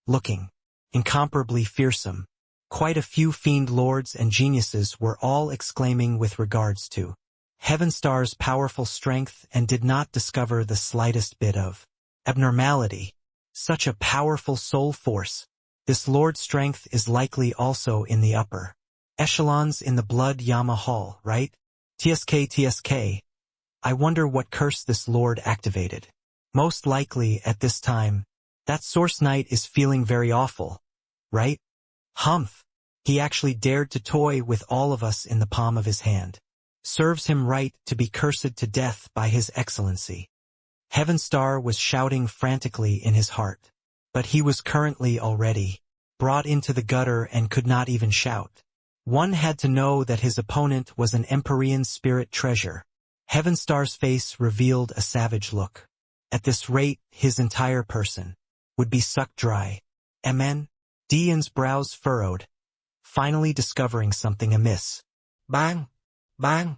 S1: looking incomparably fearsome. Quite a few fiend lords and geniuses were all exclaiming with regards to Heavenstar's powerful strength and did not discover the slightest bit of abnormality. Such a powerful soul force. This lord's strength is likely also in the upper echelons in the Blood Yamahal, right? TSK. I wonder what curse this lord activated. Most likely, at this time, that Source Knight is feeling very awful, right? Humph! He actually dared to toy with all of us in the palm of his hand. Serves him right to be cursed to death by his excellency. Heavenstar was shouting frantically in his heart. But he was currently already brought into the gutter and could not even shout. One had to know that his opponent was an Empyrean spirit treasure. Heavenstar's face revealed a savage look. At this rate, his entire person would be sucked dry. Amen? Dian's brows furrowed. finally discovering something amiss.
S3: Bang, bang,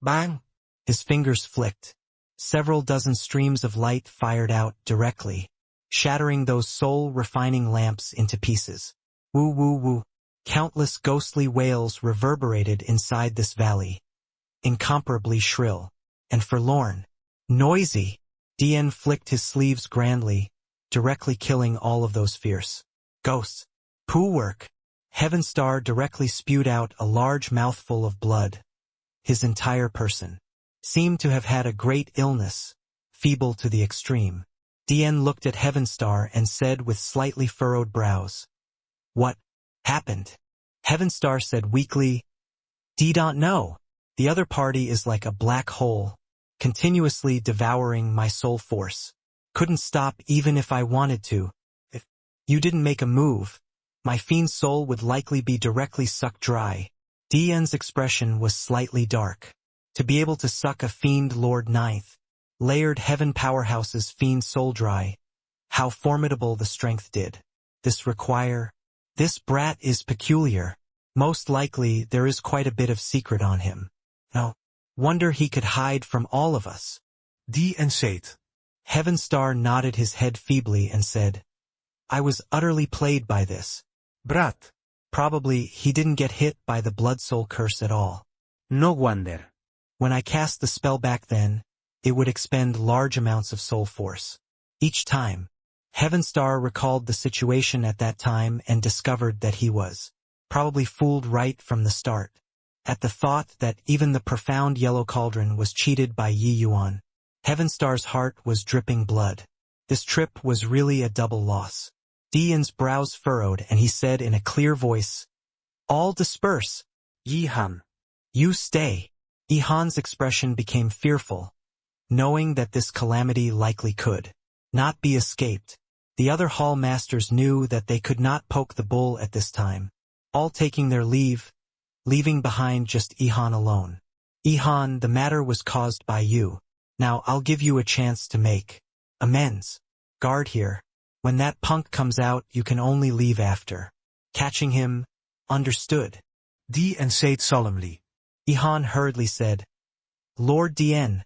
S3: bang.
S1: His fingers flicked. Several dozen streams of light fired out directly, shattering those soul-refining lamps into pieces. Woo woo woo. Countless ghostly wails reverberated inside this valley, incomparably shrill and forlorn. Noisy. Dien flicked his sleeves grandly, directly killing all of those fierce ghosts. Poo work. Heavenstar directly spewed out a large mouthful of blood. His entire person seemed to have had a great illness, feeble to the extreme. Dien looked at Heavenstar and said with slightly furrowed brows, "What happened?" Heavenstar said weakly, "Don't know. The other party is like a black hole, continuously devouring my soul force. Couldn't stop even if I wanted to. If you didn't make a move, my fiend soul would likely be directly sucked dry." Dien's expression was slightly dark. To be able to suck a fiend Lord Ninth, layered heaven powerhouse's fiend soul dry, how formidable the strength did. This brat is peculiar. Most likely there is quite a bit of secret on him. No wonder he could hide from all of us.
S4: Dien said.
S1: Heavenstar nodded his head feebly and said, "I was utterly played by this.
S4: Brat.
S1: Probably he didn't get hit by the blood soul curse at all.
S4: No wonder.
S1: When I cast the spell back then, it would expend large amounts of soul force. Each time." Heavenstar recalled the situation at that time and discovered that he was probably fooled right from the start. At the thought that even the profound yellow cauldron was cheated by Yi Yuan, Heavenstar's heart was dripping blood. This trip was really a double loss. Dien's brows furrowed and he said in a clear voice, "All disperse.
S4: Yi Han.
S1: You stay." Yi Han's expression became fearful, knowing that this calamity likely could not be escaped. The other hall masters knew that they could not poke the bull at this time, all taking their leave, leaving behind just Yi Han alone. "Yi Han, the matter was caused by you. Now I'll give you a chance to make amends. Guard here. When that punk comes out, you can only leave after catching him. Understood?"
S4: Dien said solemnly.
S1: Yi Han hurriedly said, "Lord Dien,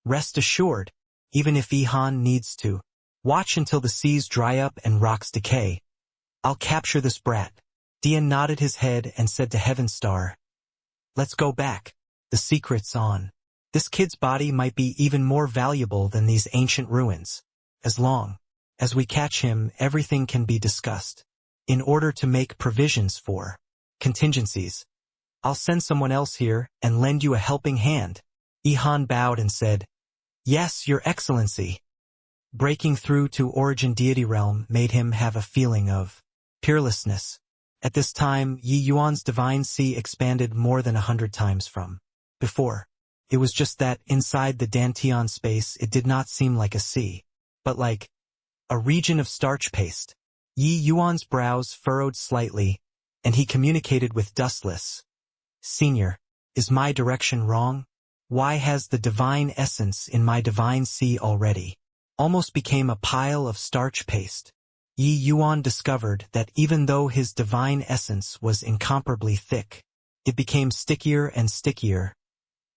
S1: rest assured, even if Yi Han needs to watch until the seas dry up and rocks decay, I'll capture this brat." Dien nodded his head and said to Heavenstar, "Let's go back. The secret's on. This kid's body might be even more valuable than these ancient ruins. As long as we catch him, everything can be discussed. In order to make provisions for contingencies, I'll send someone else here and lend you a helping hand." Yi Han bowed and said, "Yes, Your Excellency." Breaking through to Origin Deity Realm made him have a feeling of peerlessness. At this time, Yi Yuan's divine sea expanded more than 100 times from before. It was just that inside the Dantian space it did not seem like a sea, but like a region of starch paste. Yi Yuan's brows furrowed slightly, and he communicated with Dustless. "Senior, is my direction wrong? Why has the divine essence in my divine sea already almost became a pile of starch paste?" Yi Yuan discovered that even though his divine essence was incomparably thick, it became stickier and stickier,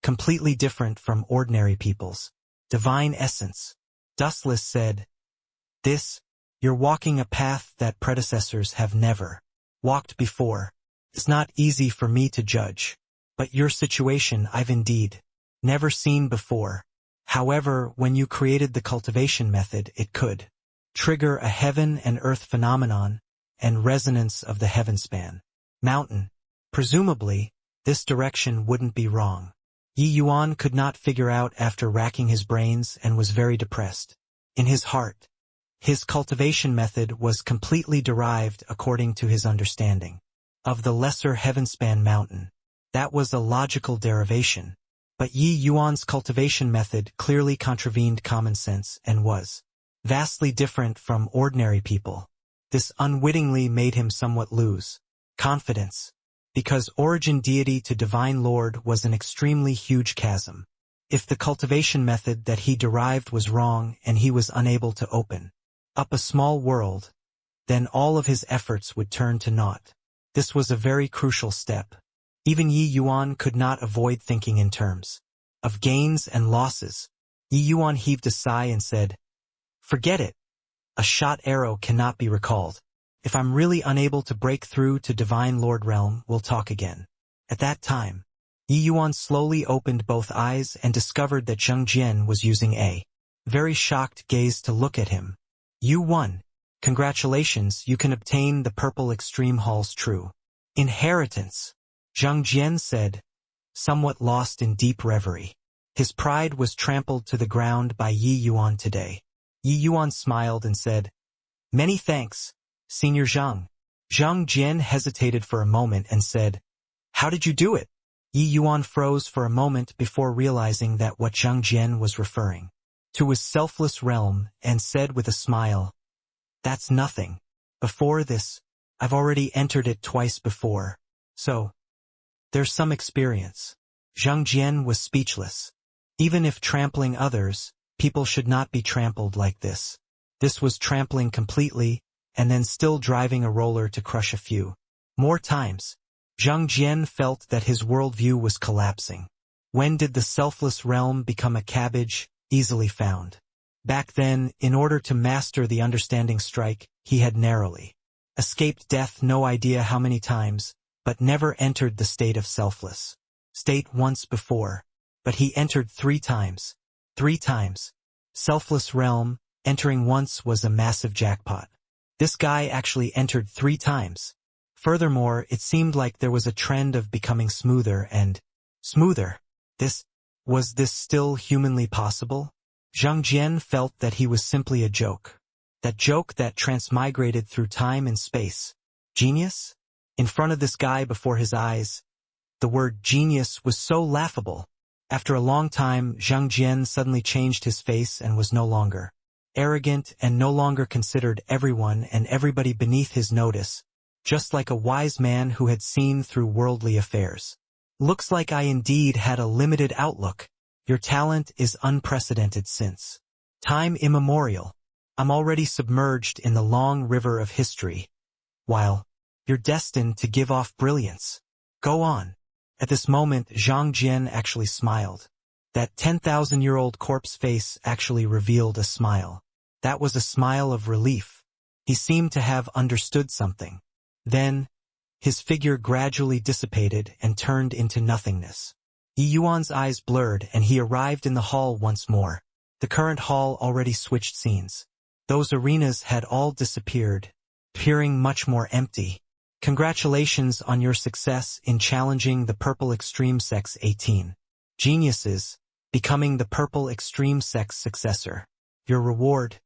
S1: completely different from ordinary people's divine essence. Dustless said, "You're walking a path that predecessors have never walked before. It's not easy for me to judge, but your situation I've indeed never seen before. However, when you created the cultivation method, it could trigger a heaven and earth phenomenon and resonance of the heavenspan mountain. Presumably, this direction wouldn't be wrong." Yi Yuan could not figure out after racking his brains and was very depressed. In his heart, his cultivation method was completely derived according to his understanding of the lesser heavenspan mountain. That was a logical derivation. But Yi Yuan's cultivation method clearly contravened common sense and was vastly different from ordinary people. This unwittingly made him somewhat lose confidence, because origin deity to divine lord was an extremely huge chasm. If the cultivation method that he derived was wrong and he was unable to open up a small world, then all of his efforts would turn to naught. This was a very crucial step. Even Yi Yuan could not avoid thinking in terms of gains and losses. Yi Yuan heaved a sigh and said, "Forget it. A shot arrow cannot be recalled. If I'm really unable to break through to Divine Lord Realm, we'll talk again." At that time, Yi Yuan slowly opened both eyes and discovered that Zheng Jian was using a very shocked gaze to look at him. "You won. Congratulations, you can obtain the Purple Extreme Hall's true inheritance," Zheng Jian said, somewhat lost in deep reverie. His pride was trampled to the ground by Yi Yuan today. Yi Yuan smiled and said, "Many thanks, Senior Zheng." Zheng Jian hesitated for a moment and said, "How did you do it?" Yi Yuan froze for a moment before realizing that what Zheng Jian was referring to was selfless realm and said with a smile, "That's nothing. Before this, I've already entered it twice before. So, there's some experience." Zheng Jian was speechless. Even if trampling others, people should not be trampled like this. This was trampling completely, and then still driving a roller to crush a few more times. Zheng Jian felt that his worldview was collapsing. When did the selfless realm become a cabbage, easily found? Back then, in order to master the understanding strike, he had narrowly escaped death no idea how many times, but never entered the state of selfless state once before. But he entered 3 times. 3 times. Selfless realm, entering once was a massive jackpot. This guy actually entered 3 times. Furthermore, it seemed like there was a trend of becoming smoother and smoother. Was this still humanly possible? Zheng Jian felt that he was simply a joke. That joke that transmigrated through time and space. Genius? In front of this guy before his eyes, the word genius was so laughable. After a long time, Zheng Jian suddenly changed his face and was no longer arrogant and no longer considered everyone and everybody beneath his notice, just like a wise man who had seen through worldly affairs. "Looks like I indeed had a limited outlook. Your talent is unprecedented since time immemorial. I'm already submerged in the long river of history, while you're destined to give off brilliance. Go on." At this moment, Zheng Jian actually smiled. That 10,000-year-old corpse face actually revealed a smile. That was a smile of relief. He seemed to have understood something. Then, his figure gradually dissipated and turned into nothingness. Yi Yuan's eyes blurred and he arrived in the hall once more. The current hall already switched scenes. Those arenas had all disappeared, appearing much more empty. "Congratulations on your success in challenging the Purple Extreme Sex 18 Geniuses, becoming the Purple Extreme Sex successor. Your reward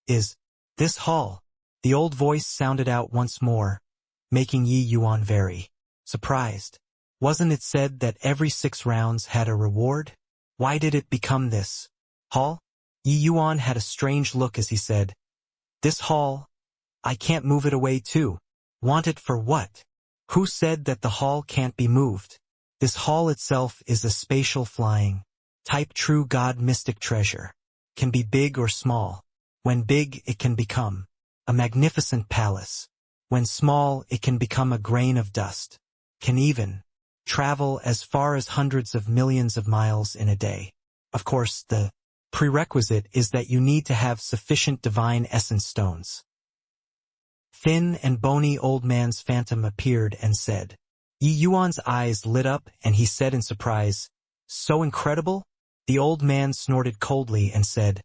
S1: is this hall." The old voice sounded out once more, making Yi Yuan very surprised. Wasn't it said that every 6 rounds had a reward? Why did it become this hall? Yi Yuan had a strange look as he said, "This hall, I can't move it away too." "Want it for what? Who said that the hall can't be moved? This hall itself is a spatial flying type true God mystic treasure. Can be big or small. When big, it can become a magnificent palace. When small, it can become a grain of dust. Can even travel as far as hundreds of millions of miles in a day. Of course, the prerequisite is that you need to have sufficient divine essence stones." Thin and bony old man's phantom appeared and said. Yi Yuan's eyes lit up and he said in surprise, "So incredible?" The old man snorted coldly and said,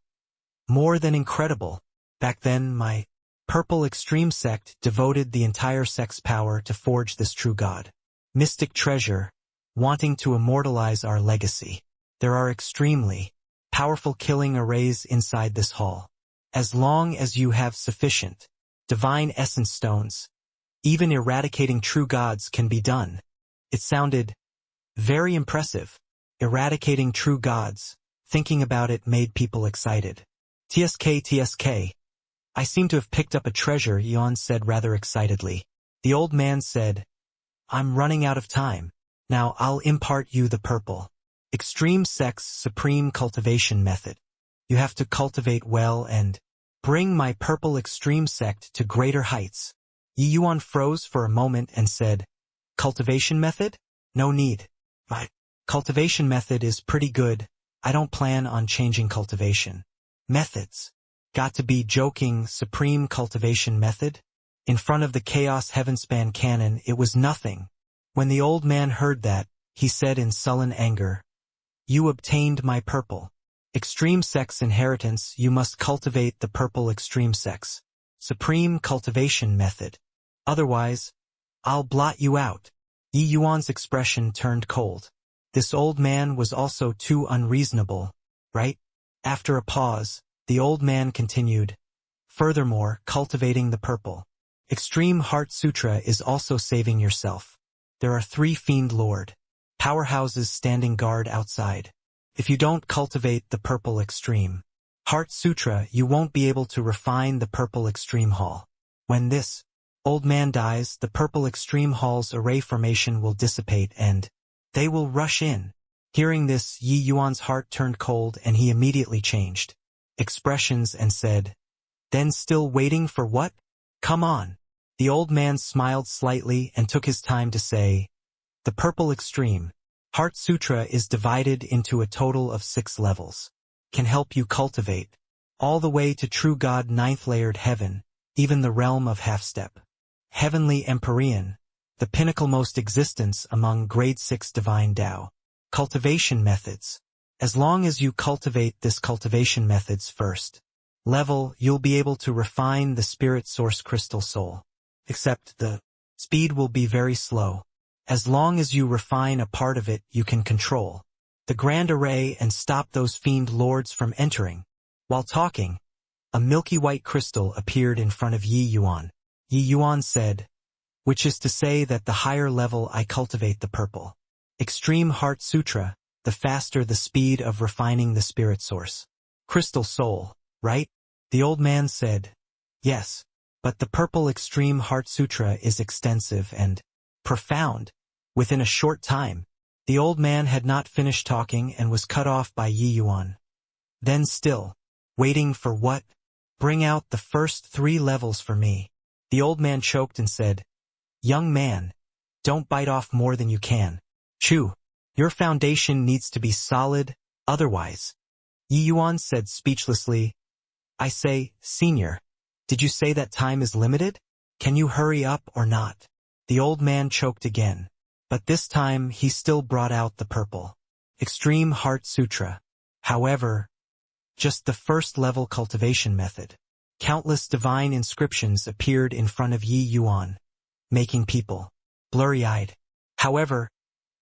S1: "More than incredible. Back then, my Purple Extreme sect devoted the entire sect's power to forge this true God mystic treasure, wanting to immortalize our legacy. There are extremely powerful killing arrays inside this hall. As long as you have sufficient divine essence stones, even eradicating true gods can be done." It sounded very impressive. Eradicating true gods, thinking about it made people excited. TSK. "I seem to have picked up a treasure," Yuan said rather excitedly. The old man said, "I'm running out of time. Now I'll impart you the Purple Extreme Sect's supreme cultivation method. You have to cultivate well and bring my Purple Extreme Sect to greater heights." Yi Yuan froze for a moment and said, "Cultivation method? No need. My cultivation method is pretty good. I don't plan on changing cultivation methods. Got to be joking, supreme cultivation method?" In front of the Chaos Heavenspan cannon, it was nothing. When the old man heard that, he said in sullen anger, "You obtained my purple extreme sex inheritance, you must cultivate the purple extreme sex supreme cultivation method. Otherwise, I'll blot you out." Yi Yuan's expression turned cold. This old man was also too unreasonable, right? After a pause, the old man continued, "Furthermore, cultivating the purple Extreme Heart Sutra is also saving yourself. There are 3 Fiend Lord powerhouses standing guard outside. If you don't cultivate the purple Extreme Heart Sutra, you won't be able to refine the purple Extreme Hall. When this old man dies, the purple Extreme Hall's array formation will dissipate and they will rush in." Hearing this, Yi Yuan's heart turned cold and he immediately changed expressions and said, "Then still waiting for what? Come on." The old man smiled slightly and took his time to say, "The purple Extreme Heart Sutra is divided into a total of 6 levels. Can help you cultivate all the way to true God 9th layered heaven, even the realm of half-step heavenly Empyrean, the pinnacle most existence among grade 6 divine Tao cultivation methods. As long as you cultivate this cultivation method's first level, you'll be able to refine the spirit source crystal soul. Except the speed will be very slow. As long as you refine a part of it, you can control the grand array and stop those fiend lords from entering." While talking, a milky white crystal appeared in front of Yi Yuan. Yi Yuan said, "Which is to say that the higher level I cultivate the purple Extreme Heart Sutra, the faster the speed of refining the spirit source crystal soul, right?" The old man said, "Yes, but the purple Extreme Heart Sutra is extensive and profound." Within a short time, the old man had not finished talking and was cut off by Yi Yuan. "Then still waiting for what? Bring out the first 3 levels for me." The old man choked and said, "Young man, don't bite off more than you can chew. Your foundation needs to be solid, otherwise." Yi Yuan said speechlessly, "I say, senior, did you say that time is limited? Can you hurry up or not?" The old man choked again, but this time he still brought out the purple Extreme Heart Sutra. However, just the first level cultivation method. Countless divine inscriptions appeared in front of Yi Yuan, making people blurry-eyed. However,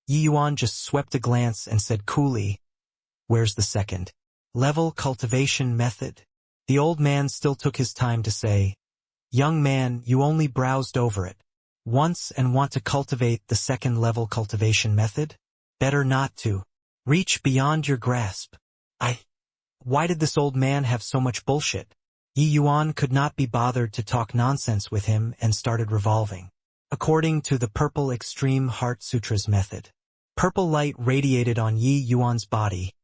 S1: Yi Yuan just swept a glance and said coolly, "Where's the second level cultivation method?" The old man still took his time to say, "Young man, you only browsed over it once and want to cultivate the second level cultivation method? Better not to reach beyond your grasp." Why did this old man have so much bullshit? Yi Yuan could not be bothered to talk nonsense with him and started revolving. According to the Purple Extreme Heart Sutra's method, purple light radiated on Yi Yuan's body,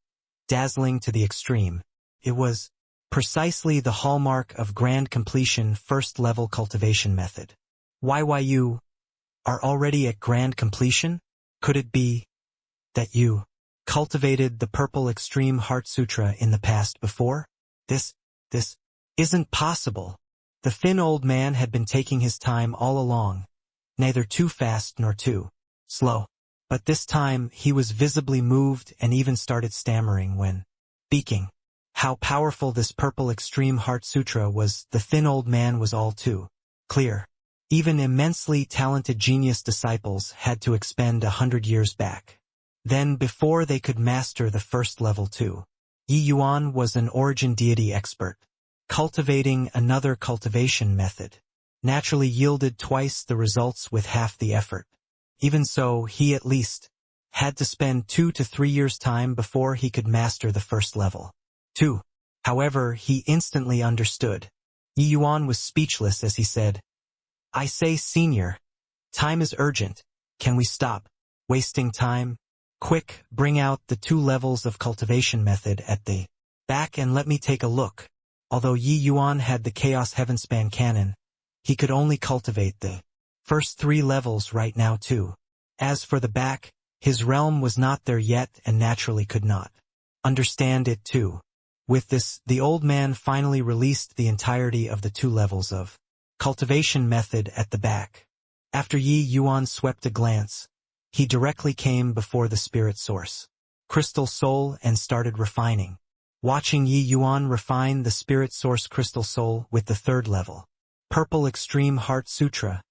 S1: dazzling to the extreme. It was precisely the hallmark of grand completion first-level cultivation method. Why you are already at grand completion? Could it be that you cultivated the Purple Extreme Heart Sutra in the past before? This isn't possible. The thin old man had been taking his time all along, neither too fast nor too slow. But this time he was visibly moved and even started stammering when speaking. How powerful this Purple Extreme Heart Sutra was, the thin old man was all too clear. Even immensely talented genius disciples had to expend 100 years back then before they could master the first level too. Yi Yuan was an origin deity expert. Cultivating another cultivation method naturally yielded twice the results with half the effort. Even so, he at least had to spend 2 to 3 years' time before he could master the first level. 2. However, he instantly understood. Yi Yuan was speechless as he said, "I say, senior, time is urgent. Can we stop wasting time? Quick, bring out the 2 levels of cultivation method at the back and let me take a look." Although Yi Yuan had the Chaos Heavenspan cannon, he could only cultivate the first 3 levels right now too. As for the back, his realm was not there yet and naturally could not understand it too. With this, the old man finally released the entirety of the 2 levels of cultivation method at the back. After Yi Yuan swept a glance, he directly came before the spirit source, crystal soul, and started refining. Watching Yi Yuan refine the spirit source crystal soul with the 3rd level, Purple Extreme Heart Sutra,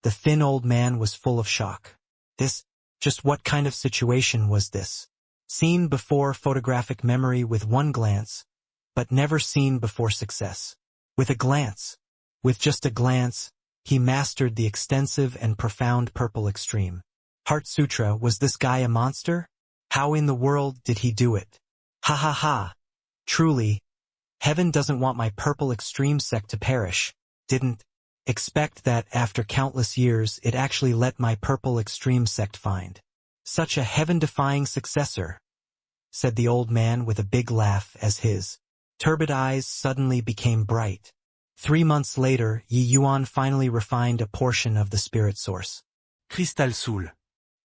S1: the thin old man was full of shock. Just what kind of situation was this? Seen before photographic memory with 1 glance, but never seen before success. With just a glance, he mastered the extensive and profound Purple Extreme Heart Sutra. Was this guy a monster? How in the world did he do it? Ha ha ha. Truly, heaven doesn't want my Purple Extreme sect to perish. Didn't expect that after countless years it actually let my Purple Extreme sect find such a heaven-defying successor, said the old man with a big laugh as his turbid eyes suddenly became bright. 3 months later, Yi Yuan finally refined a portion of the spirit source,
S4: Cristal Soul.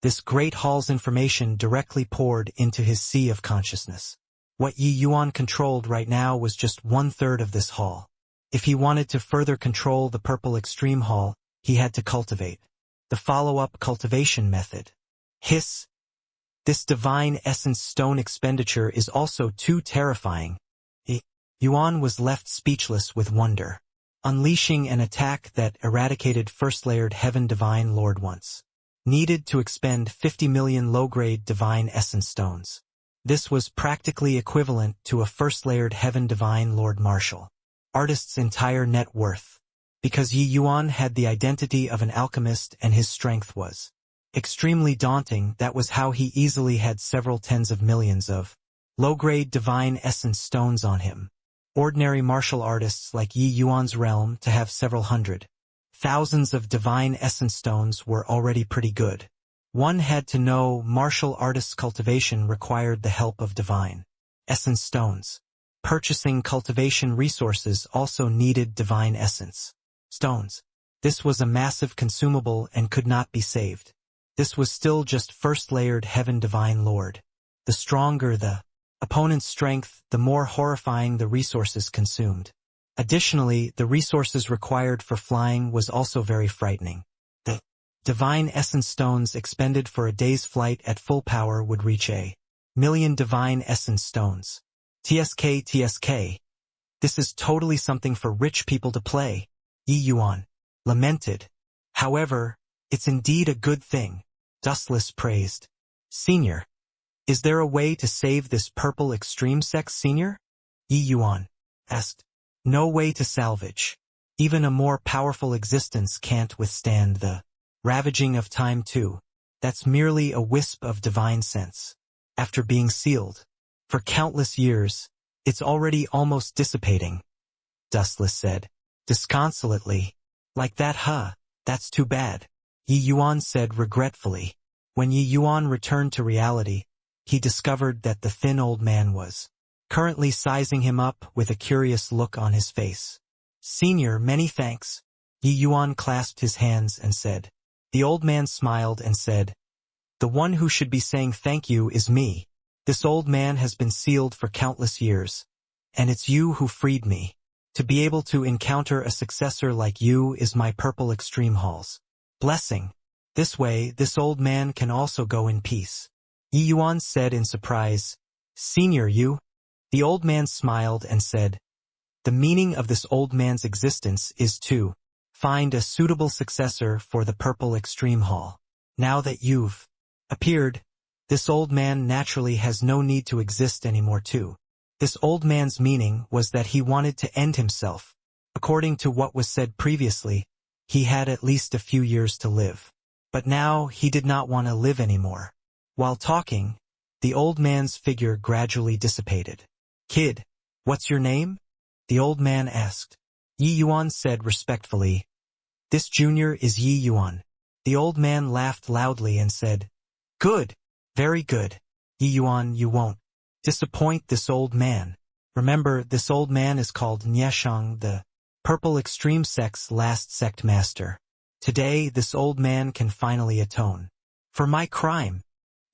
S1: This great hall's information directly poured into his sea of consciousness. What Yi Yuan controlled right now was just 1/3 of this hall. If he wanted to further control the Purple Extreme Hall, he had to cultivate the follow-up cultivation method. This divine essence stone expenditure is also too terrifying. Yuan was left speechless with wonder. Unleashing an attack that eradicated first-layered heaven divine lord once needed to expend 50 million low-grade divine essence stones. This was practically equivalent to a first-layered heaven divine lord martial artist's entire net worth. Because Yi Yuan had the identity of an alchemist and his strength was extremely daunting, that was how he easily had several tens of millions of low-grade divine essence stones on him. Ordinary martial artists like Yi Yuan's realm to have several hundred thousands of divine essence stones were already pretty good. One had to know martial artists' cultivation required the help of divine essence stones. Purchasing cultivation resources also needed divine essence stones. This was a massive consumable and could not be saved. This was still just first-layered heaven divine lord. The stronger the opponent's strength, the more horrifying the resources consumed. Additionally, the resources required for flying was also very frightening. The divine essence stones expended for a day's flight at full power would reach 1,000,000 divine essence stones. TSK. This is totally something for rich people to play, Yi Yuan lamented. However, it's indeed a good thing, Dustless praised. Senior, is there a way to save this Purple Extreme sect, Senior? Yi Yuan asked. No way to salvage. Even a more powerful existence can't withstand the ravaging of time too. That's merely a wisp of divine sense. After being sealed for countless years, it's already almost dissipating, Dustless said, disconsolately. Like that, huh? That's too bad, Yi Yuan said regretfully. When Yi Yuan returned to reality, he discovered that the thin old man was currently sizing him up with a curious look on his face. Senior, many thanks. Yi Yuan clasped his hands and said. The old man smiled and said, the one who should be saying thank you is me. This old man has been sealed for countless years, and it's you who freed me. To be able to encounter a successor like you is my Purple Extreme Hall's blessing. This way, this old man can also go in peace. Yi Yuan said in surprise, Senior, you? The old man smiled and said, the meaning of this old man's existence is to find a suitable successor for the Purple Extreme Hall. Now that you've appeared, this old man naturally has no need to exist anymore too. This old man's meaning was that he wanted to end himself. According to what was said previously, he had at least a few years to live. But now he did not want to live anymore. While talking, the old man's figure gradually dissipated. Kid, what's your name? The old man asked. Yi Yuan said respectfully. This junior is Yi Yuan. The old man laughed loudly and said, Good, very good. Yi Yuan, you won't disappoint this old man. Remember, this old man is called Nyeshang, the Purple Extreme Sect's last sect master. Today, this old man can finally atone. For my crime.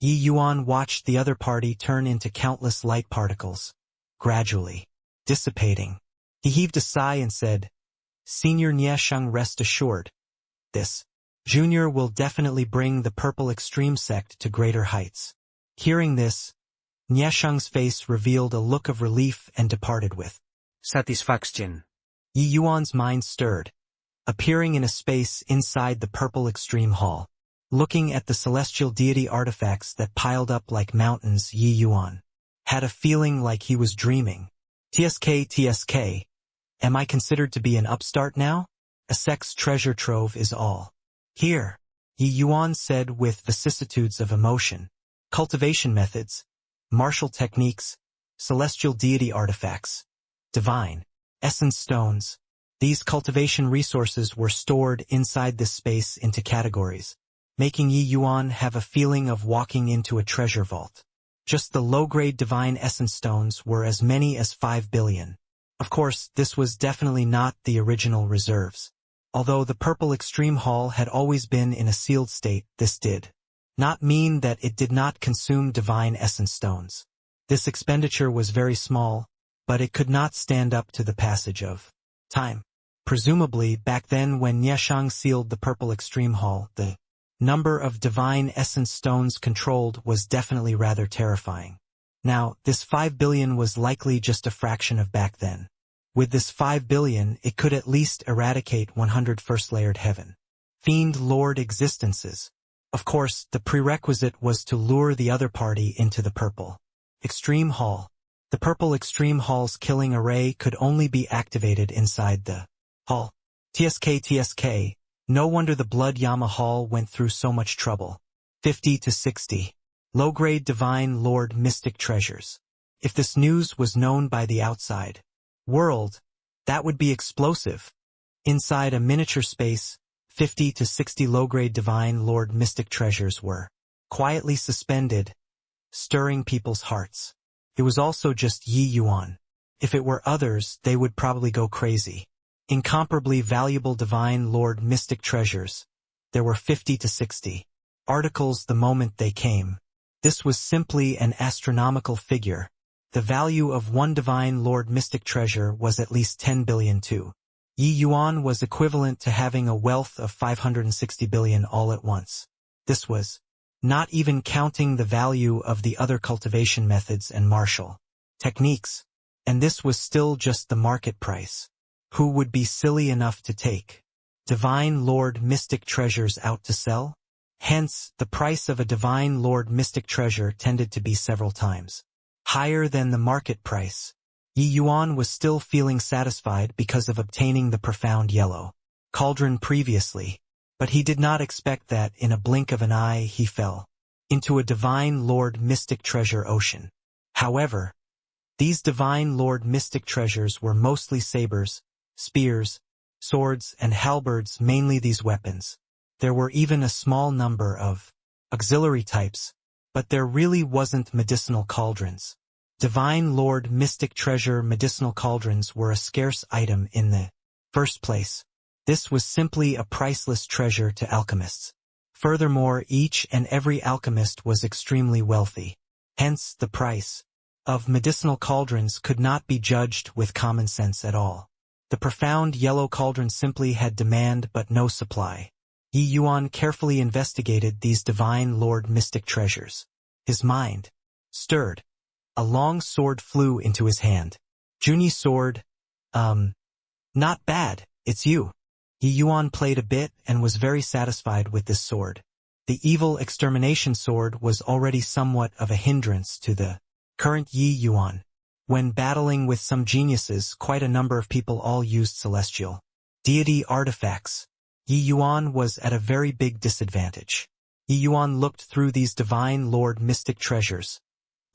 S1: Yi Yuan watched the other party turn into countless light particles, gradually dissipating. He heaved a sigh and said, Senior Niesheng, rest assured. This junior will definitely bring the Purple Extreme Sect to greater heights. Hearing this, Niesheng's face revealed a look of relief and departed with
S4: satisfaction.
S1: Yi Yuan's mind stirred, appearing in a space inside the Purple Extreme Hall. Looking at the celestial deity artifacts that piled up like mountains, Yi Yuan had a feeling like he was dreaming. TSK, am I considered to be an upstart now? A sect's treasure trove is all here, Yi Yuan said with vicissitudes of emotion. Cultivation methods, martial techniques, celestial deity artifacts, divine essence stones. These cultivation resources were stored inside this space into categories, making Yi Yuan have a feeling of walking into a treasure vault. Just the low-grade divine essence stones were as many as 5 billion. Of course, this was definitely not the original reserves. Although the Purple Extreme Hall had always been in a sealed state, this did not mean that it did not consume divine essence stones. This expenditure was very small, but it could not stand up to the passage of time. Presumably, back then when Niesheng sealed the Purple Extreme Hall, the number of divine essence stones controlled was definitely rather terrifying. Now, this 5 billion was likely just a fraction of back then. With this 5 billion, it could at least eradicate 100 first-layered heaven Fiend Lord existences. Of course, the prerequisite was to lure the other party into the Purple Extreme Hall. The Purple Extreme Hall's killing array could only be activated inside the hall. TSK, no wonder the Blood Yama Hall went through so much trouble. 50 to 60. Low-grade Divine Lord Mystic Treasures. If this news was known by the outside world, that would be explosive. Inside a miniature space, 50 to 60 low-grade Divine Lord Mystic Treasures were quietly suspended, stirring people's hearts. It was also just Yi Yuan. If it were others, they would probably go crazy. Incomparably valuable Divine Lord Mystic Treasures. There were 50 to 60 articles the moment they came. This was simply an astronomical figure. The value of one Divine Lord Mystic Treasure was at least 10 billion too. Yi Yuan was equivalent to having a wealth of 560 billion all at once. This was not even counting the value of the other cultivation methods and martial techniques. And this was still just the market price. Who would be silly enough to take Divine Lord Mystic Treasures out to sell? Hence, the price of a Divine Lord Mystic Treasure tended to be several times higher than the market price. Yi Yuan was still feeling satisfied because of obtaining the profound yellow cauldron previously, but he did not expect that in a blink of an eye he fell into a Divine Lord Mystic Treasure ocean. However, these Divine Lord Mystic Treasures were mostly sabers, spears, swords, and halberds, mainly these weapons. There were even a small number of auxiliary types, but there really wasn't medicinal cauldrons. Divine Lord Mystic Treasure medicinal cauldrons were a scarce item in the first place. This was simply a priceless treasure to alchemists. Furthermore, each and every alchemist was extremely wealthy. Hence, the price of medicinal cauldrons could not be judged with common sense at all. The profound yellow cauldron simply had demand but no supply. Yi Yuan carefully investigated these Divine Lord Mystic Treasures. His mind stirred. A long sword flew into his hand. Junyi sword. Not bad, it's you. Yi Yuan played a bit and was very satisfied with this sword. The evil extermination sword was already somewhat of a hindrance to the current Yi Yuan. When battling with some geniuses, quite a number of people all used celestial deity artifacts. Yi Yuan was at a very big disadvantage. Yi Yuan looked through these Divine Lord Mystic Treasures.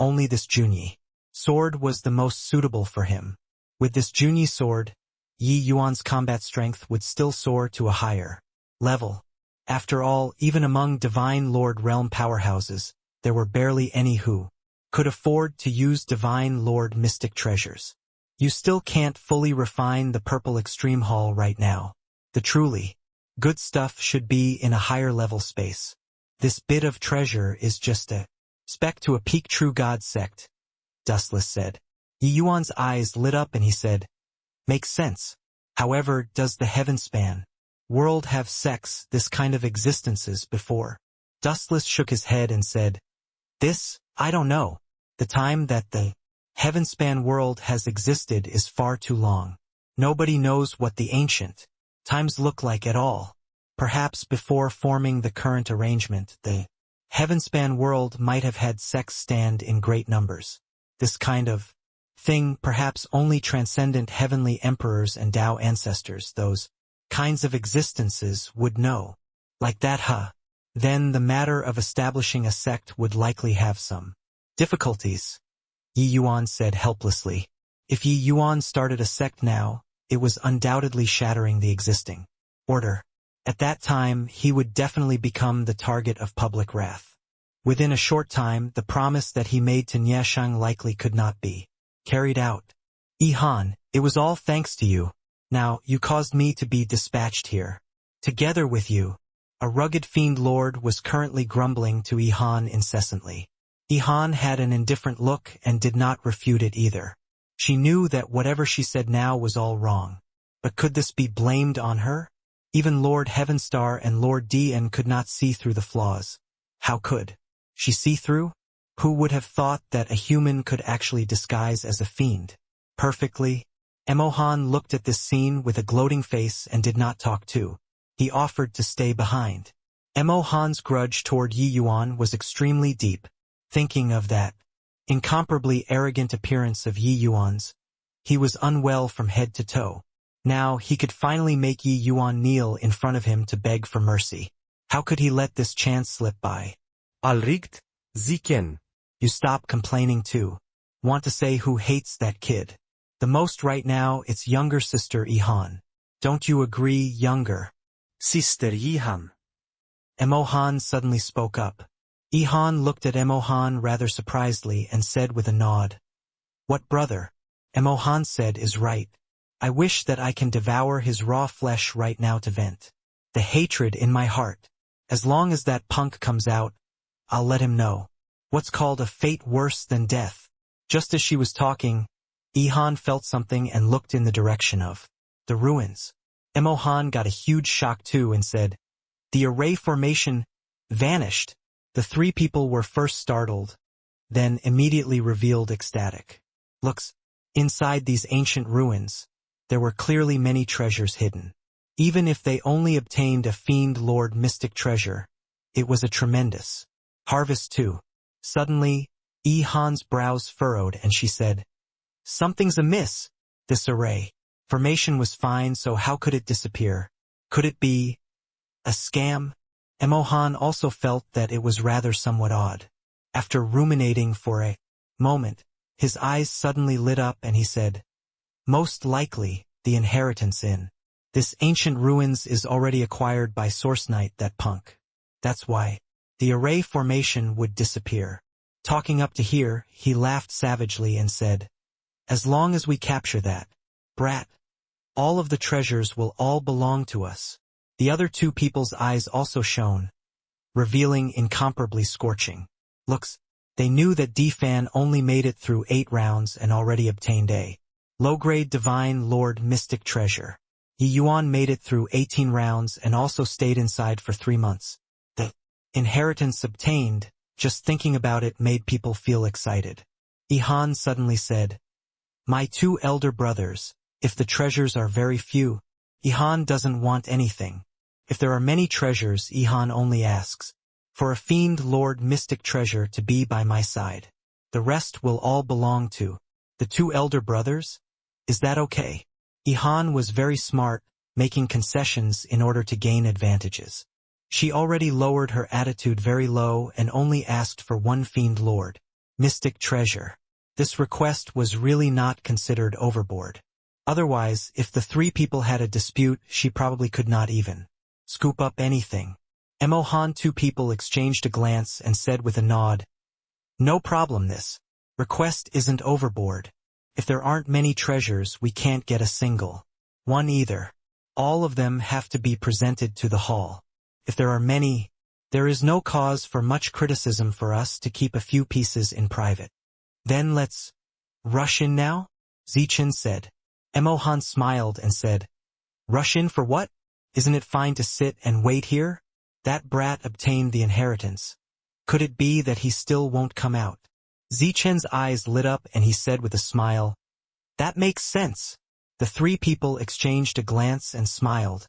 S1: Only this Junyi sword was the most suitable for him. With this Junyi sword, Yi Yuan's combat strength would still soar to a higher level. After all, even among Divine Lord realm powerhouses, there were barely any who could afford to use Divine Lord Mystic Treasures. You still can't fully refine the purple extreme hall right now. The truly good stuff should be in a higher level space. This bit of treasure is just a speck to a peak true God sect, Dustless said. Yi Yuan's eyes lit up and he said, makes sense. However, does the heaven-span world have sects, this kind of existences before? Dustless shook his head and said, this, I don't know. The time that the heaven-span world has existed is far too long. Nobody knows what the ancient times look like at all. Perhaps before forming the current arrangement, the heaven-span world might have had sects stand in great numbers. This kind of thing perhaps only transcendent heavenly emperors and Tao ancestors, those kinds of existences, would know. Like that, huh? Then the matter of establishing a sect would likely have some difficulties, Yi Yuan said helplessly. If Yi Yuan started a sect now, it was undoubtedly shattering the existing order. At that time, he would definitely become the target of public wrath. Within a short time, the promise that he made to Nieshang likely could not be carried out. Yi Han, it was all thanks to you. Now, you caused me to be dispatched here. Together with you. A rugged fiend lord was currently grumbling to Yi Han incessantly. Yi Han had an indifferent look and did not refute it either. She knew that whatever she said now was all wrong. But could this be blamed on her? Even Lord Heavenstar and Lord Dian could not see through the flaws. How could she see through? Who would have thought that a human could actually disguise as a fiend? Perfectly. Emohan looked at this scene with a gloating face and did not talk too. He offered to stay behind. Emohan's grudge toward Yi Yuan was extremely deep. Thinking of that incomparably arrogant appearance of Yi Yuan's, he was unwell from head to toe. Now he could finally make Yi Yuan kneel in front of him to beg for mercy. How could he let this chance slip by?
S3: Alright, Ziken.
S1: You stop complaining too. Want to say who hates that kid? The most right now, it's younger sister Yi Han. Don't you agree, younger
S4: Sister Yi Han?
S1: Emohan suddenly spoke up. Yi Han looked at Emohan rather surprisedly and said with a nod, what brother? Emohan said is right. I wish that I can devour his raw flesh right now to vent the hatred in my heart. As long as that punk comes out, I'll let him know what's called a fate worse than death. Just as she was talking, Yi Han felt something and looked in the direction of the ruins. Emohan got a huge shock too and said, the array formation vanished. The three people were first startled, then immediately revealed ecstatic looks. Inside these ancient ruins, there were clearly many treasures hidden. Even if they only obtained a fiend lord mystic treasure, it was a tremendous harvest too. Suddenly, Yi Han's brows furrowed and she said, something's amiss. This array formation was fine, so how could it disappear? Could it be a scam? Emohan also felt that it was rather somewhat odd. After ruminating for a moment, his eyes suddenly lit up and he said, most likely, the inheritance in this ancient ruins is already acquired by Source Knight, that punk. That's why the array formation would disappear. Talking up to here, he laughed savagely and said, as long as we capture that brat, all of the treasures will all belong to us. The other two people's eyes also shone, revealing incomparably scorching looks. They knew that D-Fan only made it through 8 rounds and already obtained a low-grade Divine Lord Mystic Treasure. Yi Yuan made it through 18 rounds and also stayed inside for 3 months. The inheritance obtained, just thinking about it made people feel excited. Yi Han suddenly said, my 2 elder brothers, if the treasures are very few, Yi Han doesn't want anything. If there are many treasures, Yi Han only asks for a fiend lord mystic treasure to be by my side. The rest will all belong to the 2 elder brothers. Is that okay? Yi Han was very smart, making concessions in order to gain advantages. She already lowered her attitude very low and only asked for 1 fiend lord mystic treasure. This request was really not considered overboard. Otherwise, if the 3 people had a dispute, she probably could not even scoop up anything. Emohan 2 people exchanged a glance and said with a nod, no problem, this request isn't overboard. If there aren't many treasures, we can't get a single one either. All of them have to be presented to the hall. If there are many, there is no cause for much criticism for us to keep a few pieces in private. Then let's rush in now, Zichen said. Emohan smiled and said, rush in for what? Isn't it fine to sit and wait here? That brat obtained the inheritance. Could it be that he still won't come out? Zichen's eyes lit up and he said with a smile, that makes sense. The three people exchanged a glance and smiled,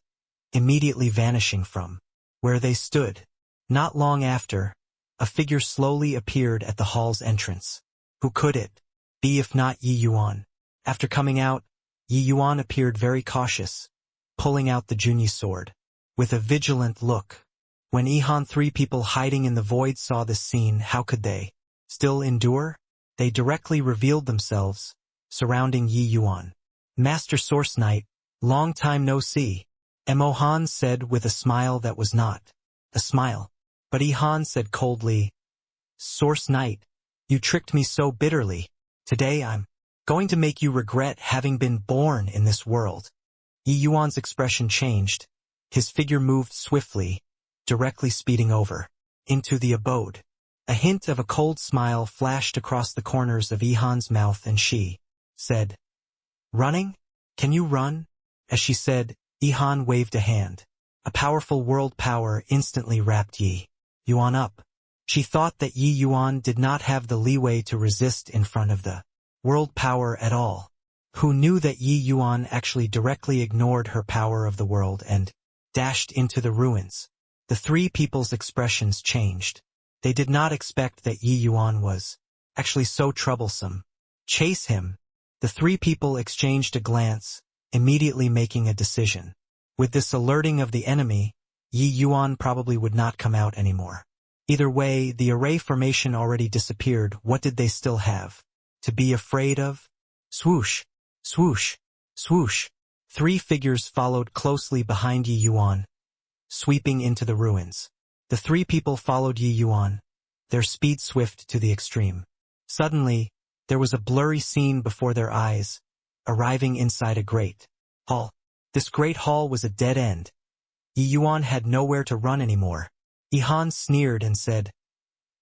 S1: immediately vanishing from where they stood. Not long after, a figure slowly appeared at the hall's entrance. Who could it be if not Yi Yuan? After coming out, Yi Yuan appeared very cautious, pulling out the Junyi sword, with a vigilant look. When Ihan three people hiding in the void saw this scene, how could they still endure? They directly revealed themselves, surrounding Yi Yuan. Master Source Knight, long time no see, Emohan said with a smile that was not a smile. But Ihan said coldly, Source Knight, you tricked me so bitterly. Today I'm going to make you regret having been born in this world. Yi Yuan's expression changed. His figure moved swiftly, directly speeding over into the abode. A hint of a cold smile flashed across the corners of Ihan's mouth and she said, running? Can you run? As she said, Ihan waved a hand. A powerful world power instantly wrapped Yi Yuan up. She thought that Yi Yuan did not have the leeway to resist in front of the world power at all. Who knew that Yi Yuan actually directly ignored her power of the world and dashed into the ruins? The three people's expressions changed. They did not expect that Yi Yuan was actually so troublesome. Chase him. The three people exchanged a glance, immediately making a decision. With this alerting of the enemy, Yi Yuan probably would not come out anymore. Either way, the array formation already disappeared. What did they still have to be afraid of? Swoosh, swoosh, swoosh. Three figures followed closely behind Yi Yuan, sweeping into the ruins. The three people followed Yi Yuan, their speed swift to the extreme. Suddenly, there was a blurry scene before their eyes, arriving inside a great hall. This great hall was a dead end. Yi Yuan had nowhere to run anymore. Ihan sneered and said,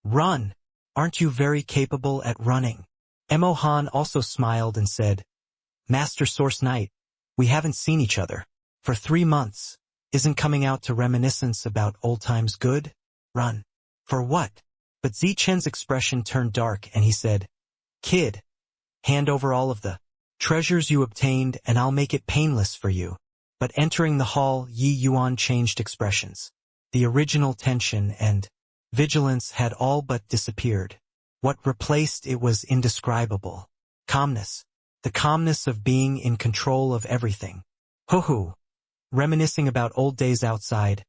S1: run! Aren't you very capable at running? Emohan also smiled and said, Master Source Knight, we haven't seen each other for 3 months. Isn't coming out to reminiscence about old times good? Run. For what? But Zichen's expression turned dark and he said, kid, hand over all of the treasures you obtained and I'll make it painless for you. But entering the hall, Yi Yuan changed expressions. The original tension and vigilance had all but disappeared. What replaced it was indescribable. Calmness. The calmness of being in control of everything. Hoo-hoo. Reminiscing about old days outside.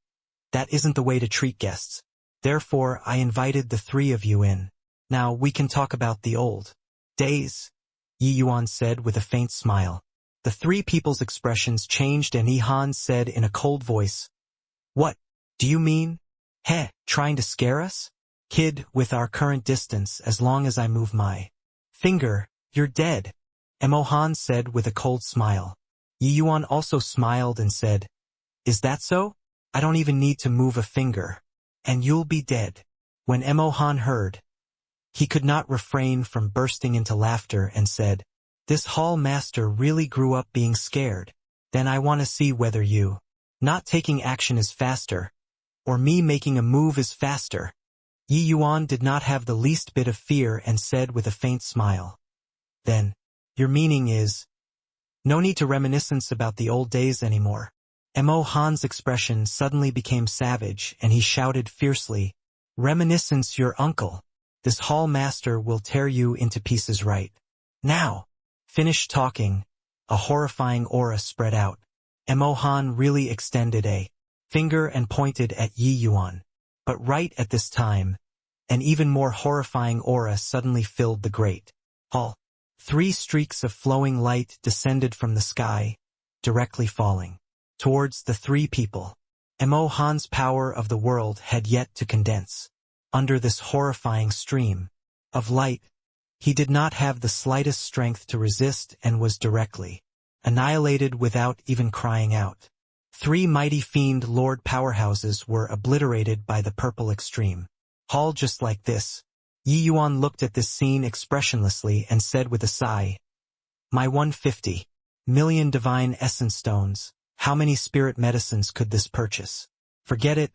S1: That isn't the way to treat guests. Therefore, I invited the three of you in. Now we can talk about the old days, Yi Yuan said with a faint smile. The three people's expressions changed and Ihan said in a cold voice, what do you mean? Heh, trying to scare us? Kid, with our current distance, as long as I move my finger, you're dead, Emohan said with a cold smile. Yi Yuan also smiled and said, is that so? I don't even need to move a finger, and you'll be dead. When Emohan heard, he could not refrain from bursting into laughter and said, this hall master really grew up being scared. Then I want to see whether you not taking action is faster, or me making a move is faster. Yi Yuan did not have the least bit of fear and said with a faint smile, then, your meaning is, no need to reminiscence about the old days anymore. Emohan's expression suddenly became savage and he shouted fiercely, reminiscence your uncle. This hall master will tear you into pieces right now. Finished talking, a horrifying aura spread out. Emohan really extended a finger and pointed at Yi Yuan. But right at this time, an even more horrifying aura suddenly filled the great hall. 3 streaks of flowing light descended from the sky, directly falling towards the 3 people. Emohan's power of the world had yet to condense. Under this horrifying stream of light, He did not have the slightest strength to resist and was directly annihilated without even crying out. 3 mighty fiend lord powerhouses were obliterated by the purple extreme hall just like this. Yi Yuan looked at this scene expressionlessly and said with a sigh, "My 150 million divine essence stones, how many spirit medicines could this purchase? Forget it.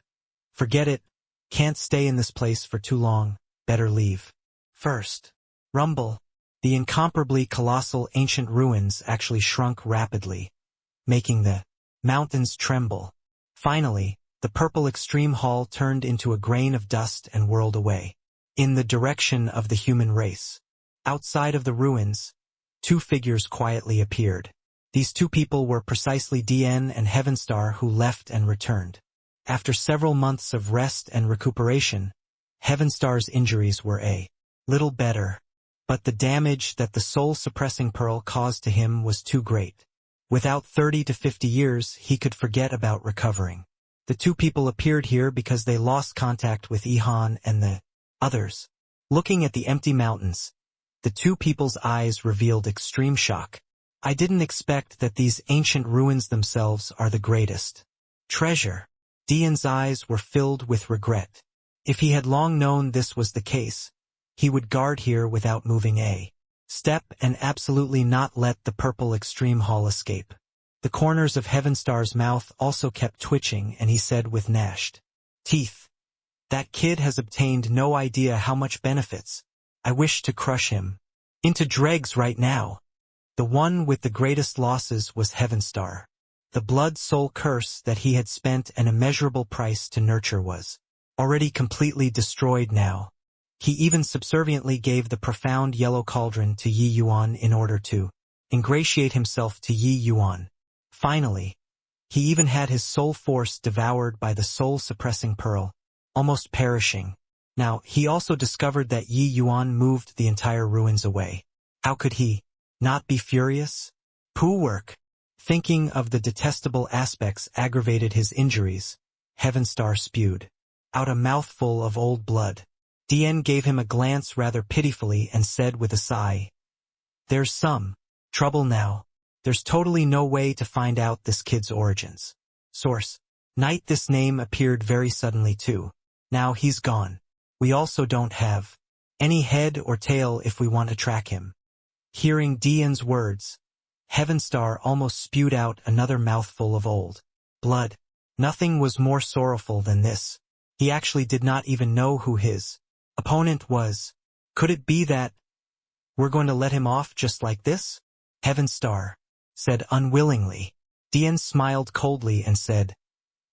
S1: Forget it. Can't stay in this place for too long. Better leave." First. Rumble. The incomparably colossal ancient ruins actually shrunk rapidly, making the mountains tremble. Finally, the purple extreme hall turned into a grain of dust and whirled away, in the direction of the human race. Outside of the ruins, 2 figures quietly appeared. These 2 people were precisely Dian and Heavenstar, who left and returned. After several months of rest and recuperation, Heavenstar's injuries were a little better, but the damage that the soul-suppressing pearl caused to him was too great. Without 30 to 50 years, he could forget about recovering. The 2 people appeared here because they lost contact with Ihan and the others. Looking at the empty mountains, the 2 people's eyes revealed extreme shock. "I didn't expect that these ancient ruins themselves are the greatest treasure." Dian's eyes were filled with regret. If he had long known this was the case, he would guard here without moving a step and absolutely not let the purple extreme hall escape. The corners of Heavenstar's mouth also kept twitching, and he said with gnashed teeth, "That kid has obtained no idea how much benefits. I wish to crush him into dregs right now." The one with the greatest losses was Heavenstar. The blood-soul curse that he had spent an immeasurable price to nurture was already completely destroyed now. He even subserviently gave the profound yellow cauldron to Yi Yuan in order to ingratiate himself to Yi Yuan. Finally, he even had his soul force devoured by the soul-suppressing pearl, almost perishing. Now, he also discovered that Yi Yuan moved the entire ruins away. How could he not be furious? Pooh work. Thinking of the detestable aspects aggravated his injuries, Heavenstar spewed out a mouthful of old blood. Dian gave him a glance rather pitifully and said with a sigh, "There's some trouble now. There's totally no way to find out this kid's origins." Source. Night. This name appeared very suddenly too. Now he's gone. We also don't have any head or tail if we want to track him. Hearing Dian's words, Heavenstar almost spewed out another mouthful of old blood. Nothing was more sorrowful than this. He actually did not even know who his opponent was. Could it be that we're going to let him off just like this? Heavenstar said unwillingly. Dian smiled coldly and said,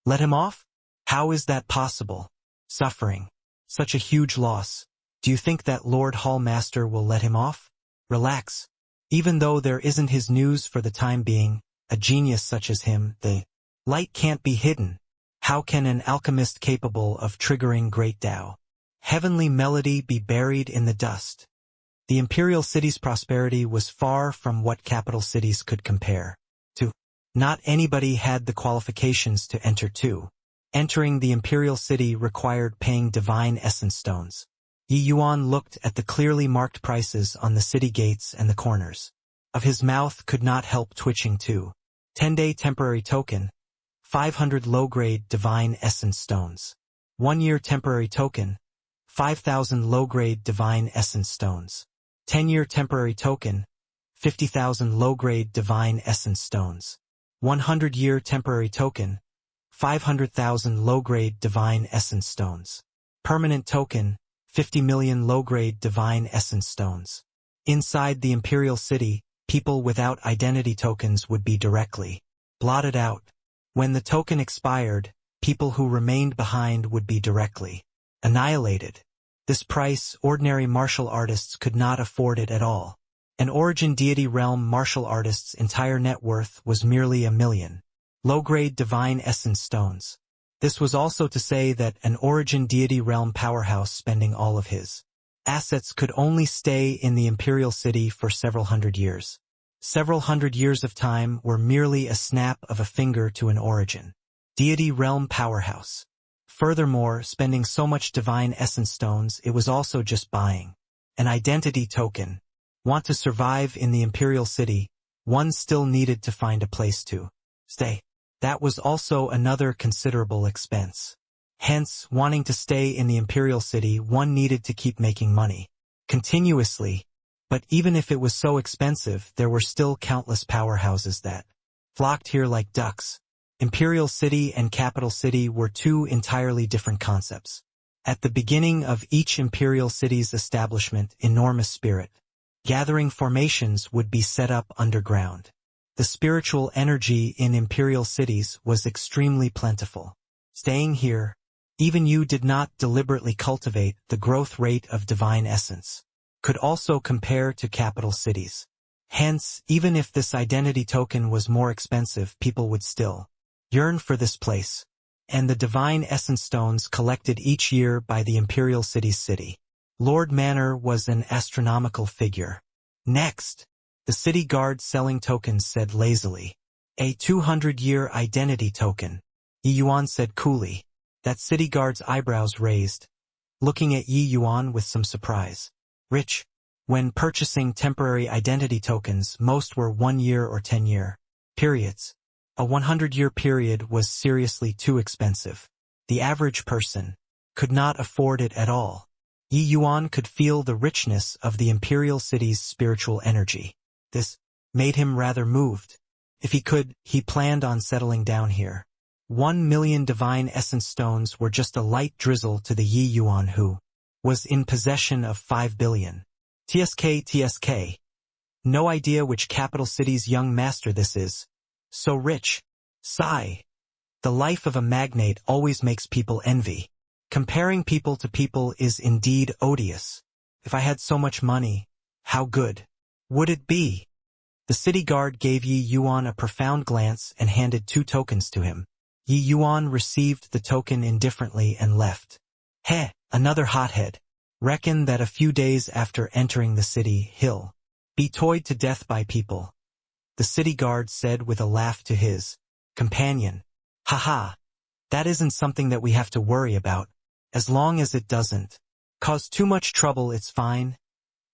S1: "Let him off? How is that possible? Suffering such a huge loss. Do you think that Lord Hallmaster will let him off? Relax. Even though there isn't his news for the time being, a genius such as him, the light can't be hidden. How can an alchemist capable of triggering great Tao, heavenly melody be buried in the dust?" The imperial city's prosperity was far from what capital cities could compare to. Not anybody had the qualifications to enter too. Entering the imperial city required paying divine essence stones. Yi Yuan looked at the clearly marked prices on the city gates, and the corners of his mouth could not help twitching too. 10-day temporary token, 500 low-grade divine essence stones. 1-year temporary token, 5,000 low-grade divine essence stones. 10-year temporary token, 50,000 low-grade divine essence stones. 100-year temporary token, 500,000 low-grade divine essence stones. Permanent token, 50 million low-grade divine essence stones. Inside the imperial city, people without identity tokens would be directly blotted out. When the token expired, people who remained behind would be directly annihilated. This price ordinary martial artists could not afford it at all. An origin deity realm martial artist's entire net worth was merely 1 million low-grade divine essence stones. This was also to say that an origin deity realm powerhouse spending all of his assets could only stay in the imperial city for several hundred years. Several hundred years of time were merely a snap of a finger to an origin deity realm powerhouse. Furthermore, spending so much divine essence stones, it was also just buying An identity token. Want to survive in the Imperial City, one still needed to find a place to stay. That was also another considerable expense. Hence, wanting to stay in the Imperial City, one needed to keep making money continuously. But even if it was so expensive, there were still countless powerhouses that flocked here like ducks. Imperial City and Capital City were two entirely different concepts. At the beginning of each Imperial City's establishment, enormous spirit gathering formations would be set up underground. The spiritual energy in Imperial Cities was extremely plentiful. Staying here, even you did not deliberately cultivate the growth rate of divine essence. Could also compare to capital cities. Hence, even if this identity token was more expensive, people would still yearn for this place. And the divine essence stones collected each year by the Imperial City's city Lord Manor was an astronomical figure. Next, the city guard selling tokens said lazily. A 200-year identity token. Yi Yuan said coolly. That city guard's eyebrows raised, looking at Yi Yuan with some surprise. Rich. When purchasing temporary identity tokens, most were 1-year or 10-year periods. A 100-year period was seriously too expensive. The average person could not afford it at all. Yi Yuan could feel the richness of the Imperial City's spiritual energy. This made him rather moved. If he could, he planned on settling down here. 1 million divine essence stones were just a light drizzle to the Yi Yuan who was in possession of 5 billion. TSK. No idea which capital city's young master this is. So rich. Sigh. The life of a magnate always makes people envy. Comparing people to people is indeed odious. If I had so much money, how good would it be? The city guard gave Yi Yuan a profound glance and handed 2 tokens to him. Yi Yuan received the token indifferently and left. Heh, another hothead. Reckon that a few days after entering the city, he'll be toyed to death by people. The city guard said with a laugh to his companion. Haha, that isn't something that we have to worry about. As long as it doesn't cause too much trouble, it's fine,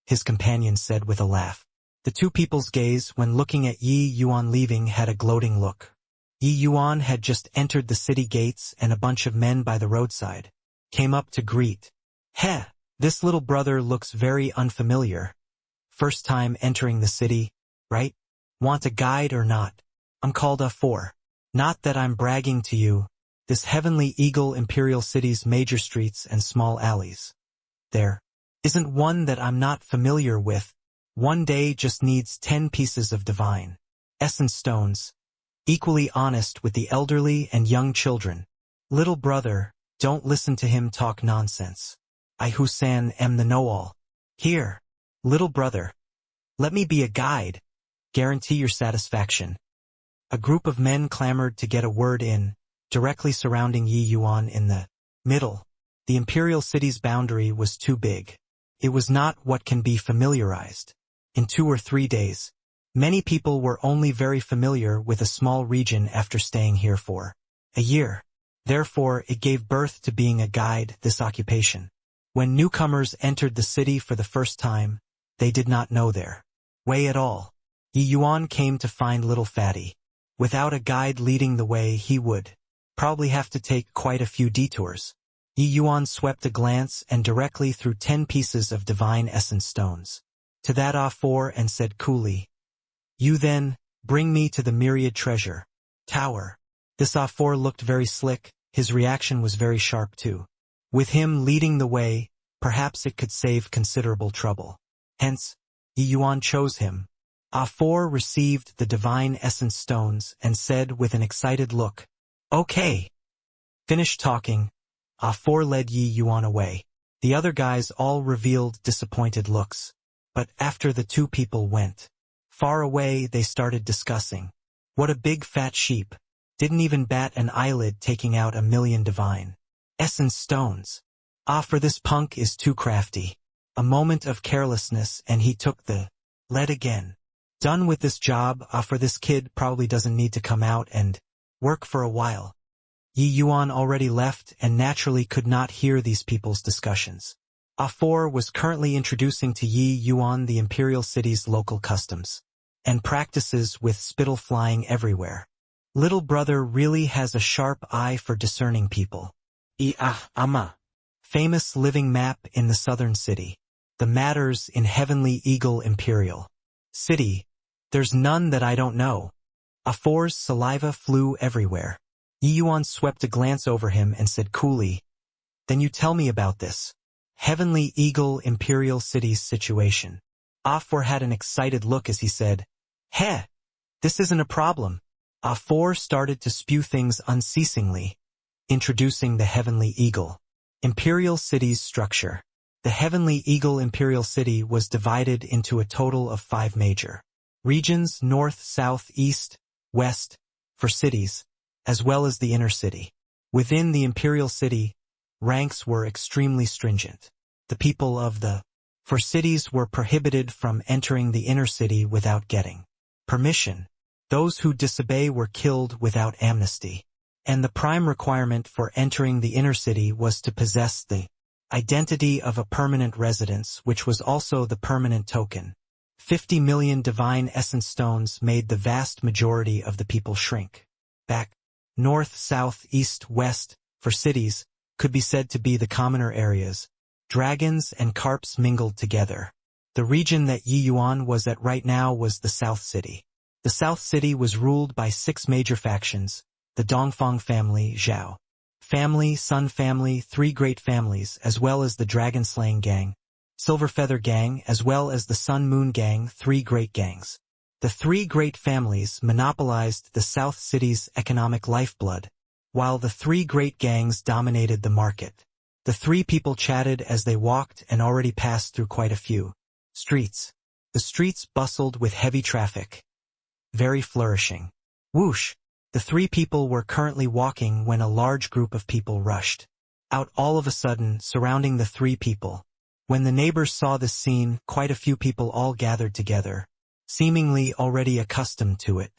S1: his companion said with a laugh. The 2 people's gaze when looking at Yi Yuan leaving had a gloating look. Yi Yuan had just entered the city gates and a bunch of men by the roadside came up to greet. Heh, this little brother looks very unfamiliar. First time entering the city, right? Want a guide or not? I'm called A4. Not that I'm bragging to you. This heavenly eagle Imperial City's major streets and small alleys. There isn't one that I'm not familiar with. One day just needs 10 pieces of divine essence stones. Equally honest with the elderly and young children. Little brother, don't listen to him talk nonsense. I Husan am the know-all. Here, little brother. Let me be a guide. Guarantee your satisfaction. A group of men clamored to get a word in, directly surrounding Yi Yuan in the middle. The Imperial City's boundary was too big. It was not what can be familiarized. In 2 or 3 days, many people were only very familiar with a small region after staying here for a year. Therefore, it gave birth to being a guide, this occupation. When newcomers entered the city for the first time, they did not know their way at all. Yi Yuan came to find little Fatty. Without a guide leading the way, he would probably have to take quite a few detours. Yi Yuan swept a glance and directly threw 10 pieces of divine essence stones to that A4 and said coolly, You then, bring me to the myriad treasure tower. This A4 looked very slick, his reaction was very sharp too. With him leading the way, perhaps it could save considerable trouble. Hence, Yi Yuan chose him. A4 received the divine essence stones and said with an excited look, Okay. Finished talking, A4 led Yi Yuan away. The other guys all revealed disappointed looks. But after the 2 people went far away, they started discussing. What a big fat sheep. Didn't even bat an eyelid taking out 1 million divine essence stones. For this punk is too crafty. A moment of carelessness and he took the lead again. Done with this job, for this kid probably doesn't need to come out and work for a while. Yi Yuan already left and naturally could not hear these people's discussions. A4 was currently introducing to Yi Yuan the imperial city's local customs and practices with spittle flying everywhere. Little brother really has a sharp eye for discerning people.
S4: Ama.
S1: Famous living map in the southern city. The matters in Heavenly Eagle Imperial City. There's none that I don't know. A4's saliva flew everywhere. Yi Yuan swept a glance over him and said coolly, "Then you tell me about this Heavenly Eagle Imperial City's situation." A4 had an excited look as he said, "Heh, this isn't a problem." A4 started to spew things unceasingly, introducing the Heavenly Eagle Imperial City's structure. The Heavenly Eagle Imperial City was divided into a total of 5 major regions: north, south, east, west, for cities, as well as the inner city. Within the Imperial City, ranks were extremely stringent. The people of the for cities were prohibited from entering the inner city without getting permission. Those who disobey were killed without amnesty. And the prime requirement for entering the inner city was to possess the identity of a permanent residence, which was also the permanent token. 50 million divine essence stones made the vast majority of the people shrink back. North, south, east, west, for cities, could be said to be the commoner areas. Dragons and carps mingled together. The region that Yi Yuan was at right now was the South City. The South City was ruled by 6 major factions: the Dongfang family, Zhao family, Sun family, 3 great families, as well as the Dragon-slaying gang, Silver Feather gang, as well as the Sun Moon gang, 3 great gangs. The 3 great families monopolized the South City's economic lifeblood, while the 3 great gangs dominated the market. The 3 people chatted as they walked and already passed through quite a few streets. The streets bustled with heavy traffic, very flourishing. Whoosh! The 3 people were currently walking when a large group of people rushed out all of a sudden, surrounding the 3 people. When the neighbors saw this scene, quite a few people all gathered together, seemingly already accustomed to it.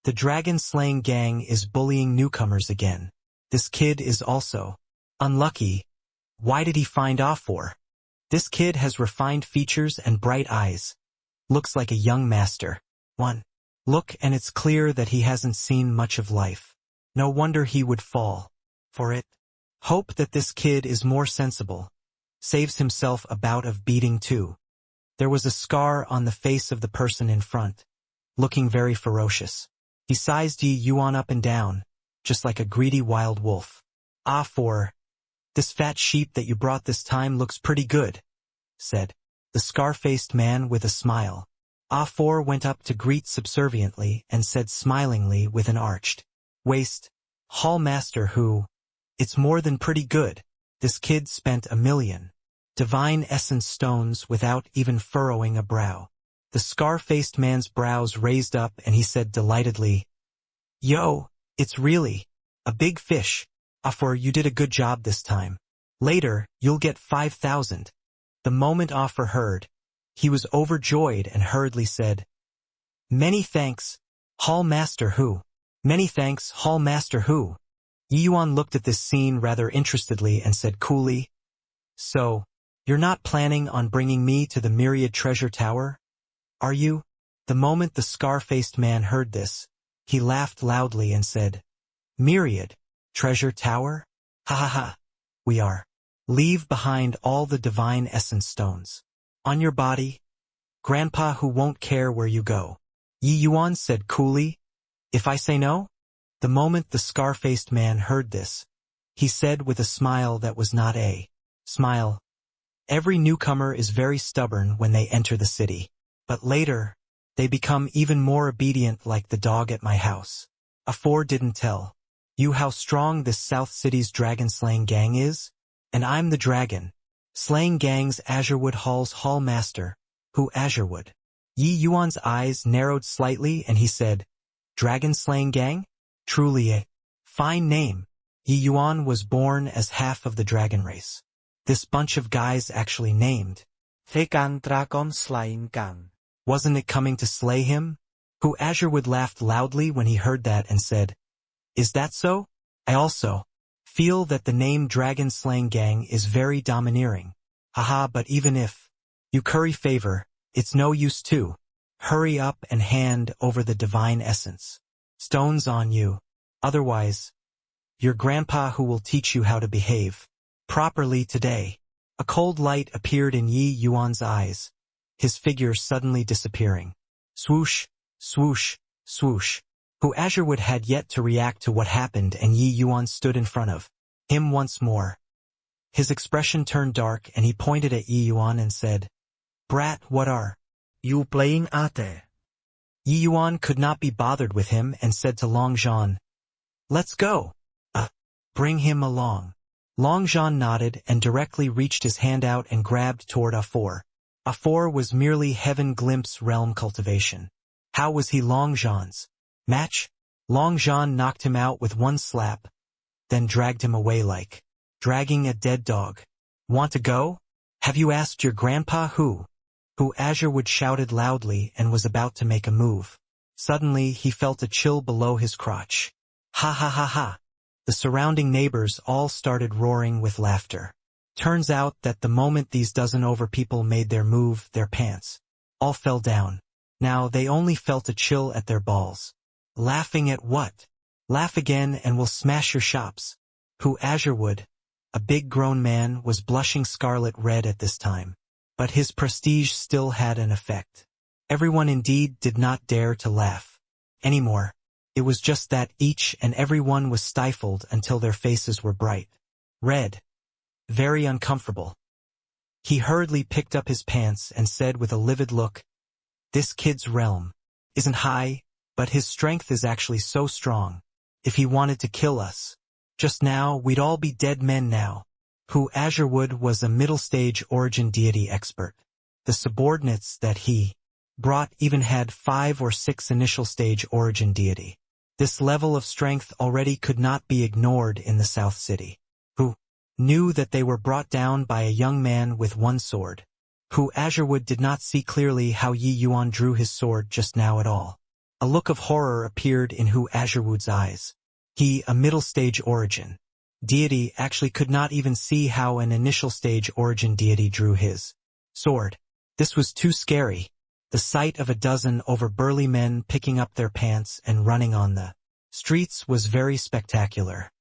S1: The dragon-slaying gang is bullying newcomers again. This kid is also unlucky. Why did he find A4? This kid has refined features and bright eyes. Looks like a young master. 1. Look, and it's clear that he hasn't seen much of life. No wonder he would fall for it. Hope that this kid is more sensible. Saves himself a bout of beating too. There was a scar on the face of the person in front, looking very ferocious. He sized Yi Yuan up and down, just like a greedy wild wolf. A4, this fat sheep that you brought this time looks pretty good, said the scar-faced man with a smile. A4 went up to greet subserviently and said smilingly with an arched waist, "Hall master who? It's more than pretty good. This kid spent 1 million divine essence stones without even furrowing a brow." The scar-faced man's brows raised up and he said delightedly, "Yo, it's really a big fish. A4, you did a good job this time. Later, you'll get 5,000. The moment A4 heard, he was overjoyed and hurriedly said, "Many thanks, Hall Master Hu. Many thanks, Hall Master Hu." Yi Yuan looked at this scene rather interestedly and said coolly, "So, you're not planning on bringing me to the Myriad Treasure Tower, are you?" The moment the scar-faced man heard this, he laughed loudly and said, "Myriad Treasure Tower? Ha ha ha. We are. Leave behind all the divine essence stones on your body, Grandpa who won't care where you go." Yi Yuan said coolly, "If I say no?" The moment the scar-faced man heard this, he said with a smile that was not a smile, "Every newcomer is very stubborn when they enter the city, but later, they become even more obedient like the dog at my house. A4 didn't tell you how strong this South City's dragon-slaying gang is? And I'm the dragon slaying gang's Azurewood Hall's Hall Master, who Azurewood." Yi Yuan's eyes narrowed slightly and he said, "Dragon-slaying gang? Truly a fine name." Yi Yuan was born as half of the dragon race. This bunch of guys actually named
S4: Thekan Dragon Slaying Gang.
S1: Wasn't it coming to slay him? Who Azurewood laughed loudly when he heard that and said, "Is that so? I also feel that the name Dragon Slaying Gang is very domineering. Haha, but even if you curry favor, it's no use too. Hurry up and hand over the divine essence. Stones on you. Otherwise, your grandpa who will teach you how to behave properly today. A cold light appeared in Yi Yuan's eyes, his figure suddenly disappearing. Swoosh, swoosh, swoosh. Hu Azurewood had yet to react to what happened, and Yi Yuan stood in front of him once more. His expression turned dark and he pointed at Yi Yuan and said, "Brat, what are
S4: You playing ate?
S1: Yi Yuan could not be bothered with him and said to Long Zhan, "Let's go. Bring him along." Long Zhan nodded and directly reached his hand out and grabbed toward A4. A4 was merely heaven glimpse realm cultivation. How was he Long Zhan's match? Long Zhan knocked him out with one slap, then dragged him away like dragging a dead dog. "Want to go? Have you asked your grandpa who?" Hu Azurewood shouted loudly and was about to make a move. Suddenly he felt a chill below his crotch. Ha ha ha ha. The surrounding neighbors all started roaring with laughter. Turns out that the moment these dozen over people made their move, their pants all fell down. Now they only felt a chill at their balls. Laughing at what? Laugh again and we'll smash your shops. Hu Azurewood, a big grown man, was blushing scarlet red at this time. But his prestige still had an effect. Everyone indeed did not dare to laugh anymore. It was just that each and every one was stifled until their faces were bright red. Very uncomfortable. He hurriedly picked up his pants and said with a livid look, "This kid's realm isn't high, but his strength is actually so strong. If he wanted to kill us just now, we'd all be dead men now." Hu Azurewood was a middle-stage origin deity expert. The subordinates that he brought even had 5 or 6 initial-stage origin deity. This level of strength already could not be ignored in the South City. Hu knew that they were brought down by a young man with one sword. Hu Azurewood did not see clearly how Yi Yuan drew his sword just now at all. A look of horror appeared in Hu Azurewood's eyes. He, a middle-stage origin deity, actually could not even see how an initial-stage origin deity drew his sword. This was too scary. The sight of a dozen over burly men picking up their pants and running on the streets was very spectacular.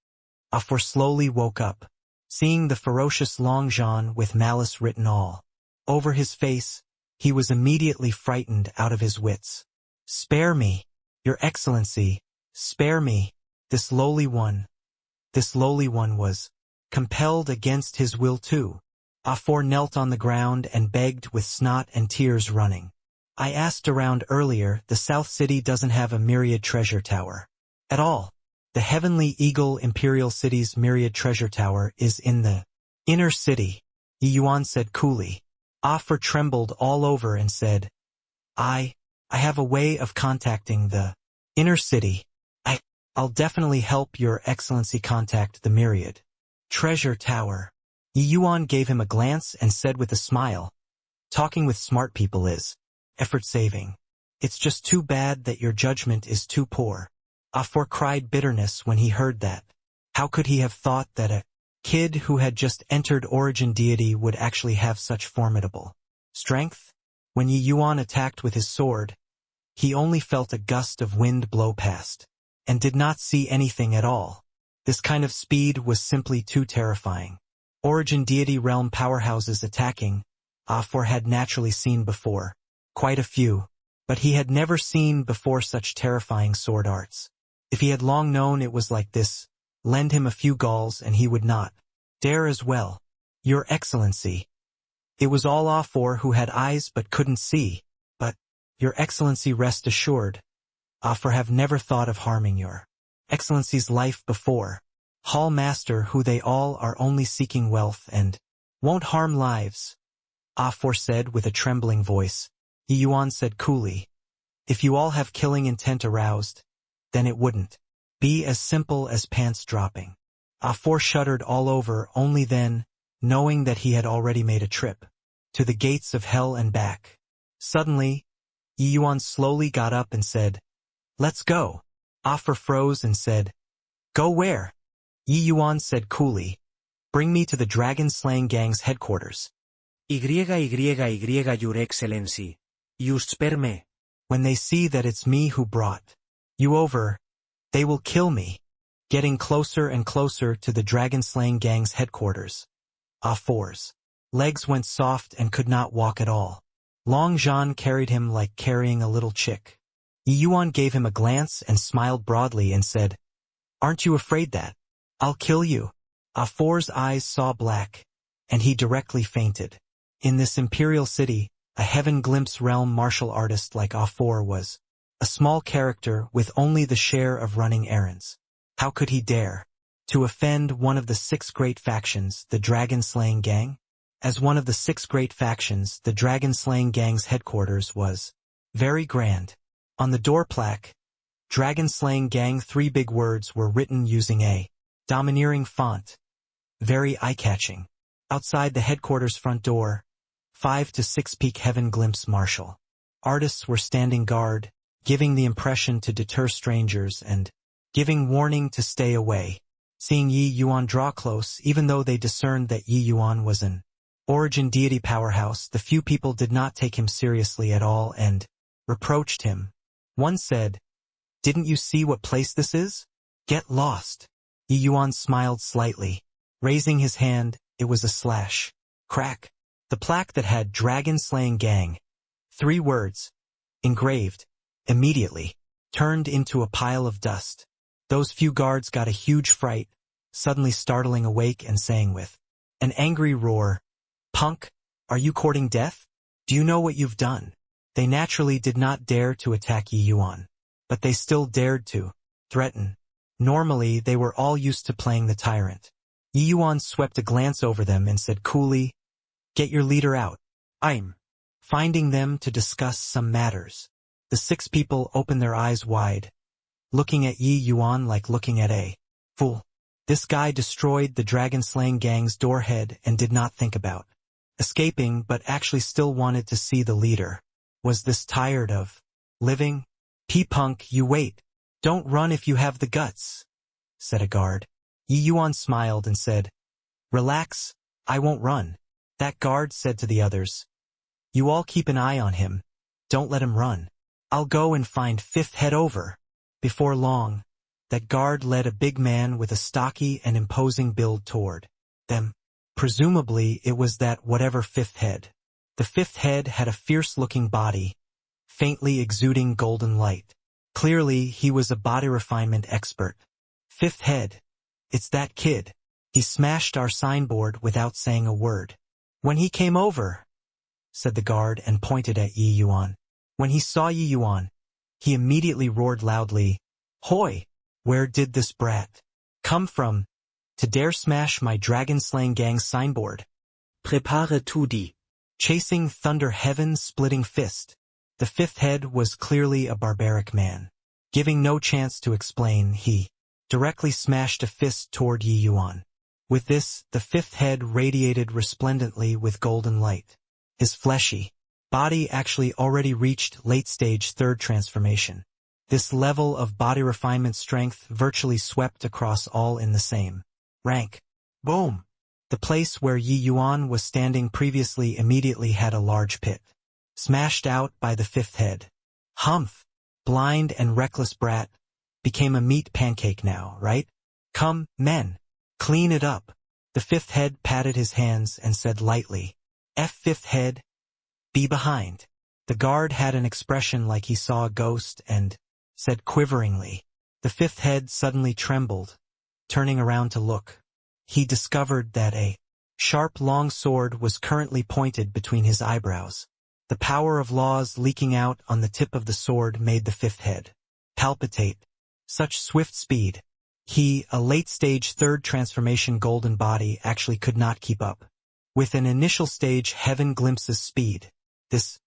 S1: A4 slowly woke up, seeing the ferocious Long Zhan with malice written all over his face. He was immediately frightened out of his wits. "Spare me, Your Excellency, spare me." This lowly one was compelled against his will too. A4 knelt on the ground and begged with snot and tears running. "I asked around earlier, the South City doesn't have a myriad treasure tower at all. The Heavenly Eagle Imperial City's myriad treasure tower is in the inner city," Yi Yuan said coolly. A4 trembled all over and said, I have a way of contacting the inner city. I'll definitely help Your Excellency contact the myriad treasure tower." Yi Yuan gave him a glance and said with a smile, "Talking with smart people is effort-saving. It's just too bad that your judgment is too poor." A4 cried bitterness when he heard that. How could he have thought that a kid who had just entered origin deity would actually have such formidable strength? When Yi Yuan attacked with his sword, he only felt a gust of wind blow past, and did not see anything at all. This kind of speed was simply too terrifying. Origin deity realm powerhouses attacking, A4 had naturally seen before. Quite a few. But he had never seen before such terrifying sword arts. If he had long known it was like this, lend him a few galls and he would not dare as well. "Your Excellency." It was all A4 who had eyes but couldn't see. "But, Your Excellency, rest assured, A4 have never thought of harming Your Excellency's life before. Hall Master who they all are only seeking wealth and won't harm lives," A4 said with a trembling voice. Yi Yuan said coolly, "If you all have killing intent aroused, then it wouldn't be as simple as pants dropping." A4 shuddered all over, only then, knowing that he had already made a trip to the gates of hell and back. Suddenly, Yi Yuan slowly got up and said, "Let's go." A4 froze and said, "Go where?" Yi Yuan said coolly, "Bring me to the dragon-slaying gang's headquarters."
S4: Your Excellency. Just per me.
S1: When they see that it's me who brought you over, they will kill me. Getting closer and closer to the dragon-slaying gang's headquarters. Four's legs went soft and could not walk at all. Long Jean carried him like carrying a little chick. Yi Yuan gave him a glance and smiled broadly and said, "Aren't you afraid that I'll kill you?" Four's eyes saw black, and he directly fainted. In this imperial city, a heaven-glimpse realm martial artist like Four was a small character with only the share of running errands. How could he dare to offend one of the 6 great factions, the dragon-slaying gang? As one of the 6 great factions, the dragon-slaying gang's headquarters was very grand. On the door plaque, dragon-slaying gang, 3 big words were written using a domineering font, very eye-catching. Outside the headquarters front door, 5 to 6 peak heaven glimpse martial artists were standing guard, giving the impression to deter strangers and giving warning to stay away. Seeing Yi Yuan draw close, even though they discerned that Yi Yuan was an origin deity powerhouse, the few people did not take him seriously at all and reproached him. One said, "Didn't you see what place this is? Get lost." Yi Yuan smiled slightly. Raising his hand, it was a slash. Crack. The plaque that had dragon-slaying gang, 3 words, engraved, immediately turned into a pile of dust. Those few guards got a huge fright, suddenly startling awake and saying with an angry roar, "Punk, are you courting death? Do you know what you've done?" They naturally did not dare to attack Yi Yuan, but they still dared to threaten. Normally, they were all used to playing the tyrant. Yi Yuan swept a glance over them and said coolly, "Get your leader out. I'm finding them to discuss some matters." The 6 people opened their eyes wide, looking at Yi Yuan like looking at a fool. This guy destroyed the dragon-slaying gang's doorhead and did not think about escaping, but actually still wanted to see the leader. Was this tired of living? "P-punk, you wait. Don't run if you have the guts," said a guard. Yi Yuan smiled and said, "Relax, I won't run." That guard said to the others, "You all keep an eye on him. Don't let him run. I'll go and find 5th head over." Before long, that guard led a big man with a stocky and imposing build toward them. Presumably, it was that whatever 5th head. The 5th head had a fierce-looking body, faintly exuding golden light. Clearly, he was a body refinement expert. 5th head. It's that kid. He smashed our signboard without saying a word. When he came over, said the guard and pointed at Yi Yuan. When he saw Yi Yuan, he immediately roared loudly, "Hoi! Where did this brat come from to dare smash my dragon-slaying gang's signboard?"
S4: Prepare tudi.
S1: Chasing thunder heaven-splitting fist. The 5th head was clearly a barbaric man. Giving no chance to explain, he directly smashed a fist toward Yi Yuan. With this, the 5th head radiated resplendently with golden light. His fleshy body actually already reached late-stage 3rd transformation. This level of body refinement strength virtually swept across all in the same rank. Boom! The place where Yi Yuan was standing previously immediately had a large pit, smashed out by the 5th head. Humph! Blind and reckless brat, became a meat pancake now, right? Come, men, clean it up. The 5th head patted his hands and said lightly, "5th head, be behind." The guard had an expression like he saw a ghost and said quiveringly. The 5th head suddenly trembled, turning around to look. He discovered that a sharp long sword was currently pointed between his eyebrows. The power of laws leaking out on the tip of the sword made the 5th head palpitate. Such swift speed. He, a late-stage 3rd transformation golden body, actually could not keep up with an initial stage heaven glimpses speed. This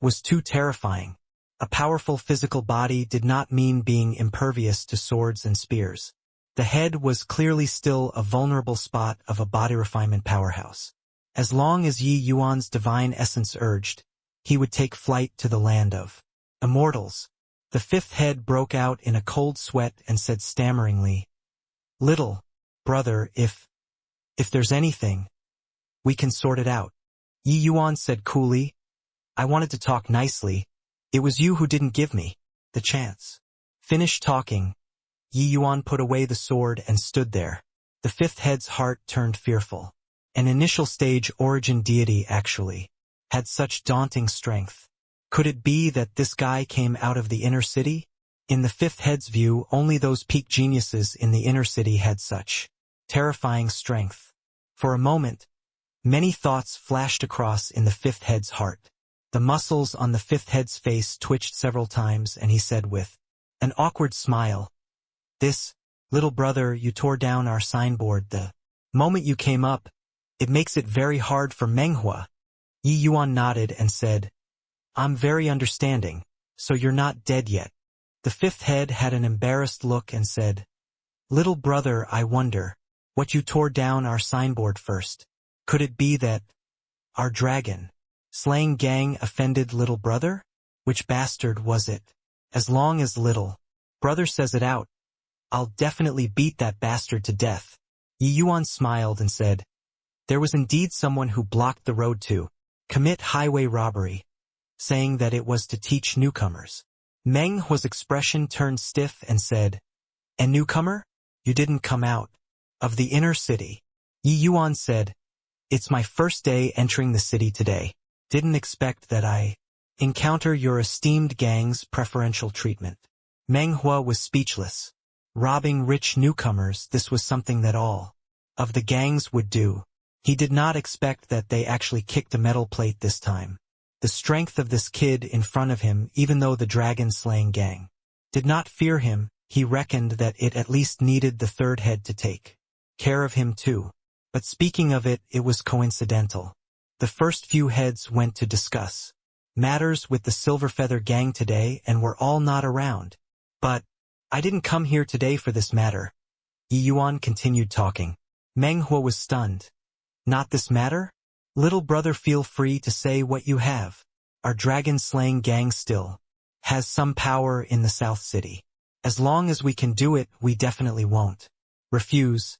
S1: was too terrifying. A powerful physical body did not mean being impervious to swords and spears. The head was clearly still a vulnerable spot of a body refinement powerhouse. As long as Yi Yuan's divine essence urged, he would take flight to the land of immortals. The 5th head broke out in a cold sweat and said stammeringly, "Little brother, if there's anything, we can sort it out." Yi Yuan said coolly. I wanted to talk nicely. It was you who didn't give me the chance. Finished talking. Yi Yuan put away the sword and stood there. The fifth head's heart turned fearful. An initial stage origin deity actually had such daunting strength. Could it be that this guy came out of the inner city? In the fifth head's view, only those peak geniuses in the inner city had such terrifying strength. For a moment, many thoughts flashed across in the fifth head's heart. The muscles on the fifth head's face twitched several times, and he said with an awkward smile, "This, little brother, you tore down our signboard the moment you came up. It makes it very hard for Menghua." Yi Yuan nodded and said, "I'm very understanding, so you're not dead yet." The fifth head had an embarrassed look and said, "Little brother, I wonder what you tore down our signboard first. Could it be that our dragon slaying gang offended little brother? Which bastard was it? As long as little brother says it out, I'll definitely beat that bastard to death." Yi Yuan smiled and said, "There was indeed someone who blocked the road to commit highway robbery, saying that it was to teach newcomers." Meng Hua's expression turned stiff and said, "A newcomer? You didn't come out of the inner city." Yi Yuan said, "It's my first day entering the city today. Didn't expect that I encounter your esteemed gang's preferential treatment." Meng Hua was speechless. Robbing rich newcomers, this was something that all of the gangs would do. He did not expect that they actually kicked a metal plate this time. The strength of this kid in front of him, even though the dragon-slaying gang did not fear him, he reckoned that it at least needed the third head to take care of him too. But speaking of it, it was coincidental. The first few heads went to discuss matters with the Silverfeather gang today and were all not around. But I didn't come here today for this matter. Yi Yuan continued talking. Meng Hua was stunned. Not this matter? Little brother, feel free to say what you have. Our dragon-slaying gang still has some power in the South City. As long as we can do it, we definitely won't refuse.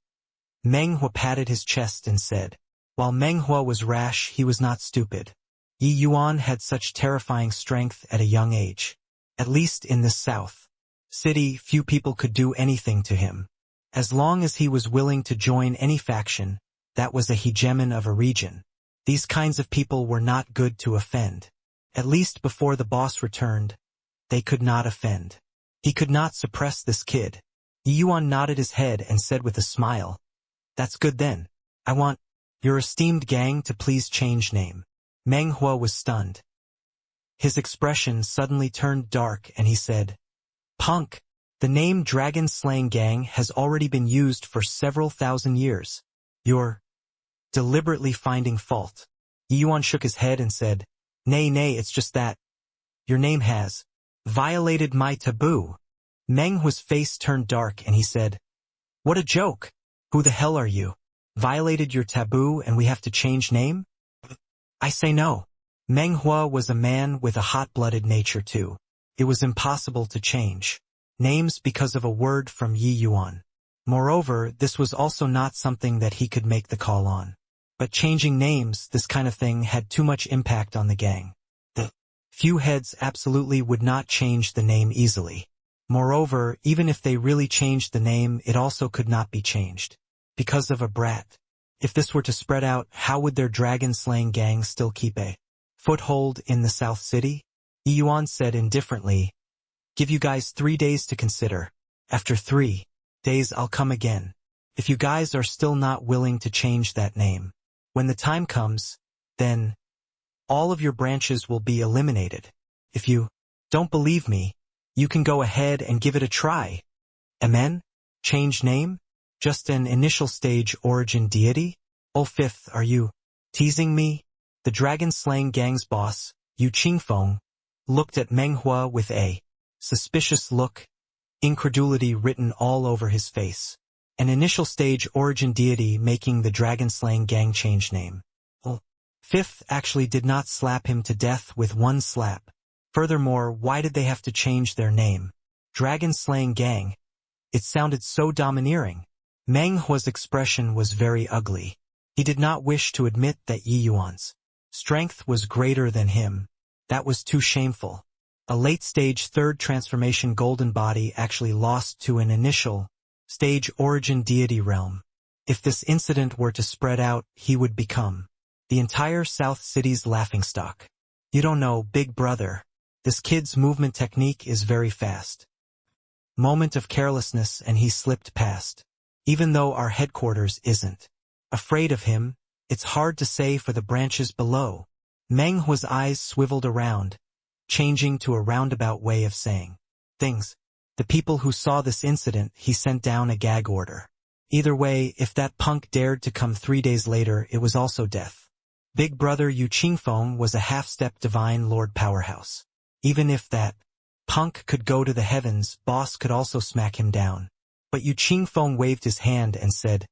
S1: Meng Hua patted his chest and said, while Meng Hua was rash, he was not stupid. Yi Yuan had such terrifying strength at a young age. At least in this South City, few people could do anything to him. As long as he was willing to join any faction, that was a hegemon of a region. These kinds of people were not good to offend. At least before the boss returned, they could not offend. He could not suppress this kid. Yi Yuan nodded his head and said with a smile, "That's good then. I want your esteemed gang to please change name." Meng Hua was stunned. His expression suddenly turned dark and he said, "Punk, the name Dragon Slaying Gang has already been used for several thousand years. You're deliberately finding fault." Yi Yuan shook his head and said, Nay, it's just that your name has violated my taboo." Meng Hua's face turned dark and he said, "What a joke. Who the hell are you? Violated your taboo and we have to change name?" "I say no." Meng Hua was a man with a hot-blooded nature too. It was impossible to change names because of a word from Yi Yuan. Moreover, this was also not something that he could make the call on. But changing names, this kind of thing, had too much impact on the gang. The few heads absolutely would not change the name easily. Moreover, even if they really changed the name, it also could not be changed because of a brat. If this were to spread out, how would their dragon-slaying gang still keep a foothold in the South City? Yi Yuan said indifferently, "Give you guys 3 days to consider. After 3 days I'll come again. If you guys are still not willing to change that name, when the time comes, then all of your branches will be eliminated. If you don't believe me, you can go ahead and give it a try." Amen? Change name? Just an initial stage origin deity? Oh, fifth, are you teasing me? The dragon-slaying gang's boss, Yu Qingfeng, looked at Meng Hua with a suspicious look, incredulity written all over his face. An initial stage origin deity making the dragon-slaying gang change name. Well, fifth actually did not slap him to death with one slap. Furthermore, why did they have to change their name? Dragon-slaying gang. It sounded so domineering. Meng Hua's expression was very ugly. He did not wish to admit that Yi Yuan's Strength was greater than him. That was too shameful. A late-stage third transformation golden body actually lost to an initial stage origin deity realm. If this incident were to spread out, he would become the entire South City's laughingstock. You don't know, big brother. This kid's movement technique is very fast. Moment of carelessness and he slipped past. Even though our headquarters isn't afraid of him, it's hard to say for the branches below. Meng Hua's eyes swiveled around, changing to a roundabout way of saying things. The people who saw this incident, he sent down a gag order. Either way, if that punk dared to come 3 days later, it was also death. Big brother Yu Qingfeng was a half-step divine lord powerhouse. Even if that punk could go to the heavens, boss could also smack him down. But Yu Qingfeng waved his hand and said,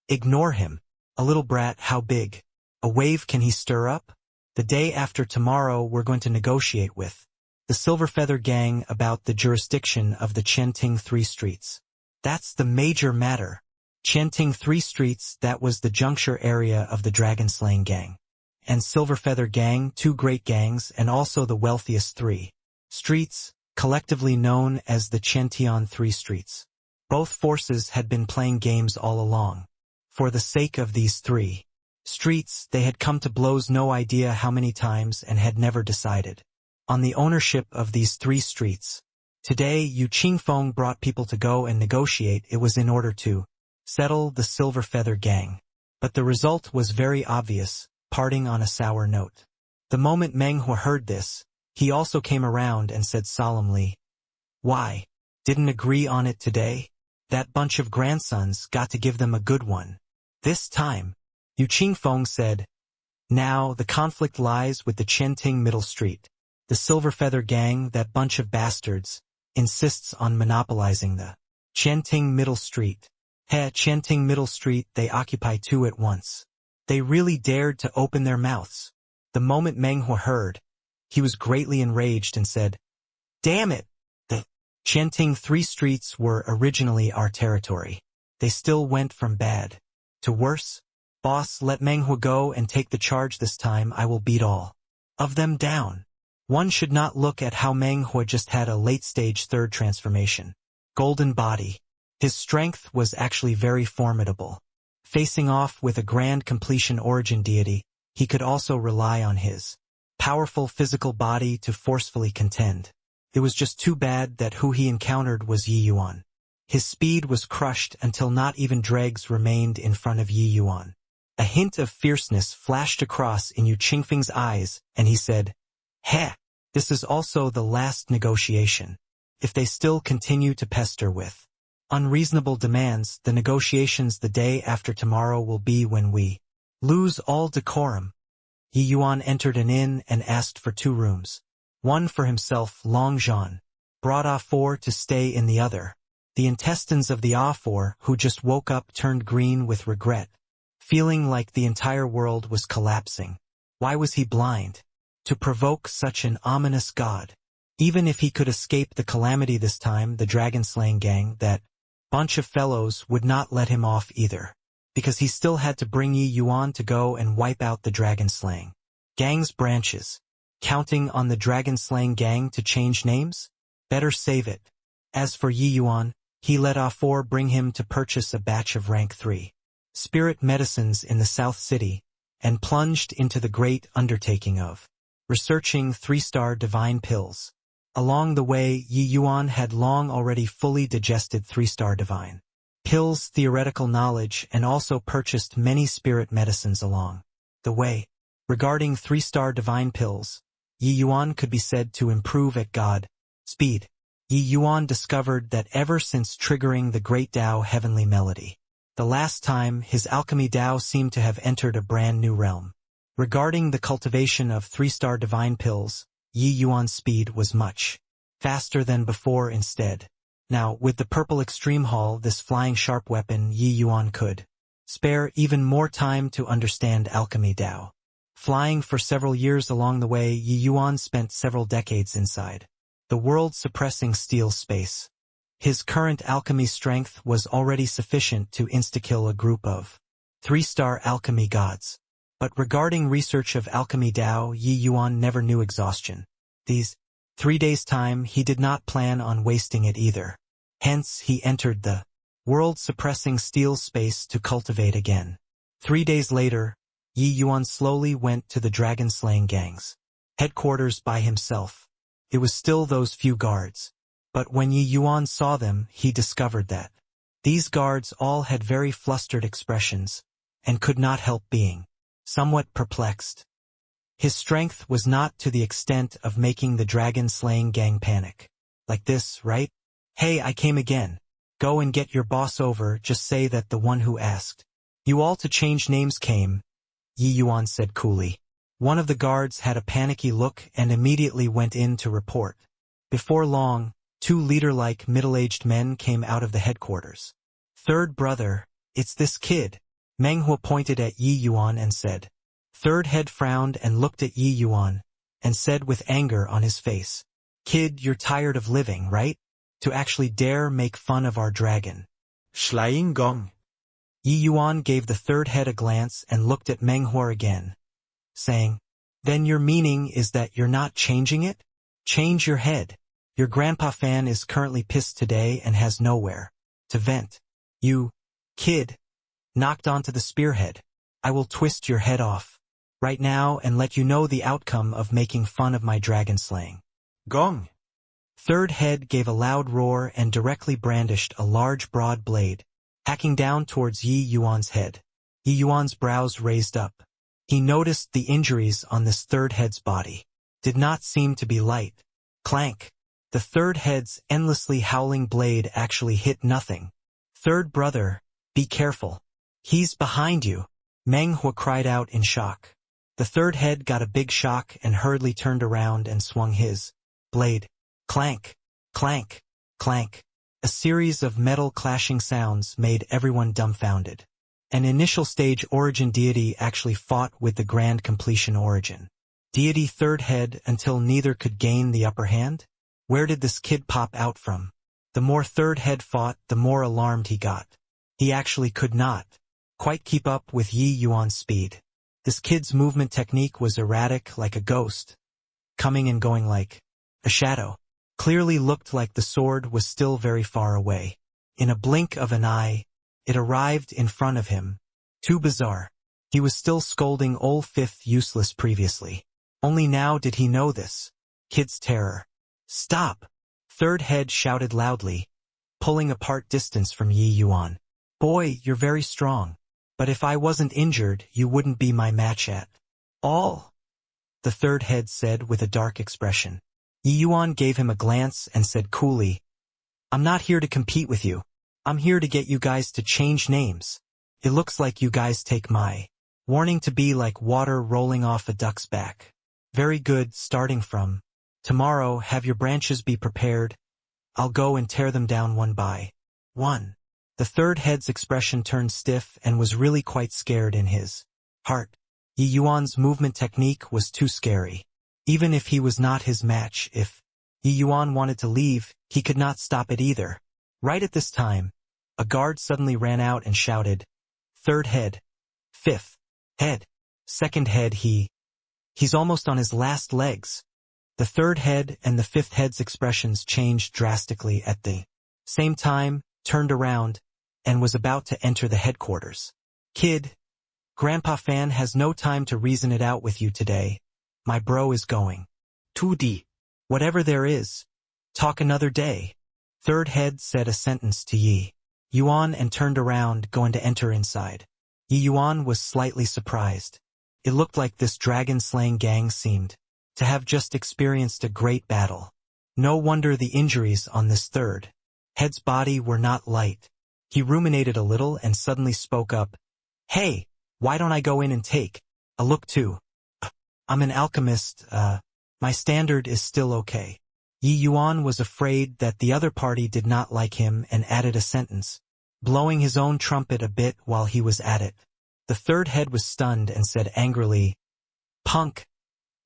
S1: "Ignore him. A little brat, how big a wave can he stir up? The day after tomorrow we're going to negotiate with the Silver Feather Gang about the jurisdiction of the Qianting 3 streets. That's the major matter. Qianting 3 streets, that was the juncture area of the Dragon Slaying Gang. And Silver Feather Gang, 2 great gangs, and also the wealthiest 3 streets, collectively known as the Qiantian 3 streets. Both forces had been playing games all along. For the sake of these 3 streets, they had come to blows no idea how many times and had never decided on the ownership of these 3 streets. Today, Yu Qingfeng brought people to go and negotiate. It was in order to settle the Silver Feather Gang. But the result was very obvious, parting on a sour note. The moment Meng Hua heard this, he also came around and said solemnly, "Why? Didn't agree on it today? That bunch of grandsons got to give them a good one. This time." Yu Qingfeng said, "Now, the conflict lies with the Qianting Middle Street. The Silver Feather Gang, that bunch of bastards, insists on monopolizing the Qianting Middle Street. Qianting Middle Street, they occupy 2 at once. They really dared to open their mouths." The moment Meng Hua heard, he was greatly enraged and said, "Damn it! The Qianting 3 streets were originally our territory. They still went from bad to worse. Boss, let Meng Hua go and take the charge this time. I will beat all of them down." One should not look at how Meng Hua just had a late-stage third transformation. Golden body. His strength was actually very formidable. Facing off with a grand completion origin deity, he could also rely on his powerful physical body to forcefully contend. It was just too bad that who he encountered was Yi Yuan. His speed was crushed until not even dregs remained in front of Yi Yuan. A hint of fierceness flashed across in Yu Qingfeng's eyes, and he said, This is also the last negotiation. If they still continue to pester with unreasonable demands, the negotiations the day after tomorrow will be when we lose all decorum." Yi Yuan entered an inn and asked for 2 rooms. One for himself, Long Zhan. Brought A4 to stay in the other. The intestines of the A4, who just woke up, turned green with regret, feeling like the entire world was collapsing. Why was he blind? To provoke such an ominous god. Even if he could escape the calamity this time, the Dragon Slaying Gang, that bunch of fellows, would not let him off either. Because he still had to bring Yi Yuan to go and wipe out the Dragon Slaying Gang's branches. Counting on the Dragon Slaying Gang to change names? Better save it. As for Yi Yuan, he let A4 bring him to purchase a batch of rank 3 spirit medicines in the South City, and plunged into the great undertaking of researching 3-star divine pills. Along the way, Yi Yuan had long already fully digested 3-star divine pills theoretical knowledge and also purchased many spirit medicines along the way. Regarding 3-star divine pills, Yi Yuan could be said to improve at God speed. Yi Yuan discovered that ever since triggering the Great Tao Heavenly Melody, the last time, his alchemy Tao seemed to have entered a brand new realm. Regarding the cultivation of 3-star divine pills, Yi Yuan's speed was much faster than before instead. Now, with the purple extreme haul, this flying sharp weapon, Yi Yuan could spare even more time to understand alchemy Tao. Flying for several years along the way, Yi Yuan spent several decades inside the world-suppressing steel space. His current alchemy strength was already sufficient to insta-kill a group of 3-star alchemy gods. But regarding research of alchemy Dao, Yi Yuan never knew exhaustion. These 3 days' time he did not plan on wasting it either. Hence he entered the world-suppressing steel space to cultivate again. 3 days later, Yi Yuan slowly went to the dragon-slaying gang's headquarters by himself. It was still those few guards. But when Yi Yuan saw them, he discovered that these guards all had very flustered expressions, and could not help being somewhat perplexed. His strength was not to the extent of making the dragon-slaying gang panic. Like this, right? Hey, I came again. Go and get your boss over, just say that the one who asked you all to change names came, Yi Yuan said coolly. One of the guards had a panicky look and immediately went in to report. Before long, 2 leader-like middle-aged men came out of the headquarters. Third brother, it's this kid. Meng Huo pointed at Yi Yuan and said. Third head frowned and looked at Yi Yuan, and said with anger on his face, Kid, you're tired of living, right? To actually dare make fun of our dragon.
S3: Schlying Gong.
S1: Yi Yuan gave the third head a glance and looked at Meng Huo again, saying, Then your meaning is that you're not changing it? Change your head. Your grandpa fan is currently pissed today and has nowhere to vent. You, kid, knocked onto the spearhead. I will twist your head off right now and let you know the outcome of making fun of my dragon slaying.
S3: Gong.
S1: Third head gave a loud roar and directly brandished a large broad blade, hacking down towards Yi Yuan's head. Yi Yuan's brows raised up. He noticed the injuries on this third head's body did not seem to be light. Clank. The third head's endlessly howling blade actually hit nothing. Third brother, be careful. He's behind you. Meng Huo cried out in shock. The third head got a big shock and hurriedly turned around and swung his blade. Clank, clank, clank. A series of metal clashing sounds made everyone dumbfounded. An initial stage origin deity actually fought with the grand completion origin deity third head until neither could gain the upper hand? Where did this kid pop out from? The more third head fought, the more alarmed he got. He actually could not quite keep up with Yi Yuan's speed. This kid's movement technique was erratic like a ghost, coming and going like a shadow. Clearly looked like the sword was still very far away. In a blink of an eye, it arrived in front of him. Too bizarre. He was still scolding old fifth useless previously. Only now did he know this. Kid's terror. Stop! Third head shouted loudly, pulling apart distance from Yi Yuan. Boy, you're very strong. But if I wasn't injured, you wouldn't be my match at all. The third head said with a dark expression. Yi Yuan gave him a glance and said coolly, I'm not here to compete with you. I'm here to get you guys to change names. It looks like you guys take my warning to be like water rolling off a duck's back. Very good, starting from tomorrow, have your branches be prepared. I'll go and tear them down one by one. The third head's expression turned stiff and was really quite scared in his heart. Yi Yuan's movement technique was too scary. Even if he was not his match, if Yi Yuan wanted to leave, he could not stop it either. Right at this time, a guard suddenly ran out and shouted, Third head. Fifth head. Second head, he's almost on his last legs. The third head and the fifth head's expressions changed drastically at the same time, turned around, and was about to enter the headquarters. Kid, Grandpa Fan has no time to reason it out with you today. My bro is going 2D. Whatever there is, talk another day. Third head said a sentence to Yi Yuan and turned around, going to enter inside. Yi Yuan was slightly surprised. It looked like this dragon-slaying gang seemed to have just experienced a great battle. No wonder the injuries on this third head's body were not light. He ruminated a little and suddenly spoke up. Hey, why don't I go in and take a look too? I'm an alchemist, my standard is still okay. Yi Yuan was afraid that the other party did not like him and added a sentence, blowing his own trumpet a bit while he was at it. The third head was stunned and said angrily, Punk,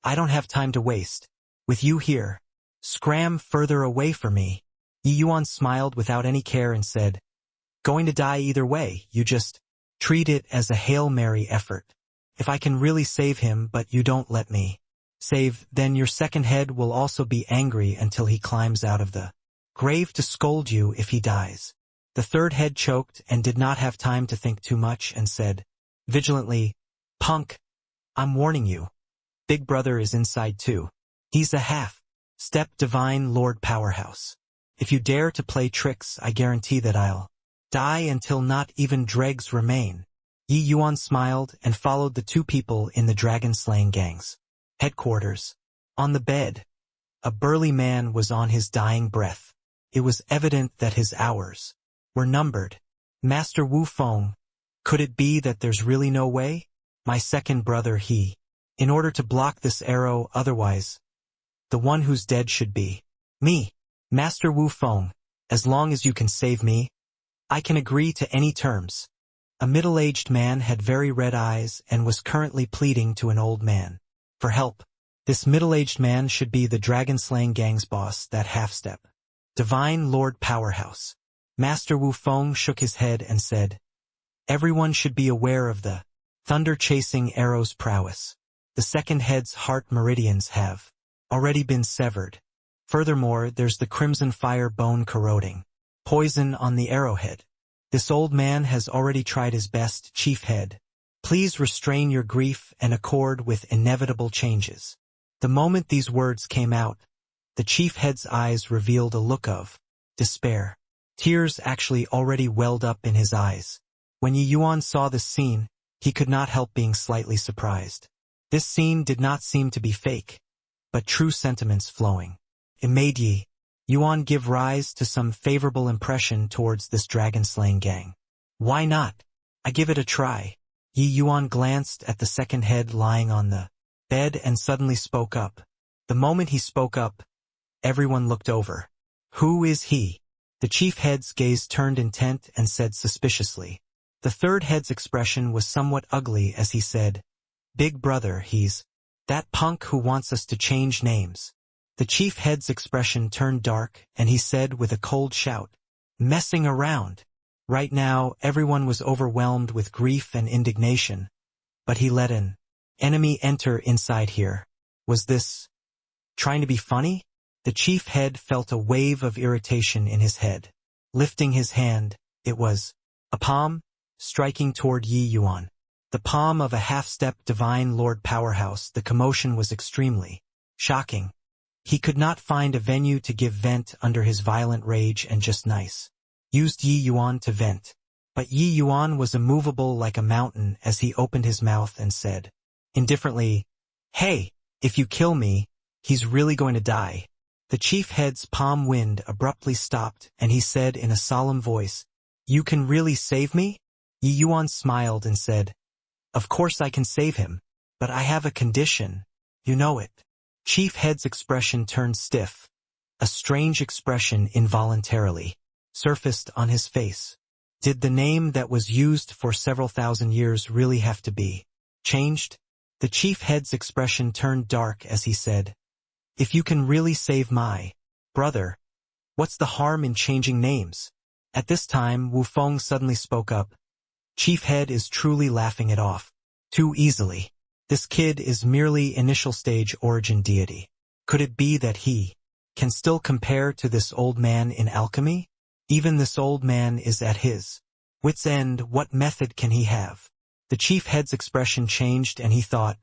S1: I don't have time to waste. With you here, scram further away from me. Yi Yuan smiled without any care and said, Going to die either way, you just treat it as a Hail Mary effort. If I can really save him but you don't let me save, then your second head will also be angry until he climbs out of the grave to scold you if he dies. The third head choked and did not have time to think too much and said, vigilantly, Punk, I'm warning you. Big Brother is inside too. He's a half-step divine Lord Powerhouse. If you dare to play tricks, I guarantee that I'll die until not even dregs remain. Yi Yuan smiled and followed the two people in the dragon-slaying gang's headquarters. On the bed, a burly man was on his dying breath. It was evident that his hours were numbered. Master Wu Feng, could it be that there's really no way? My second brother he. In order to block this arrow, otherwise, the one who's dead should be me. Master Wu Feng, as long as you can save me, I can agree to any terms. A middle-aged man had very red eyes and was currently pleading to an old man for help. This middle-aged man should be the dragon-slaying gang's boss, that half-step divine Lord Powerhouse. Master Wu Feng shook his head and said, everyone should be aware of the thunder-chasing arrow's prowess. The second head's heart meridians have already been severed. Furthermore, there's the crimson fire bone corroding poison on the arrowhead. This old man has already tried his best, Chief Head. Please restrain your grief and accord with inevitable changes. The moment these words came out, the Chief Head's eyes revealed a look of despair. Tears actually already welled up in his eyes. When Yi Yuan saw this scene, he could not help being slightly surprised. This scene did not seem to be fake, but true sentiments flowing. It made Yi Yuan give rise to some favorable impression towards this dragon-slaying gang. Why not? I give it a try. Yi Yuan glanced at the second head lying on the bed and suddenly spoke up. The moment he spoke up, everyone looked over. Who is he? The chief head's gaze turned intent and said suspiciously. The third head's expression was somewhat ugly as he said, Big Brother, he's that punk who wants us to change names. The chief head's expression turned dark and he said with a cold shout, messing around. Right now, everyone was overwhelmed with grief and indignation, but he let an enemy enter inside here. Was this trying to be funny? The chief head felt a wave of irritation in his head. Lifting his hand, it was a palm, striking toward Yi Yuan. The palm of a half-step divine Lord Powerhouse. The commotion was extremely shocking. He could not find a venue to give vent under his violent rage and just used Yi Yuan to vent. But Yi Yuan was immovable like a mountain as he opened his mouth and said, indifferently, Hey, if you kill me, he's really going to die. The chief head's palm wind abruptly stopped and he said in a solemn voice, You can really save me? Yi Yuan smiled and said, Of course I can save him, but I have a condition. You know it. Chief head's expression turned stiff. A strange expression involuntarily surfaced on his face. Did the name that was used for several thousand years really have to be changed? The chief head's expression turned dark as he said, If you can really save my brother, what's the harm in changing names? At this time, Wu Feng suddenly spoke up. Chief Head is truly laughing it off. Too easily. This kid is merely initial stage origin deity. Could it be that he can still compare to this old man in alchemy? Even this old man is at his wit's end. What method can he have? The chief head's expression changed and he thought,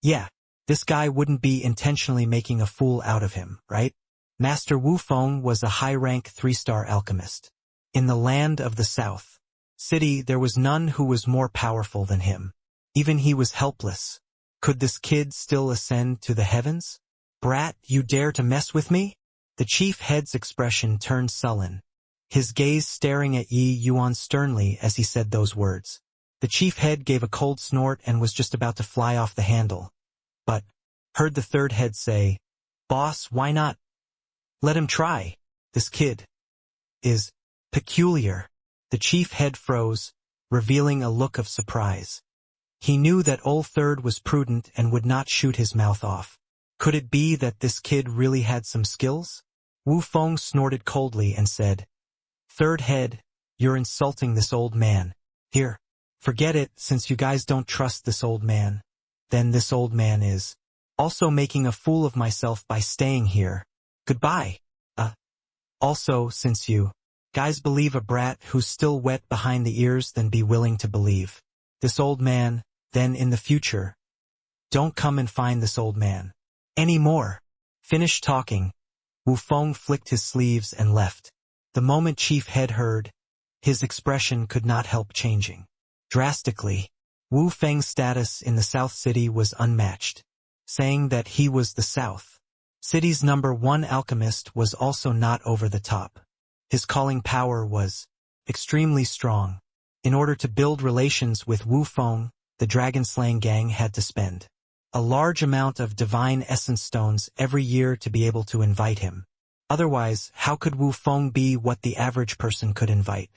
S1: Yeah, this guy wouldn't be intentionally making a fool out of him, right? Master Wu Feng was a high-rank 3-star alchemist. In the land of the South City, there was none who was more powerful than him. Even he was helpless. Could this kid still ascend to the heavens? Brat, you dare to mess with me? The chief head's expression turned sullen, his gaze staring at Yi Yuan sternly as he said those words. The chief head gave a cold snort and was just about to fly off the handle, but heard the third head say, Boss, why not? Let him try. This kid is peculiar. The chief head froze, revealing a look of surprise. He knew that old third was prudent and would not shoot his mouth off. Could it be that this kid really had some skills? Wu Feng snorted coldly and said, Third head, you're insulting this old man. Here, Forget it, since you guys don't trust this old man. Then this old man is also making a fool of myself by staying here. Goodbye. Also, since you guys believe a brat who's still wet behind the ears, then be willing to believe this old man, then in the future, don't come and find this old man anymore. Finished talking, Wu Feng flicked his sleeves and left. The moment Chief Head heard, his expression could not help changing drastically. Wu Feng's status in the South City was unmatched, saying that he was the South City's #1 alchemist was also not over the top. His calling power was extremely strong. In order to build relations with Wu Feng, the dragon-slaying gang had to spend a large amount of divine essence stones every year to be able to invite him. Otherwise, how could Wu Feng be what the average person could invite?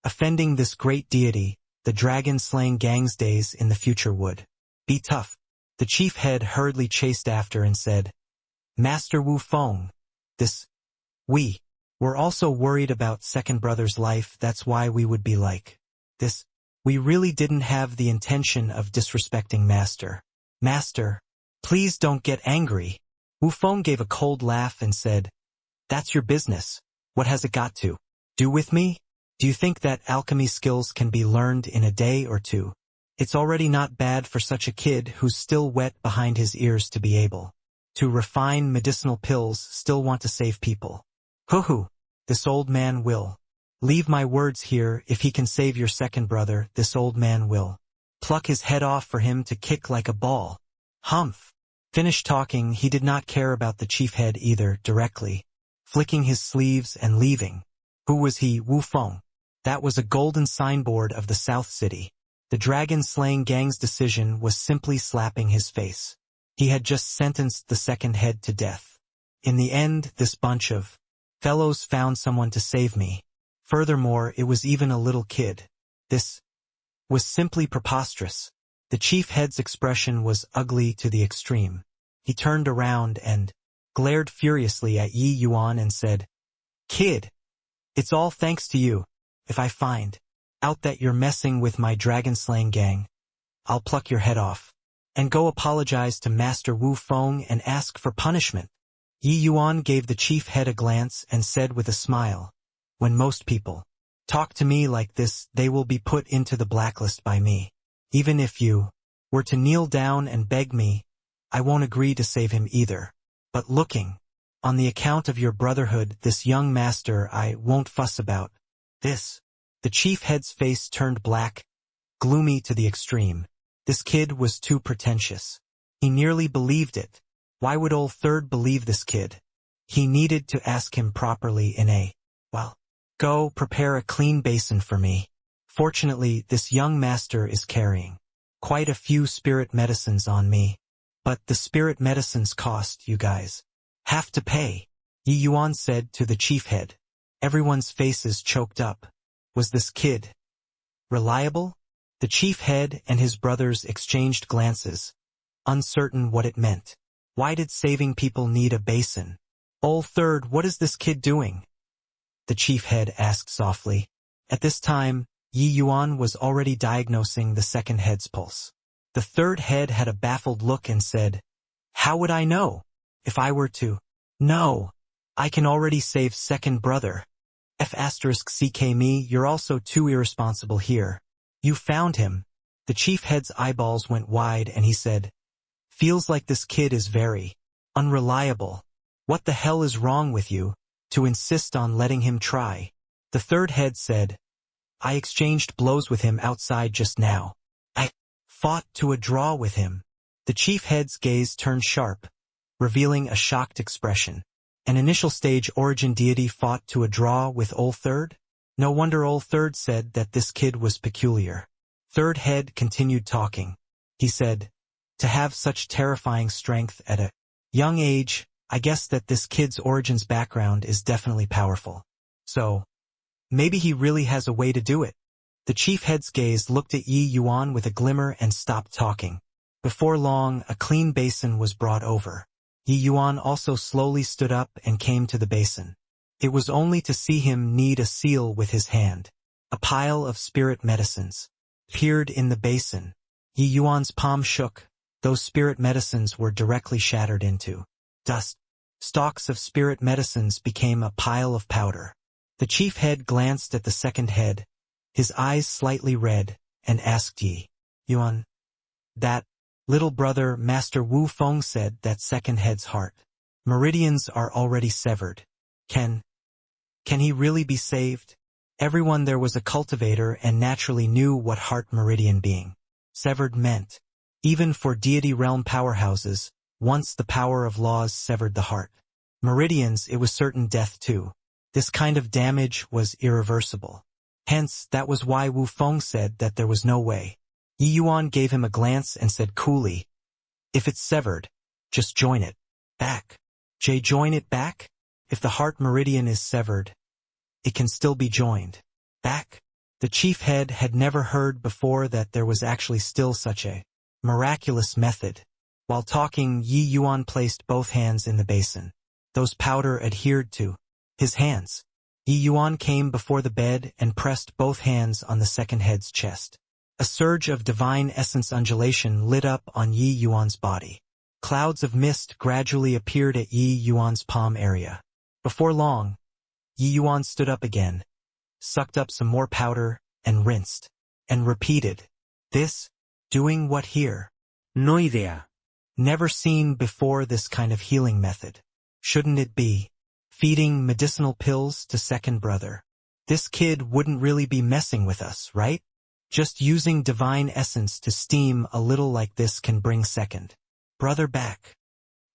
S1: Offending this great deity, the dragon-slaying gang's days in the future would be tough. The chief head hurriedly chased after and said, Master Wu Feng, we were also worried about second brother's life, that's why we would be like this. We really didn't have the intention of disrespecting Master. Master, please don't get angry. Wu Feng gave a cold laugh and said, That's your business. What has it got to do with me? Do you think that alchemy skills can be learned in a day or two? It's already not bad for such a kid who's still wet behind his ears to be able to refine medicinal pills, still want to save people. Hoo-hoo, this old man will leave my words here. If he can save your second brother, this old man will pluck his head off for him to kick like a ball. Humph. Finished talking, he did not care about the chief head either, directly flicking his sleeves and leaving. Who was he? Wu Feng. That was a golden signboard of the South City. The dragon-slaying gang's decision was simply slapping his face. He had just sentenced the second head to death. In the end, this bunch of fellows found someone to save me. Furthermore, it was even a little kid. This was simply preposterous. The chief head's expression was ugly to the extreme. He turned around and glared furiously at Yi Yuan and said, Kid, it's all thanks to you. If I find out that you're messing with my dragon-slaying gang, I'll pluck your head off and go apologize to Master Wu Feng and ask for punishment. Yi Yuan gave the chief head a glance and said with a smile, When most people talk to me like this, they will be put into the blacklist by me. Even if you were to kneel down and beg me, I won't agree to save him either. But looking on the account of your brotherhood, this young master, I won't fuss about this. The chief head's face turned black, gloomy to the extreme. This kid was too pretentious. He nearly believed it. Why would old Third believe this kid? He needed to ask him properly in a, go prepare a clean basin for me. Fortunately, this young master is carrying quite a few spirit medicines on me. But the spirit medicines cost, you guys have to pay, Yi Yuan said to the chief head. Everyone's faces choked up. Was this kid reliable? The chief head and his brothers exchanged glances, uncertain what it meant. Why did saving people need a basin? Old Third, what is this kid doing? The chief head asked softly. At this time, Yi Yuan was already diagnosing the second head's pulse. The third head had a baffled look and said, How would I know? If I were to know, I can already save second brother. F***ck me, you're also too irresponsible here. You found him. The chief head's eyeballs went wide and he said, Feels like this kid is very unreliable. What the hell is wrong with you, to insist on letting him try? The third head said, I exchanged blows with him outside just now. I fought to a draw with him. The chief head's gaze turned sharp, revealing a shocked expression. An initial stage origin deity fought to a draw with Old Third? No wonder Old Third said that this kid was peculiar. Third head continued talking. He said, To have such terrifying strength at a young age, I guess that this kid's origins background is definitely powerful. So, maybe he really has a way to do it. The chief head's gaze looked at Yi Yuan with a glimmer and stopped talking. Before long, a clean basin was brought over. Yi Yuan also slowly stood up and came to the basin. It was only to see him knead a seal with his hand. A pile of spirit medicines. appeared in the basin. Yi Yuan's palm shook. Those spirit medicines were directly shattered into dust. Stalks of spirit medicines became a pile of powder. The chief head glanced at the second head, his eyes slightly red, and asked Yi Yuan. That little brother, Master Wu Feng said that second head's heart meridians are already severed. Can he really be saved? Everyone there was a cultivator and naturally knew what heart meridian being severed meant. Even for deity realm powerhouses, once the power of laws severed the heart meridians, it was certain death too. This kind of damage was irreversible. Hence, that was why Wu Feng said that there was no way. Yi Yuan gave him a glance and said coolly, "If it's severed, just join it back." Join it back? If the heart meridian is severed, it can still be joined back? The chief head had never heard before that there was actually still such a miraculous method. While talking, Yi Yuan placed both hands in the basin. Those powder adhered to his hands. Yi Yuan came before the bed and pressed both hands on the second head's chest. A surge of divine essence undulation lit up on Yi Yuan's body. Clouds of mist gradually appeared at Yi Yuan's palm area. Before long, Yi Yuan stood up again, sucked up some more powder, and rinsed, and repeated, "This? Doing what here?
S4: No idea.
S1: Never seen before this kind of healing method. Shouldn't it be feeding medicinal pills to second brother? This kid wouldn't really be messing with us, right? Just using divine essence to steam a little like this can bring second brother back."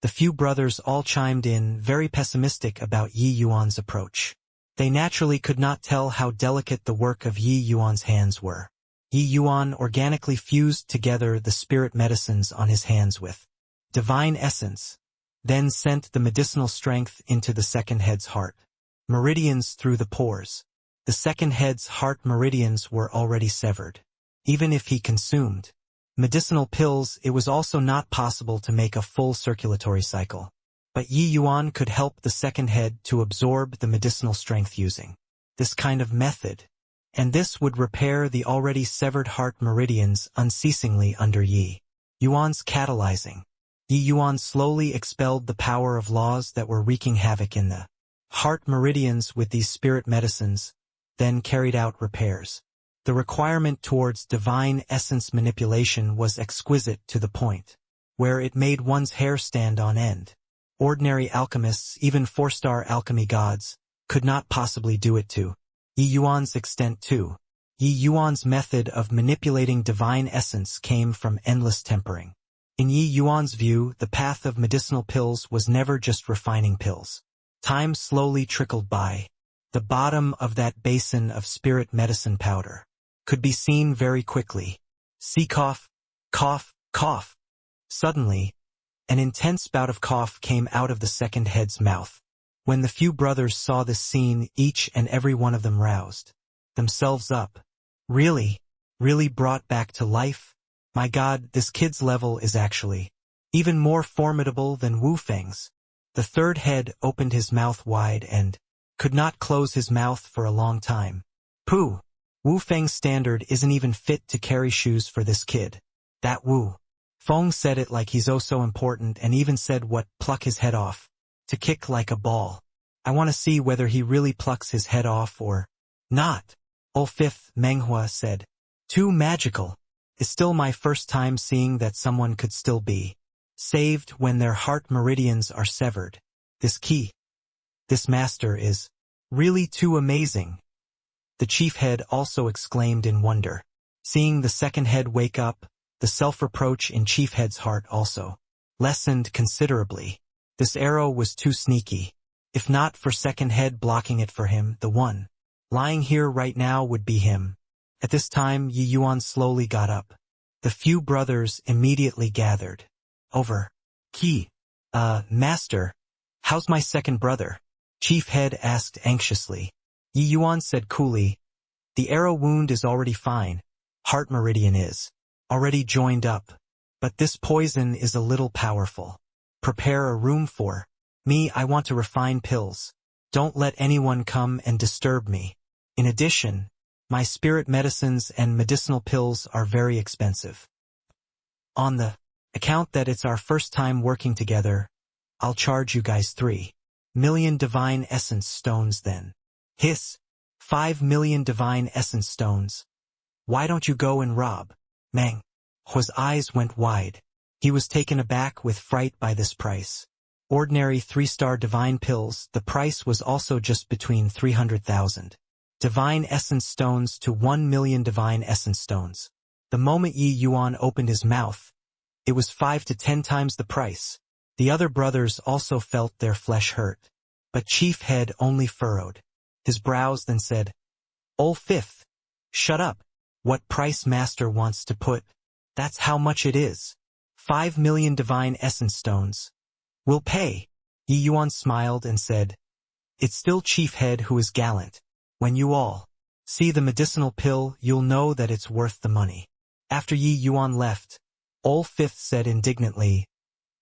S1: The few brothers all chimed in, very pessimistic about Yi Yuan's approach. They naturally could not tell how delicate the work of Yi Yuan's hands were. Yi Yuan organically fused together the spirit medicines on his hands with divine essence, then sent the medicinal strength into the second head's heart meridians through the pores. The second head's heart meridians were already severed. Even if he consumed medicinal pills, it was also not possible to make a full circulatory cycle. But Yi Yuan could help the second head to absorb the medicinal strength using this kind of method, and this would repair the already severed heart meridians unceasingly under Yi Yuan's catalyzing. Yi Yuan slowly expelled the power of laws that were wreaking havoc in the heart meridians with these spirit medicines, then carried out repairs. The requirement towards divine essence manipulation was exquisite to the point where it made one's hair stand on end. Ordinary alchemists, even 4-star alchemy gods, could not possibly do it to Yi Yuan's extent too. Yi Yuan's method of manipulating divine essence came from endless tempering. In Yi Yuan's view, the path of medicinal pills was never just refining pills. Time slowly trickled by. The bottom of that basin of spirit medicine powder could be seen very quickly. See cough, cough, cough. Suddenly, an intense bout of cough came out of the second head's mouth. When the few brothers saw this scene, each and every one of them roused themselves up. Really brought back to life? My God, this kid's level is actually even more formidable than Wu Feng's. The third head opened his mouth wide and could not close his mouth for a long time. Pooh! Wu Feng's standard isn't even fit to carry shoes for this kid. That Wu Feng said it like he's oh so important, and even said what, pluck his head off. To kick like a ball. I want to see whether he really plucks his head off or not. Fifth Menghua said. Too magical. It's still my first time seeing that someone could still be saved when their heart meridians are severed. This master is really too amazing. The chief head also exclaimed in wonder. Seeing the second head wake up, the self-reproach in chief head's heart also lessened considerably. This arrow was too sneaky. If not for second head blocking it for him, the one lying here right now would be him. At this time, Yi Yuan slowly got up. The few brothers immediately gathered. Over. Master, how's my second brother? Chief head asked anxiously. Yi Yuan said coolly, the arrow wound is already fine. Heart meridian is already joined up. But this poison is a little powerful. Prepare a room for me. I want to refine pills. Don't let anyone come and disturb me. In addition, My spirit medicines and medicinal pills are very expensive. On the account that it's our first time working together, I'll charge you guys 3 million divine essence stones then. Hiss. 5 million divine essence stones. Why don't you go and rob? Meng Hua's eyes went wide. He was taken aback with fright by this price. Ordinary 3-star divine pills, the price was also just between 300,000 divine essence stones to 1 million divine essence stones. The moment Yi Yuan opened his mouth, it was 5 to 10 times the price. The other brothers also felt their flesh hurt. But Chief Head only furrowed his brows, then said, "Ol Fifth, shut up. What price master wants to put? That's how much it is. 5 million divine essence stones. We'll pay." Yi Yuan smiled and said, "It's still Chief Head who is gallant. When you all see the medicinal pill, you'll know that it's worth the money." After Yi Yuan left, Ol Fifth said indignantly,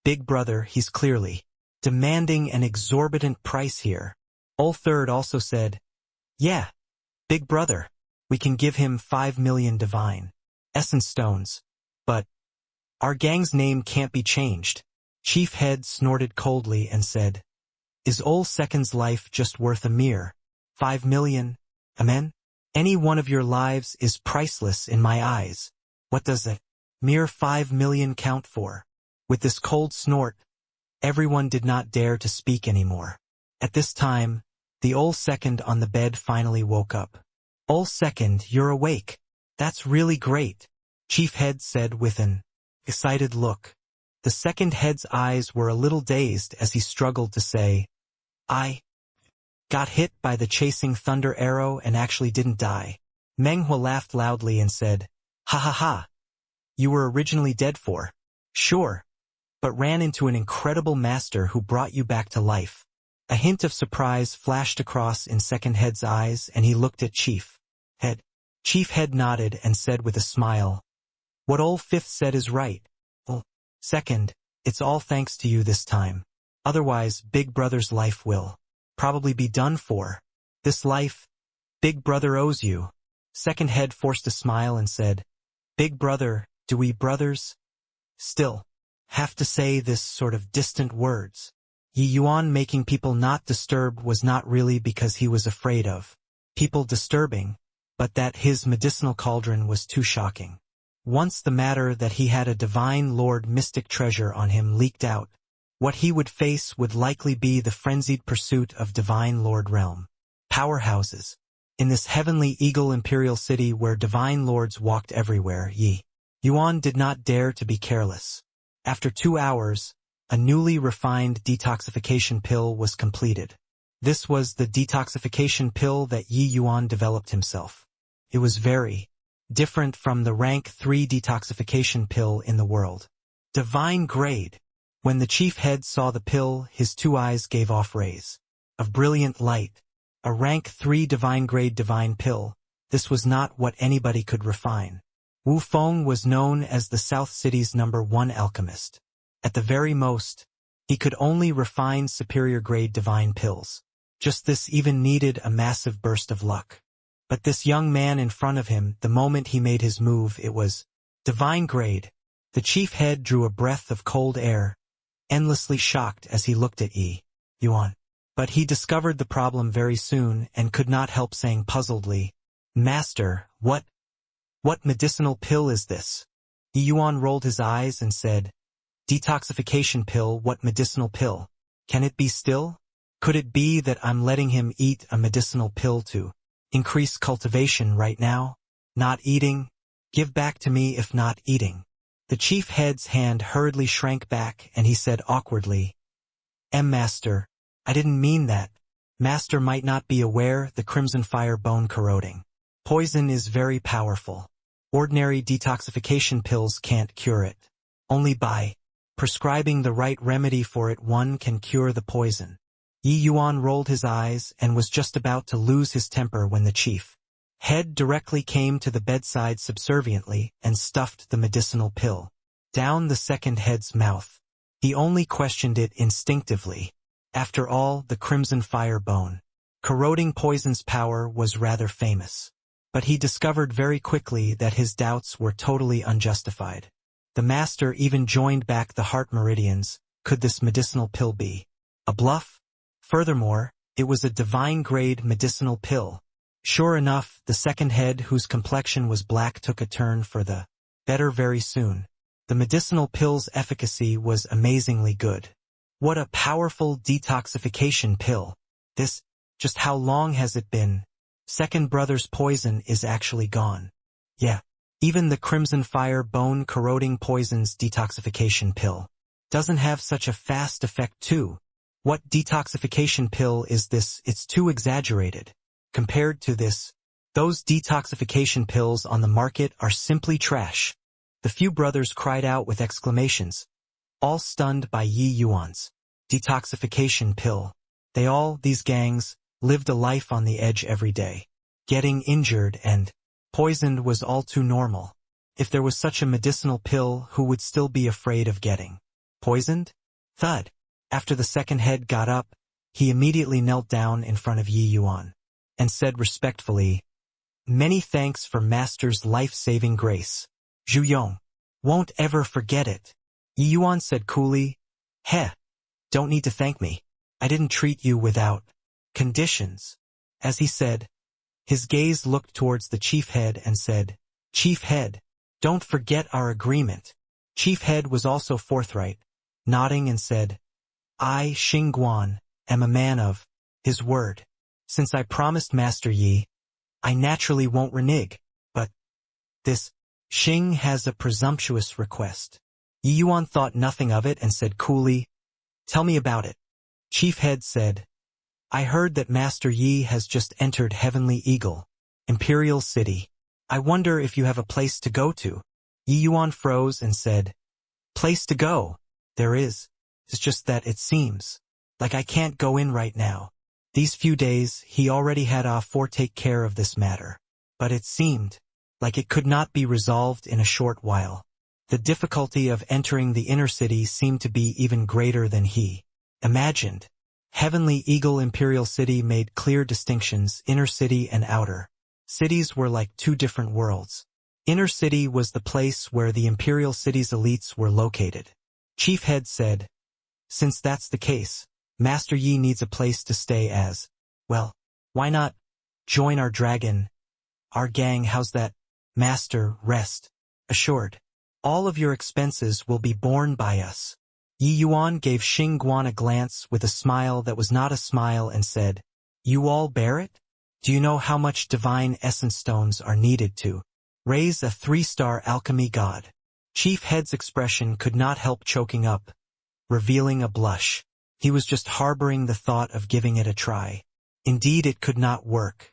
S1: "Big brother, he's clearly demanding an exorbitant price here." Ol Third also said, "Yeah, big brother, we can give him 5 million divine essence stones, but our gang's name can't be changed." Chief Head snorted coldly and said, "Is Ol Second's life just worth a mere 5 million? Amen? Any one of your lives is priceless in my eyes. What does a mere 5 million count for?" With this cold snort, everyone did not dare to speak anymore. At this time, the Ol Second on the bed finally woke up. "Ol Second, you're awake. That's really great," Chief Head said with an excited look. The second head's eyes were a little dazed as he struggled to say, "I got hit by the chasing thunder arrow and actually didn't die." Meng Huo laughed loudly and said, "Ha ha ha. You were originally dead for sure, but ran into an incredible master who brought you back to life." A hint of surprise flashed across in Second Head's eyes, and he looked at Chief Head. Chief Head nodded and said with a smile, "What Ol Fifth said is right. Ol Second, it's all thanks to you this time. Otherwise, Big Brother's life will probably be done for. This life, Big Brother owes you." Second Head forced a smile and said, "Big Brother, do we brothers still have to say this sort of distant words?" Yi Yuan making people not disturb was not really because he was afraid of people disturbing, but that his medicinal cauldron was too shocking. Once the matter that he had a divine lord mystic treasure on him leaked out, what he would face would likely be the frenzied pursuit of divine lord realm powerhouses. In this heavenly eagle imperial city where divine lords walked everywhere, Yi Yuan did not dare to be careless. After 2 hours, a newly refined detoxification pill was completed. This was the detoxification pill that Yi Yuan developed himself. It was very different from the rank 3 detoxification pill in the world. Divine grade. When the Chief Head saw the pill, his 2 eyes gave off rays of brilliant light. A rank 3 divine grade divine pill. This was not what anybody could refine. Wu Feng was known as the South City's #1 alchemist. At the very most, he could only refine superior grade divine pills. Just this even needed a massive burst of luck. But this young man in front of him, the moment he made his move, it was divine grade. The Chief Head drew a breath of cold air, endlessly shocked as he looked at Yi Yuan. But he discovered the problem very soon and could not help saying puzzledly, "Master, what medicinal pill is this?" Yi Yuan rolled his eyes and said, "Detoxification pill. What medicinal pill? Can it be still? Could it be that I'm letting him eat a medicinal pill to increase cultivation right now? Not eating? Give back to me if not eating." The Chief Head's hand hurriedly shrank back and he said awkwardly, Master, I didn't mean that. Master might not be aware the crimson fire bone corroding poison is very powerful. Ordinary detoxification pills can't cure it. Only by prescribing the right remedy for it one can cure the poison." Yi Yuan rolled his eyes and was just about to lose his temper when the Chief Head directly came to the bedside subserviently and stuffed the medicinal pill down the Second Head's mouth. He only questioned it instinctively. After all, the crimson fire bone corroding poison's power was rather famous. But he discovered very quickly that his doubts were totally unjustified. The master even joined back the heart meridians. Could this medicinal pill be a bluff? Furthermore, it was a divine-grade medicinal pill. Sure enough, the second head, whose complexion was black, took a turn for the better very soon. The medicinal pill's efficacy was amazingly good. What a powerful detoxification pill. This, just how long has it been? Second brother's poison is actually gone. Yeah, even the Crimson Fire bone-corroding poison's detoxification pill doesn't have such a fast effect too. What detoxification pill is this? It's too exaggerated. Compared to this, those detoxification pills on the market are simply trash. The few brothers cried out with exclamations, all stunned by Yi Yuan's detoxification pill. These gangs, lived a life on the edge every day. Getting injured and poisoned was all too normal. If there was such a medicinal pill, who would still be afraid of getting poisoned? Thud. After the second head got up, he immediately knelt down in front of Yi Yuan and said respectfully, "Many thanks for Master's life-saving grace. Zhu Yong won't ever forget it." Yi Yuan said coolly, "Heh, don't need to thank me. I didn't treat you without conditions." As he said, his gaze looked towards the chief head and said, "Chief head, don't forget our agreement." Chief head was also forthright, nodding and said, "I, Xing Guan, am a man of his word. Since I promised Master Yi, I naturally won't renege, but this Xing has a presumptuous request." Yi Yuan thought nothing of it and said coolly, "Tell me about it." Chief head said, "I heard that Master Yi has just entered Heavenly Eagle, Imperial City. I wonder if you have a place to go to." Yi Yuan froze and said, "Place to go? There is. It's just that it seems like I can't go in right now." These few days, he already had take care of this matter. But it seemed like it could not be resolved in a short while. The difficulty of entering the inner city seemed to be even greater than he imagined. Heavenly Eagle Imperial City made clear distinctions. Inner city and outer cities were like two different worlds. Inner city was the place where the Imperial City's elites were located. Chief head said, "Since that's the case, Master Yi needs a place to stay as well. Why not join our gang? How's that?" "Master, rest assured. All of your expenses will be borne by us." Yi Yuan gave Xing Guan a glance with a smile that was not a smile and said, "You all bear it? Do you know how much divine essence stones are needed to raise a 3-star alchemy god?" Chief head's expression could not help choking up, revealing a blush. He was just harboring the thought of giving it a try. Indeed, it could not work.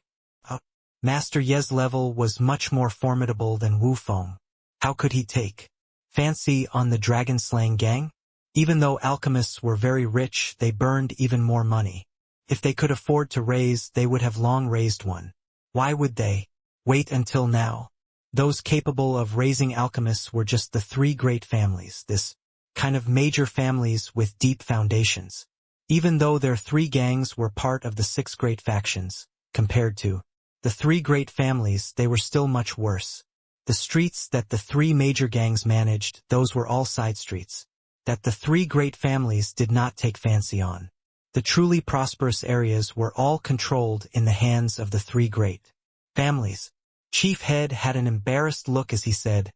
S1: Master Ye's level was much more formidable than Wu Feng. How could he take fancy on the dragon-slaying gang? Even though alchemists were very rich, they burned even more money. If they could afford to raise, they would have long raised one. Why would they wait until now? Those capable of raising alchemists were just the 3 great families, this kind of major families with deep foundations. Even though their 3 gangs were part of the 6 great factions, compared to the 3 great families, they were still much worse. The streets that the 3 major gangs managed, those were all side streets that the 3 great families did not take fancy on. The truly prosperous areas were all controlled in the hands of the 3 great families. Chief head had an embarrassed look as he said,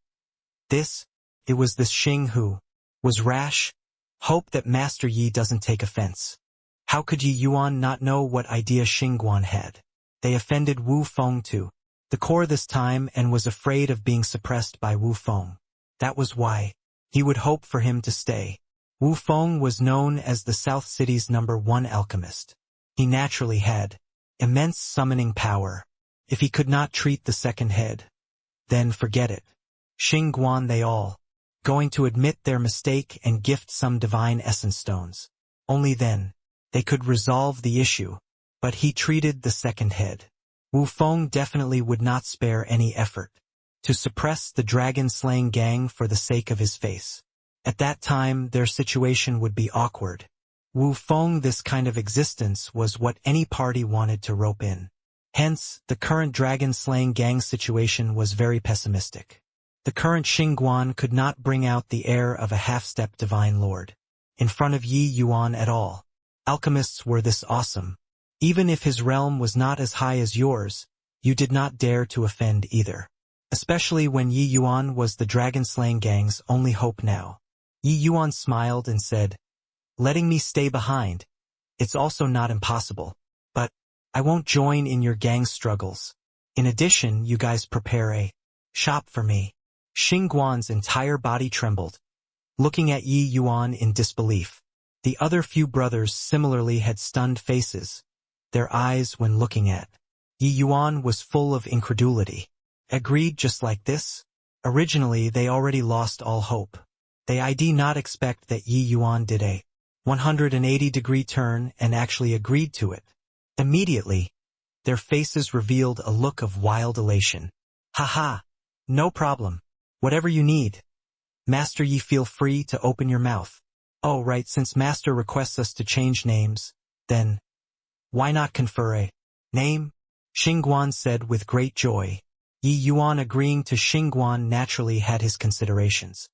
S1: "It was this Xing who was rash. Hope that Master Yi doesn't take offense." How could Yi Yuan not know what idea Xing Guan had? They offended Wu Feng to the core this time and was afraid of being suppressed by Wu Feng. That was why he would hope for him to stay. Wu Feng was known as the South City's #1 alchemist. He naturally had immense summoning power. If he could not treat the second head, then forget it. Xing Guan, they all going to admit their mistake and gift some divine essence stones. Only then they could resolve the issue. But he treated the second head. Wu Feng definitely would not spare any effort to suppress the dragon-slaying gang for the sake of his face. At that time, their situation would be awkward. Wu Feng, this kind of existence was what any party wanted to rope in. Hence, the current dragon-slaying gang situation was very pessimistic. The current Xingguan could not bring out the air of a half-step divine lord in front of Yi Yuan at all. Alchemists were this awesome. Even if his realm was not as high as yours, you did not dare to offend either. Especially when Yi Yuan was the dragon-slaying gang's only hope now. Yi Yuan smiled and said, "Letting me stay behind. It's also not impossible. But I won't join in your gang's struggles. In addition, you guys prepare a shop for me." Xingguan's entire body trembled, looking at Yi Yuan in disbelief. The other few brothers similarly had stunned faces. Their eyes when looking at Yi Yuan was full of incredulity. Agreed just like this? Originally they already lost all hope. They did not expect that Yi Yuan did a 180-degree turn and actually agreed to it. Immediately, their faces revealed a look of wild elation. "Haha, no problem. Whatever you need. Master Yi, feel free to open your mouth. Oh right, since Master requests us to change names, then why not confer a name?" Xingguan said with great joy. Yi Yuan agreeing to Xingguan naturally had his considerations.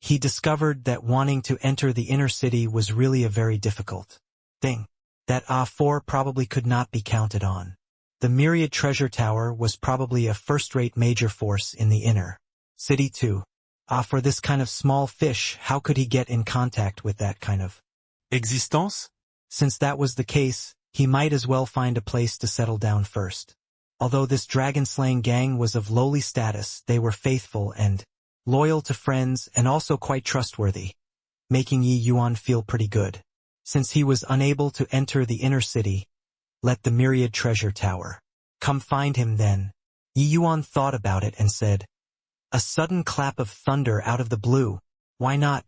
S1: He discovered that wanting to enter the inner city was really a very difficult thing. That A4 probably could not be counted on. The Myriad Treasure Tower was probably a first-rate major force in the inner city too. For this kind of small fish, how could he get in contact with that kind of
S3: Existence?
S1: Since that was the case, he might as well find a place to settle down first. Although this dragon-slaying gang was of lowly status, they were faithful and loyal to friends and also quite trustworthy, making Yi Yuan feel pretty good. Since he was unable to enter the inner city, let the Myriad Treasure Tower come find him then. Yi Yuan thought about it and said, "A sudden clap of thunder out of the blue. Why not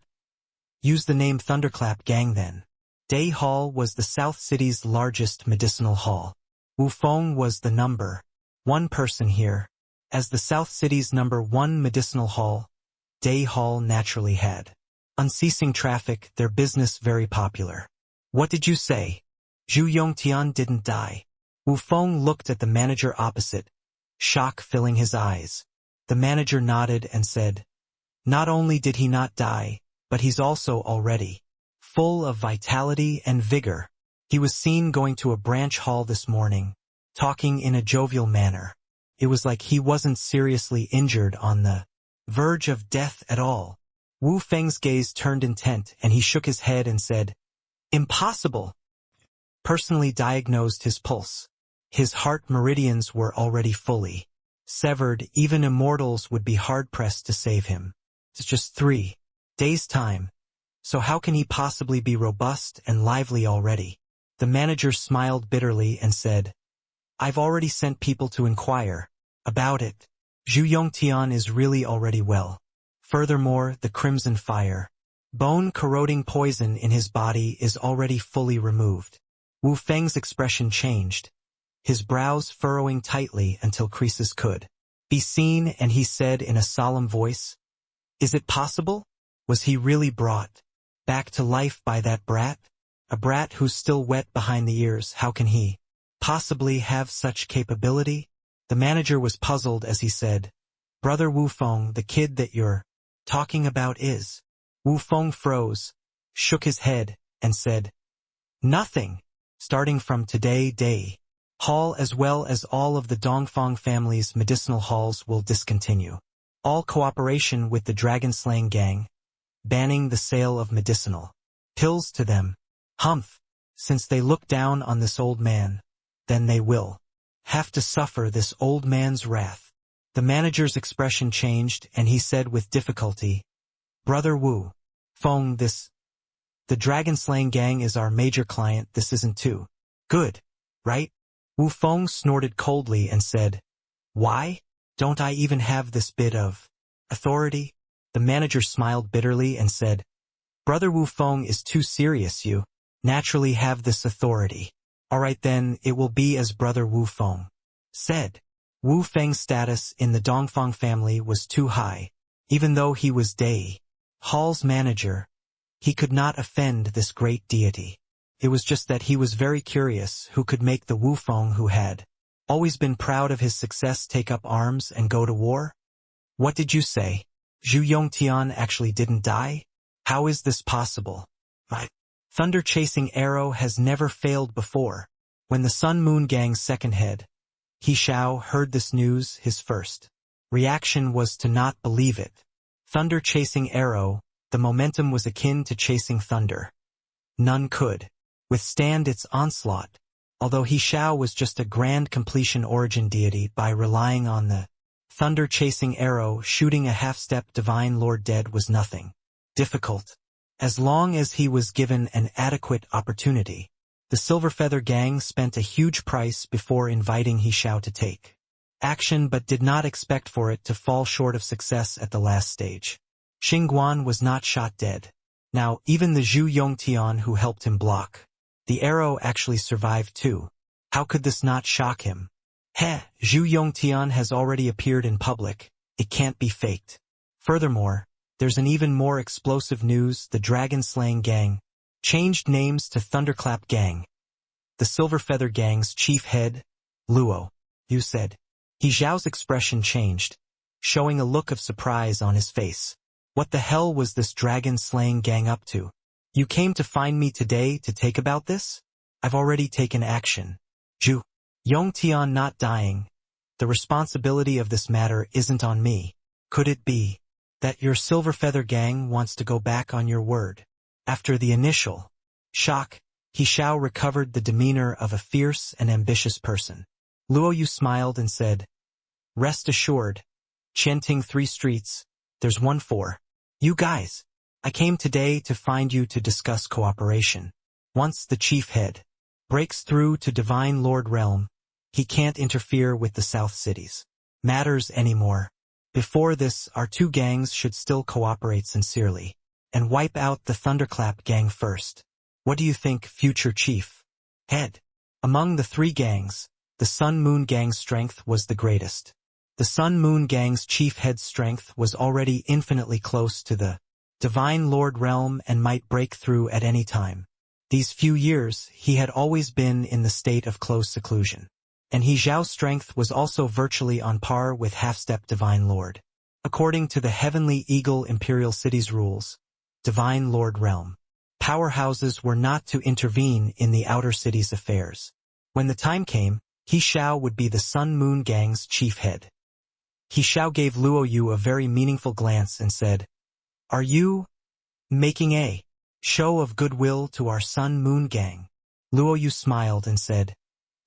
S1: use the name Thunderclap Gang then?" Day Hall was the South City's largest medicinal hall. Wu Feng was the number one person here. As the South City's number one medicinal hall, Day Hall naturally had unceasing traffic, their business very popular. "What did you say? Zhu Yongtian didn't die?" Wu Feng looked at the manager opposite, shock filling his eyes. The manager nodded and said, "Not only did he not die, but he's also already full of vitality and vigor. He was seen going to a branch hall this morning, talking in a jovial manner. It was like he wasn't seriously injured on the verge of death at all." Wu Feng's gaze turned intent and he shook his head and said, "Impossible." Personally diagnosed his pulse. His heart meridians were already fully severed. Even immortals would be hard-pressed to save him. It's just 3 days' time. So how can he possibly be robust and lively already? The manager smiled bitterly and said, "I've already sent people to inquire about it. Zhu Yongtian is really already well. Furthermore, the crimson fire, bone-corroding poison in his body is already fully removed." Wu Feng's expression changed, his brows furrowing tightly until creases could be seen, and he said in a solemn voice, "Is it possible? Was he really brought back to life by that brat? A brat who's still wet behind the ears, how can he possibly have such capability?" The manager was puzzled as he said, "Brother Wu Feng, the kid that you're talking about is..." Wu Feng froze, shook his head, and said, "Nothing. Starting from today, Day Hall as well as all of the Dongfang family's medicinal halls will discontinue all cooperation with the dragon-slaying gang, banning the sale of medicinal pills to them. Humph. Since they look down on this old man, then they will have to suffer this old man's wrath." The manager's expression changed and he said with difficulty, "Brother Wu Feng, the dragon-slaying gang is our major client. This isn't too good, right?" Wu Feng snorted coldly and said, "Why? Don't I even have this bit of authority?" The manager smiled bitterly and said, "Brother Wu Feng is too serious. You naturally have this authority. All right then, it will be as Brother Wu Feng said." Wu Feng's status in the Dongfang family was too high. Even though he was Day Hall's manager, he could not offend this great deity. It was just that he was very curious who could make the Wu Feng who had Always been proud of his success, take up arms and go to war? What did you say? Zhu Yongtian actually didn't die? How is this possible? My thunder-chasing arrow has never failed before. When the Sun Moon Gang's second head, He Xiao, heard this news, his first reaction was to not believe it. Thunder-chasing arrow, the momentum was akin to chasing thunder. None could withstand its onslaught, although He Xiao was just a grand completion origin deity by relying on the thunder-chasing arrow. Shooting a half-step divine lord dead was nothing difficult, as long as he was given an adequate opportunity. The Silver Feather Gang spent a huge price before inviting He Xiao to take action, but did not expect for it to fall short of success at the last stage. Xingguan was not shot dead. Now, even the Zhu Yongtian who helped him block the arrow actually survived too. How could this not shock him? Zhu Yongtian has already appeared in public. It can't be faked. Furthermore, there's an even more explosive news. The Dragon-Slaying Gang changed names to Thunderclap Gang. The Silver Feather Gang's chief head, Luo, you said. He Xiao's expression changed, showing a look of surprise on his face. What the hell was this Dragon-Slaying Gang up to? You came to find me today to take about this? I've already taken action. Zhu Yongtian not dying. The responsibility of this matter isn't on me. Could it be that your Silver Feather Gang wants to go back on your word? After the initial shock, He Xiao recovered the demeanor of a fierce and ambitious person. Luo Yu smiled and said, "Rest assured, Qianting 3 streets, there's one for you guys. I came today to find you to discuss cooperation. Once the chief head breaks through to Divine Lord Realm, he can't interfere with the South Cities matters anymore. Before this, our two gangs should still cooperate sincerely and wipe out the Thunderclap Gang first. What do you think, future chief head?" Among the 3 gangs, the Sun Moon Gang's strength was the greatest. The Sun Moon Gang's chief head's strength was already infinitely close to the Divine Lord Realm and might break through at any time. These few years, he had always been in the state of close seclusion. And He Xiao's strength was also virtually on par with half-step Divine Lord. According to the Heavenly Eagle Imperial City's rules, Divine Lord Realm powerhouses were not to intervene in the outer city's affairs. When the time came, He Xiao would be the Sun Moon Gang's chief head. He Xiao gave Luo Yu a very meaningful glance and said, "Are you making a show of goodwill to our Sun Moon Gang?" Luo Yu smiled and said,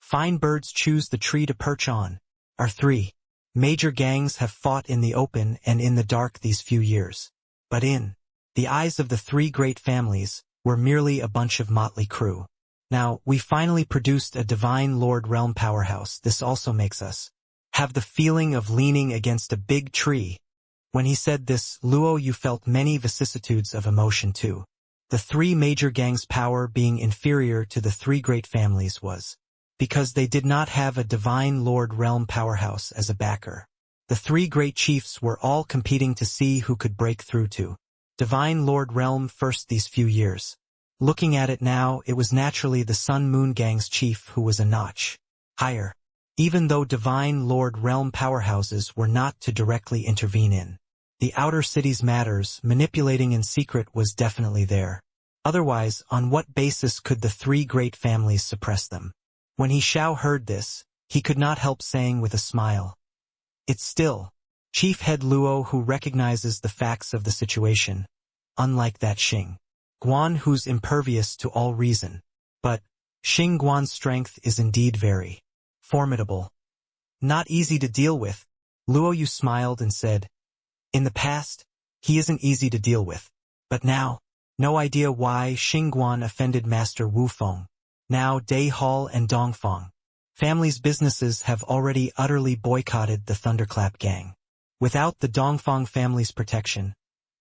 S1: "Fine birds choose the tree to perch on. Our 3 major gangs have fought in the open and in the dark these few years. But in the eyes of the 3 great families, we're merely a bunch of motley crew. Now, we finally produced a Divine Lord Realm powerhouse. This also makes us have the feeling of leaning against a big tree." When he said this, Luo Yu felt many vicissitudes of emotion too. The 3 major gangs' power being inferior to the 3 great families was because they did not have a Divine Lord Realm powerhouse as a backer. The 3 great chiefs were all competing to see who could break through to Divine Lord Realm first these few years. Looking at it now, it was naturally the Sun Moon Gang's chief who was a notch higher, even though Divine Lord Realm powerhouses were not to directly intervene in the outer city's matters. Manipulating in secret was definitely there. Otherwise, on what basis could the 3 great families suppress them? When He Xiao heard this, he could not help saying with a smile, "It's still Chief Head Luo who recognizes the facts of the situation, unlike that Xingguan who's impervious to all reason. But Xingguan's strength is indeed very formidable. Not easy to deal with." Luo Yu smiled and said, "In the past, he isn't easy to deal with. But now, no idea why Xingguan offended Master Wu Feng. Now Dai Hall and Dongfang families' businesses have already utterly boycotted the Thunderclap Gang. Without the Dongfang family's protection,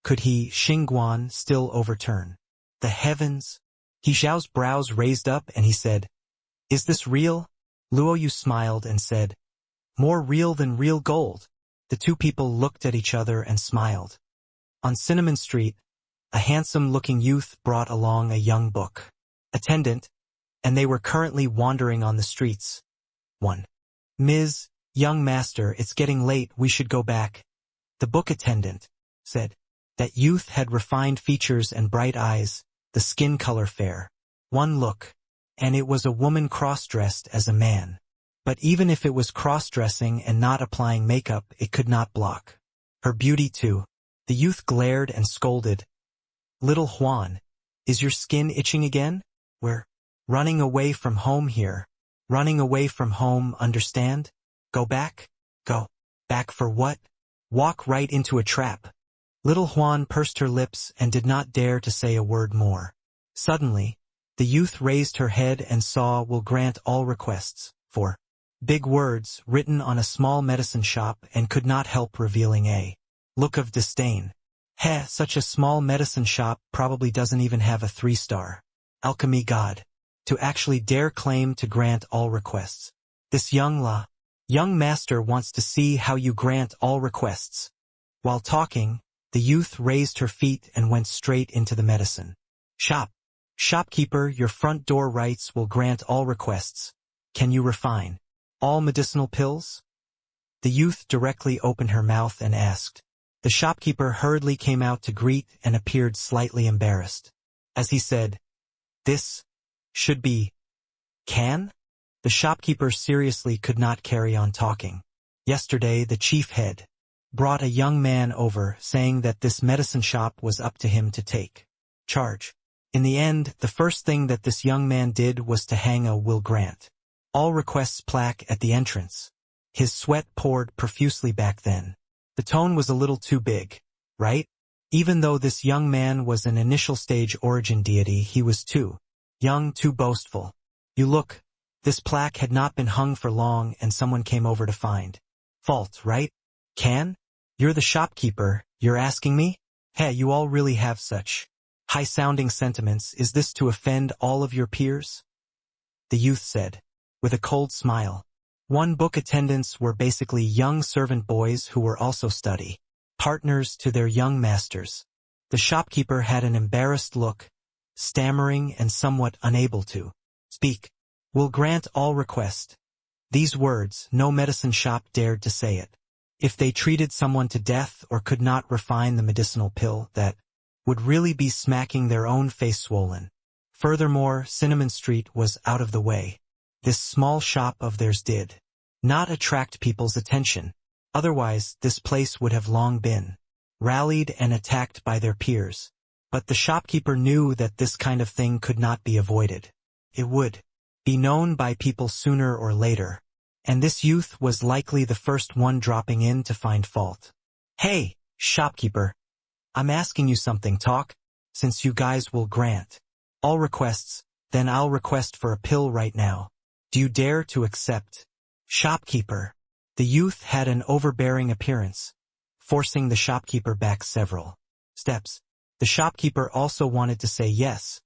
S1: could he, Xingguan, still overturn the heavens?" He Xiao's brows raised up and he said, "Is this real?" Luo Yu smiled and said, "More real than real gold." The 2 people looked at each other and smiled. On Cinnamon Street, a handsome-looking youth brought along a young book attendant, and they were currently wandering on the streets. 1. Ms. Young master, it's getting late, we should go back. The book attendant said. That youth had refined features and bright eyes, the skin color fair. One look, and it was a woman cross-dressed as a man. But even if it was cross-dressing and not applying makeup, it could not block her beauty too. The youth glared and scolded. Little Juan, is your skin itching again? We're running away from home here. Running away from home, understand? Go back? Go back for what? Walk right into a trap. Little Juan pursed her lips and did not dare to say a word more. Suddenly, the youth raised her head and saw "will grant all requests" for big words written on a small medicine shop and could not help revealing a look of disdain. Heh, such a small medicine shop probably doesn't even have a 3-star alchemy god to actually dare claim to grant all requests. This young master wants to see how you grant all requests. While talking, the youth raised her feet and went straight into the medicine shop. Shopkeeper, your front door writes "will grant all requests. Can you refine all medicinal pills?" The youth directly opened her mouth and asked. The shopkeeper hurriedly came out to greet and appeared slightly embarrassed. As he said, "This should be can?" The shopkeeper seriously could not carry on talking. Yesterday the chief head brought a young man over saying that this medicine shop was up to him to take charge. In the end, the first thing that this young man did was to hang a "will grant all requests" plaque at the entrance. His sweat poured profusely back then. The tone was a little too big, right? Even though this young man was an initial stage origin deity, he was too young, too boastful. You look, this plaque had not been hung for long and someone came over to find fault, right? Can? You're the shopkeeper, you're asking me? Hey, you all really have such high-sounding sentiments. Is this to offend all of your peers? The youth said, with a cold smile. One book attendants were basically young servant boys who were also study partners to their young masters. The shopkeeper had an embarrassed look, stammering and somewhat unable to speak. "Will grant all request." These words, no medicine shop dared to say it. If they treated someone to death or could not refine the medicinal pill, that would really be smacking their own face swollen. Furthermore, Cinnamon Street was out of the way. This small shop of theirs did not attract people's attention. Otherwise, this place would have long been rallied and attacked by their peers. But the shopkeeper knew that this kind of thing could not be avoided. It would be known by people sooner or later. And this youth was likely the first one dropping in to find fault. "Hey, shopkeeper. I'm asking you something, talk. Since you guys will grant all requests, then I'll request for a pill right now. Do you dare to accept?" Shopkeeper. The youth had an overbearing appearance, forcing the shopkeeper back several steps. The shopkeeper also wanted to say yes,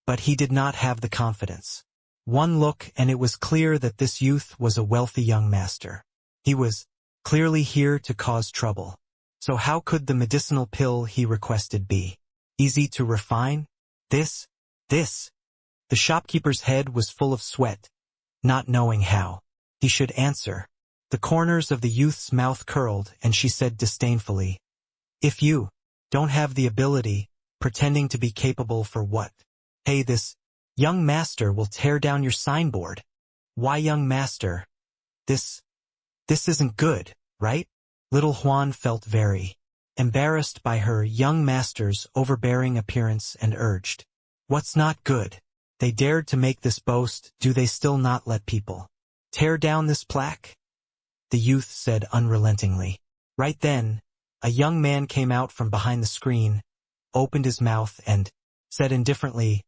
S1: but he did not have the confidence. One look and it was clear that this youth was a wealthy young master. He was clearly here to cause trouble. So how could the medicinal pill he requested be easy to refine? This. The shopkeeper's head was full of sweat, not knowing how he should answer. The corners of the youth's mouth curled and she said disdainfully, "If you don't have the ability, pretending to be capable for what? Hey, this young master will tear down your signboard." "Why, young master? This isn't good, right?" Little Juan felt very embarrassed by her young master's overbearing appearance and urged, "What's not good? They dared to make this boast, do they still not let people tear down this plaque?" The youth said unrelentingly. Right then, a young man came out from behind the screen, opened his mouth and said indifferently,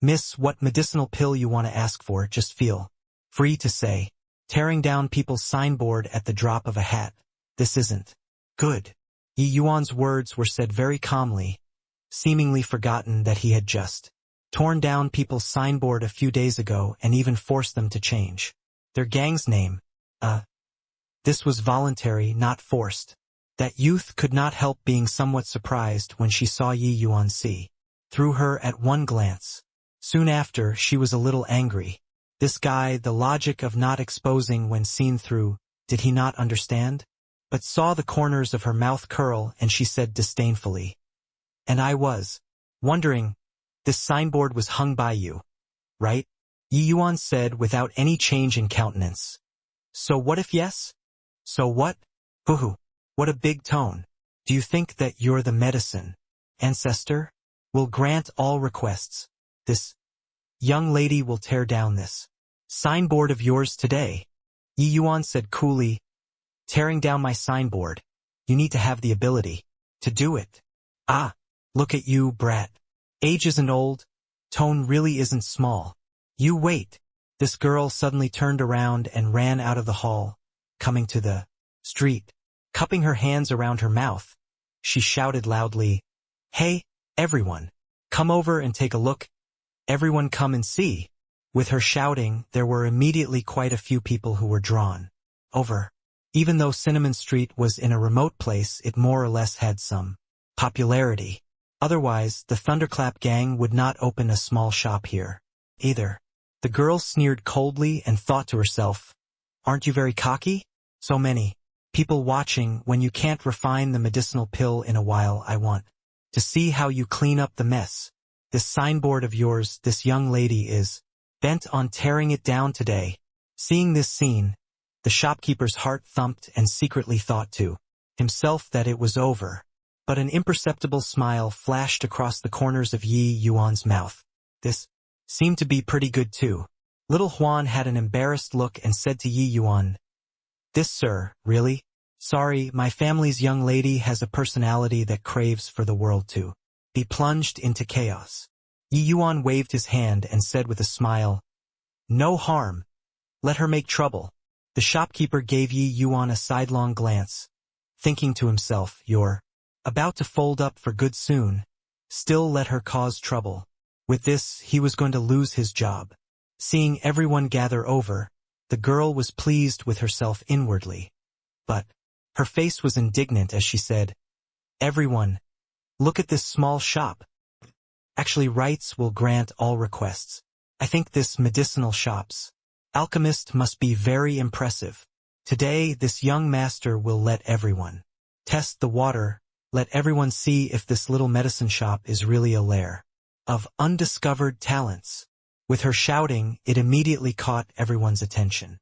S1: "Miss, what medicinal pill you want to ask for, just feel free to say. Tearing down people's signboard at the drop of a hat. This isn't good." Yi Yuan's words were said very calmly, seemingly forgotten that he had just torn down people's signboard a few days ago and even forced them to change their gang's name. This was voluntary, not forced. That youth could not help being somewhat surprised when she saw Yi Yuan see through her at one glance. Soon after, she was a little angry. This guy, the logic of not exposing when seen through, did he not understand? But saw the corners of her mouth curl and she said disdainfully. And I was wondering, this signboard was hung by you, right? Yi Yuan said without any change in countenance. So what if yes? So what? Hoo-hoo. What a big tone. Do you think that you're the medicine ancestor? Will grant all requests. This young lady will tear down this signboard of yours today. Yi Yuan said coolly, tearing down my signboard. You need to have the ability to do it. Ah, look at you, brat. Age isn't old. Tone really isn't small. You wait. This girl suddenly turned around and ran out of the hall, coming to the street. Cupping her hands around her mouth, she shouted loudly, "Hey, everyone, come over and take a look. Everyone come and see." With her shouting, there were immediately quite a few people who were drawn over. Even though Cinnamon Street was in a remote place, it more or less had some popularity. Otherwise, the Thunderclap gang would not open a small shop here, either. The girl sneered coldly and thought to herself, "Aren't you very cocky? So many people watching when you can't refine the medicinal pill in a while. I want to see how you clean up the mess. This signboard of yours, this young lady is bent on tearing it down today." Seeing this scene, the shopkeeper's heart thumped and secretly thought to himself that it was over. But an imperceptible smile flashed across the corners of Yi Yuan's mouth. This seemed to be pretty good too. Little Huan had an embarrassed look and said to Yi Yuan, "This, sir, really? Sorry, my family's young lady has a personality that craves for the world to be plunged into chaos." Yi Yuan waved his hand and said with a smile, "No harm. Let her make trouble." The shopkeeper gave Yi Yuan a sidelong glance, thinking to himself, "You're about to fold up for good soon. Still let her cause trouble." With this, he was going to lose his job. Seeing everyone gather over, the girl was pleased with herself inwardly. But her face was indignant as she said, "Everyone, look at this small shop. Actually, rights will grant all requests. I think this medicinal shop's alchemist must be very impressive. Today, this young master will let everyone test the water, let everyone see if this little medicine shop is really a lair of undiscovered talents." With her shouting, it immediately caught everyone's attention.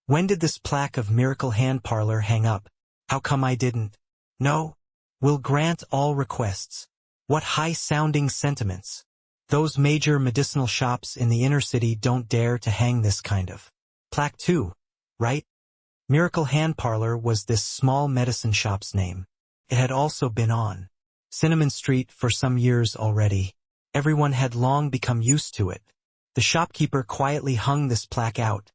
S1: When did this plaque of Miracle Hand Parlor hang up? How come I didn't know? Will grant all requests. What high-sounding sentiments. Those major medicinal shops in the inner city don't dare to hang this kind of plaque too, right? Miracle Hand Parlor was this small medicine shop's name. It had also been on Cinnamon Street for some years already. Everyone had long become used to it. The shopkeeper quietly hung this plaque out,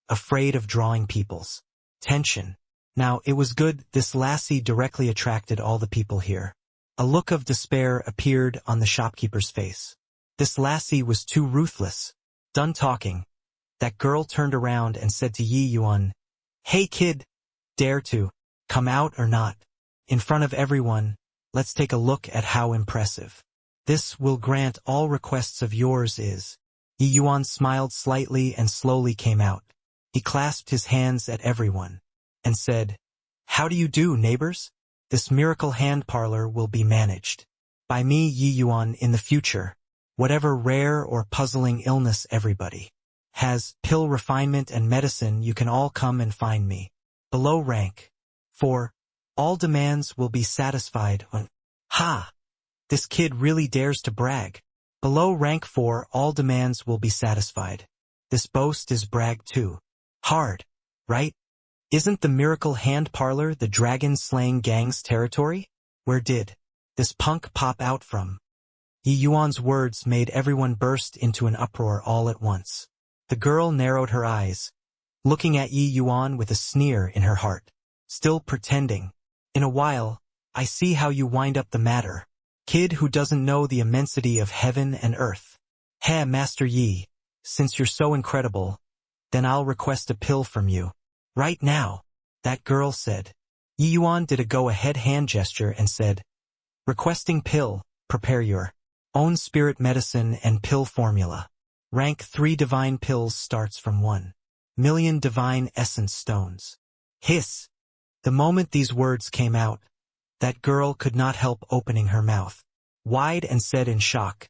S1: afraid of drawing people's attention. Now, it was good this lassie directly attracted all the people here. A look of despair appeared on the shopkeeper's face. This lassie was too ruthless. Done talking, that girl turned around and said to Yi Yuan, "Hey kid, dare to come out or not? In front of everyone, let's take a look at how impressive this will grant all requests of yours is." Yi Yuan smiled slightly and slowly came out. He clasped his hands at everyone and said, "How do you do, neighbors? This Miracle Hand Parlor will be managed by me, Yi Yuan, in the future. Whatever rare or puzzling illness everybody has, pill refinement and medicine, you can all come and find me. Below rank 4. All demands will be satisfied when..." Ha! This kid really dares to brag. Below rank 4, all demands will be satisfied. This boast is brag too hard, right? Isn't the Miracle Hand Parlor the dragon-slaying gang's territory? Where did this punk pop out from? Yi Yuan's words made everyone burst into an uproar all at once. The girl narrowed her eyes, looking at Yi Yuan with a sneer in her heart, still pretending. "In a while, I see how you wind up the matter. Kid who doesn't know the immensity of heaven and earth. Heh, Master Yi, since you're so incredible, then I'll request a pill from you. Right now," that girl said. Yi Yuan did a go-ahead hand gesture and said, "Requesting pill, prepare your own spirit medicine and pill formula." Rank 3 divine pills starts from 1,000,000 divine essence stones. Hiss! The moment these words came out, that girl could not help opening her mouth wide and said in shock,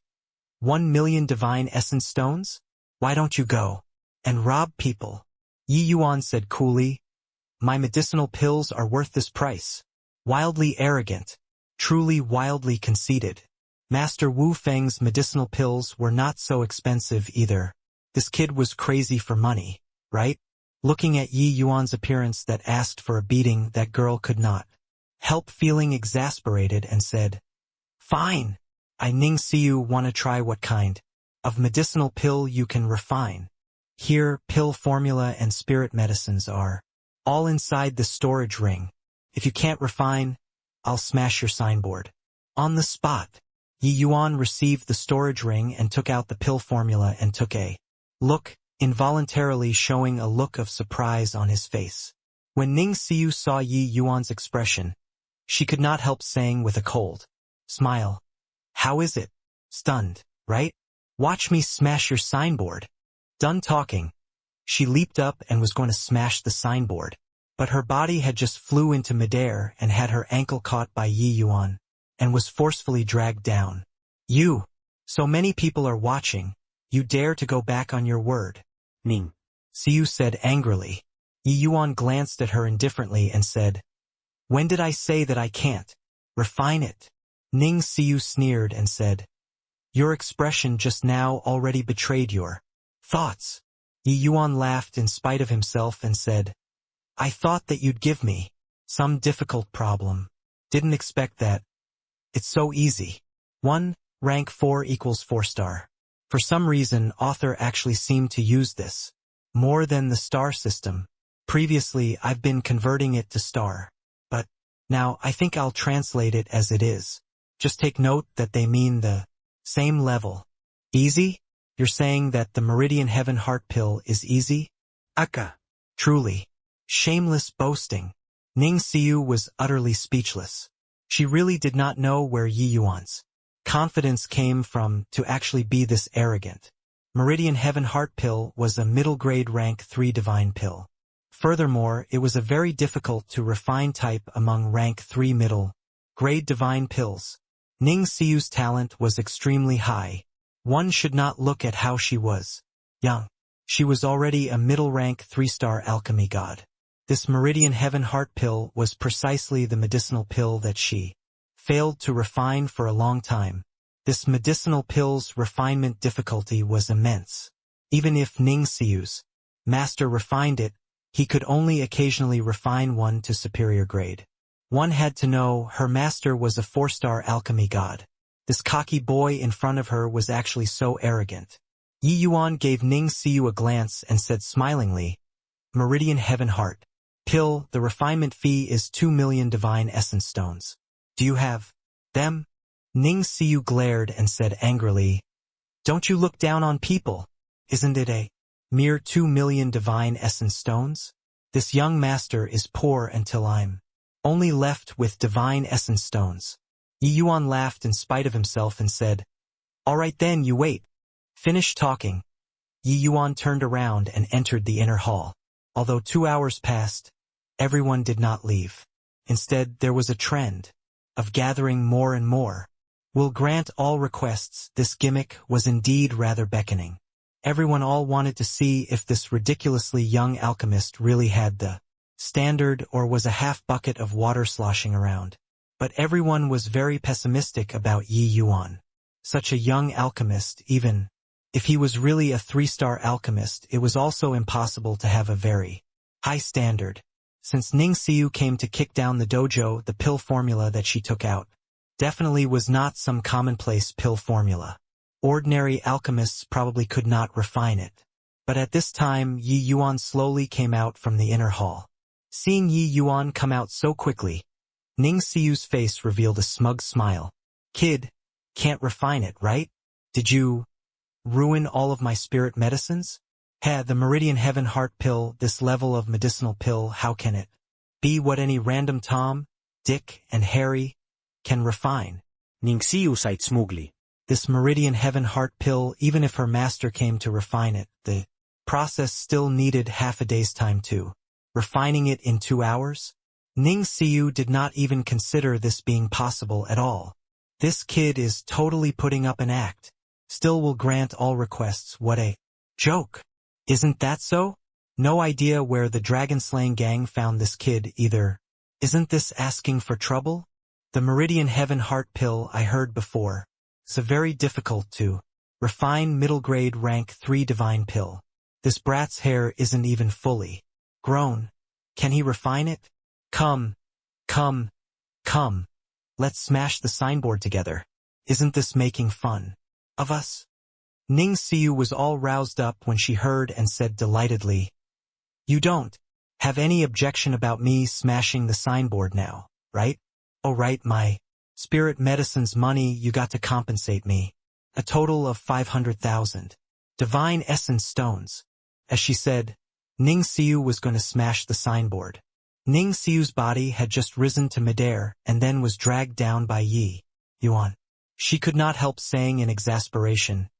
S1: 1,000,000 divine essence stones? Why don't you go and rob people? Yi Yuan said coolly, my medicinal pills are worth this price. Wildly arrogant, truly wildly conceited. Master Wu Feng's medicinal pills were not so expensive either. This kid was crazy for money, right? Looking at Yi Yuan's appearance that asked for a beating, that girl could not help feeling exasperated and said, fine. I Ning Siu want to try what kind of medicinal pill you can refine. Here, pill formula and spirit medicines are all inside the storage ring. If you can't refine, I'll smash your signboard. On the spot, Yi Yuan received the storage ring and took out the pill formula and took a look, involuntarily showing a look of surprise on his face. When Ning Siu saw Yi Yuan's expression, she could not help saying with a cold smile, how is it? Stunned, right? Watch me smash your signboard. Done talking, she leaped up and was going to smash the signboard, but her body had just flew into midair and had her ankle caught by Yi Yuan, and was forcefully dragged down. You! So many people are watching, you dare to go back on your word? Ning Siu said angrily. Yi Yuan glanced at her indifferently and said, when did I say that I can't refine it? Ning Siu sneered and said, your expression just now already betrayed your thoughts. Yi Yuan laughed in spite of himself and said, I thought that you'd give me some difficult problem. Didn't expect that. It's so easy. 1. Rank 4 equals 4-star. For some reason, author actually seemed to use this more than the star system. Previously, I've been converting it to star. But now I think I'll translate it as it is. Just take note that they mean the same level. Easy? You're saying that the Meridian Heaven Heart Pill is easy? Aka. Truly. Shameless boasting. Ning Siu was utterly speechless. She really did not know where Yi Yuan's confidence came from to actually be this arrogant. Meridian Heaven Heart Pill was a middle-grade rank 3 divine pill. Furthermore, it was a very difficult to refine type among rank 3 middle-grade divine pills. Ning Siu's talent was extremely high. One should not look at how she was young. She was already a middle-rank 3-star alchemy god. This Meridian Heaven Heart Pill was precisely the medicinal pill that she failed to refine for a long time. This medicinal pill's refinement difficulty was immense. Even if Ning Siu's master refined it, he could only occasionally refine one to superior grade. One had to know her master was a 4-star alchemy god. This cocky boy in front of her was actually so arrogant. Yi Yuan gave Ning Siu a glance and said smilingly, Meridian Heaven Heart Pill, the refinement fee is 2,000,000 divine essence stones. Do you have them? Ning Siu glared and said angrily, don't you look down on people? Isn't it a mere 2,000,000 divine essence stones? This young master is poor until I'm only left with divine essence stones. Yi Yuan laughed in spite of himself and said, all right then, you wait. Finish talking. Yi Yuan turned around and entered the inner hall. Although 2 hours passed, everyone did not leave. Instead, there was a trend of gathering more and more. Will grant all requests. This gimmick was indeed rather beckoning. Everyone all wanted to see if this ridiculously young alchemist really had the standard or was a half bucket of water sloshing around. But everyone was very pessimistic about Yi Yuan. Such a young alchemist, even if he was really a 3-star alchemist, it was also impossible to have a very high standard. Since Ning Siu came to kick down the dojo, the pill formula that she took out definitely was not some commonplace pill formula. Ordinary alchemists probably could not refine it. But at this time, Yi Yuan slowly came out from the inner hall. Seeing Yi Yuan come out so quickly, Ning Siu's face revealed a smug smile. Kid, can't refine it, right? Did you ruin all of my spirit medicines? The Meridian Heaven Heart Pill, this level of medicinal pill, how can it be what any random Tom, Dick, and Harry can refine?
S4: Ning Siu sighed smugly.
S1: This Meridian Heaven Heart pill, even if her master came to refine it, the process still needed half a day's time too. Refining it in 2 hours? Ning Xiu did not even consider this being possible at all. This kid is totally putting up an act. Still will grant all requests. What a joke. Isn't that so? No idea where the dragon-slaying gang found this kid either. Isn't this asking for trouble? The Meridian Heaven Heart pill I heard before. It's a very difficult to refine middle grade rank 3 divine pill. This brat's hair isn't even fully grown. Can he refine it? Come. Let's smash the signboard together. Isn't this making fun of us? Ning Xiu was all roused up when she heard and said delightedly, "You don't have any objection about me smashing the signboard now, right? Oh right, my spirit medicine's money, you got to compensate me. A total of 500,000 divine essence stones." As she said, Ning Xiu was going to smash the signboard. Ning Xiu's body had just risen to midair and then was dragged down by Yi Yuan. She could not help saying in exasperation,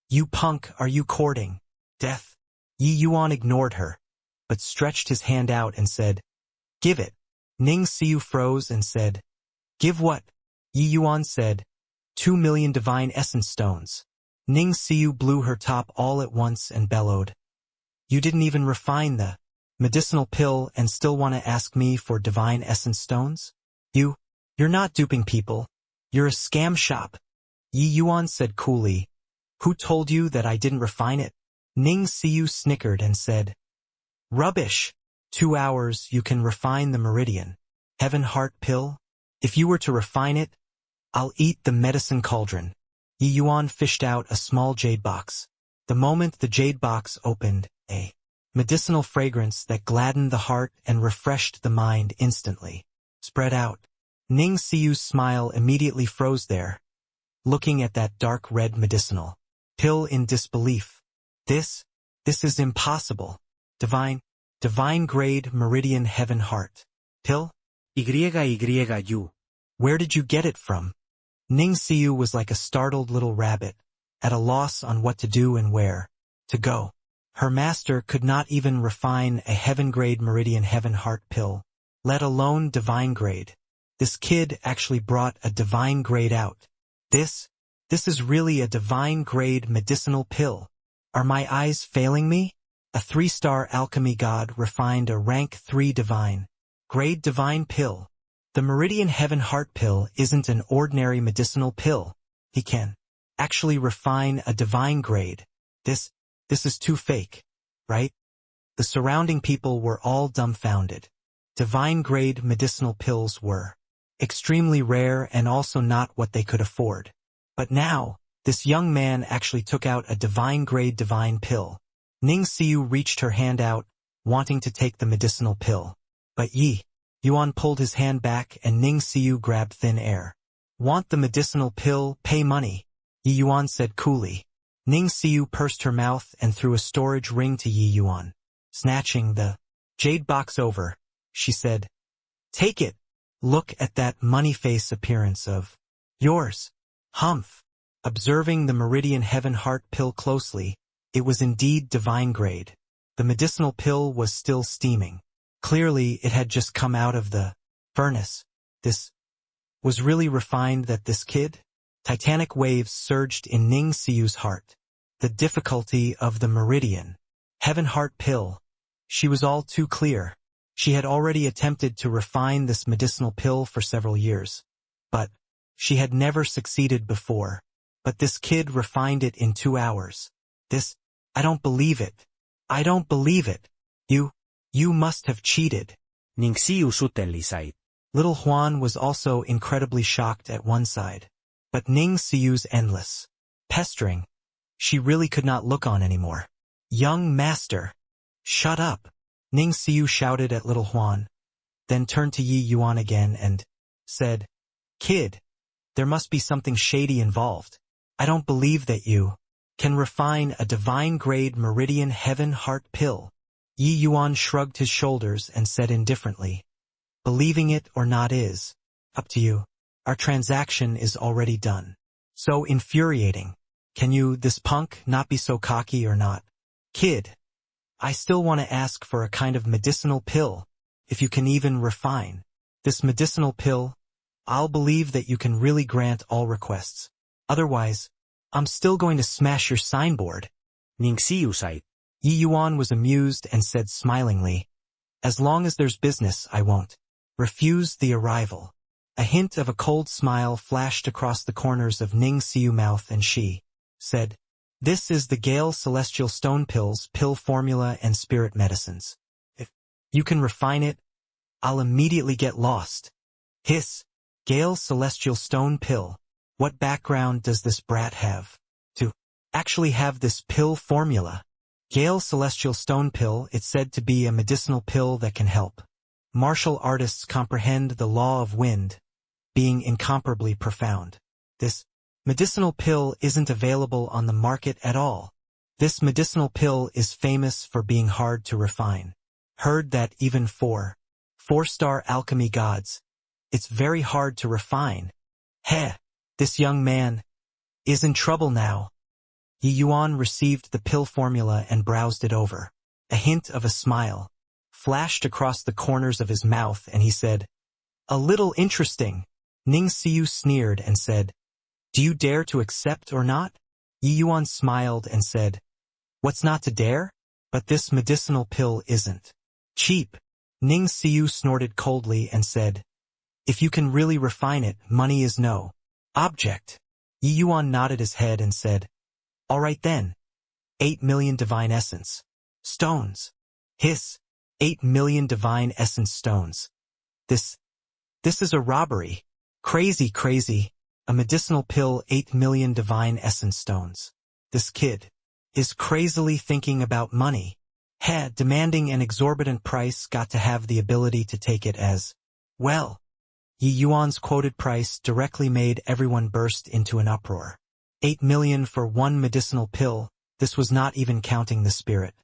S1: "You punk, are you courting death?" Yi Yuan ignored her, but stretched his hand out and said, "Give it." Ning Xiu froze and said, "Give what?" Yi Yuan said, 2 million divine essence stones. Ning Xiu blew her top all at once and bellowed, "You didn't even refine the medicinal pill and still want to ask me for divine essence stones? You're not duping people. You're a scam shop." Yi Yuan said coolly, "Who told you that I didn't refine it?" Ning Xiu snickered and said, "Rubbish. 2 hours you can refine the Meridian Heaven Heart pill? If you were to refine it, I'll eat the medicine cauldron." Yi Yuan fished out a small jade box. The moment the jade box opened, a medicinal fragrance that gladdened the heart and refreshed the mind instantly spread out. Ning Xiu's smile immediately froze there, looking at that dark red medicinal pill in disbelief. This is impossible. Divine grade Meridian Heaven Heart pill?
S4: YYU.
S1: Where did you get it from? Ning Xiu was like a startled little rabbit, at a loss on what to do and where to go. Her master could not even refine a heaven-grade Meridian Heaven Heart pill, let alone divine grade. This kid actually brought a divine grade out. This is really a divine grade medicinal pill. Are my eyes failing me? A 3-star alchemy god refined a rank 3 divine grade divine pill. The Meridian Heaven Heart pill isn't an ordinary medicinal pill. He can actually refine a divine grade. This is too fake, right? The surrounding people were all dumbfounded. Divine grade medicinal pills were extremely rare and also not what they could afford. But now, this young man actually took out a divine grade divine pill. Ning Xiu reached her hand out, wanting to take the medicinal pill. But Yi Yuan pulled his hand back and Ning Xiu grabbed thin air. "Want the medicinal pill? Pay money," Yi Yuan said coolly. Ning Xiu pursed her mouth and threw a storage ring to Yi Yuan. Snatching the jade box over, she said, "Take it. Look at that money face appearance of yours." Humph. Observing the Meridian Heaven Heart pill closely, it was indeed divine grade. The medicinal pill was still steaming. Clearly, it had just come out of the furnace. This was really refined that this kid? Titanic waves surged in Ning Xiu's heart. The difficulty of the Meridian Heaven Heart pill. She was all too clear. She had already attempted to refine this medicinal pill for several years. But she had never succeeded before. But this kid refined it in 2 hours. I don't believe it. I don't believe it. You must have cheated.
S4: Ning Xiu sutellisait.
S1: Little Huan was also incredibly shocked at one side. But Ning Xiu's endless pestering, she really could not look on anymore. "Young master, shut up," Ning Xiu shouted at little Huan, then turned to Yi Yuan again and said, "Kid, there must be something shady involved. I don't believe that you can refine a divine grade Meridian Heaven Heart pill." Yi Yuan shrugged his shoulders and said indifferently, "Believing it or not is up to you. Our transaction is already done." So infuriating. Can you, this punk, not be so cocky or not? Kid, I still want to ask for a kind of medicinal pill, if you can even refine. This medicinal pill, I'll believe that you can really grant all requests. Otherwise, I'm still going to smash your signboard.
S4: Ningsiusait.
S1: Yi Yuan was amused and said smilingly, as long as there's business, I won't refuse the arrival. A hint of a cold smile flashed across the corners of Ning Xiu mouth, and she said, this is the Gale Celestial Stone Pills, Pill Formula and Spirit Medicines. If you can refine it, I'll immediately get lost. Hiss. Gale Celestial Stone Pill. What background does this brat have to actually have this pill formula? Gale Celestial Stone Pill, it's said to be a medicinal pill that can help martial artists comprehend the law of wind, being incomparably profound. This medicinal pill isn't available on the market at all. This medicinal pill is famous for being hard to refine. Heard that even for four-star alchemy gods, it's very hard to refine. Heh, this young man is in trouble now. Yi Yuan received the pill formula and browsed it over. A hint of a smile flashed across the corners of his mouth, and he said, a little interesting. Ning Xiu sneered and said, do you dare to accept or not? Yi Yuan smiled and said, what's not to dare? But this medicinal pill isn't cheap. Ning Xiu snorted coldly and said, if you can really refine it, money is no object. Yi Yuan nodded his head and said, all right then. 8 million divine essence stones. Hiss. 8 million divine essence stones. This is a robbery. Crazy, crazy. A medicinal pill, 8 million divine essence stones. This kid is crazily thinking about money. Demanding an exorbitant price, got to have the ability to take it as well. Yi Yuan's quoted price directly made everyone burst into an uproar. 8 million for one medicinal pill. This was not even counting the spirit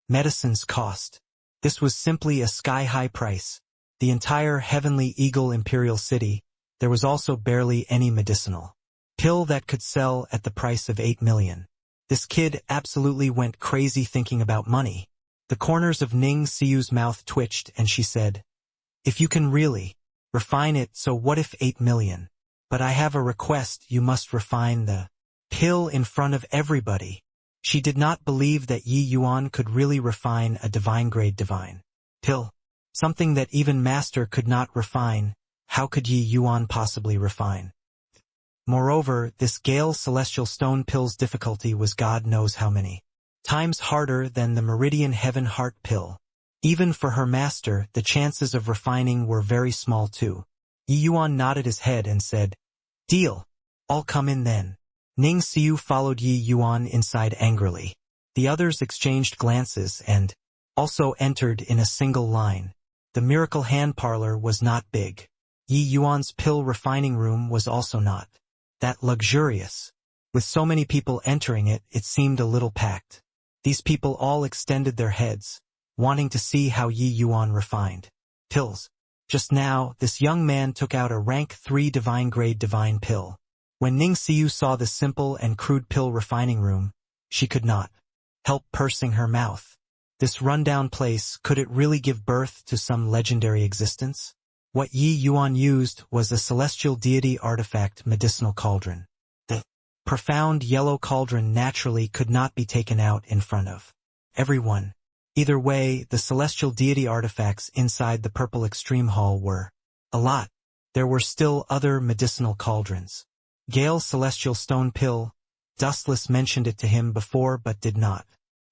S1: medicine's cost. This was simply a sky-high price. The entire Heavenly Eagle Imperial City, there was also barely any medicinal pill that could sell at the price of 8 million. This kid absolutely went crazy thinking about money. The corners of Ning Xiu's mouth twitched, and she said, if you can really refine it, so what if 8 million? But I have a request, you must refine the pill in front of everybody. She did not believe that Yi Yuan could really refine a divine-grade divine pill. Something that even Master could not refine. How could Yi Yuan possibly refine? Moreover, this Gale Celestial Stone Pill's difficulty was God knows how many times harder than the Meridian Heaven Heart Pill. Even for her master, the chances of refining were very small too. Yi Yuan nodded his head and said, deal. I'll come in then. Ning Xiu followed Yi Yuan inside angrily. The others exchanged glances and also entered in a single line. The miracle hand parlor was not big. Yi Yuan's pill refining room was also not that luxurious. With so many people entering it, it seemed a little packed. These people all extended their heads, wanting to see how Yi Yuan refined pills. Just now, this young man took out a rank 3 divine-grade divine pill. When Ning Xiu saw the simple and crude pill refining room, she could not help pursing her mouth. This rundown place, could it really give birth to some legendary existence? What Yi Yuan used was a celestial deity artifact medicinal cauldron. The profound yellow cauldron naturally could not be taken out in front of everyone. Either way, the celestial deity artifacts inside the purple extreme hall were a lot. There were still other medicinal cauldrons. Gale Celestial Stone Pill, Dustless mentioned it to him before but did not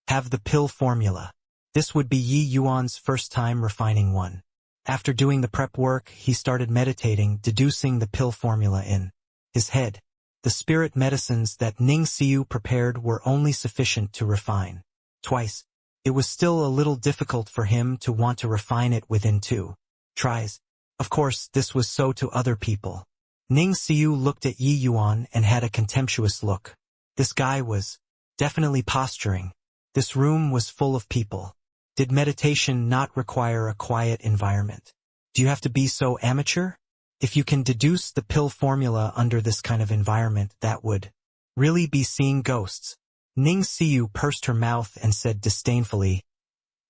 S1: have the pill formula. This would be Yi Yuan's first time refining one. After doing the prep work, he started meditating, deducing the pill formula in his head. The spirit medicines that Ning Xiu prepared were only sufficient to refine twice. It was still a little difficult for him to want to refine it within 2 tries. Of course, this was so to other people. Ning Xiu looked at Yi Yuan and had a contemptuous look. This guy was definitely posturing. This room was full of people. Did meditation not require a quiet environment? Do you have to be so amateur? If you can deduce the pill formula under this kind of environment, that would really be seeing ghosts. Ning Xiu pursed her mouth and said disdainfully,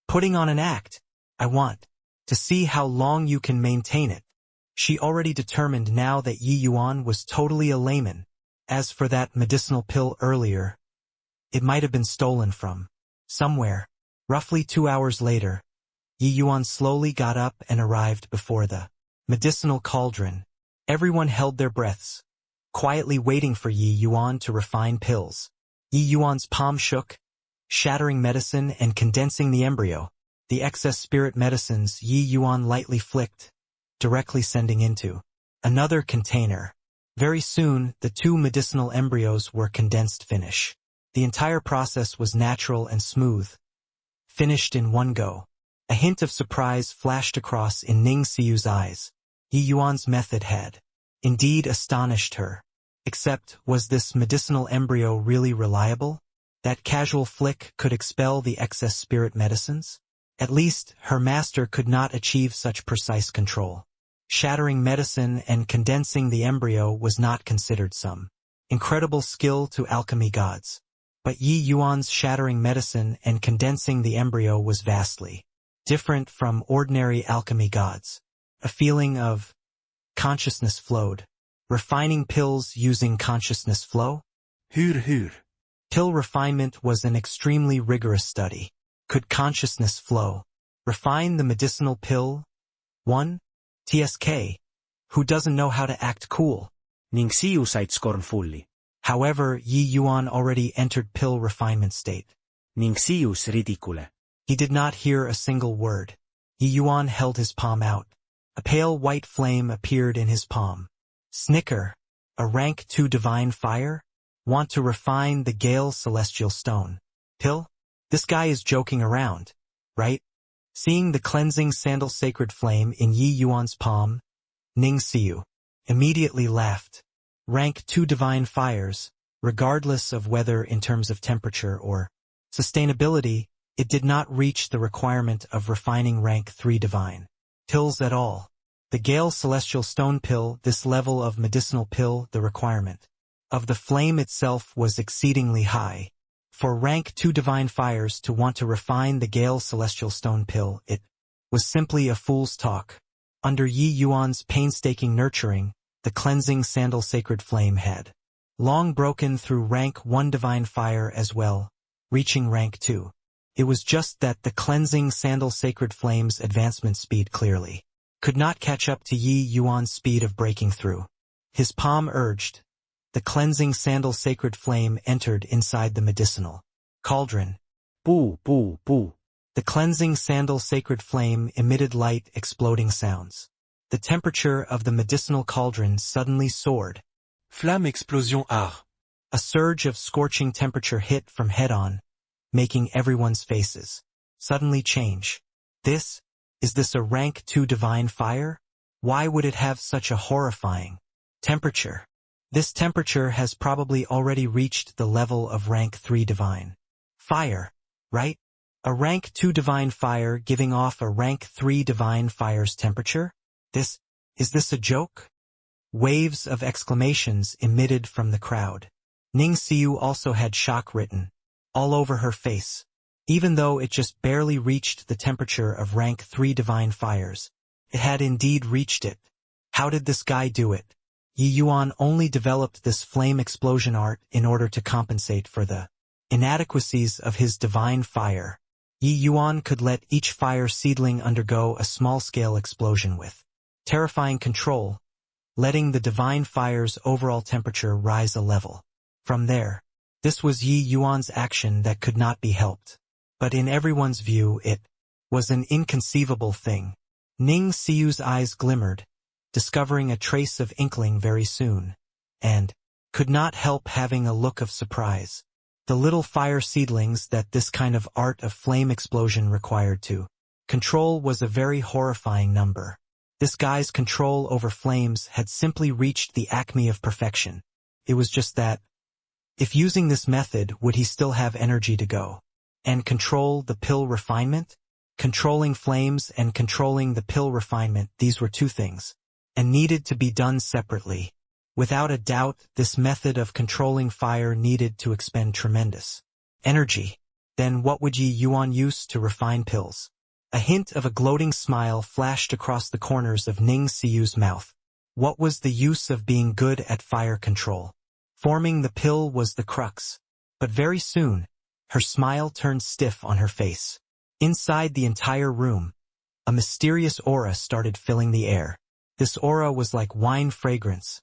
S1: "Putting on an act. I want to see how long you can maintain it." She already determined now that Yi Yuan was totally a layman. As for that medicinal pill earlier, it might have been stolen from somewhere. Roughly 2 hours later, Yi Yuan slowly got up and arrived before the medicinal cauldron. Everyone held their breaths, quietly waiting for Yi Yuan to refine pills. Yi Yuan's palm shook, shattering medicine and condensing the embryo. The excess spirit medicines Yi Yuan lightly flicked, directly sending into another container. Very soon, the 2 medicinal embryos were condensed finish. The entire process was natural and smooth, finished in one go. A hint of surprise flashed across in Ning Xiu's eyes. Yi Yuan's method had indeed astonished her. Except, was this medicinal embryo really reliable? That casual flick could expel the excess spirit medicines? At least, her master could not achieve such precise control. Shattering medicine and condensing the embryo was not considered some incredible skill to alchemy gods. But Yi Yuan's shattering medicine and condensing the embryo was vastly different from ordinary alchemy gods. A feeling of consciousness flowed. Refining pills using consciousness flow?
S3: Hur.
S1: Pill refinement was an extremely rigorous study. Could consciousness flow refine the medicinal pill? 1. TSK. Who doesn't know how to act cool?
S4: Ning Xiu sighed scornfully.
S1: However, Yi Yuan already entered pill refinement state.
S4: Ning Xiu's ridicule.
S1: He did not hear a single word. Yi Yuan held his palm out. A pale white flame appeared in his palm. Snicker. A rank 2 divine fire? Want to refine the Gale celestial stone. Pill? This guy is joking around, right? Seeing the cleansing sandal sacred flame in Yi Yuan's palm, Ning Xiu immediately laughed. Rank 2 divine fires, regardless of whether in terms of temperature or sustainability, it did not reach the requirement of refining rank 3 divine pills at all. The Gale celestial stone pill, this level of medicinal pill, the requirement of the flame itself was exceedingly high. For rank 2 divine fires to want to refine the Gale celestial stone pill, it was simply a fool's talk. Under Yi Yuan's painstaking nurturing, the cleansing sandal sacred flame had long broken through rank 1 divine fire as well, reaching rank 2. It was just that the cleansing sandal sacred flame's advancement speed clearly could not catch up to Yi Yuan's speed of breaking through. His palm urged. The cleansing sandal sacred flame entered inside the medicinal cauldron.
S4: Poo, poo, poo.
S1: The cleansing sandal sacred flame emitted light exploding sounds. The temperature of the medicinal cauldron suddenly soared.
S3: Flamme explosion art.
S1: A surge of scorching temperature hit from head-on, making everyone's faces suddenly change. Is this a rank 2 divine fire? Why would it have such a horrifying temperature? This temperature has probably already reached the level of rank 3 divine fire, right? A rank 2 divine fire giving off a rank 3 divine fire's temperature? Is this a joke? Waves of exclamations emitted from the crowd. Ning Xiu also had shock written all over her face. Even though it just barely reached the temperature of rank 3 divine fires, it had indeed reached it. How did this guy do it? Yi Yuan only developed this flame explosion art in order to compensate for the inadequacies of his divine fire. Yi Yuan could let each fire seedling undergo a small-scale explosion with terrifying control, letting the divine fire's overall temperature rise a level. From there, this was Yi Yuan's action that could not be helped. But in everyone's view, it was an inconceivable thing. Ning Xiu's eyes glimmered, discovering a trace of inkling very soon, and could not help having a look of surprise. The little fire seedlings that this kind of art of flame explosion required to control was a very horrifying number. This guy's control over flames had simply reached the acme of perfection. It was just that, if using this method, would he still have energy to go and control the pill refinement? Controlling flames and controlling the pill refinement, these were two things and needed to be done separately. Without a doubt, this method of controlling fire needed to expend tremendous energy. Then what would Yi Yuan use to refine pills? A hint of a gloating smile flashed across the corners of Ning Siyu's mouth. What was the use of being good at fire control? Forming the pill was the crux. But very soon, her smile turned stiff on her face. Inside the entire room, a mysterious aura started filling the air. This aura was like wine fragrance,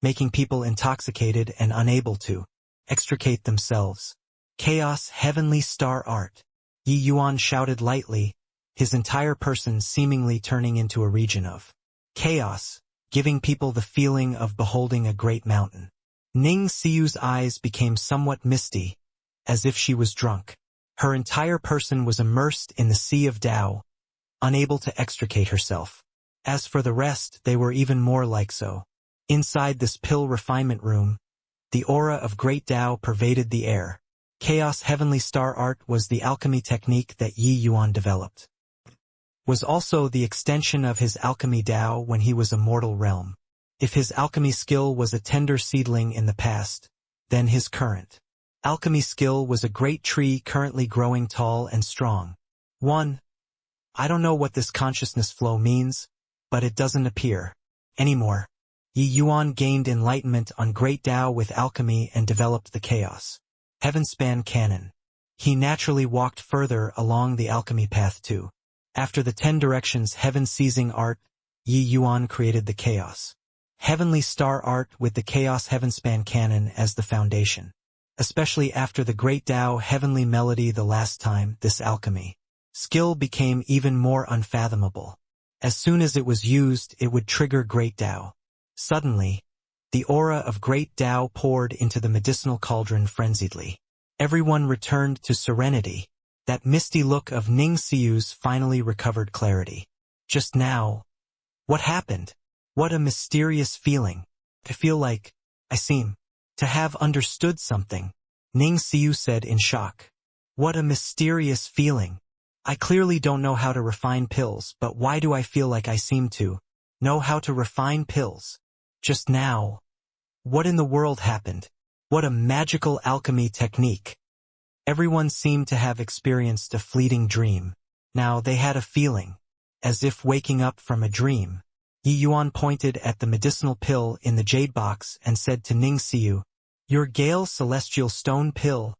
S1: making people intoxicated and unable to extricate themselves. Chaos, heavenly star art. Yi Yuan shouted lightly, his entire person seemingly turning into a region of chaos, giving people the feeling of beholding a great mountain. Ning Siyu's eyes became somewhat misty, as if she was drunk. Her entire person was immersed in the sea of Tao, unable to extricate herself. As for the rest, they were even more like so. Inside this pill refinement room, the aura of great Tao pervaded the air. Chaos heavenly star art was the alchemy technique that Yi Yuan developed. Was also the extension of his alchemy Tao when he was a mortal realm. If his alchemy skill was a tender seedling in the past, then his current alchemy skill was a great tree currently growing tall and strong. 1. I don't know what this consciousness flow means, but it doesn't appear anymore. Yi Yuan gained enlightenment on great Tao with alchemy and developed the chaos heavenspan canon. He naturally walked further along the alchemy path too. After the 10 directions heaven-seizing art, Yi Yuan created the chaos heavenly star art with the chaos heavenspan canon as the foundation. Especially after the great Tao heavenly melody the last time, this alchemy skill became even more unfathomable. As soon as it was used, it would trigger great Tao. Suddenly, the aura of great Tao poured into the medicinal cauldron frenziedly. Everyone returned to serenity. That misty look of Ning Siyu's finally recovered clarity. Just now, what happened? What a mysterious feeling. I feel like I seem to have understood something, Ning Siyu said in shock. What a mysterious feeling. I clearly don't know how to refine pills, but why do I feel like I seem to know how to refine pills? Just now. What in the world happened? What a magical alchemy technique. Everyone seemed to have experienced a fleeting dream. Now they had a feeling, as if waking up from a dream. Yi Yuan pointed at the medicinal pill in the jade box and said to Ning Siyu, "Your Gale Celestial Stone pill.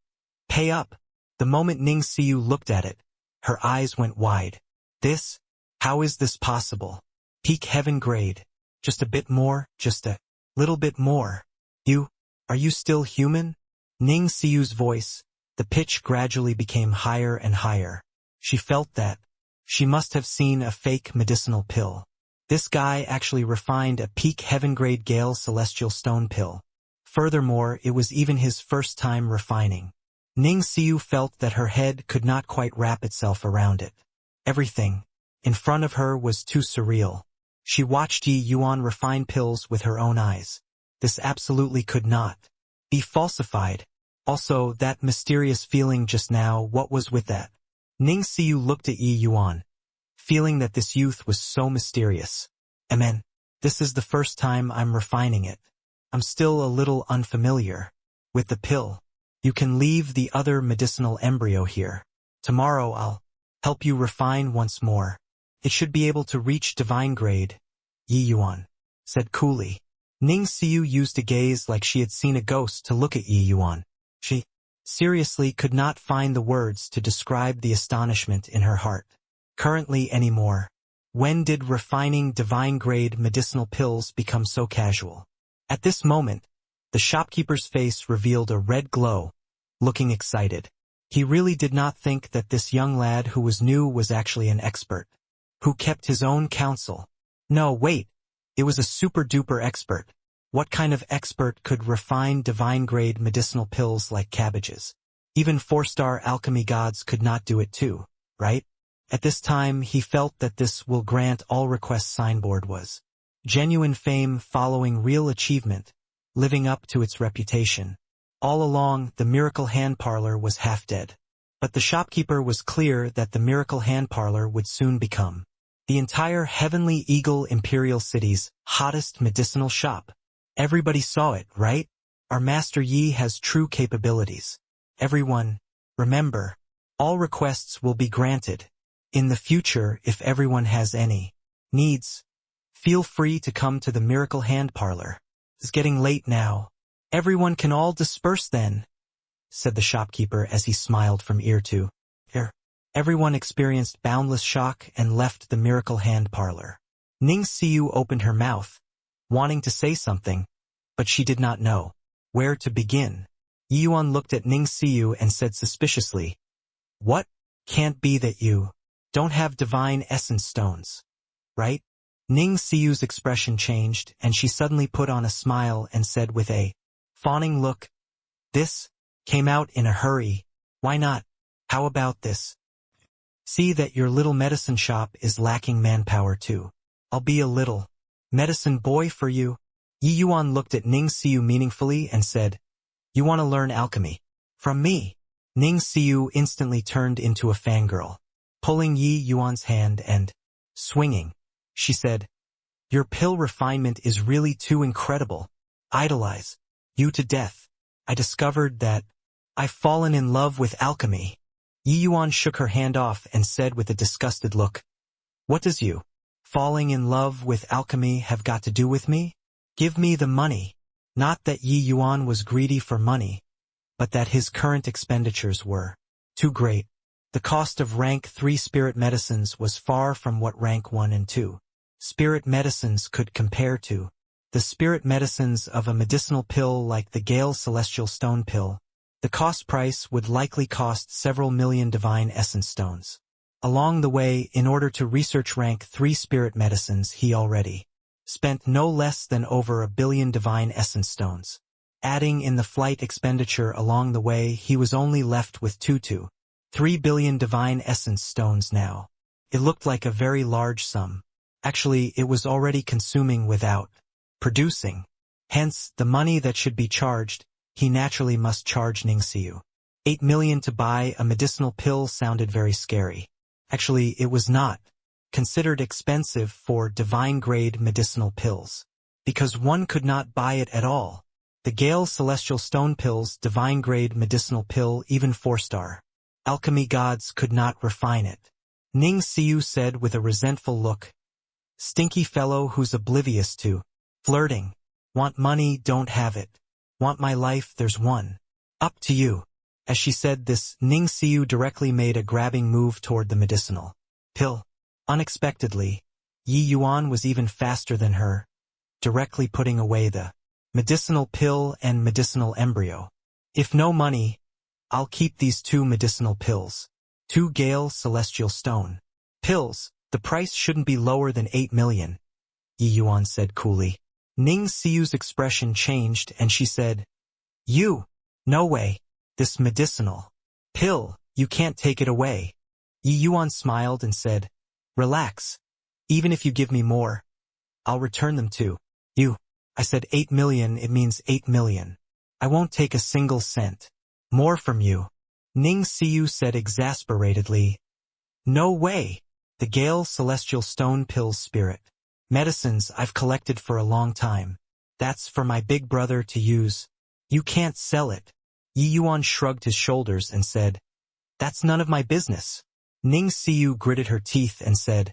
S1: Pay up." The moment Ning Siyu looked at it, her eyes went wide. This? How is this possible? Peak heaven grade. Just a bit more, just a little bit more. Are you still human? Ning Siyu's voice, the pitch gradually became higher and higher. She felt that she must have seen a fake medicinal pill. This guy actually refined a peak heaven-grade Gale Celestial Stone pill. Furthermore, it was even his first time refining. Ning Siyu felt that her head could not quite wrap itself around it. Everything in front of her was too surreal. She watched Yi Yuan refine pills with her own eyes. This absolutely could not be falsified. Also, that mysterious feeling just now, what was with that? Ning Siyu looked at Yi Yuan, feeling that this youth was so mysterious. Amen. This is the first time I'm refining it. I'm still a little unfamiliar with the pill. You can leave the other medicinal embryo here. Tomorrow I'll help you refine once more. It should be able to reach divine grade, Yi Yuan said coolly. Ning Siyu used a gaze like she had seen a ghost to look at Yi Yuan. She seriously could not find the words to describe the astonishment in her heart. Currently anymore. When did refining divine-grade medicinal pills become so casual? At this moment, the shopkeeper's face revealed a red glow, looking excited. He really did not think that this young lad who was new was actually an expert, who kept his own counsel. No, wait, it was a super-duper expert. What kind of expert could refine divine-grade medicinal pills like cabbages? Even 4-star alchemy gods could not do it too, right? At this time, he felt that this will grant all requests signboard was genuine fame following real achievement, living up to its reputation. All along, the miracle hand parlor was half dead. But the shopkeeper was clear that the miracle hand parlor would soon become The entire Heavenly Eagle Imperial City's hottest medicinal shop. Everybody saw it, right? Our Master Yi has true capabilities. Everyone, remember, all requests will be granted. In the future, if everyone has any needs, feel free to come to the Miracle Hand Parlor. It's getting late now. Everyone can all disperse then, said the shopkeeper as he smiled from ear to ear. Everyone experienced boundless shock and left the Miracle Hand Parlor. Ning Xiu opened her mouth, wanting to say something, but she did not know where to begin. Yi Yuan looked at Ning Xiu and said suspiciously, "What? Can't be that you don't have divine essence stones, right?" Ning Xiu's expression changed, and she suddenly put on a smile and said with a fawning look, "This came out in a hurry. Why not? How about this? See that your little medicine shop is lacking manpower too. I'll be a little medicine boy for you." Yi Yuan looked at Ning Xiu meaningfully and said, "You want to learn alchemy from me?" Ning Xiu instantly turned into a fangirl. Pulling Yi Yuan's hand and swinging, she said, "Your pill refinement is really too incredible. Idolize you to death. I discovered that I've fallen in love with alchemy." Yi Yuan shook her hand off and said with a disgusted look, "What does you falling in love with alchemy have got to do with me? Give me the money." Not that Yi Yuan was greedy for money, but that his current expenditures were too great. The cost of rank 3 spirit medicines was far from what rank 1 and 2 spirit medicines could compare to. The spirit medicines of a medicinal pill like the Gale Celestial Stone pill, the cost price would likely cost several million divine essence stones. Along the way, in order to research rank 3 spirit medicines, he already spent no less than over 1 billion divine essence stones. Adding in the flight expenditure along the way, he was only left with 2 to 3 billion divine essence stones now. It looked like a very large sum. Actually, it was already consuming without producing. Hence, the money that should be charged, he naturally must charge Ning Xiu. 8 million to buy a medicinal pill sounded very scary. Actually, it was not considered expensive for divine-grade medicinal pills, because one could not buy it at all. The Gale Celestial Stone pill's divine-grade medicinal pill, even 4-star alchemy gods could not refine it. Ning Xiu said with a resentful look, "Stinky fellow who's oblivious to flirting. Want money, don't have it. Want my life, there's one. Up to you." As she said this, Ning Xiu directly made a grabbing move toward the medicinal pill. Unexpectedly, Yi Yuan was even faster than her, directly putting away the medicinal pill and medicinal embryo. "If no money, I'll keep these 2 medicinal pills. 2 Gale Celestial Stone pills. The price shouldn't be lower than 8 million, Yi Yuan said coolly. Ning Xiu's expression changed and she said, "You, no way. This medicinal pill, you can't take it away." Yi Yuan smiled and said, "Relax. Even if you give me more, I'll return them to you." I said 8 million, it means 8 million. I won't take a single cent more from you. Ning Xiu said exasperatedly, "No way. The Gale Celestial Stone Pills spirit medicines I've collected for a long time. That's for my big brother to use. You can't sell it." Yi Yuan shrugged his shoulders and said, "That's none of my business." Ning Xiu gritted her teeth and said,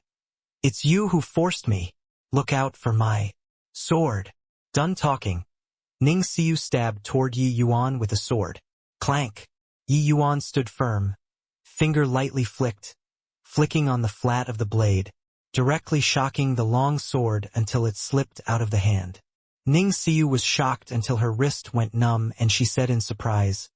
S1: "It's you who forced me. Look out for my sword." Done talking, Ning Xiu stabbed toward Yi Yuan with a sword. Clank. Yi Yuan stood firm, finger lightly flicking on the flat of the blade, directly shocking the long sword until it slipped out of the hand. Ning Xiu was shocked until her wrist went numb and she said in surprise,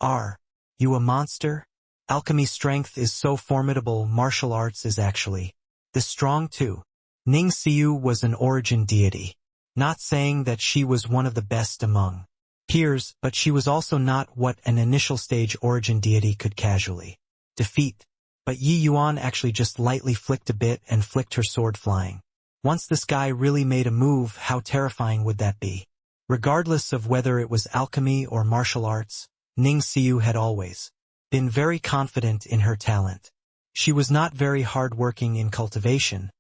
S1: "Are you a monster? Alchemy strength is so formidable, martial arts is actually this strong too." Ning Xiu was an origin deity. Not saying that she was one of the best among peers, but she was also not what an initial stage origin deity could casually defeat. But Yi Yuan actually just lightly flicked a bit and flicked her sword flying. Once this guy really made a move, how terrifying would that be? Regardless of whether it was alchemy or martial arts, Ning Xiu had always been very confident in her talent. She was not very hard-working in cultivation,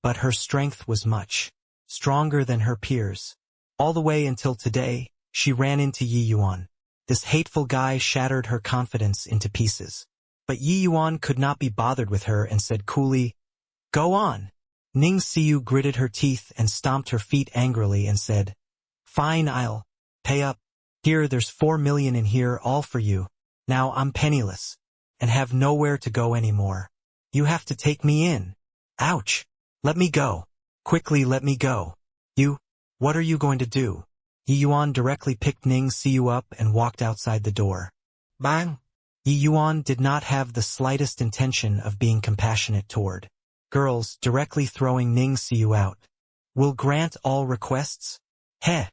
S1: but her strength was much stronger than her peers. All the way until today, she ran into Yi Yuan. This hateful guy shattered her confidence into pieces. But Yi Yuan could not be bothered with her and said coolly, "Go on." Ning Xiu gritted her teeth and stomped her feet angrily and said, "Fine, I'll pay up. Here, there's 4 million in here, all for you. Now I'm penniless and have nowhere to go anymore. You have to take me in. Ouch. Let me go. Quickly let me go. You, what are you going to do?" Yi Yuan directly picked Ning Xiu up and walked outside the door. Bang! Yi Yuan did not have the slightest intention of being compassionate toward girls, directly throwing Ning Xiu out. "Will grant all requests?" Heh!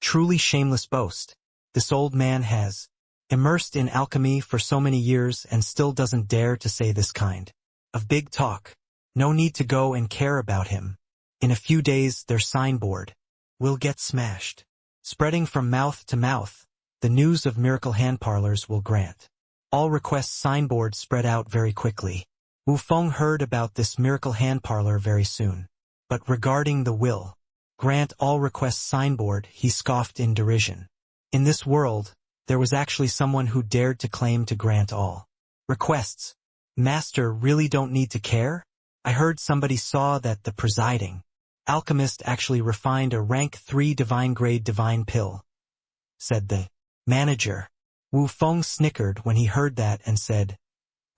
S1: Truly shameless boast. This old man has immersed in alchemy for so many years and still doesn't dare to say this kind of big talk. No need to go and care about him. In a few days their signboard will get smashed. Spreading from mouth to mouth, the news of miracle hand parlors will grant all requests signboard spread out very quickly. Wu Feng heard about this miracle hand parlor very soon. But regarding the will grant all requests signboard, he scoffed in derision. In this world, there was actually someone who dared to claim to grant all requests. Master really don't need to care? I heard somebody saw that the presiding alchemist actually refined a rank 3 divine grade divine pill, said the manager. Wu Feng snickered when he heard that and said,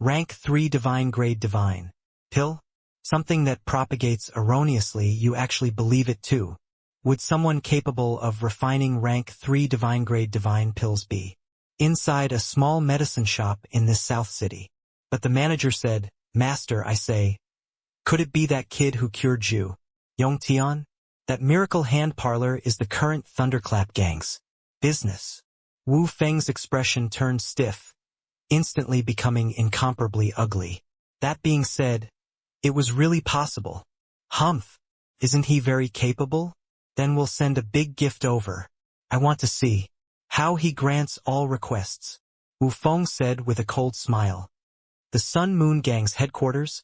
S1: "Rank 3 divine grade divine pill? Something that propagates erroneously, you actually believe it too? Would someone capable of refining rank 3 divine grade divine pills be inside a small medicine shop in this South City?" But the manager said, "Master, I say, could it be that kid who cured Zhu Yongtian? That miracle hand parlor is the current thunderclap gang's business." Wu Feng's expression turned stiff, instantly becoming incomparably ugly. That being said, it was really possible. Humph, isn't he very capable? Then we'll send a big gift over. I want to see how he grants all requests, Wu Feng said with a cold smile. The Sun Moon Gang's headquarters,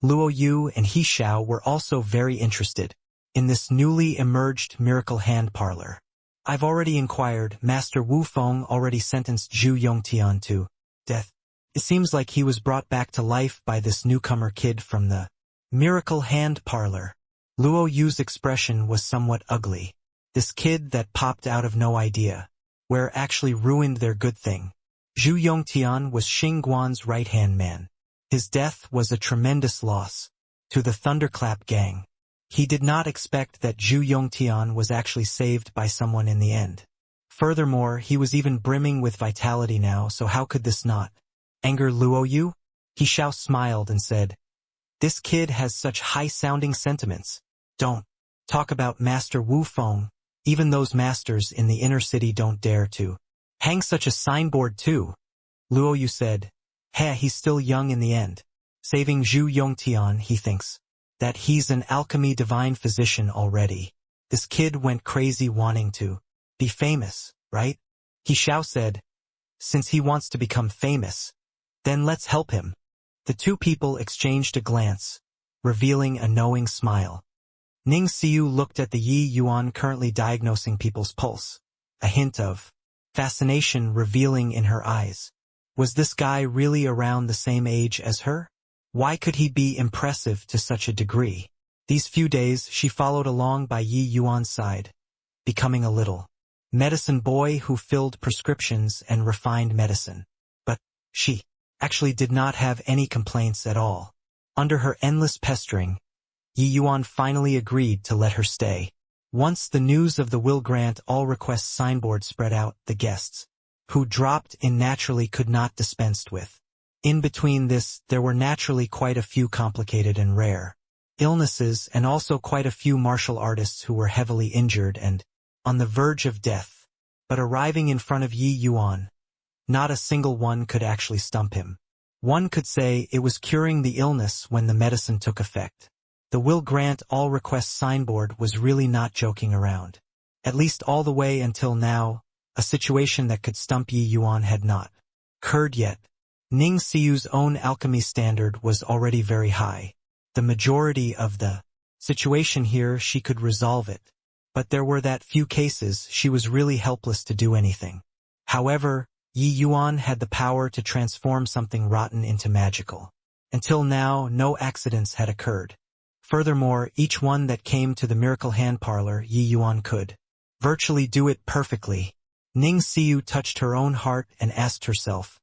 S1: Luo Yu and He Xiao were also very interested in this newly emerged miracle hand parlor. "I've already inquired. Master Wu Feng already sentenced Zhu Yongtian to death. It seems like he was brought back to life by this newcomer kid from the miracle hand parlor." Luo Yu's expression was somewhat ugly. This kid that popped out of no idea where actually ruined their good thing. Zhu Yongtian was Xing Guan's right-hand man. His death was a tremendous loss to the Thunderclap gang. He did not expect that Zhu Yongtian was actually saved by someone in the end. Furthermore, he was even brimming with vitality now, so how could this not anger Luo Yu? He Xiao smiled and said, "This kid has such high-sounding sentiments. Don't talk about Master Wu Feng. Even those masters in the inner city don't dare to hang such a signboard too." Luo Yu said, He's still young in the end. Saving Zhu Yongtian, he thinks that he's an alchemy divine physician already. This kid went crazy wanting to be famous, right? He Xiao said, "Since he wants to become famous, then let's help him." The two people exchanged a glance, revealing a knowing smile. Ning Xiu looked at the Yi Yuan currently diagnosing people's pulse, a hint of fascination revealing in her eyes. Was this guy really around the same age as her? Why could he be impressive to such a degree? These few days she followed along by Yi Yuan's side, becoming a little medicine boy who filled prescriptions and refined medicine. But she actually did not have any complaints at all. Under her endless pestering, Yi Yuan finally agreed to let her stay. Once the news of the will grant all requests signboard spread out, the guests who dropped in naturally could not dispensed with. In between this, there were naturally quite a few complicated and rare illnesses and also quite a few martial artists who were heavily injured and on the verge of death. But arriving in front of Yi Yuan, not a single one could actually stump him. One could say it was curing the illness when the medicine took effect. The will grant all requests signboard was really not joking around. At least all the way until now, a situation that could stump Yi Yuan had not occurred yet. Ning Siu's own alchemy standard was already very high. The majority of the situation here she could resolve it. But there were that few cases she was really helpless to do anything. However, Yi Yuan had the power to transform something rotten into magical. Until now, no accidents had occurred. Furthermore, each one that came to the miracle hand parlor, Yi Yuan could virtually do it perfectly. Ning Siu touched her own heart and asked herself,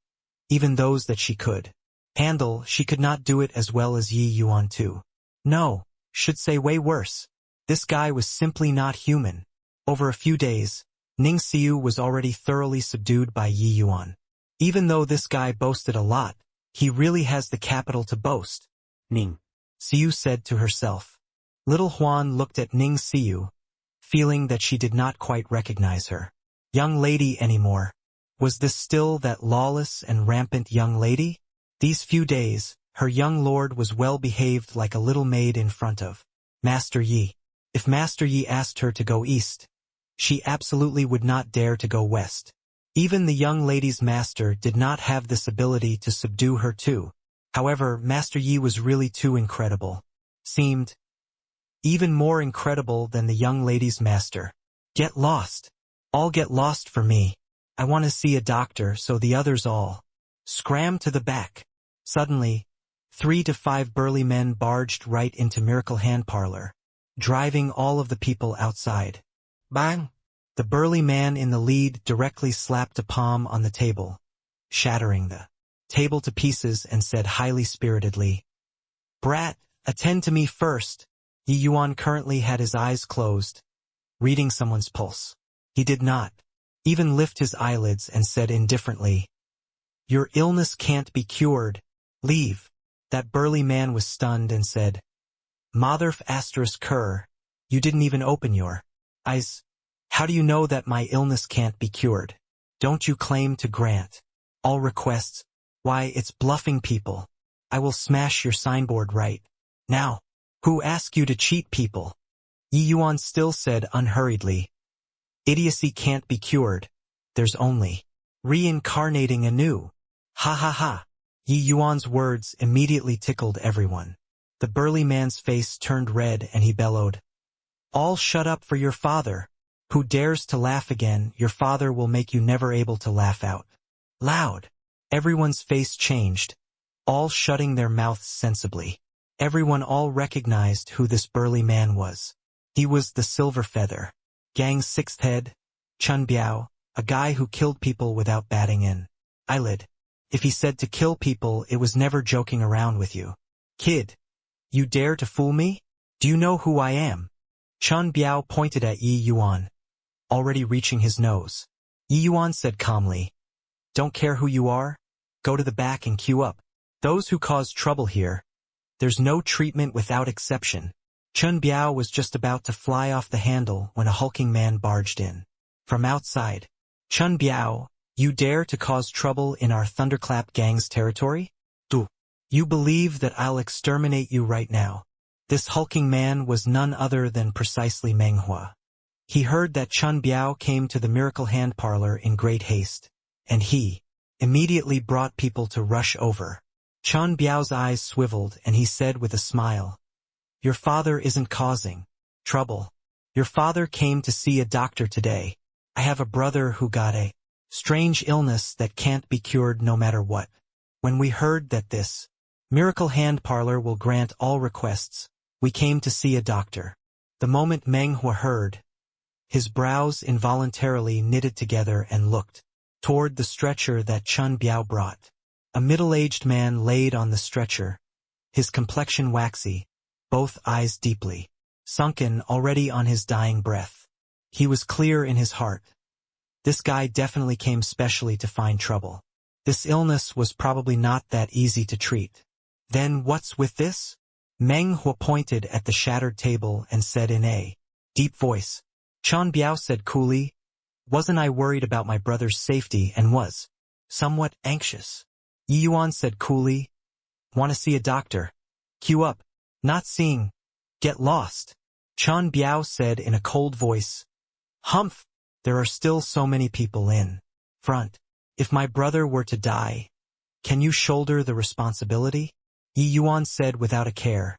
S1: even those that she could handle, she could not do it as well as Yi Yuan too. No, should say way worse. This guy was simply not human. Over a few days, Ning Siu was already thoroughly subdued by Yi Yuan. Even though this guy boasted a lot, he really has the capital to boast.
S4: Ning
S1: Siu said to herself. Little Huan looked at Ning Siu, feeling that she did not quite recognize her young lady anymore. Was this still that lawless and rampant young lady? These few days, her young lord was well behaved like a little maid in front of Master Yi. If Master Yi asked her to go east, she absolutely would not dare to go west. Even the young lady's master did not have this ability to subdue her too. However, Master Yi was really too incredible. Seemed even more incredible than the young lady's master. Get lost. All get lost for me. I want to see a doctor, so the others all scram to the back. Suddenly, 3 to 5 burly men barged right into Miracle Hand Parlor, driving all of the people outside. Bang! The burly man in the lead directly slapped a palm on the table, shattering the table to pieces, and said highly spiritedly, "Brat, attend to me first." Yi Yuan currently had his eyes closed, reading someone's pulse. He did not even lift his eyelids and said indifferently, "Your illness can't be cured. Leave." That burly man was stunned and said, "Motherf asterisk cur, you didn't even open your eyes. How do you know that my illness can't be cured? Don't you claim to grant all requests? Why, it's bluffing people. I will smash your signboard right now. Who asked you to cheat people?" Yi Yuan still said unhurriedly, "Idiocy can't be cured. There's only reincarnating anew." Ha ha ha. Yi Yuan's words immediately tickled everyone. The burly man's face turned red and he bellowed, "All shut up for your father. Who dares to laugh again, your father will make you never able to laugh out loud." Everyone's face changed, all shutting their mouths sensibly. Everyone all recognized who this burly man was. He was the Silver Feather Gang's 6th head, Chun Biao, a guy who killed people without batting an eyelid. If he said to kill people, it was never joking around with you. "Kid, you dare to fool me? Do you know who I am?" Chun Biao pointed at Yi Yuan, already reaching his nose. Yi Yuan said calmly, "Don't care who you are? Go to the back and queue up. Those who cause trouble here, there's no treatment without exception." Chun Biao was just about to fly off the handle when a hulking man barged in from outside. "Chun Biao, you dare to cause trouble in our Thunderclap Gang's territory? Do you believe that I'll exterminate you right now?" This hulking man was none other than precisely Meng Hua. He heard that Chun Biao came to the Miracle Hand Parlor in great haste, and he immediately brought people to rush over. Chun Biao's eyes swiveled and he said with a smile, "Your father isn't causing trouble. Your father came to see a doctor today. I have a brother who got a strange illness that can't be cured no matter what. When we heard that this Miracle Hand Parlor will grant all requests, we came to see a doctor." The moment Meng Hua heard, his brows involuntarily knitted together and looked toward the stretcher that Chun Biao brought. A middle-aged man laid on the stretcher, his complexion waxy, both eyes deeply sunken, already on his dying breath. He was clear in his heart. This guy definitely came specially to find trouble. This illness was probably not that easy to treat. Then what's with this? Meng Hua pointed at the shattered table and said in a deep voice. Chun Biao said coolly, "Wasn't I worried about my brother's safety and was somewhat anxious?" Yi Yuan said coolly, "Want to see a doctor? Queue up. Not seeing. Get lost." Chun Biao said in a cold voice, "Humph, there are still so many people in front. If my brother were to die, Can you shoulder the responsibility? Yi Yuan said without a care.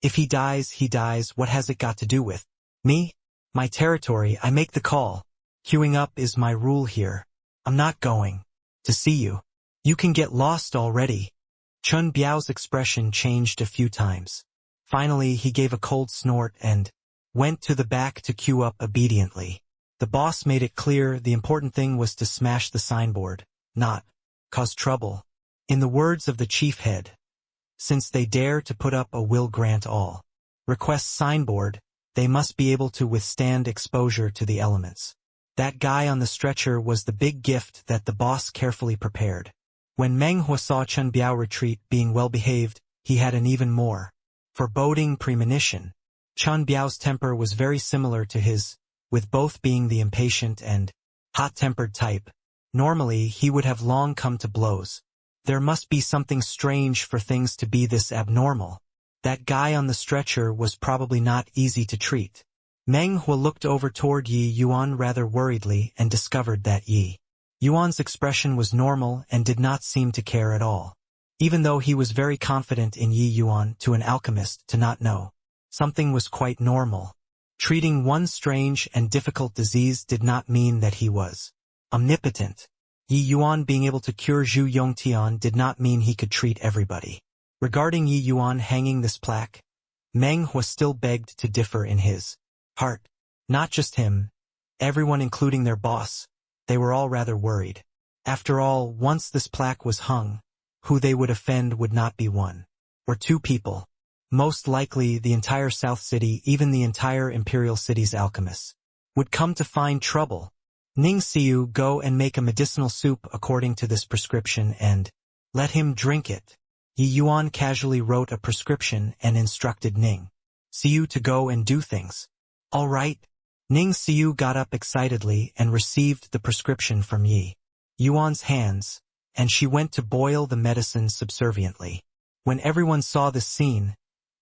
S1: If he dies, what has it got to do with me? My territory, I make the call. Queuing up is my rule here. I'm not going to see you. You can get lost already. Chun Biao's expression changed a few times. Finally, he gave a cold snort and went to the back to queue up obediently. The boss made it clear the important thing was to smash the signboard, not cause trouble. In the words of the chief head, since they dare to put up a will grant all request signboard, they must be able to withstand exposure to the elements. That guy on the stretcher was the big gift that the boss carefully prepared. When Meng Huo saw Chun Biao retreat being well-behaved, he had an even more foreboding premonition. Chun Biao's temper was very similar to his, with both being the impatient and hot-tempered type. Normally, he would have long come to blows. There must be something strange for things to be this abnormal. That guy on the stretcher was probably not easy to treat. Meng Huo looked over toward Yi Yuan rather worriedly and discovered that Yi Yuan's expression was normal and did not seem to care at all. Even though he was very confident in Yi Yuan, to an alchemist to not know something was quite normal. Treating one strange and difficult disease did not mean that he was omnipotent. Yi Yuan being able to cure Zhu Yongtian did not mean he could treat everybody. Regarding Yi Yuan hanging this plaque, Meng Huo still begged to differ in his heart. Not just him, everyone including their boss, they were all rather worried. After all, once this plaque was hung, who they would offend would not be one or two people. Most likely the entire South City, even the entire Imperial City's alchemists, would come to find trouble. Ning Xiu, go and make a medicinal soup according to this prescription and let him drink it. Yi Yuan casually wrote a prescription and instructed Ning Xiu to go and do things. All right. Ning Xiu got up excitedly and received the prescription from Yi Yuan's hands, and she went to boil the medicine subserviently. When everyone saw this scene,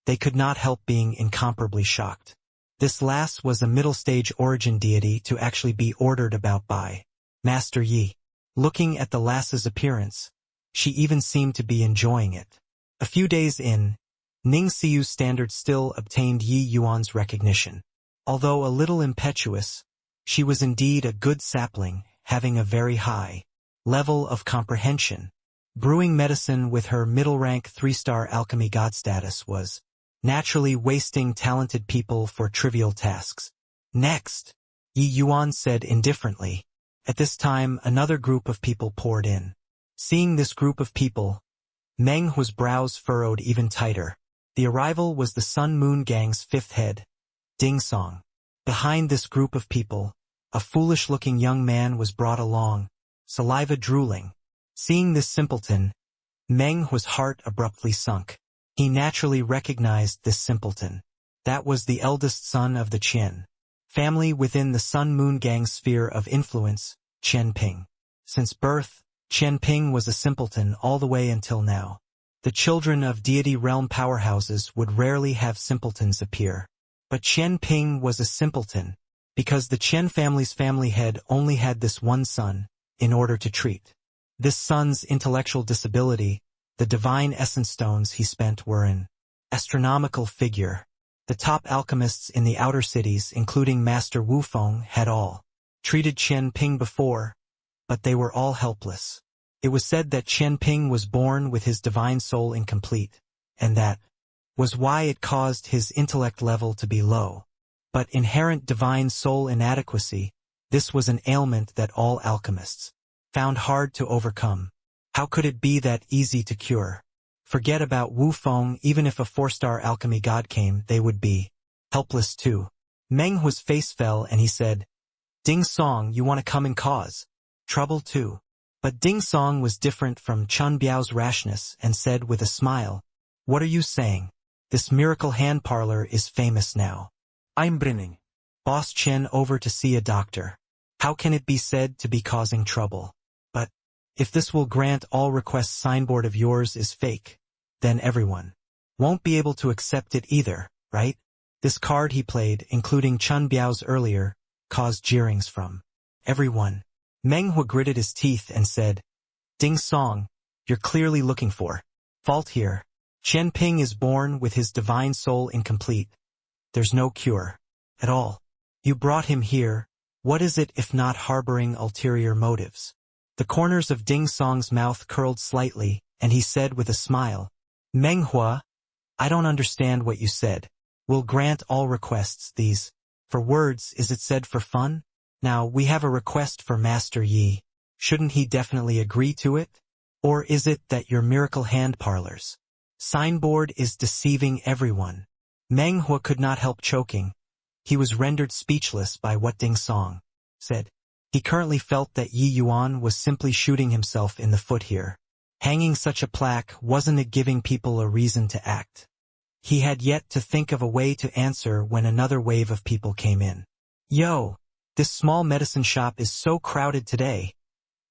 S1: they could not help being incomparably shocked. This lass was a middle-stage origin deity to actually be ordered about by Master Yi. Looking at the lass's appearance, she even seemed to be enjoying it. A few days in, Ning Xiu's standard still obtained Yi Yuan's recognition. Although a little impetuous, she was indeed a good sapling, having a very high level of comprehension. Brewing medicine with her middle-rank 3-star alchemy god status was naturally wasting talented people for trivial tasks. Next, Yi Yuan said indifferently. At this time, another group of people poured in. Seeing this group of people, Meng Huo's brows furrowed even tighter. The arrival was the Sun Moon Gang's fifth head, Ding Song. Behind this group of people, a foolish-looking young man was brought along, saliva drooling. Seeing this simpleton, Meng Huo's heart abruptly sunk. He naturally recognized this simpleton. That was the eldest son of the Qian family within the Sun Moon Gang's sphere of influence, Qian Ping. Since birth, Qian Ping was a simpleton all the way until now. The children of deity realm powerhouses would rarely have simpletons appear. But Qian Ping was a simpleton, because the Qian family's family head only had this one son, in order to treat this son's intellectual disability. The divine essence stones he spent were an astronomical figure. The top alchemists in the outer cities, including Master Wu Feng, had all treated Qian Ping before, but they were all helpless. It was said that Qian Ping was born with his divine soul incomplete, and that was why it caused his intellect level to be low. But inherent divine soul inadequacy, this was an ailment that all alchemists found hard to overcome. How could it be that easy to cure? Forget about Wu Feng, even if a 4-star alchemy god came, they would be helpless too. Meng Huo's face fell and he said, Ding Song, you want to come and cause trouble too? But Ding Song was different from Chun Biao's rashness and said with a smile, What are you saying? This miracle hand parlor is famous now.
S3: I'm bringing
S1: Boss Chen over to see a doctor. How can it be said to be causing trouble? But if this will grant all requests signboard of yours is fake, then everyone won't be able to accept it either, right? This card he played, including Chun Biao's earlier, caused jeerings from everyone. Meng Huo gritted his teeth and said, Ding Song, you're clearly looking for fault here. Qian Ping is born with his divine soul incomplete. There's no cure at all. You brought him here. What is it if not harboring ulterior motives? The corners of Ding Song's mouth curled slightly, and he said with a smile, Meng Hua, I don't understand what you said. We'll grant all requests. These, for words, is it said for fun? Now, we have a request for Master Yi. Shouldn't he definitely agree to it? Or is it that your miracle hand parlors signboard is deceiving everyone? Meng Hua could not help choking. He was rendered speechless by what Ding Song said. He currently felt that Yi Yuan was simply shooting himself in the foot here. Hanging such a plaque, wasn't it giving people a reason to act? He had yet to think of a way to answer when another wave of people came in. Yo, this small medicine shop is so crowded today,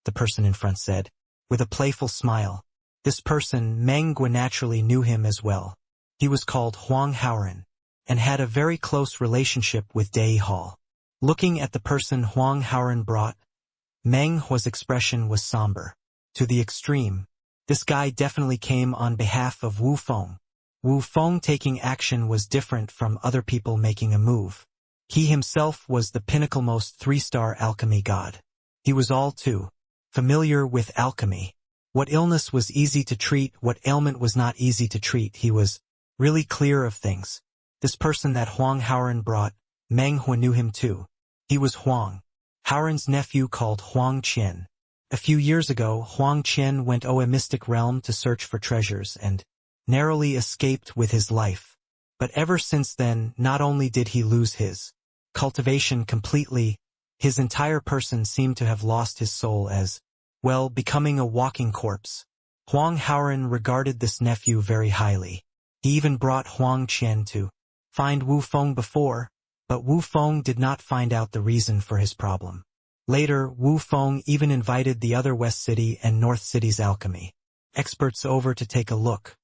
S1: the person in front said, with a playful smile. This person, Meng Hua, naturally knew him as well. He was called Huang Haoran, and had a very close relationship with Dai Hall. Looking at the person Huang Haoran brought, Meng Hua's expression was somber. To the extreme. This guy definitely came on behalf of Wu Feng. Wu Feng taking action was different from other people making a move. He himself was the pinnacle-most 3-star alchemy god. He was all too familiar with alchemy. What illness was easy to treat, what ailment was not easy to treat. He was really clear of things. This person that Huang Haoran brought, Meng Hua knew him too. He was Huang Haoran's nephew called Huang Qian. A few years ago, Huang Qian went to a mystic realm to search for treasures and narrowly escaped with his life. But ever since then, not only did he lose his cultivation completely, his entire person seemed to have lost his soul as well, becoming a walking corpse. Huang Haoran regarded this nephew very highly. He even brought Huang Qian to find Wu Feng before, but Wu Feng did not find out the reason for his problem. Later, Wu Feng even invited the other West City and North City's alchemy experts over to take a look.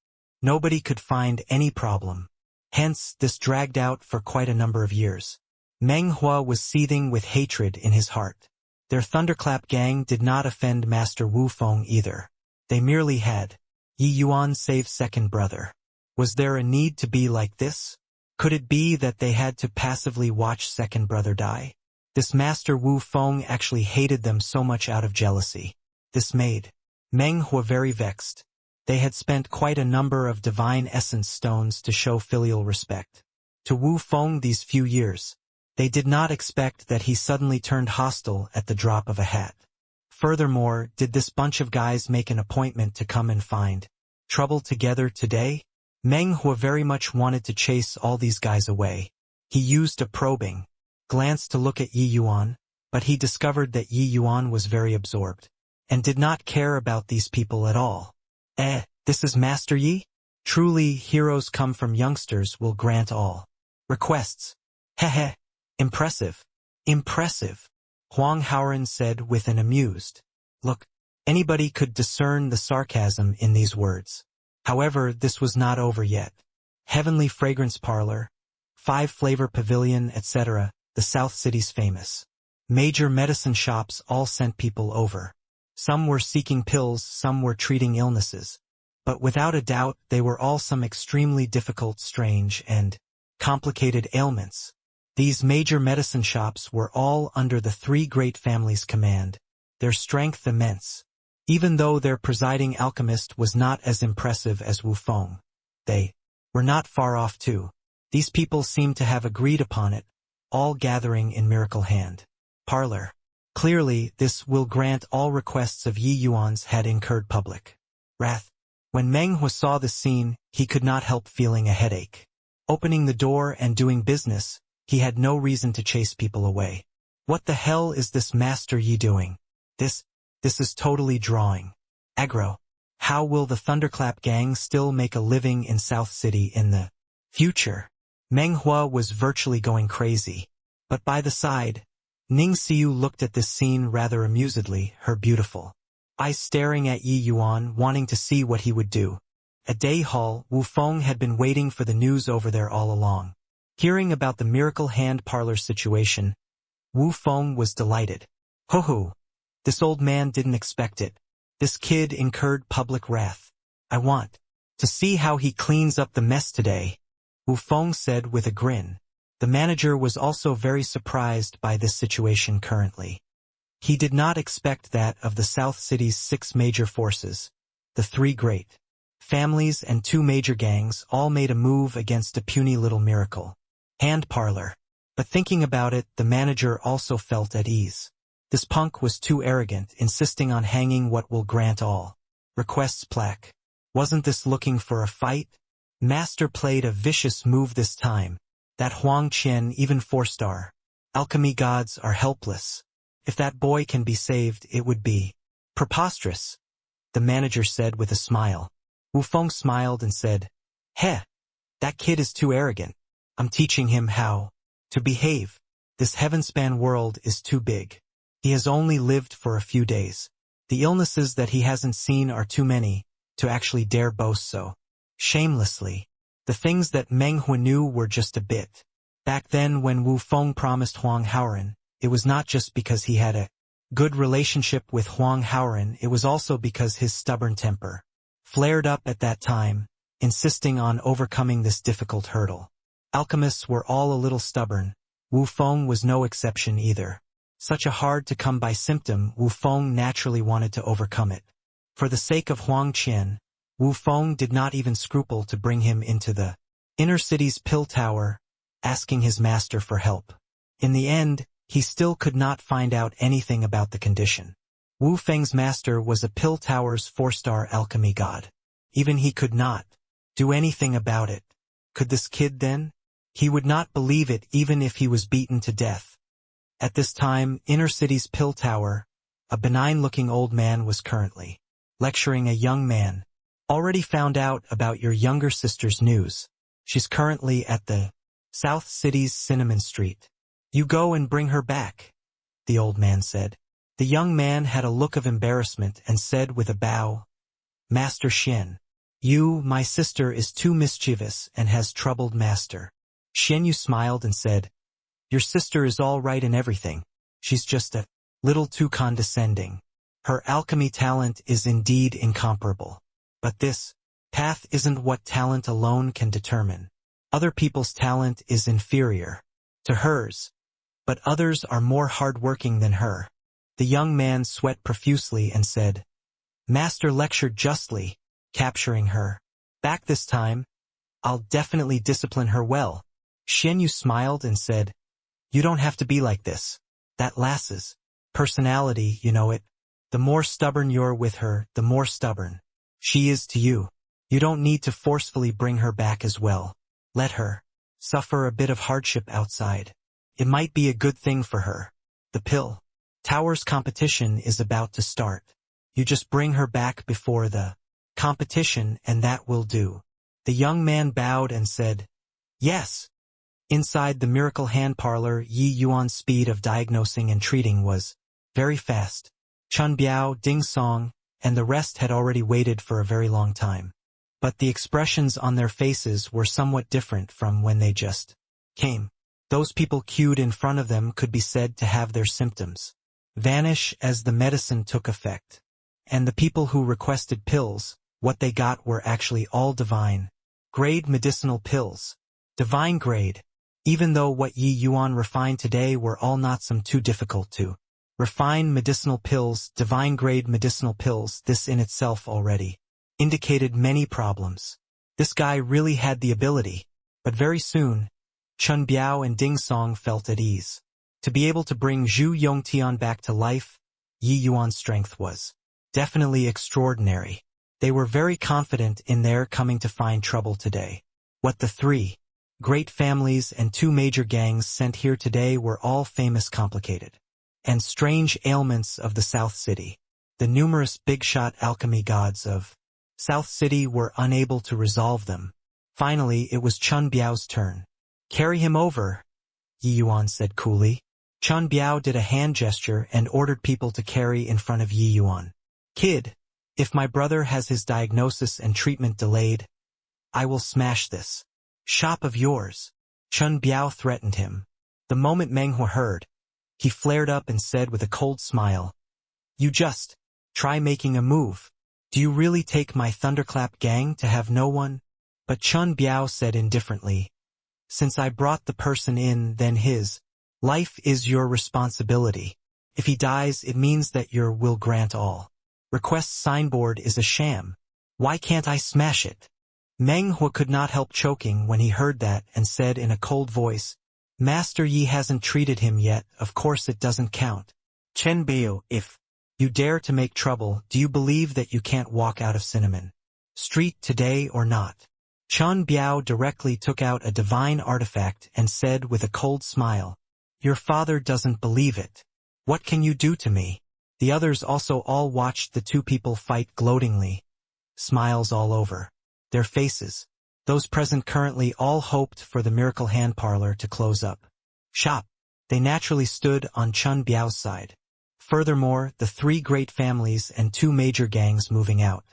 S1: Nobody could find any problem. Hence, this dragged out for quite a number of years. Meng Hua was seething with hatred in his heart. Their Thunderclap gang did not offend Master Wu Feng either. They merely had Yi Yuan save second brother. Was there a need to be like this? Could it be that they had to passively watch second brother die? This Master Wu Feng actually hated them so much out of jealousy. This made Meng Hua very vexed. They had spent quite a number of divine essence stones to show filial respect to Wu Feng these few years. They did not expect that he suddenly turned hostile at the drop of a hat. Furthermore, did this bunch of guys make an appointment to come and find trouble together today? Meng Hua very much wanted to chase all these guys away. He used a probing glance to look at Yi Yuan, but he discovered that Yi Yuan was very absorbed and did not care about these people at all. This is Master Yi? Truly, heroes come from youngsters will grant all requests. Heh. Impressive. Impressive. Huang Haoran said with an amused look. Anybody could discern the sarcasm in these words. However, this was not over yet. Heavenly Fragrance Parlor, 5-Flavor Pavilion, etc., the South City's famous major medicine shops all sent people over. Some were seeking pills, some were treating illnesses. But without a doubt, they were all some extremely difficult, strange, and complicated ailments. These major medicine shops were all under the 3 great families' command, their strength immense. Even though their presiding alchemist was not as impressive as Wu Feng, they were not far off too. These people seemed to have agreed upon it, all gathering in Miracle Hand Parlor. Clearly, this will grant all requests of Yi Yuan's had incurred public wrath. When Meng Hua saw the scene, he could not help feeling a headache. Opening the door and doing business, he had no reason to chase people away. What the hell is this Master Yi doing? This is totally drawing. Aggro. How will the Thunderclap gang still make a living in South City in the future? Meng Hua was virtually going crazy. But by the side, Ning Xiu looked at this scene rather amusedly, her beautiful eyes staring at Yi Yuan, wanting to see what he would do. At Dai Hall, Wu Feng had been waiting for the news over there all along. Hearing about the Miracle Hand Parlor situation, Wu Feng was delighted. Ho ho! This old man didn't expect it. This kid incurred public wrath. I want to see how he cleans up the mess today, Wu Feng said with a grin. The manager was also very surprised by this situation currently. He did not expect that of the South City's 6 major forces, the 3 great families and 2 major gangs all made a move against a puny little miracle hand parlor. But thinking about it, the manager also felt at ease. This punk was too arrogant, insisting on hanging what will grant all requests plaque. Wasn't this looking for a fight? Master played a vicious move this time. That Huang Qian, even 4-star alchemy gods are helpless. If that boy can be saved, it would be preposterous, the manager said with a smile. Wu Feng smiled and said, "Heh, that kid is too arrogant. I'm teaching him how to behave. This heaven-span world is too big. He has only lived for a few days. The illnesses that he hasn't seen are too many to actually dare boast so shamelessly. The things that Meng Hu knew were just a bit. Back then when Wu Feng promised Huang Haoran, it was not just because he had a good relationship with Huang Haoran, it was also because his stubborn temper flared up at that time, insisting on overcoming this difficult hurdle. Alchemists were all a little stubborn. Wu Feng was no exception either. Such a hard-to-come-by symptom, Wu Feng naturally wanted to overcome it. For the sake of Huang Qian, Wu Feng did not even scruple to bring him into the inner city's pill tower, asking his master for help. In the end, he still could not find out anything about the condition. Wu Feng's master was a pill tower's 4-star alchemy god. Even he could not do anything about it. Could this kid then? He would not believe it even if he was beaten to death. At this time, inner city's pill tower, a benign-looking old man was currently lecturing a young man. Already found out about your younger sister's news. She's currently at the South City's Cinnamon Street. You go and bring her back, the old man said. The young man had a look of embarrassment and said with a bow, Master Xian, my sister is too mischievous and has troubled master. Xian Yu smiled and said, your sister is all right in everything. She's just a little too condescending. Her alchemy talent is indeed incomparable. But this path isn't what talent alone can determine. Other people's talent is inferior to hers, but others are more hard-working than her. The young man sweat profusely and said, Master lectured justly, capturing her back this time. I'll definitely discipline her well. Xian Yu smiled and said, you don't have to be like this. That lass's personality, you know it. The more stubborn you're with her, the more stubborn she is to you. You don't need to forcefully bring her back as well. Let her suffer a bit of hardship outside. It might be a good thing for her. The pill tower's competition is about to start. You just bring her back before the competition and that will do. The young man bowed and said, yes. Inside the miracle hand parlor, Yi Yuan's speed of diagnosing and treating was very fast. Chun Biao, Ding Song, and the rest had already waited for a very long time. But the expressions on their faces were somewhat different from when they just came. Those people queued in front of them could be said to have their symptoms vanish as the medicine took effect. And the people who requested pills, what they got were actually all divine grade medicinal pills. Divine grade. Even though what Yi Yuan refined today were all not some too difficult to refine medicinal pills, divine grade medicinal pills, this in itself already indicated many problems. This guy really had the ability. But very soon, Chun Biao and Ding Song felt at ease. To be able to bring Zhu Yongtian back to life, Yi Yuan's strength was definitely extraordinary. They were very confident in their coming to find trouble today. What the 3 great families and 2 major gangs sent here today were all famous complicated and strange ailments of the South City. The numerous big-shot alchemy gods of South City were unable to resolve them. Finally, it was Chun Biao's turn. Carry him over, Yi Yuan said coolly. Chun Biao did a hand gesture and ordered people to carry in front of Yi Yuan. Kid, if my brother has his diagnosis and treatment delayed, I will smash this shop of yours. Chun Biao threatened him. The moment Meng Hu heard, he flared up and said with a cold smile, you just Try making a move. Do you really take my thunderclap gang to have no one? But Chun Biao said indifferently, since I brought the person in, then his life is your responsibility. If he dies, it means that your will grant all. Request signboard is a sham. Why can't I smash it? Meng Huo could not help choking when he heard that and said in a cold voice, Master Yi hasn't treated him yet, of course it doesn't count.
S4: Chen Biao, if
S1: you dare to make trouble, do you believe that you can't walk out of Cinnamon Street today or not? Chun Biao directly took out a divine artifact and said with a cold smile, your father doesn't believe it. What can you do to me? The others also all watched the two people fight gloatingly. Smiles all over their faces. Those present currently all hoped for the miracle hand parlor to close up shop. They naturally stood on Chun Biao's side. Furthermore, the three great families and two major gangs moving out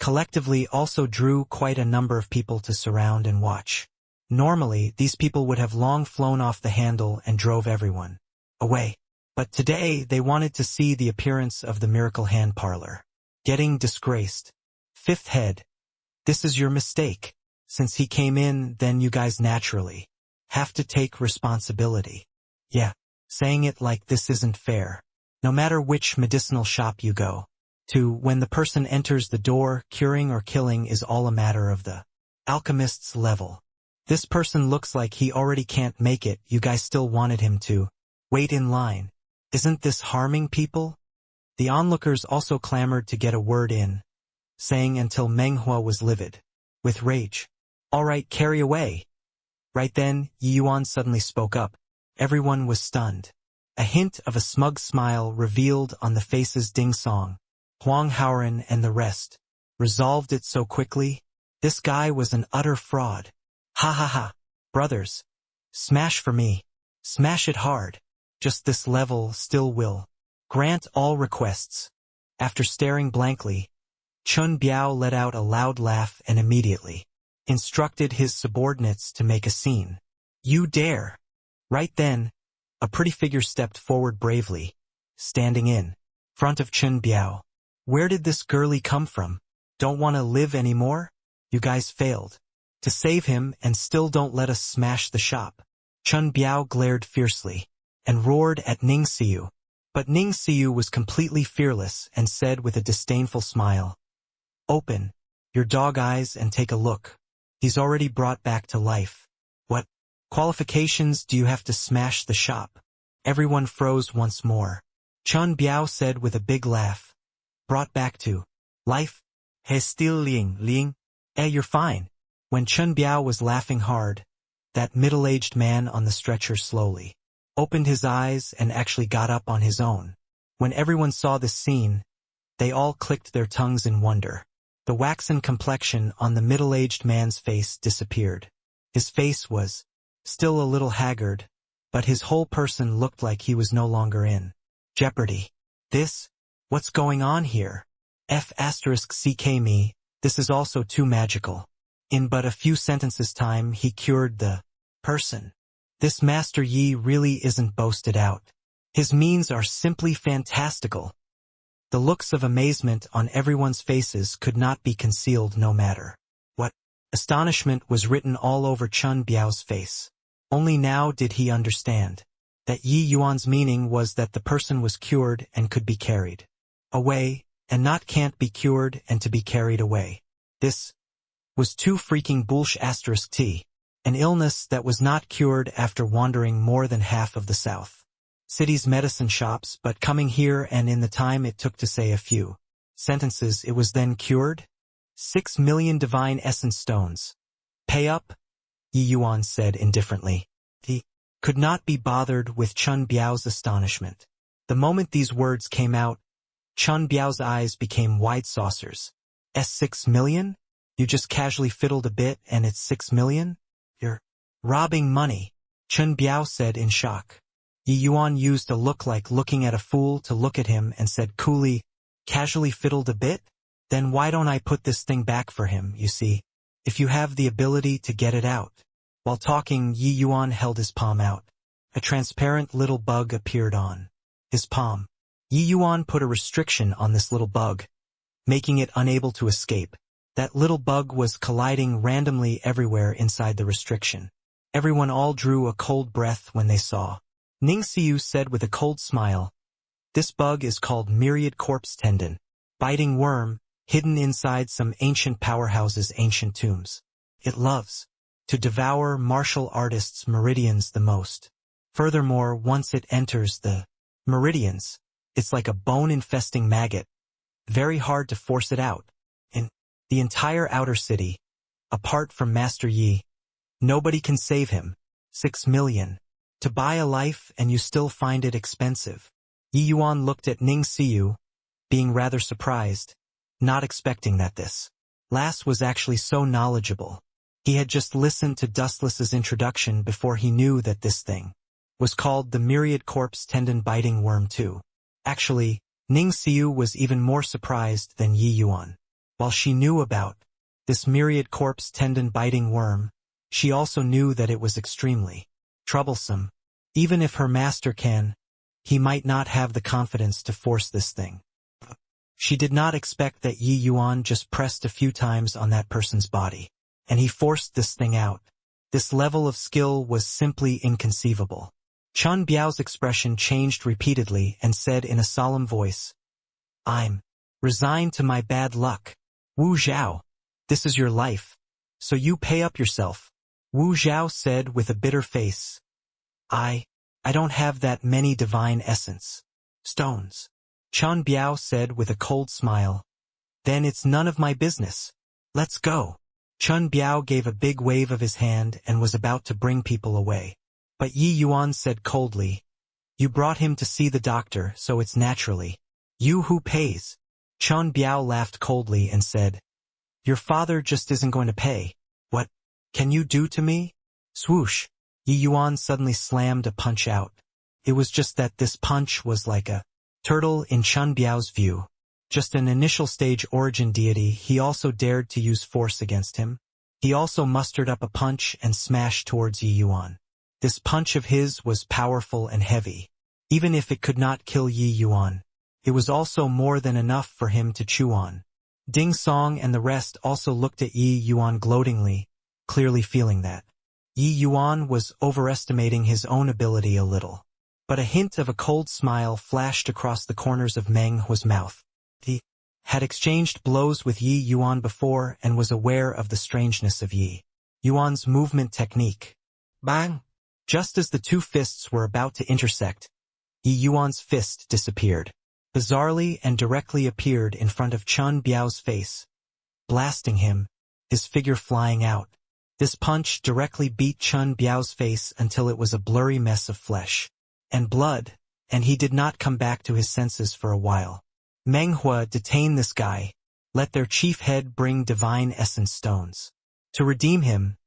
S1: collectively also drew quite a number of people to surround and watch. Normally, these people would have long flown off the handle and drove everyone away. But today, they wanted to see the appearance of the miracle hand parlor getting disgraced. Fifth head. This is your mistake. Since he came in, then you guys naturally have to take responsibility. Yeah, saying it like this isn't fair. No matter which medicinal shop you go to, when the person enters the door, curing or killing is all a matter of the alchemist's level. This person looks like he already can't make it, you guys still wanted him to wait in line. Isn't this harming people? The onlookers also clamored to get a word in, saying until Meng Huo was livid with rage. All right, carry away. Right then, Yi Yuan suddenly spoke up. Everyone was stunned. A hint of a smug smile revealed on the faces Ding Song, Huang Haoran and the rest. Resolved it so quickly? This guy was an utter fraud. Ha ha ha. Brothers. Smash for me. Smash it hard. Just this level still will grant all requests. After staring blankly, Chun Biao let out a loud laugh and immediately instructed his subordinates to make a scene. You dare. Right then, a pretty figure stepped forward bravely, standing in front of Chun Biao. Where did this girlie come from? Don't want to live anymore? You guys failed to save him and still don't let us smash the shop. Chun Biao glared fiercely and roared at Ning Xiu. But Ning Xiu was completely fearless and said with a disdainful smile, open your dog eyes and take a look. He's already brought back to life. What qualifications do you have to smash the shop? Everyone froze once more. Chun Biao said with a big laugh, brought back to life? Hey, still Ling. You're fine. When Chun Biao was laughing hard, that middle-aged man on the stretcher slowly opened his eyes and actually got up on his own. When everyone saw this scene, they all clicked their tongues in wonder. The waxen complexion on the middle-aged man's face disappeared. His face was still a little haggard, but his whole person looked like he was no longer in jeopardy. What's going on here? F***ck me, this is also too magical. In but a few sentences time he cured the person. This Master Yi really isn't boasted out. His means are simply fantastical. The looks of amazement on everyone's faces could not be concealed no matter what. Astonishment was written all over Chun Biao's face. Only now did he understand that Yi Yuan's meaning was that the person was cured and could be carried away, and not can't be cured and to be carried away. This was too freaking bullsh*t. An illness that was not cured after wandering more than half of the South City's medicine shops, but coming here and in the time it took to say a few sentences it was then cured? 6 million divine essence stones. Pay up? Yi Yuan said indifferently. He could not be bothered with Chun Biao's astonishment. The moment these words came out, Chun Biao's eyes became wide saucers. 6 million? You just casually fiddled a bit and it's 6 million? You're robbing money, Chun Biao said in shock. Yi Yuan used a look like looking at a fool to look at him and said coolly, casually fiddled a bit? Then why don't I put this thing back for him, you see? If you have the ability to get it out. While talking, Yi Yuan held his palm out. A transparent little bug appeared on his palm. Yi Yuan put a restriction on this little bug, making it unable to escape. That little bug was colliding randomly everywhere inside the restriction. Everyone all drew a cold breath when they saw. Ning Xiu said with a cold smile, "This bug is called myriad corpse tendon, biting worm, hidden inside some ancient powerhouses' ancient tombs. It loves to devour martial artists' meridians the most. Furthermore, once it enters the meridians, it's like a bone-infesting maggot, very hard to force it out. In the entire outer city, apart from Master Yi, nobody can save him. 6 million. To buy a life and you still find it expensive." Yi Yuan looked at Ning Xiu, being rather surprised, not expecting that this last was actually so knowledgeable. He had just listened to Dustless's introduction before he knew that this thing was called the myriad corpse tendon biting worm too. Actually, Ning Xiu was even more surprised than Yi Yuan. While she knew about this myriad corpse tendon biting worm, she also knew that it was extremely troublesome. Even if her master can, he might not have the confidence to force this thing. She did not expect that Yi Yuan just pressed a few times on that person's body, and he forced this thing out. This level of skill was simply inconceivable. Chun Biao's expression changed repeatedly and said in a solemn voice, "I'm resigned to my bad luck. Wu Zhao, this is your life, so you pay up yourself." Wu Zhao said with a bitter face, I don't have that many divine essence stones." Chun Biao said with a cold smile, "Then it's none of my business. Let's go." Chun Biao gave a big wave of his hand and was about to bring people away. But Yi Yuan said coldly, "You brought him to see the doctor, so it's naturally you who pays." Chun Biao laughed coldly and said, "Your father just isn't going to pay. What can you do to me?" Swoosh! Yi Yuan suddenly slammed a punch out. It was just that this punch was like a turtle in Chun Biao's view. Just an initial stage origin deity, he also dared to use force against him. He also mustered up a punch and smashed towards Yi Yuan. This punch of his was powerful and heavy. Even if it could not kill Yi Yuan, it was also more than enough for him to chew on. Ding Song and the rest also looked at Yi Yuan gloatingly, clearly feeling that Yi Yuan was overestimating his own ability a little. But a hint of a cold smile flashed across the corners of Meng Hua's mouth. He had exchanged blows with Yi Yuan before and was aware of the strangeness of Yi Yuan's movement technique. Bang! Just as the two fists were about to intersect, Yi Yuan's fist disappeared, bizarrely and directly appeared in front of Chun Biao's face, blasting him, his figure flying out. This punch directly beat Chun Biao's face until it was a blurry mess of flesh and blood, and he did not come back to his senses for a while. Meng Hua, detain this guy. Let their chief head bring divine essence stones. To redeem him,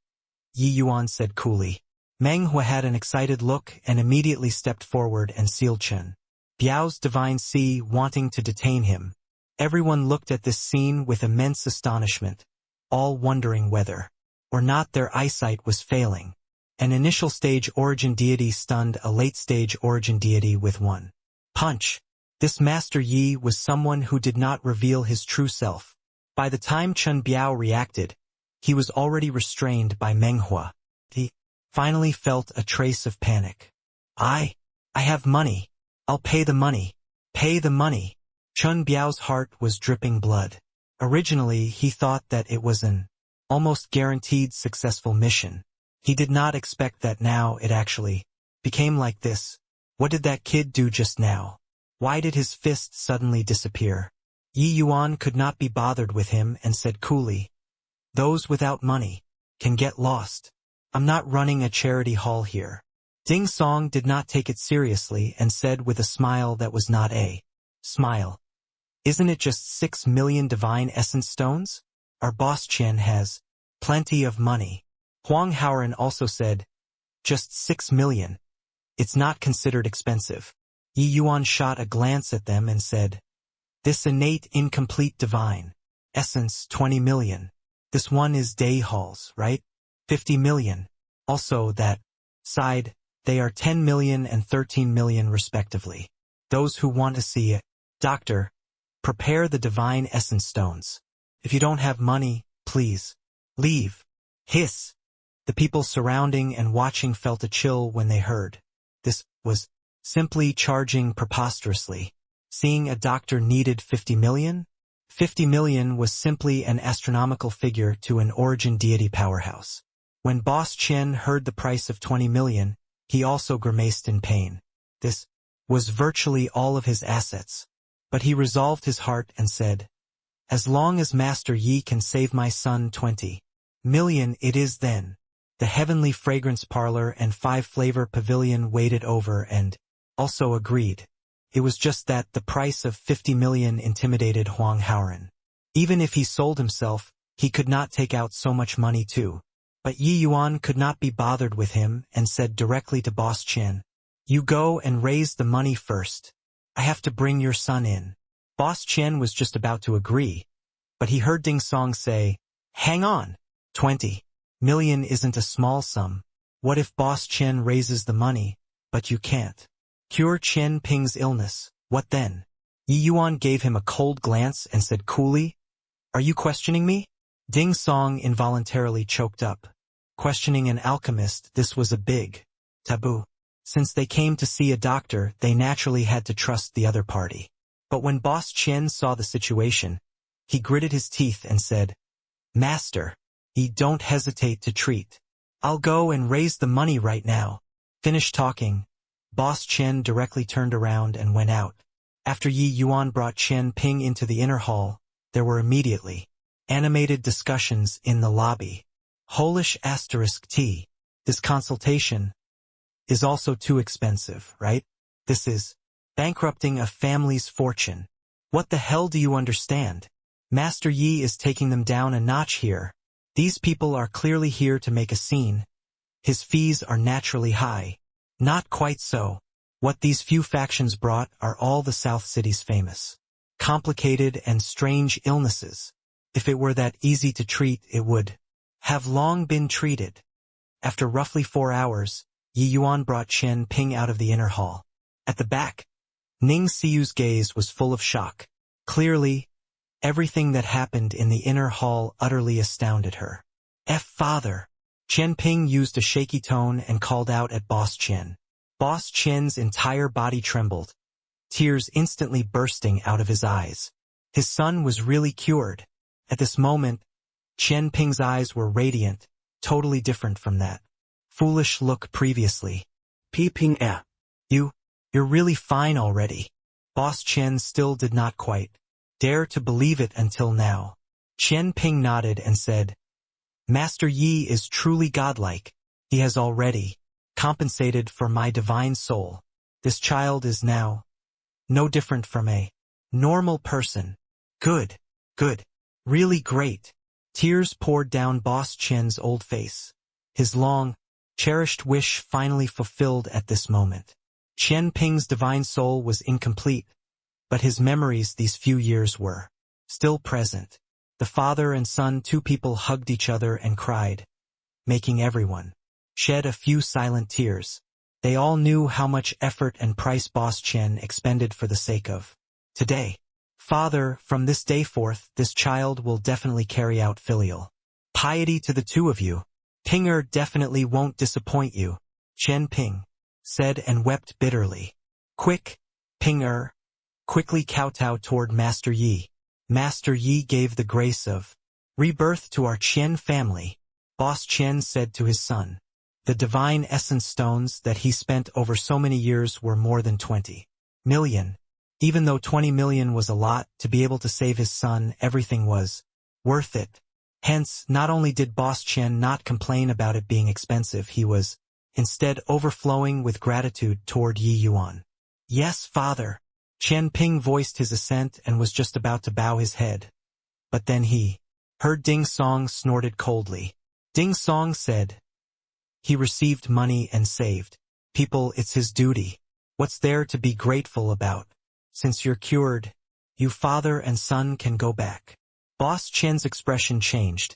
S1: Yi Yuan said coolly. Meng Hua had an excited look and immediately stepped forward and sealed Chun Biao's divine sea, wanting to detain him. Everyone looked at this scene with immense astonishment, all wondering whether or not their eyesight was failing. An initial stage origin deity stunned a late stage origin deity with one punch. This Master Yi was someone who did not reveal his true self. By the time Chun Biao reacted, he was already restrained by Meng Hua. He finally felt a trace of panic. I have money. I'll pay the money. Pay the money. Chun Biao's heart was dripping blood. Originally, he thought that it was an almost guaranteed successful mission. He did not expect that now it actually became like this. What did that kid do just now? Why did his fist suddenly disappear? Yi Yuan could not be bothered with him and said coolly, "Those without money can get lost. I'm not running a charity hall here." Ding Song did not take it seriously and said with a smile that was not a smile, "Isn't it just 6 million divine essence stones? Our boss Chen has plenty of money." Huang Haoran also said, "Just 6 million. It's not considered expensive." Yi Yuan shot a glance at them and said, "This innate incomplete divine essence 20 million. This one is day halls, right? 50 million. Also that side, they are 10 million and 13 million respectively." Those who want to see a doctor, prepare the divine essence stones. If you don't have money, please leave. Hiss. The people surrounding and watching felt a chill when they heard. This was simply charging preposterously. Seeing a doctor needed 50 million? 50 million was simply an astronomical figure to an origin deity powerhouse. When Boss Chen heard the price of 20 million, he also grimaced in pain. This was virtually all of his assets. But he resolved his heart and said, "As long as Master Yi can save my son 20 million it is then." The heavenly fragrance parlor and 5-flavor pavilion waited over and also agreed. It was just that the price of 50 million intimidated Huang Haoren. Even if he sold himself, he could not take out so much money too. But Yi Yuan could not be bothered with him and said directly to Boss Chen, "You go and raise the money first. I have to bring your son in." Boss Chen was just about to agree, but he heard Ding Song say, "Hang on, 20 million isn't a small sum. What if Boss Chen raises the money, but you can't cure Chen Ping's illness? What then?" Yi Yuan gave him a cold glance and said coolly, "Are you questioning me?" Ding Song involuntarily choked up. Questioning an alchemist, this was a big taboo. Since they came to see a doctor, they naturally had to trust the other party. But when Boss Chen saw the situation, he gritted his teeth and said, "Master, don't hesitate to treat. I'll go and raise the money right now." Finished talking, Boss Chen directly turned around and went out. After Yi Yuan brought Chen Ping into the inner hall, there were immediately animated discussions in the lobby. Holish *T. This consultation is also too expensive, right? This is bankrupting a family's fortune. What the hell do you understand? Master Yi is taking them down a notch here. These people are clearly here to make a scene. His fees are naturally high. Not quite so. What these few factions brought are all the South City's famous, complicated and strange illnesses. If it were that easy to treat, it would have long been treated. After roughly 4 hours, Yi Yuan brought Chen Ping out of the inner hall. At the back, Ning Siyu's gaze was full of shock. Clearly, everything that happened in the inner hall utterly astounded her. Father! Chen Ping used a shaky tone and called out at Boss Chen. Boss Chen's entire body trembled, tears instantly bursting out of his eyes. His son was really cured. At this moment, Chen Ping's eyes were radiant, totally different from that foolish look previously.
S4: Ping
S1: You're really fine already. Boss Chen still did not quite dare to believe it until now. Chen Ping nodded and said, "Master Yi is truly godlike. He has already compensated for my divine soul. This child is now no different from a normal person. Good, really great." Tears poured down Boss Chen's old face. His long, cherished wish finally fulfilled at this moment. Chen Ping's divine soul was incomplete, but his memories these few years were still present. The father and son, two people, hugged each other and cried, making everyone shed a few silent tears. They all knew how much effort and price Boss Chen expended for the sake of today. "Father, from this day forth, this child will definitely carry out filial piety to the two of you. Pinger definitely won't disappoint you," Chen Ping said and wept bitterly. "Quick, Pinger, quickly kowtow toward Master Yi. Master Yi gave the grace of rebirth to our Chen family," Boss Chen said to his son. The divine essence stones that he spent over so many years were more than 20 million. Even though 20 million was a lot, to be able to save his son, everything was worth it. Hence, not only did Boss Chen not complain about it being expensive, he was instead overflowing with gratitude toward Yi Yuan. "Yes, father." Chen Ping voiced his assent and was just about to bow his head. But then he heard Ding Song snorted coldly. Ding Song said, "He received money and saved people. It's his duty. What's there to be grateful about? Since you're cured, you father and son can go back." Boss Chen's expression changed,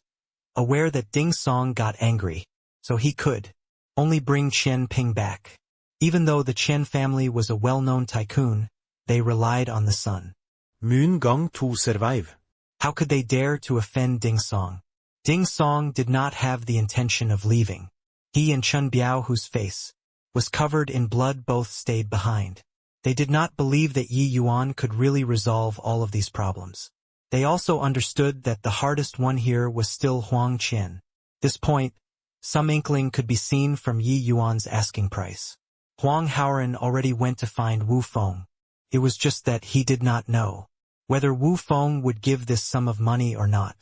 S1: aware that Ding Song got angry, so he could only bring Chen Ping back. Even though the Chen family was a well-known tycoon, they relied on the sun.
S3: Moon Gong to survive.
S1: How could they dare to offend Ding Song? Ding Song did not have the intention of leaving. He and Chun Biao, whose face was covered in blood, both stayed behind. They did not believe that Yi Yuan could really resolve all of these problems. They also understood that the hardest one here was still Huang Qian. This point, some inkling could be seen from Yi Yuan's asking price. Huang Haoran already went to find Wu Feng. It was just that he did not know whether Wu Feng would give this sum of money or not.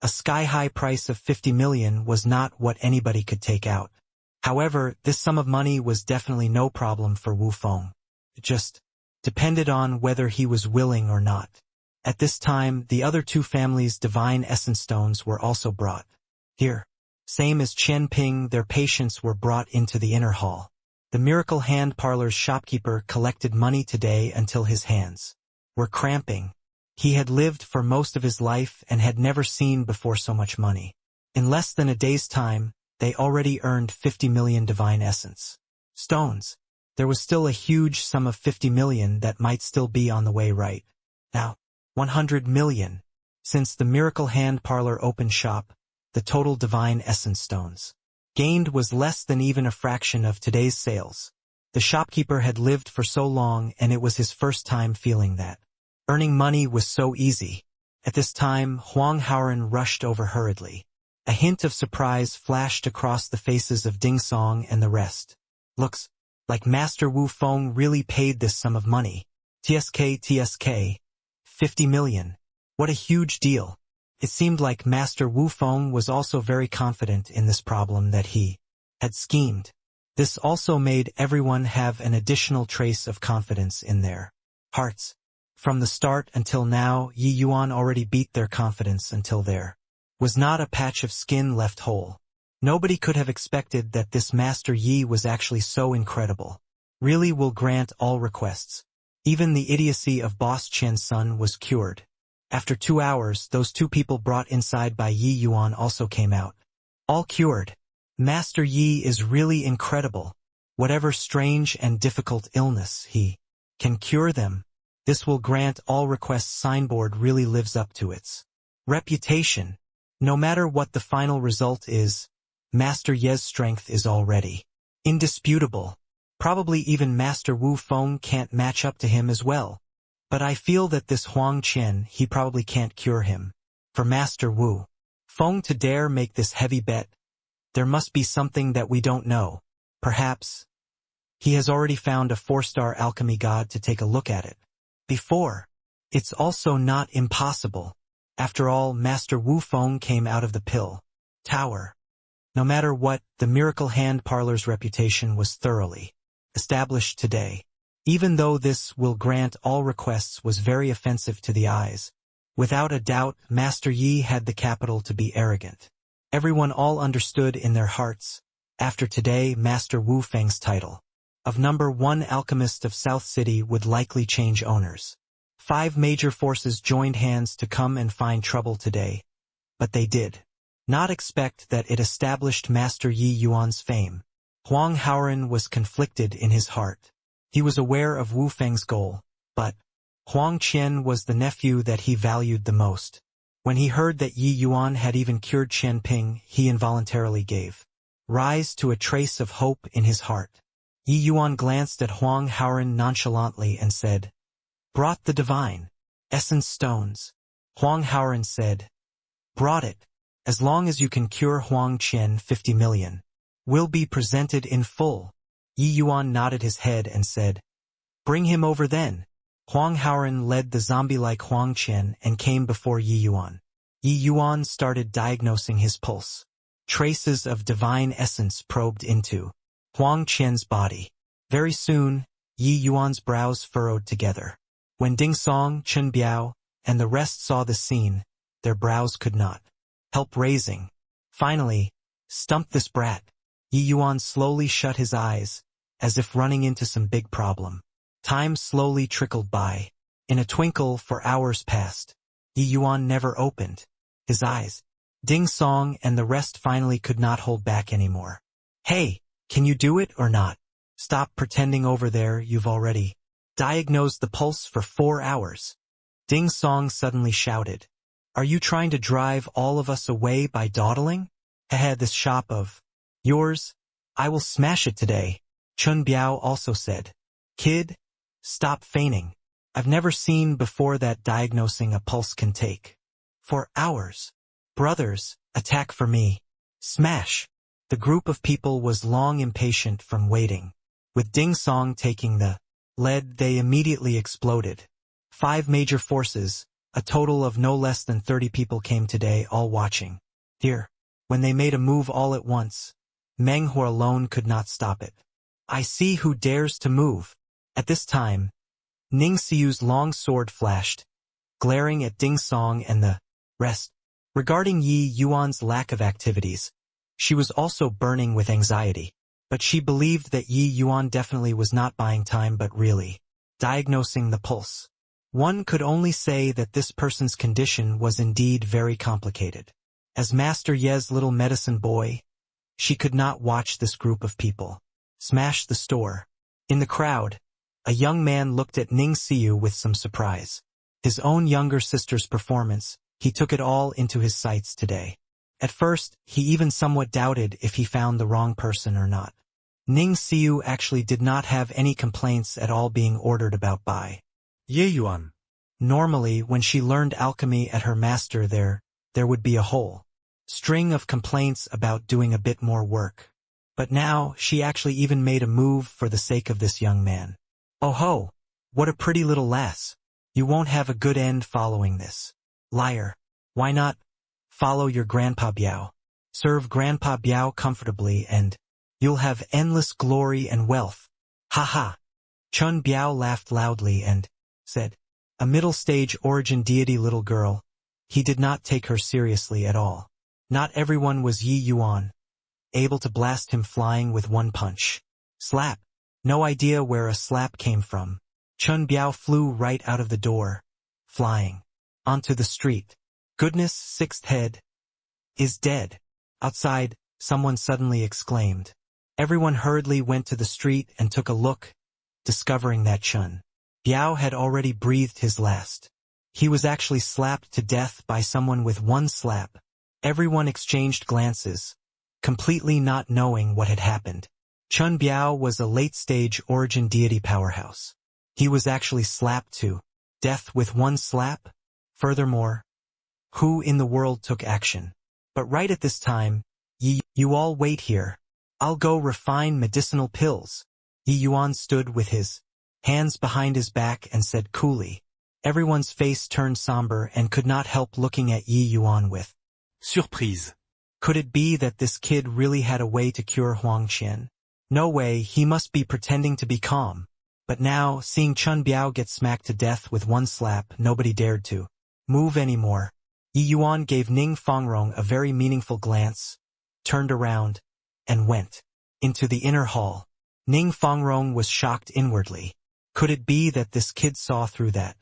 S1: A sky-high price of 50 million was not what anybody could take out. However, this sum of money was definitely no problem for Wu Feng. It just depended on whether he was willing or not. At this time, the other two families' divine essence stones were also brought. Here, same as Qian Ping, their patients were brought into the inner hall. The miracle hand parlor's shopkeeper collected money today until his hands were cramping. He had lived for most of his life and had never seen before so much money. In less than a day's time, they already earned 50 million divine essence stones. There was still a huge sum of 50 million that might still be on the way right now. 100 million. Since the miracle hand parlor opened shop, the total divine essence stones gained was less than even a fraction of today's sales. The shopkeeper had lived for so long, and it was his first time feeling that earning money was so easy. At this time, Huang Haoran rushed over hurriedly. A hint of surprise flashed across the faces of Ding Song and the rest. Looks like Master Wu Feng really paid this sum of money. TSK, 50 million. What a huge deal. It seemed like Master Wu Feng was also very confident in this problem that he had schemed. This also made everyone have an additional trace of confidence in their hearts. From the start until now, Yi Yuan already beat their confidence until there was not a patch of skin left whole. Nobody could have expected that this Master Yi was actually so incredible. Really will grant all requests. Even the idiocy of Boss Qian's son was cured. After 2 hours, those two people brought inside by Yi Yuan also came out. All cured. Master Yi is really incredible. Whatever strange and difficult illness, he can cure them. This will grant all requests. Signboard really lives up to its reputation. No matter what the final result is, Master Ye's strength is already indisputable. Probably even Master Wu Feng can't match up to him as well. But I feel that this Huang Qian, he probably can't cure him. For Master Wu Feng to dare make this heavy bet, there must be something that we don't know. Perhaps he has already found a 4-star alchemy god to take a look at it before. It's also not impossible. After all, Master Wu Feng came out of the pill tower. No matter what, the miracle hand parlor's reputation was thoroughly established today. Even though this will grant all requests was very offensive to the eyes, without a doubt, Master Yi had the capital to be arrogant. Everyone all understood in their hearts, after today, Master Wu Feng's title of #1 alchemist of South City would likely change owners. 5 major forces joined hands to come and find trouble today, but they did not expect that it established Master Yi Yuan's fame. Huang Haoran was conflicted in his heart. He was aware of Wu Feng's goal, but Huang Qian was the nephew that he valued the most. When he heard that Yi Yuan had even cured Qian Ping, he involuntarily gave rise to a trace of hope in his heart. Yi Yuan glanced at Huang Haoran nonchalantly and said, "Brought the divine essence stones." Huang Haoran said, "Brought it. As long as you can cure Huang Qian, 50 million will be presented in full." Yi Yuan nodded his head and said, "Bring him over then." Huang Haoran led the zombie-like Huang Qian and came before Yi Yuan. Yi Yuan started diagnosing his pulse. Traces of divine essence probed into Huang Qian's body. Very soon, Yi Yuan's brows furrowed together. When Ding Song, Chun Biao, and the rest saw the scene, their brows could not help raising. Finally, "Stump this brat." Yi Yuan slowly shut his eyes, as if running into some big problem. Time slowly trickled by. In a twinkle, for hours passed. Yi Yuan never opened his eyes. Ding Song and the rest finally could not hold back anymore. "Hey, can you do it or not? Stop pretending over there, you've already Diagnosed the pulse for 4 hours. Ding Song suddenly shouted. Are you trying to drive all of us away by dawdling? This shop of yours, I will smash it today. Chun Biao also said. Kid, stop feigning. I've never seen before that diagnosing a pulse can take 4 hours. Brothers, attack for me. Smash. The group of people was long impatient from waiting. With Ding Song taking the lead, they immediately exploded. 5 major forces, a total of no less than 30 people came today, all watching. Here, when they made a move all at once, Meng Huo alone could not stop it. I see who dares to move. At this time, Ning Xiu's long sword flashed, glaring at Ding Song and the rest. Regarding Yi Yuan's lack of activities, she was also burning with anxiety, but she believed that Yi Yuan definitely was not buying time but really diagnosing the pulse. One could only say that this person's condition was indeed very complicated. As Master Ye's little medicine boy, she could not watch this group of people smash the store. In the crowd, a young man looked at Ning Xiu with some surprise. His own younger sister's performance, he took it all into his sights today. At first, he even somewhat doubted if he found the wrong person or not. Ning Xiu actually did not have any complaints at all being ordered about by
S3: Ye Yuan.
S1: Normally, when she learned alchemy at her master there would be a whole string of complaints about doing a bit more work. But now, she actually even made a move for the sake of this young man. Oh ho! What a pretty little lass. You won't have a good end following this. Liar. Why not follow your Grandpa Biao? Serve Grandpa Biao comfortably and you'll have endless glory and wealth. Ha ha. Chun Biao laughed loudly and said, a middle-stage origin deity little girl. He did not take her seriously at all. Not everyone was Yi Yuan, able to blast him flying with one punch. Slap. No idea where a slap came from. Chun Biao flew right out of the door, flying onto the street. Goodness, sixth head is dead. Outside, someone suddenly exclaimed. Everyone hurriedly went to the street and took a look, discovering that Chun Biao had already breathed his last. He was actually slapped to death by someone with one slap. Everyone exchanged glances, completely not knowing what had happened. Chun Biao was a late-stage origin deity powerhouse. He was actually slapped to death with one slap. Furthermore, who in the world took action? But right at this time, you all wait here. I'll go refine medicinal pills. Yi Yuan stood with his hands behind his back and said coolly. Everyone's face turned somber and could not help looking at Yi Yuan with
S3: Surprise.
S1: Could it be that this kid really had a way to cure Huang Qian? No way, he must be pretending to be calm. But now, seeing Chun Biao get smacked to death with one slap, nobody dared to move anymore. Yi Yuan gave Ning Fongrong a very meaningful glance, turned around, and went into the inner hall. Ning Fongrong was shocked inwardly. Could it be that this kid saw through that?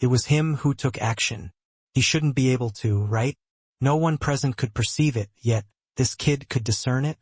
S1: It was him who took action. He shouldn't be able to, right? No one present could perceive it, yet this kid could discern it?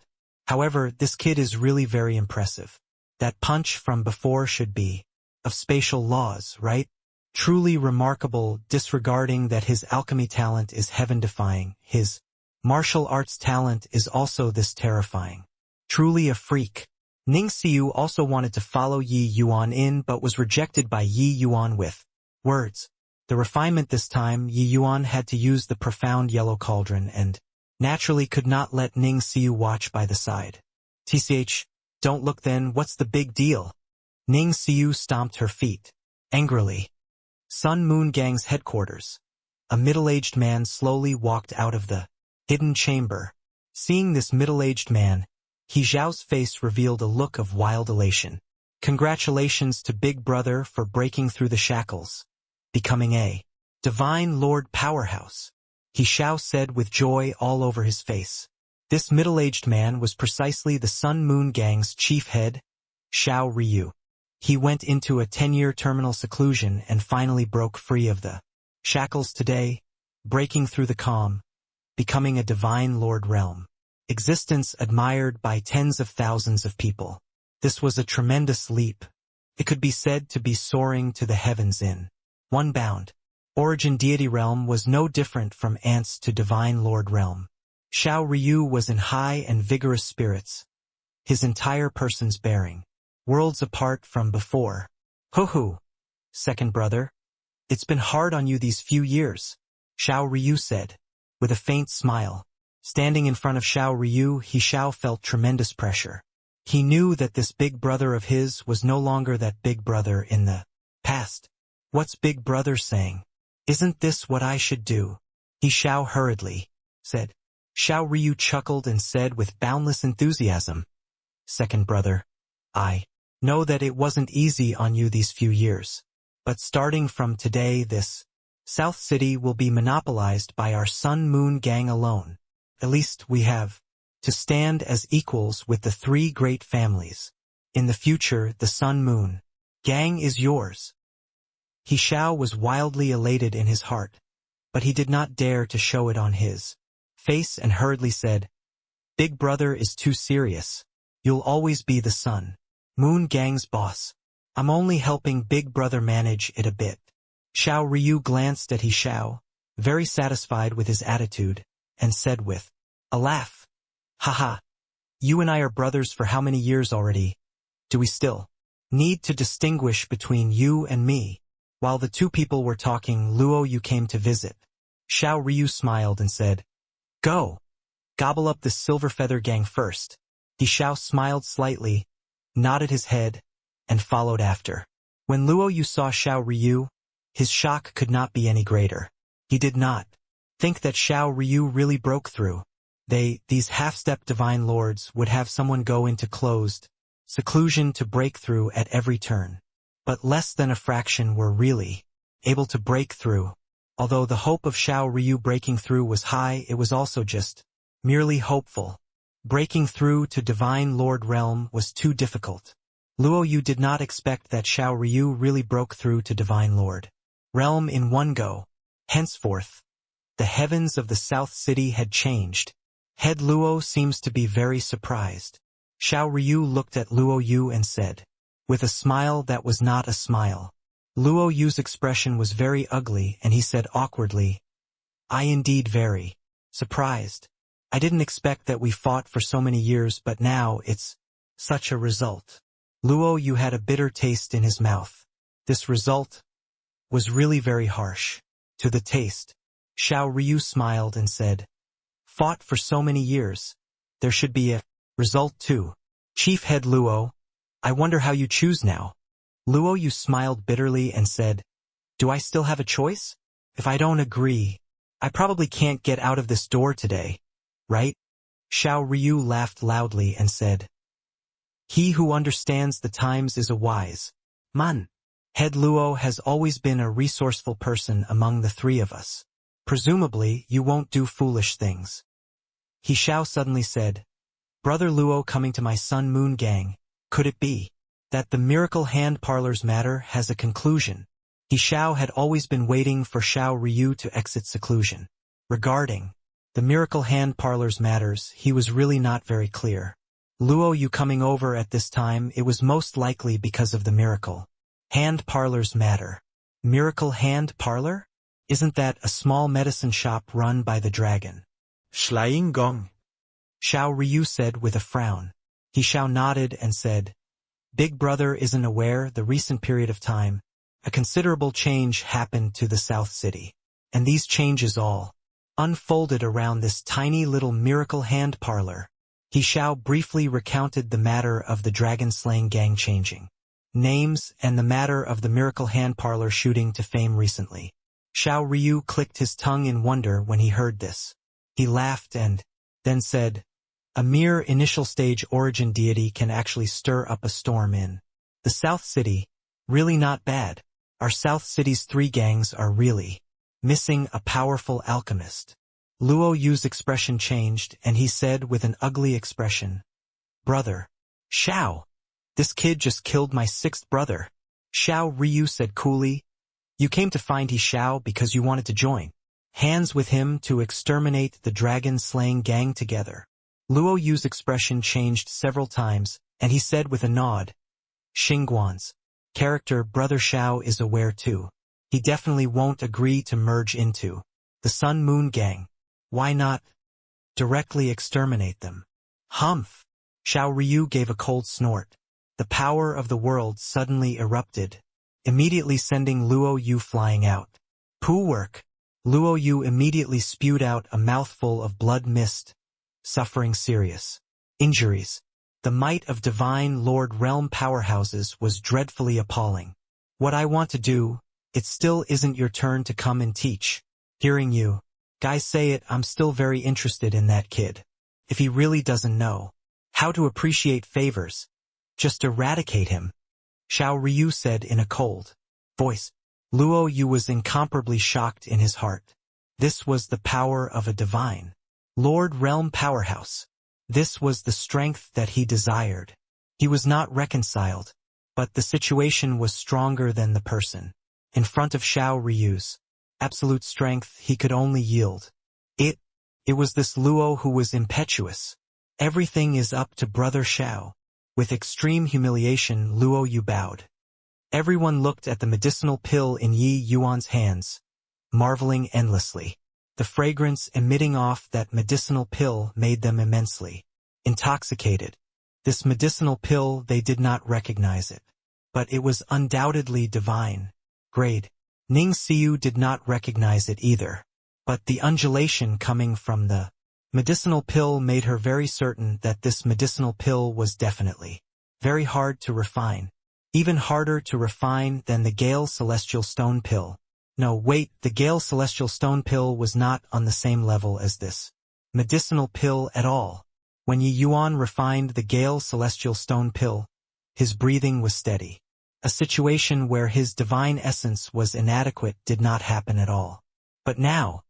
S1: However, this kid is really very impressive. That punch from before should be of spatial laws, right? Truly remarkable, disregarding that his alchemy talent is heaven-defying. His martial arts talent is also this terrifying. Truly a freak. Ning Xiu also wanted to follow Yi Yuan in but was rejected by Yi Yuan with words. The refinement this time, Yi Yuan had to use the profound yellow cauldron and naturally could not let Ning Xiu watch by the side. TCH, don't look then, what's the big deal? Ning Xiu stomped her feet angrily. Sun Moon Gang's headquarters. A middle-aged man slowly walked out of the hidden chamber. Seeing this middle-aged man, He Zhao's face revealed a look of wild elation. Congratulations to Big Brother for breaking through the shackles, becoming a divine lord powerhouse. He Zhao said with joy all over his face. This middle-aged man was precisely the Sun Moon Gang's chief head, Xiao Ryu. He went into a 10-year terminal seclusion and finally broke free of the shackles today, breaking through the calm, becoming a divine lord realm. Existence admired by tens of thousands of people. This was a tremendous leap. It could be said to be soaring to the heavens in one bound. Origin deity realm was no different from ants to divine lord realm. Xiao Ryu was in high and vigorous spirits, his entire person's bearing worlds apart from before. Hoo-hoo, second brother. It's been hard on you these few years, Xiao Ryu said, with a faint smile. Standing in front of Xiao Ryu, Xiao felt tremendous pressure. He knew that this big brother of his was no longer that big brother in the past. What's big brother saying? Isn't this what I should do? Xiao hurriedly said. Xiao Ryu chuckled and said with boundless enthusiasm, second brother, I know that it wasn't easy on you these few years. But starting from today, this South City will be monopolized by our Sun Moon gang alone. At least we have to stand as equals with the three great families. In the future, the Sun Moon gang is yours. Xiao was wildly elated in his heart, but he did not dare to show it on his face and hurriedly said, Big brother is too serious. You'll always be the Sun Moon gang's boss. I'm only helping big brother manage it a bit. Xiao Ryu glanced at Xiao, very satisfied with his attitude, and said with a laugh, Haha, you and I are brothers for how many years already? Do we still need to distinguish between you and me? While the two people were talking, Luo Yu came to visit. Xiao Ryu smiled and said, Go, gobble up this silver feather gang first. Xiao smiled slightly, nodded his head, and followed after. When Luo Yu saw Xiao Ryu, his shock could not be any greater. He did not think that Xiao Ryu really broke through. These half-step divine lords, would have someone go into closed seclusion to break through at every turn. But less than a fraction were really able to break through. Although the hope of Xiao Ryu breaking through was high, it was also just merely hopeful. Breaking through to divine lord realm was too difficult. Luo Yu did not expect that Xiao Ryu really broke through to divine lord realm in one go. Henceforth, the heavens of the South City had changed. Head Luo seems to be very surprised. Xiao Ryu looked at Luo Yu and said, with a smile that was not a smile. Luo Yu's expression was very ugly and he said awkwardly, I indeed very surprised. I didn't expect that we fought for so many years, but now it's such a result. Luo Yu had a bitter taste in his mouth. This result was really very harsh. To the taste, Xiao Ryu smiled and said, Fought for so many years. There should be a result too. Chief Head Luo, I wonder how you choose now. Luo Yu smiled bitterly and said, Do I still have a choice? If I don't agree, I probably can't get out of this door today, right? Xiao Ryu laughed loudly and said, He who understands the times is a wise man. Head Luo has always been a resourceful person among the three of us. Presumably, you won't do foolish things. Xiao suddenly said, Brother Luo coming to my Sun Moon gang, could it be that the miracle hand parlor's matter has a conclusion? Xiao had always been waiting for Xiao Ryu to exit seclusion. Regarding the miracle hand parlor's matters, he was really not very clear. Luo Yu coming over at this time, it was most likely because of the miracle hand parlor's matter. Miracle hand parlor? Isn't that a small medicine shop run by the dragon
S3: Schlying Gong.
S1: Xiao Ryu said with a frown. Xiao nodded and said, Big brother isn't aware the recent period of time, a considerable change happened to the South City. And these changes all unfolded around this tiny little miracle hand parlor. Xiao briefly recounted the matter of the dragon-slaying gang changing names and the matter of the miracle hand parlor shooting to fame recently. Xiao Ryu clicked his tongue in wonder when he heard this. He laughed and then said, A mere initial stage origin deity can actually stir up a storm in the South City. Really not bad. Our South City's three gangs are really missing a powerful alchemist. Luo Yu's expression changed and he said with an ugly expression, Brother, Xiao, this kid just killed my sixth brother. Xiao Ryu said coolly, You came to find Xiao because you wanted to join hands with him to exterminate the dragon-slaying gang together. Luo Yu's expression changed several times, and he said with a nod, Xingguan's character Brother Xiao is aware too. He definitely won't agree to merge into the Sun Moon Gang. Why not directly exterminate them? Humph! Xiao Ryu gave a cold snort. The power of the world suddenly erupted, immediately sending Luo Yu flying out. Poo work! Luo Yu immediately spewed out a mouthful of blood mist, suffering serious injuries. The might of Divine Lord Realm powerhouses was dreadfully appalling. What I want to do, it still isn't your turn to come and teach. Hearing you guys say it, I'm still very interested in that kid. If he really doesn't know how to appreciate favors, just eradicate him, Xiao Ryu said in a cold voice. Luo Yu was incomparably shocked in his heart. This was the power of a divine Lord Realm powerhouse. This was the strength that he desired. He was not reconciled, but the situation was stronger than the person. In front of Xiao Ryu's absolute strength, he could only yield. It was this Luo who was impetuous. Everything is up to Brother Xiao. With extreme humiliation, Luo Yu bowed. Everyone looked at the medicinal pill in Yi Yuan's hands, marveling endlessly. The fragrance emitting off that medicinal pill made them immensely intoxicated. This medicinal pill, they did not recognize it, but it was undoubtedly divine grade. Ning Xiu did not recognize it either, but the undulation coming from the medicinal pill made her very certain that this medicinal pill was definitely very hard to refine. Even harder to refine than the Gale Celestial Stone pill. No, wait, the Gale Celestial Stone pill was not on the same level as this medicinal pill at all. When Yi Yuan refined the Gale Celestial Stone pill, his breathing was steady. A situation where his divine essence was inadequate did not happen at all. But now,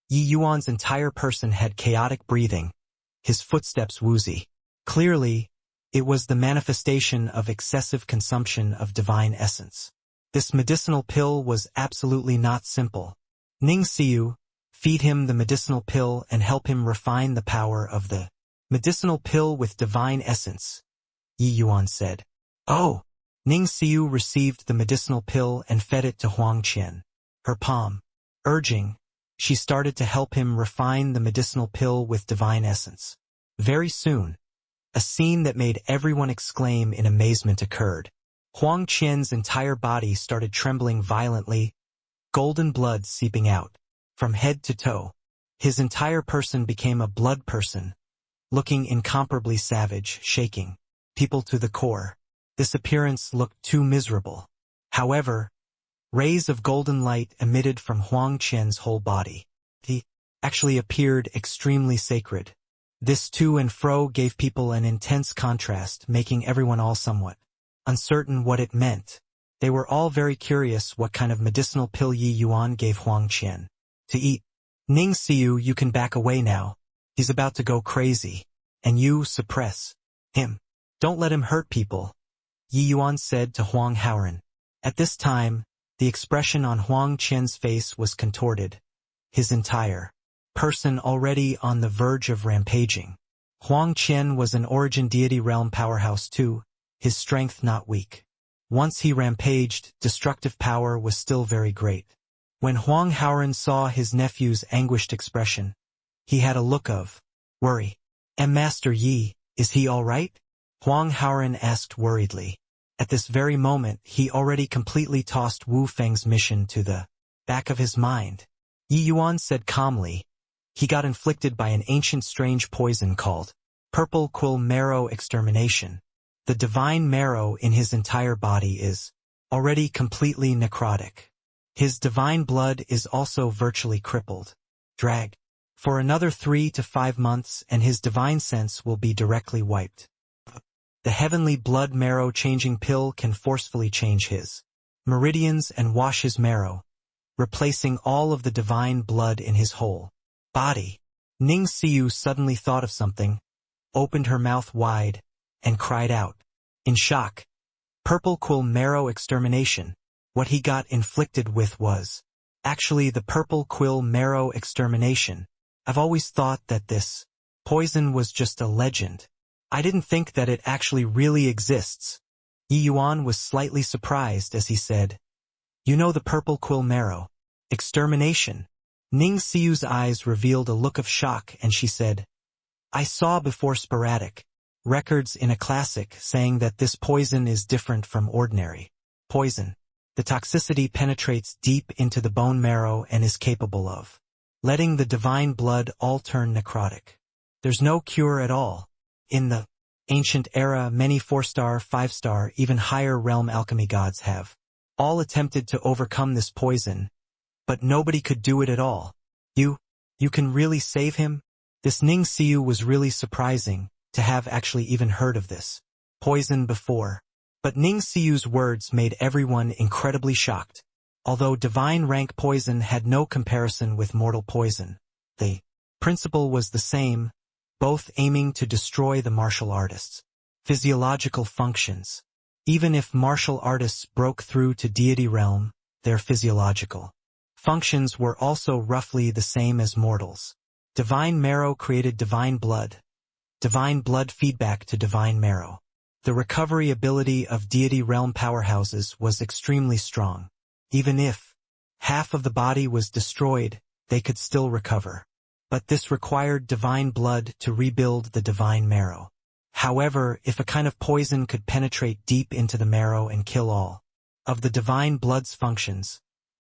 S1: Yi Yuan's entire person had chaotic breathing, his footsteps woozy. Clearly, it was the manifestation of excessive consumption of divine essence. This medicinal pill was absolutely not simple. Ning Xiu, feed him the medicinal pill and help him refine the power of the medicinal pill with divine essence, Yi Yuan said. Oh! Ning Xiu received the medicinal pill and fed it to Huang Qian. Her palm urging, she started to help him refine the medicinal pill with divine essence. Very soon, a scene that made everyone exclaim in amazement occurred. Huang Qian's entire body started trembling violently, golden blood seeping out from head to toe. His entire person became a blood person, looking incomparably savage, shaking people to the core. This appearance looked too miserable. However, rays of golden light emitted from Huang Qian's whole body. He actually appeared extremely sacred. This to and fro gave people an intense contrast, making everyone all somewhat uncertain what it meant. They were all very curious what kind of medicinal pill Yi Yuan gave Huang Qian to eat. Ning Xiu, you can back away now. He's about to go crazy. And you suppress him. Don't let him hurt people, Yi Yuan said to Huang Haoran. At this time, the expression on Huang Qian's face was contorted, his entire person already on the verge of rampaging. Huang Qian was an origin deity realm powerhouse too, his strength not weak. Once he rampaged, destructive power was still very great. When Huang Haoran saw his nephew's anguished expression, he had a look of worry. Master Yi, is he all right? Huang Haoran asked worriedly. At this very moment, he already completely tossed Wu Feng's mission to the back of his mind. Yi Yuan said calmly, he got inflicted by an ancient strange poison called purple quill marrow extermination. The divine marrow in his entire body is already completely necrotic. His divine blood is also virtually crippled. Drag for another 3 to 5 months and his divine sense will be directly wiped. The heavenly blood marrow changing pill can forcefully change his meridians and wash his marrow, replacing all of the divine blood in his whole body. Ning Xiu suddenly thought of something, opened her mouth wide, and cried out in shock. Purple quill marrow extermination. What he got inflicted with was actually the purple quill marrow extermination. I've always thought that this poison was just a legend. I didn't think that it actually really exists. Yi Yuan was slightly surprised as he said, "You know the purple quill marrow. Extermination." Ning Xiu's eyes revealed a look of shock and she said, "I saw before sporadic records in a classic saying that this poison is different from ordinary poison. The toxicity penetrates deep into the bone marrow and is capable of letting the divine blood all turn necrotic. There's no cure at all. In the ancient era, many 4-star, 5-star, even higher realm alchemy gods have all attempted to overcome this poison, but nobody could do it at all. You can really save him?" This Ning Xiu was really surprising to have actually even heard of this poison before. But Ning Xiu's words made everyone incredibly shocked. Although divine rank poison had no comparison with mortal poison, the principle was the same, both aiming to destroy the martial artists' physiological functions. Even if martial artists broke through to deity realm, their physiological functions were also roughly the same as mortals. Divine marrow created divine blood feedback to divine marrow. The recovery ability of deity realm powerhouses was extremely strong. Even if half of the body was destroyed, they could still recover. But this required divine blood to rebuild the divine marrow. However, if a kind of poison could penetrate deep into the marrow and kill all of the divine blood's functions,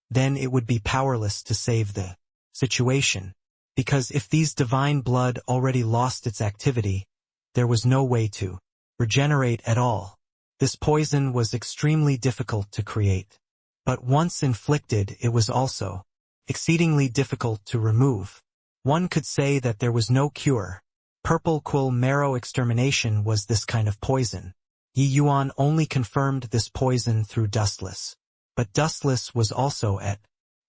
S1: then it would be powerless to save the situation. Because if these divine blood already lost its activity, there was no way to regenerate at all. This poison was extremely difficult to create. But once inflicted, it was also exceedingly difficult to remove. One could say that there was no cure. Purple quill marrow extermination was this kind of poison. Yi Yuan only confirmed this poison through Dustless. But Dustless was also at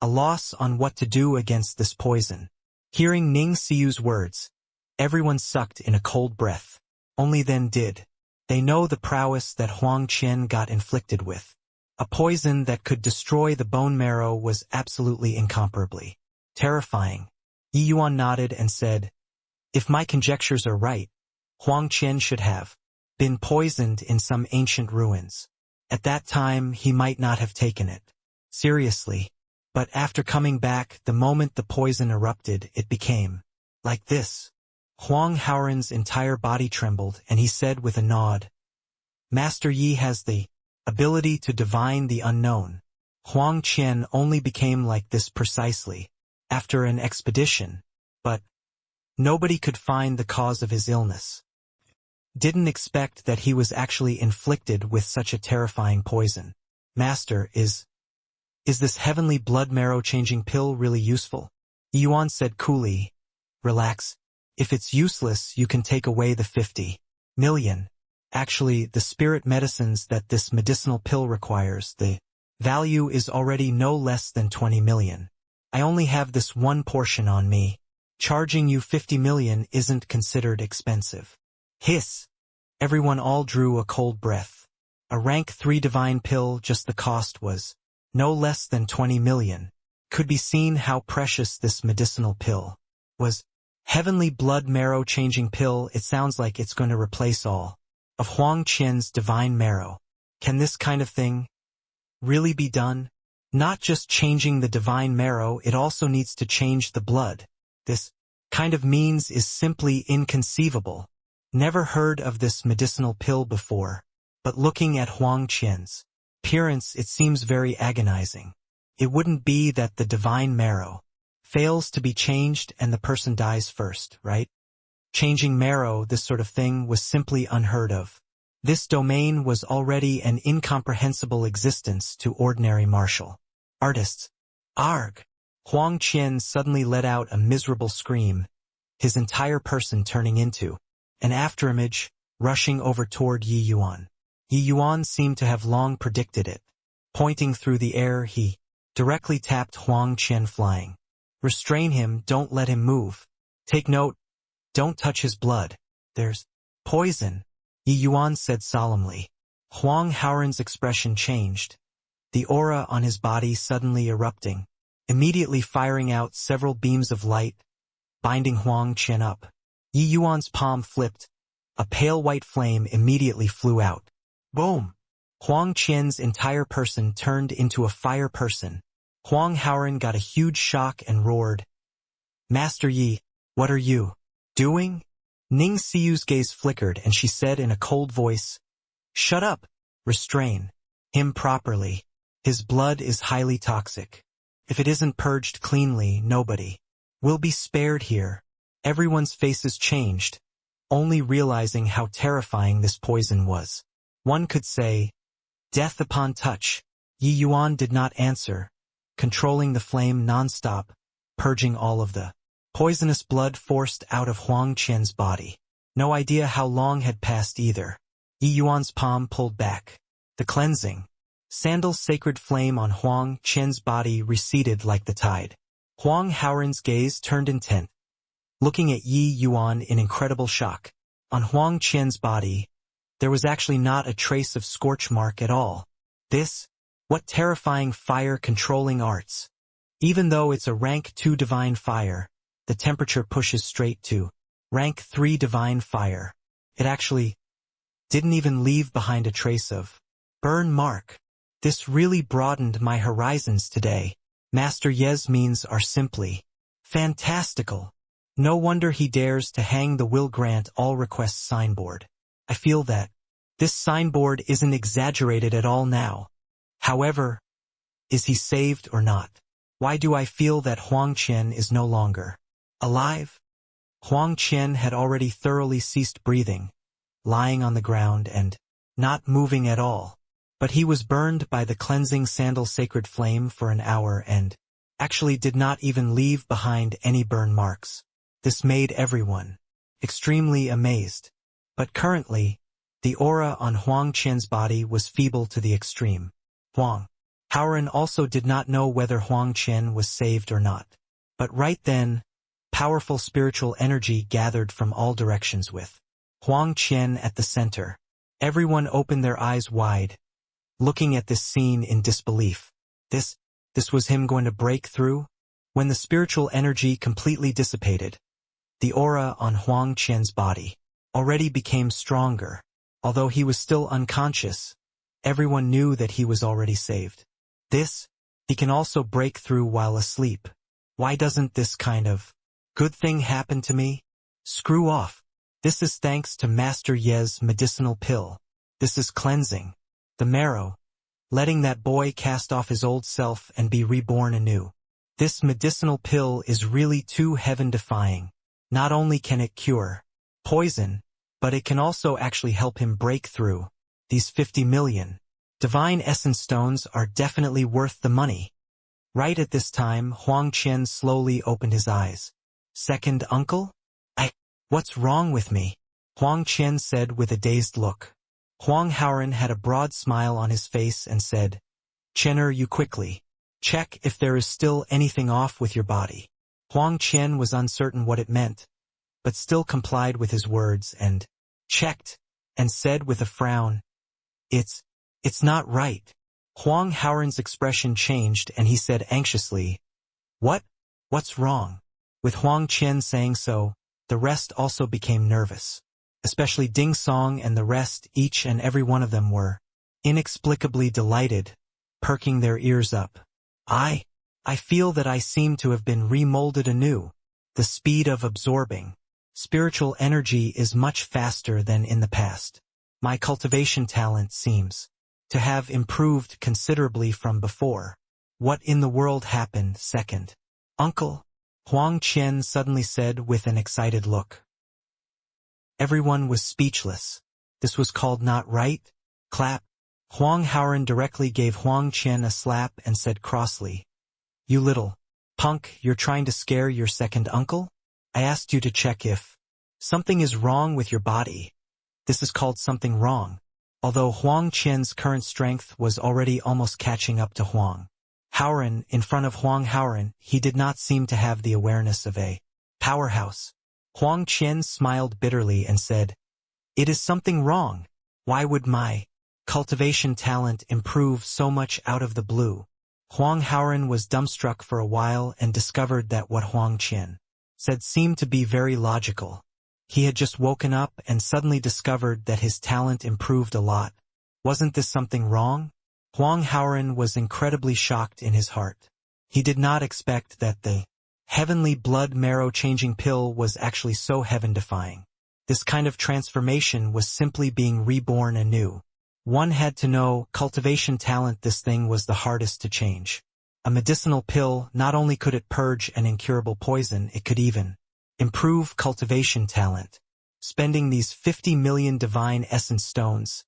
S1: a loss on what to do against this poison. Hearing Ning Xiu's words, everyone sucked in a cold breath. Only then did they know the prowess that Huang Qian got inflicted with. A poison that could destroy the bone marrow was absolutely incomparably terrifying. Yi Yuan nodded and said, "If my conjectures are right, Huang Qian should have been poisoned in some ancient ruins. At that time, he might not have taken it seriously. But after coming back, the moment the poison erupted, it became like this." Huang Haoran's entire body trembled, and he said with a nod, "Master Yi has the ability to divine the unknown. Huang Qian only became like this precisely after an expedition, but nobody could find the cause of his illness. Didn't expect that he was actually inflicted with such a terrifying poison. Master, is this heavenly blood marrow changing pill really useful?" Yuan said coolly, "Relax. If it's useless, you can take away the 50 million. Actually, the spirit medicines that this medicinal pill requires, the value is already no less than 20 million. I only have this one portion on me. Charging you 50 million isn't considered expensive." Hiss! Everyone all drew a cold breath. A rank 3 divine pill, just the cost was no less than 20 million. Could be seen how precious this medicinal pill was. Heavenly blood marrow changing pill, it sounds like it's going to replace all of Huang Qian's divine marrow. Can this kind of thing really be done? Not just changing the divine marrow, it also needs to change the blood. This kind of means is simply inconceivable. Never heard of this medicinal pill before, but looking at Huang Qian's appearance, it seems very agonizing. It wouldn't be that the divine marrow fails to be changed and the person dies first, right? Changing marrow, this sort of thing, was simply unheard of. This domain was already an incomprehensible existence to ordinary martial artists. Arg! Huang Qian suddenly let out a miserable scream, his entire person turning into an afterimage, rushing over toward Yi Yuan. Yi Yuan seemed to have long predicted it. Pointing through the air, he directly tapped Huang Qian, flying. "Restrain him, don't let him move. Take note, don't touch his blood. There's poison," Yi Yuan said solemnly. Huang Haoran's expression changed, the aura on his body suddenly erupting, immediately firing out several beams of light, binding Huang Qian up. Yi Yuan's palm flipped. A pale white flame immediately flew out. Boom! Huang Qian's entire person turned into a fire person. Huang Haoran got a huge shock and roared, "Master Yi, what are you doing?" Ning Siyu's gaze flickered and she said in a cold voice, "Shut up! Restrain him properly. His blood is highly toxic. If it isn't purged cleanly, nobody will be spared here." Everyone's faces changed, only realizing how terrifying this poison was. One could say, death upon touch. Yi Yuan did not answer, controlling the flame non-stop, purging all of the poisonous blood forced out of Huang Qian's body. No idea how long had passed either. Yi Yuan's palm pulled back. The cleansing sandal's sacred flame on Huang Qian's body receded like the tide. Huang Haoran's gaze turned intent, looking at Yi Yuan in incredible shock. On Huang Qian's body, there was actually not a trace of scorch mark at all. What terrifying fire-controlling arts! Even though it's a rank 2 divine fire, the temperature pushes straight to rank 3 divine fire. It actually didn't even leave behind a trace of burn mark. This really broadened my horizons today. Master Ye's means are simply fantastical. No wonder he dares to hang the will grant all requests signboard. I feel that this signboard isn't exaggerated at all now. However, is he saved or not? Why do I feel that Huang Qian is no longer alive? Huang Qian had already thoroughly ceased breathing, lying on the ground and not moving at all. But he was burned by the cleansing sandal sacred flame for an hour and actually did not even leave behind any burn marks. This made everyone extremely amazed. But currently, the aura on Huang Qian's body was feeble to the extreme. Huang Haoran also did not know whether Huang Qian was saved or not. But right then, powerful spiritual energy gathered from all directions with Huang Qian at the center. Everyone opened their eyes wide, looking at this scene in disbelief. This was him going to break through? When the spiritual energy completely dissipated, the aura on Huang Qian's body already became stronger. Although he was still unconscious, everyone knew that he was already saved. He can also break through while asleep. Why doesn't this kind of good thing happen to me? Screw off. This is thanks to Master Ye's medicinal pill. This is cleansing the marrow, letting that boy cast off his old self and be reborn anew. This medicinal pill is really too heaven-defying. Not only can it cure poison, but it can also actually help him break through. These 50 million divine essence stones are definitely worth the money. Right at this time, Huang Qian slowly opened his eyes. Second uncle? What's wrong with me? Huang Qian said with a dazed look. Huang Haoran had a broad smile on his face and said, "Qianer, you quickly check if there is still anything off with your body." Huang Qian was uncertain what it meant, but still complied with his words and checked, and said with a frown, It's not right." Huang Haoran's expression changed and he said anxiously, What's wrong?" With Huang Qian saying so, the rest also became nervous. Especially Ding Song and the rest, each and every one of them were inexplicably delighted, perking their ears up. I feel that I seem to have been remolded anew. The speed of absorbing spiritual energy is much faster than in the past. My cultivation talent seems to have improved considerably from before. What in the world happened, second uncle? Huang Qian suddenly said with an excited look. Everyone was speechless. This was called not right? Clap. Huang Haoran directly gave Huang Qian a slap and said crossly, "You little punk, you're trying to scare your second uncle? I asked you to check if something is wrong with your body. This is called something wrong." Although Huang Qian's current strength was already almost catching up to Huang Haoran, in front of Huang Haoran, he did not seem to have the awareness of a powerhouse. Huang Qian smiled bitterly and said, "It is something wrong. Why would my cultivation talent improve so much out of the blue?" Huang Haoran was dumbstruck for a while and discovered that what Huang Qian said seemed to be very logical. He had just woken up and suddenly discovered that his talent improved a lot. Wasn't this something wrong? Huang Haoran was incredibly shocked in his heart. He did not expect that the heavenly blood marrow-changing pill was actually so heaven-defying. This kind of transformation was simply being reborn anew. One had to know cultivation talent. This thing was the hardest to change. A medicinal pill, not only could it purge an incurable poison, it could even improve cultivation talent. Spending these 50 million divine essence stones,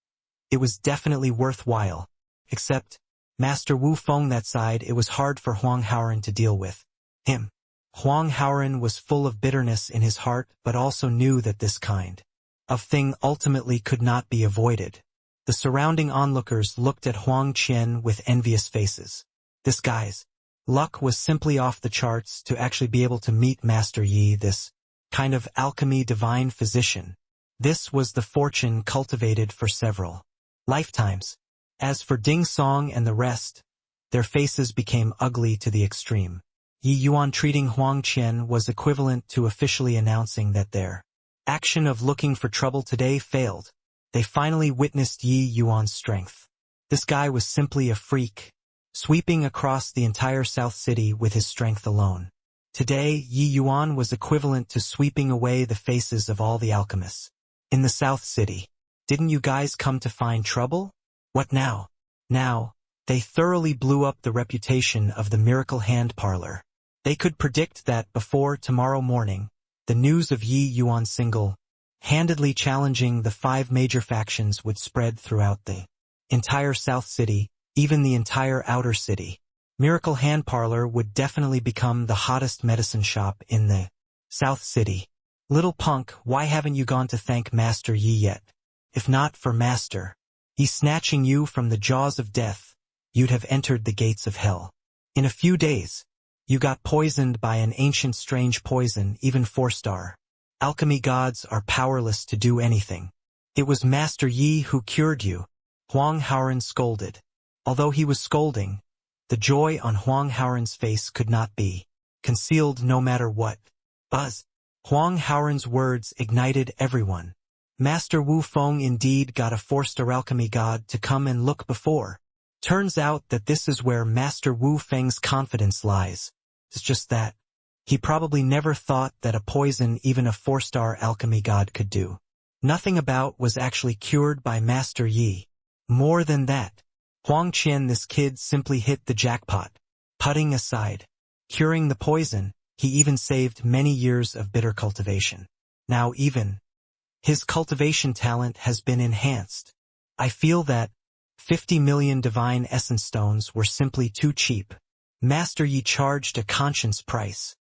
S1: it was definitely worthwhile. Except, Master Wu Feng that side, it was hard for Huang Haoran to deal with. Him. Huang Haoran was full of bitterness in his heart, but also knew that this kind of thing ultimately could not be avoided. The surrounding onlookers looked at Huang Qian with envious faces. This guy's luck was simply off the charts to actually be able to meet Master Yi, this kind of alchemy divine physician. This was the fortune cultivated for several lifetimes. As for Ding Song and the rest, their faces became ugly to the extreme. Yi Yuan treating Huang Qian was equivalent to officially announcing that their action of looking for trouble today failed. They finally witnessed Yi Yuan's strength. This guy was simply a freak, sweeping across the entire South City with his strength alone. Today, Yi Yuan was equivalent to sweeping away the faces of all the alchemists in the South City. Didn't you guys come to find trouble? What now? Now, they thoroughly blew up the reputation of the Miracle Hand Parlor. They could predict that before tomorrow morning, the news of Yi Yuan single-handedly challenging the 5 major factions would spread throughout the entire South City, even the entire outer city. Miracle Hand Parlor would definitely become the hottest medicine shop in the South City. Little punk, why haven't you gone to thank Master Yi yet? If not for Master Yi snatching you from the jaws of death, you'd have entered the gates of hell. In a few days, you got poisoned by an ancient strange poison. Even 4-star alchemy gods are powerless to do anything. It was Master Yi who cured you. Huang Haoran scolded. Although he was scolding, the joy on Huang Haoran's face could not be concealed no matter what. Buzz. Huang Haoran's words ignited everyone. Master Wu Feng indeed got a 4-star alchemy god to come and look before. Turns out that this is where Master Wu Feng's confidence lies. It's just that he probably never thought that a poison even a 4-star alchemy god could do nothing about was actually cured by Master Yi. More than that, Huang Qian, this kid simply hit the jackpot. Putting aside curing the poison, he even saved many years of bitter cultivation. Now even his cultivation talent has been enhanced. I feel that 50 million divine essence stones were simply too cheap. Master Yi charged a conscience price.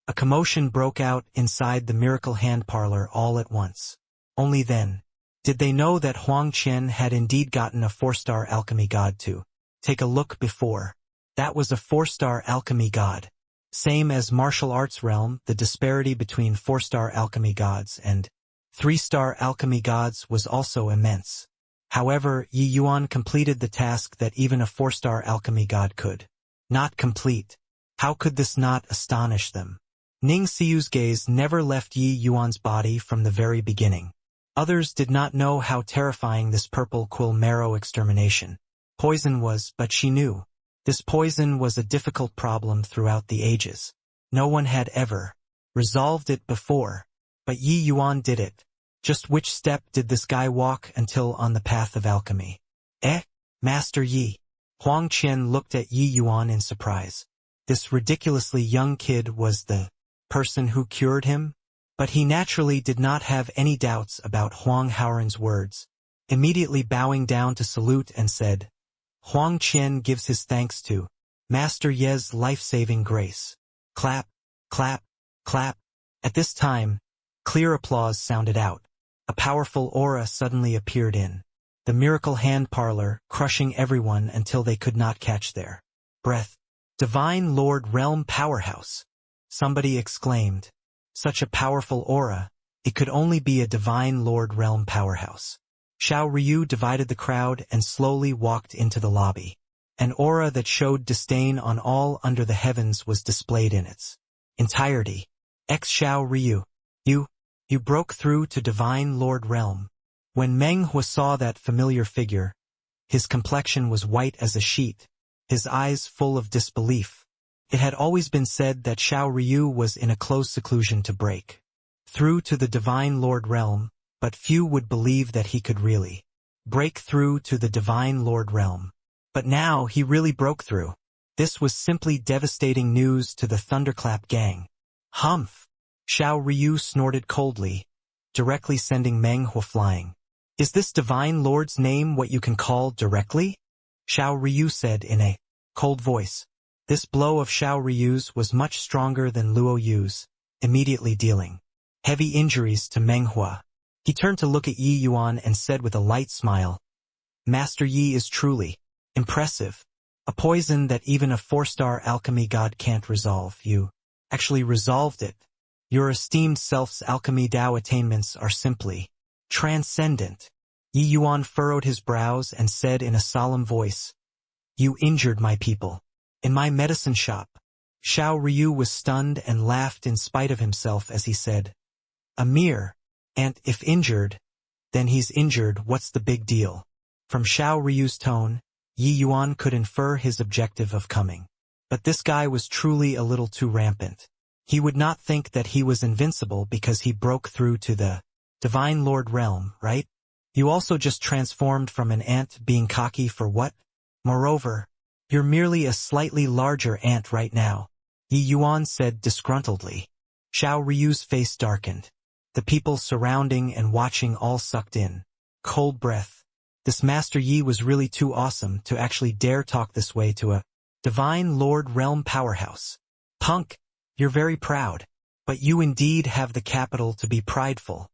S1: A commotion broke out inside the Miracle Hand Parlor all at once. Only then did they know that Huang Qian had indeed gotten a 4-star alchemy god to take a look before. That was a 4-star alchemy god. Same as martial arts realm, the disparity between 4-star alchemy gods and 3-star alchemy gods was also immense. However, Yi Yuan completed the task that even a 4-star alchemy god could not complete. How could this not astonish them? Ning Xiu's gaze never left Yi Yuan's body from the very beginning. Others did not know how terrifying this purple quill marrow extermination poison was, but she knew. This poison was a difficult problem throughout the ages. No one had ever resolved it before. But Yi Yuan did it. Just which step did this guy walk until on the path of alchemy? Master Yi. Huang Qian looked at Yi Yuan in surprise. This ridiculously young kid was the person who cured him? But he naturally did not have any doubts about Huang Haoran's words. Immediately bowing down to salute and said, Huang Qian gives his thanks to Master Ye's life-saving grace. Clap, clap, clap. At this time, clear applause sounded out. A powerful aura suddenly appeared in the Miracle Hand Parlor, crushing everyone until they could not catch their breath. Divine Lord Realm Powerhouse. Somebody exclaimed. Such a powerful aura, it could only be a Divine Lord Realm Powerhouse. Xiao Ryu divided the crowd and slowly walked into the lobby. An aura that showed disdain on all under the heavens was displayed in its entirety. Xiao Ryu. You broke through to Divine Lord Realm. When Meng Hua saw that familiar figure, His complexion was white as a sheet, his eyes full of disbelief. It had always been said that Xiao Ryu was in a close seclusion to break through to the Divine Lord realm, but few would believe that he could really break through to the Divine Lord realm. But now he really broke through. This was simply devastating news to the Thunderclap gang. Humph! Xiao Ryu snorted coldly, directly sending Meng Huo flying. Is this Divine Lord's name what you can call directly? Xiao Ryu said in a cold voice. This blow of Xiao Ryu's was much stronger than Luo Yu's, immediately dealing heavy injuries to Meng Huo. He turned to look at Yi Yuan and said with a light smile, Master Yi is truly impressive. A poison that even a 4-star alchemy god can't resolve. You actually resolved it. Your esteemed self's alchemy Dao attainments are simply transcendent. Yi Yuan furrowed his brows and said in a solemn voice, You injured my people. In my medicine shop. Xiao Ryu was stunned and laughed in spite of himself as he said, A mere ant if injured, then he's injured, what's the big deal? From Xiao Ryu's tone, Yi Yuan could infer his objective of coming. But this guy was truly a little too rampant. He would not think that he was invincible because he broke through to the Divine Lord realm, right? You also just transformed from an ant being cocky for what? Moreover, you're merely a slightly larger ant right now, Yi Yuan said disgruntledly. Xiao Ryu's face darkened. The people surrounding and watching all sucked in cold breath. This Master Yi was really too awesome to actually dare talk this way to a Divine Lord realm powerhouse. Punk, you're very proud, but you indeed have the capital to be prideful.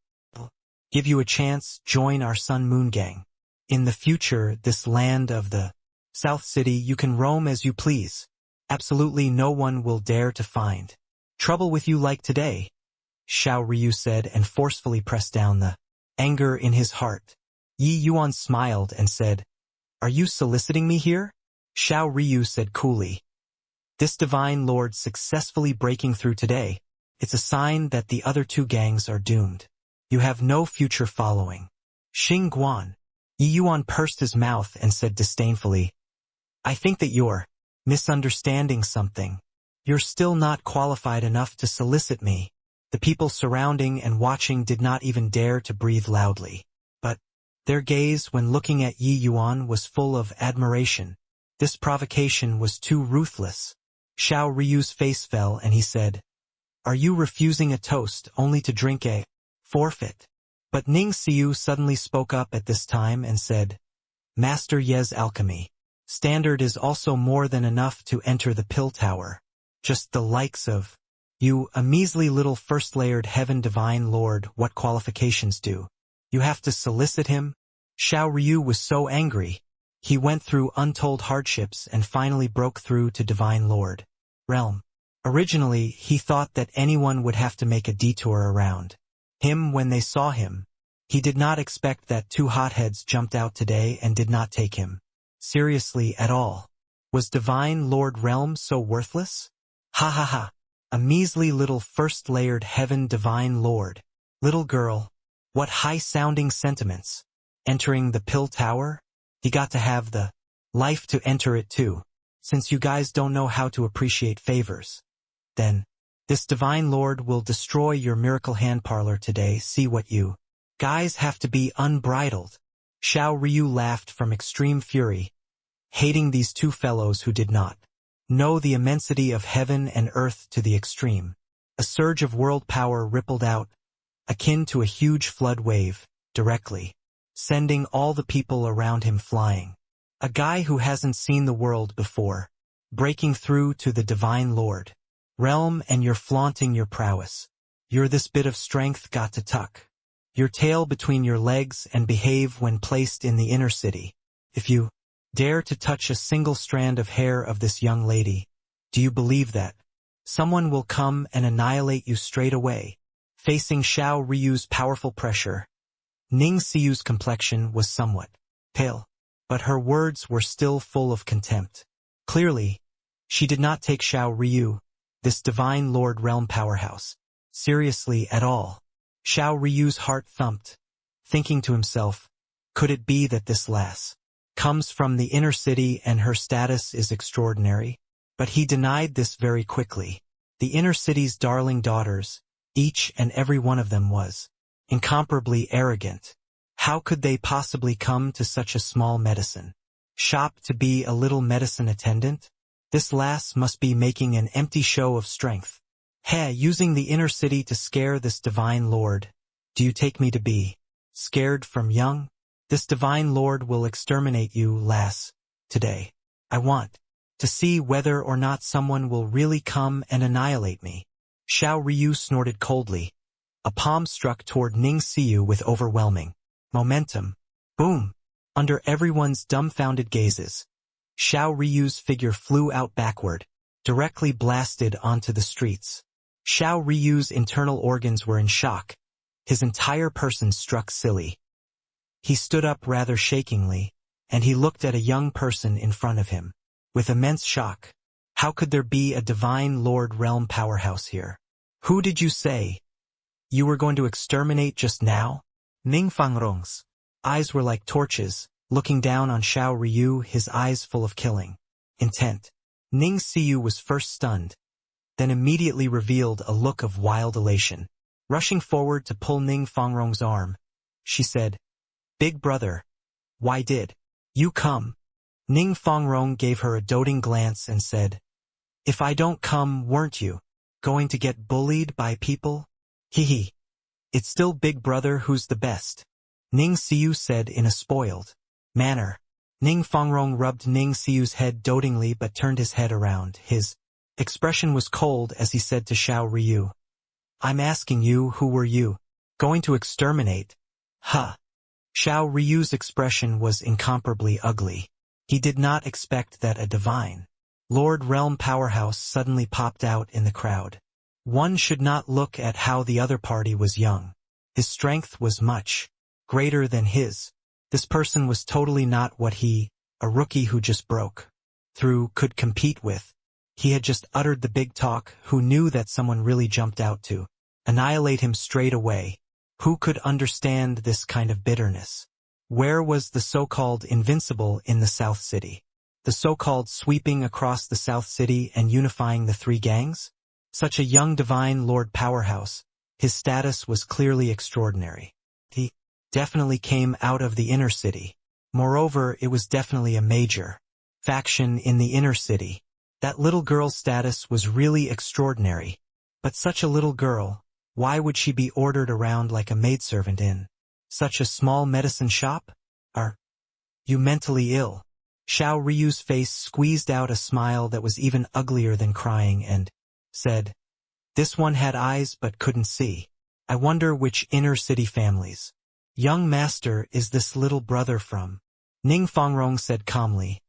S1: Give you a chance, join our Sun Moon Gang. In the future, this land of the South City, you can roam as you please. Absolutely no one will dare to find trouble with you like today, Xiao Ryu said and forcefully pressed down the anger in his heart. Yi Yuan smiled and said, Are you soliciting me here? Xiao Ryu said coolly. This Divine Lord successfully breaking through today, it's a sign that the other two gangs are doomed. You have no future following. Xing Guan. Yi Yuan pursed his mouth and said disdainfully, I think that you're misunderstanding something. You're still not qualified enough to solicit me. The people surrounding and watching did not even dare to breathe loudly. But their gaze when looking at Yi Yuan was full of admiration. This provocation was too ruthless. Xiao Ryu's face fell and he said, Are you refusing a toast only to drink a forfeit? But Ning Xiu suddenly spoke up at this time and said, Master Ye's alchemy standard is also more than enough to enter the pill tower. Just the likes of you, a measly little first-layered heaven Divine Lord, what qualifications do you have to solicit him? Xiao Ryu was so angry. He went through untold hardships and finally broke through to Divine Lord realm. Originally, he thought that anyone would have to make a detour around him when they saw him. He did not expect that two hotheads jumped out today and did not take him seriously at all. Was Divine Lord realm so worthless? Ha ha ha. A measly little first-layered heaven Divine Lord. Little girl. What high-sounding sentiments. Entering the pill tower? He got to have the life to enter it too. Since you guys don't know how to appreciate favors. Then, this Divine Lord will destroy your miracle hand parlor today. See what you guys have to be unbridled. Xiao Ryu laughed from extreme fury, hating these two fellows who did not know the immensity of heaven and earth to the extreme. A surge of world power rippled out, akin to a huge flood wave, directly sending all the people around him flying. A guy who hasn't seen the world before, breaking through to the Divine Lord realm, and you're flaunting your prowess. You're this bit of strength got to tuck your tail between your legs and behave when placed in the inner city. If you dare to touch a single strand of hair of this young lady, do you believe that someone will come and annihilate you straight away? Facing Xiao Ryu's powerful pressure, Ning Xiu's complexion was somewhat pale, but her words were still full of contempt. Clearly, she did not take Xiao Ryu, this Divine Lord realm powerhouse, seriously at all. Xiao Ryu's heart thumped, thinking to himself, could it be that this lass comes from the inner city and her status is extraordinary. But he denied this very quickly. The inner city's darling daughters, each and every one of them was incomparably arrogant. How could they possibly come to such a small medicine shop to be a little medicine attendant? This lass must be making an empty show of strength. Using the inner city to scare this divine lord. Do you take me to be scared from young? This divine lord will exterminate you, lass, today. I want to see whether or not someone will really come and annihilate me. Xiao Ryu snorted coldly. A palm struck toward Ning Xiu with overwhelming momentum. Boom! Under everyone's dumbfounded gazes, Xiao Ryu's figure flew out backward, directly blasted onto the streets. Xiao Ryu's internal organs were in shock. His entire person struck silly. He stood up rather shakingly, and he looked at a young person in front of him. With immense shock. How could there be a divine Lord Realm powerhouse here? Who did you say you were going to exterminate just now? Ning Fangrong's eyes were like torches, looking down on Xiao Ryu, his eyes full of killing intent. Ning Xiu was first stunned, then immediately revealed a look of wild elation. Rushing forward to pull Ning Fangrong's arm, she said, "Big brother, why did you come?" Ning Fangrong gave her a doting glance and said, "If I don't come, weren't you going to get bullied by people? Hee. It's still big brother who's the best," Ning Xiu said in a spoiled manner. Ning Fangrong rubbed Ning Xiu's head dotingly but turned his head around. His expression was cold as he said to Xiao Ryu, "I'm asking you, who were you going to exterminate?" Xiao Ryu's expression was incomparably ugly. He did not expect that a divine Lord Realm powerhouse suddenly popped out in the crowd. One should not look at how the other party was young. His strength was much greater than his. This person was totally not what he, a rookie who just broke through, could compete with. He had just uttered the big talk, who knew that someone really jumped out to annihilate him straight away. Who could understand this kind of bitterness? Where was the so-called invincible in the South City? The so-called sweeping across the South City and unifying the three gangs? Such a young divine lord powerhouse, his status was clearly extraordinary. He definitely came out of the inner city. Moreover, it was definitely a major faction in the inner city. That little girl's status was really extraordinary. But such a little girl, why would she be ordered around like a maidservant in such a small medicine shop? Are you mentally ill? Xiao Ryu's face squeezed out a smile that was even uglier than crying and said, "This one had eyes but couldn't see. I wonder which inner city families young master is this little brother from?" Ning Fangrong said calmly,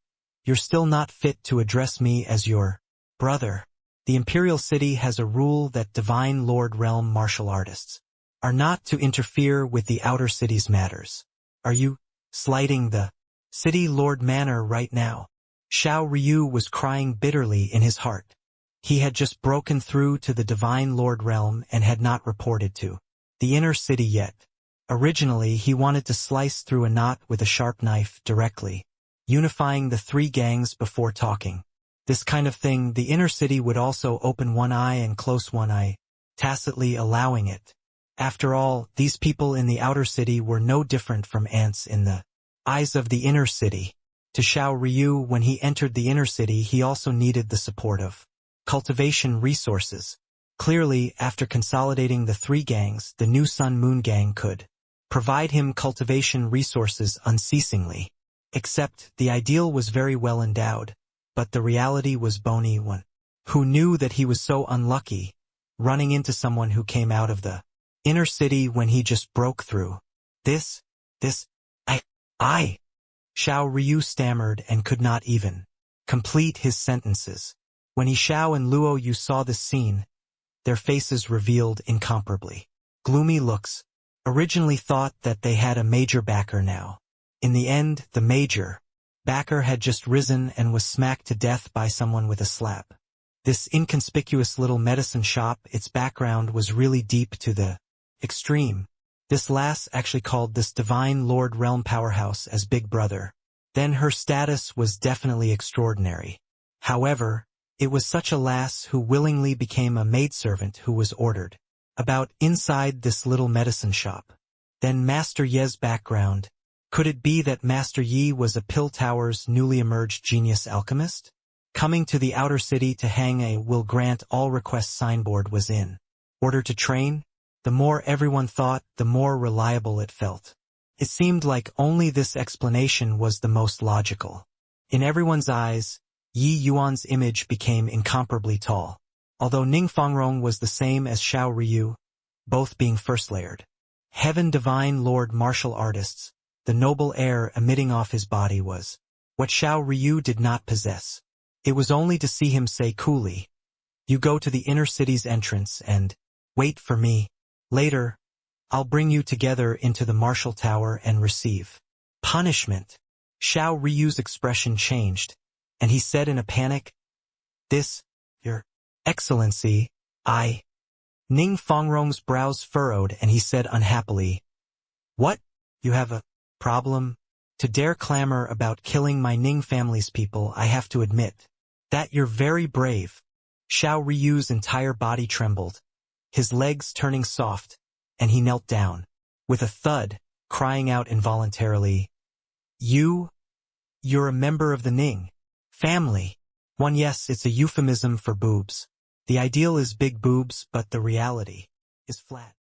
S1: "You're still not fit to address me as your brother. The Imperial City has a rule that divine Lord Realm martial artists are not to interfere with the outer city's matters. Are you slighting the city lord manner right now?" Xiao Ryu was crying bitterly in his heart. He had just broken through to the divine Lord Realm and had not reported to the inner city yet. Originally, he wanted to slice through a knot with a sharp knife directly, unifying the three gangs before talking. This kind of thing, the inner city would also open one eye and close one eye, tacitly allowing it. After all, these people in the outer city were no different from ants in the eyes of the inner city. To Xiao Ryu, when he entered the inner city, he also needed the support of cultivation resources. Clearly, after consolidating the three gangs, the new Sun Moon Gang could provide him cultivation resources unceasingly. Except, the ideal was very well endowed, but the reality was bony one. Who knew that he was so unlucky, running into someone who came out of the inner city when he just broke through? I. Xiao Ryu stammered and could not even complete his sentences. When Xiao and Luo Yu saw this scene, their faces revealed incomparably gloomy looks. Originally thought that they had a major backer now. In the end, the major backer had just risen and was smacked to death by someone with a slap. This inconspicuous little medicine shop, its background was really deep to the extreme. This lass actually called this divine Lord Realm powerhouse as Big Brother. then her status was definitely extraordinary. However, it was such a lass who willingly became a maidservant who was ordered about inside this little medicine shop. Then Master Ye's background. Could it be that Master Yi was a Pill Tower's newly emerged genius alchemist? Coming to the outer city to hang a will grant all requests signboard was in order to train? The more everyone thought, the more reliable it felt. It seemed like only this explanation was the most logical. In everyone's eyes, Yi Yuan's image became incomparably tall, although Ning Fangrong was the same as Xiao Ryu, both being first-layered. Heaven divine Lord martial artists, the noble air emitting off his body was what Xiao Ryu did not possess. It was only to see him say coolly, "You go to the inner city's entrance and wait for me. Later, I'll bring you together into the martial tower and receive punishment." Xiao Ryu's expression changed, and he said in a panic, "This, Your Excellency, I..." Ning Fangrong's brows furrowed and he said unhappily, "What? You have a problem? To dare clamor about killing my Ning family's people, I have to admit that you're very brave." Xiao Ryu's entire body trembled, his legs turning soft, and he knelt down, with a thud, crying out involuntarily, You're a member of the Ning family." One, yes, it's a euphemism for boobs. The ideal is big boobs, but the reality is flat.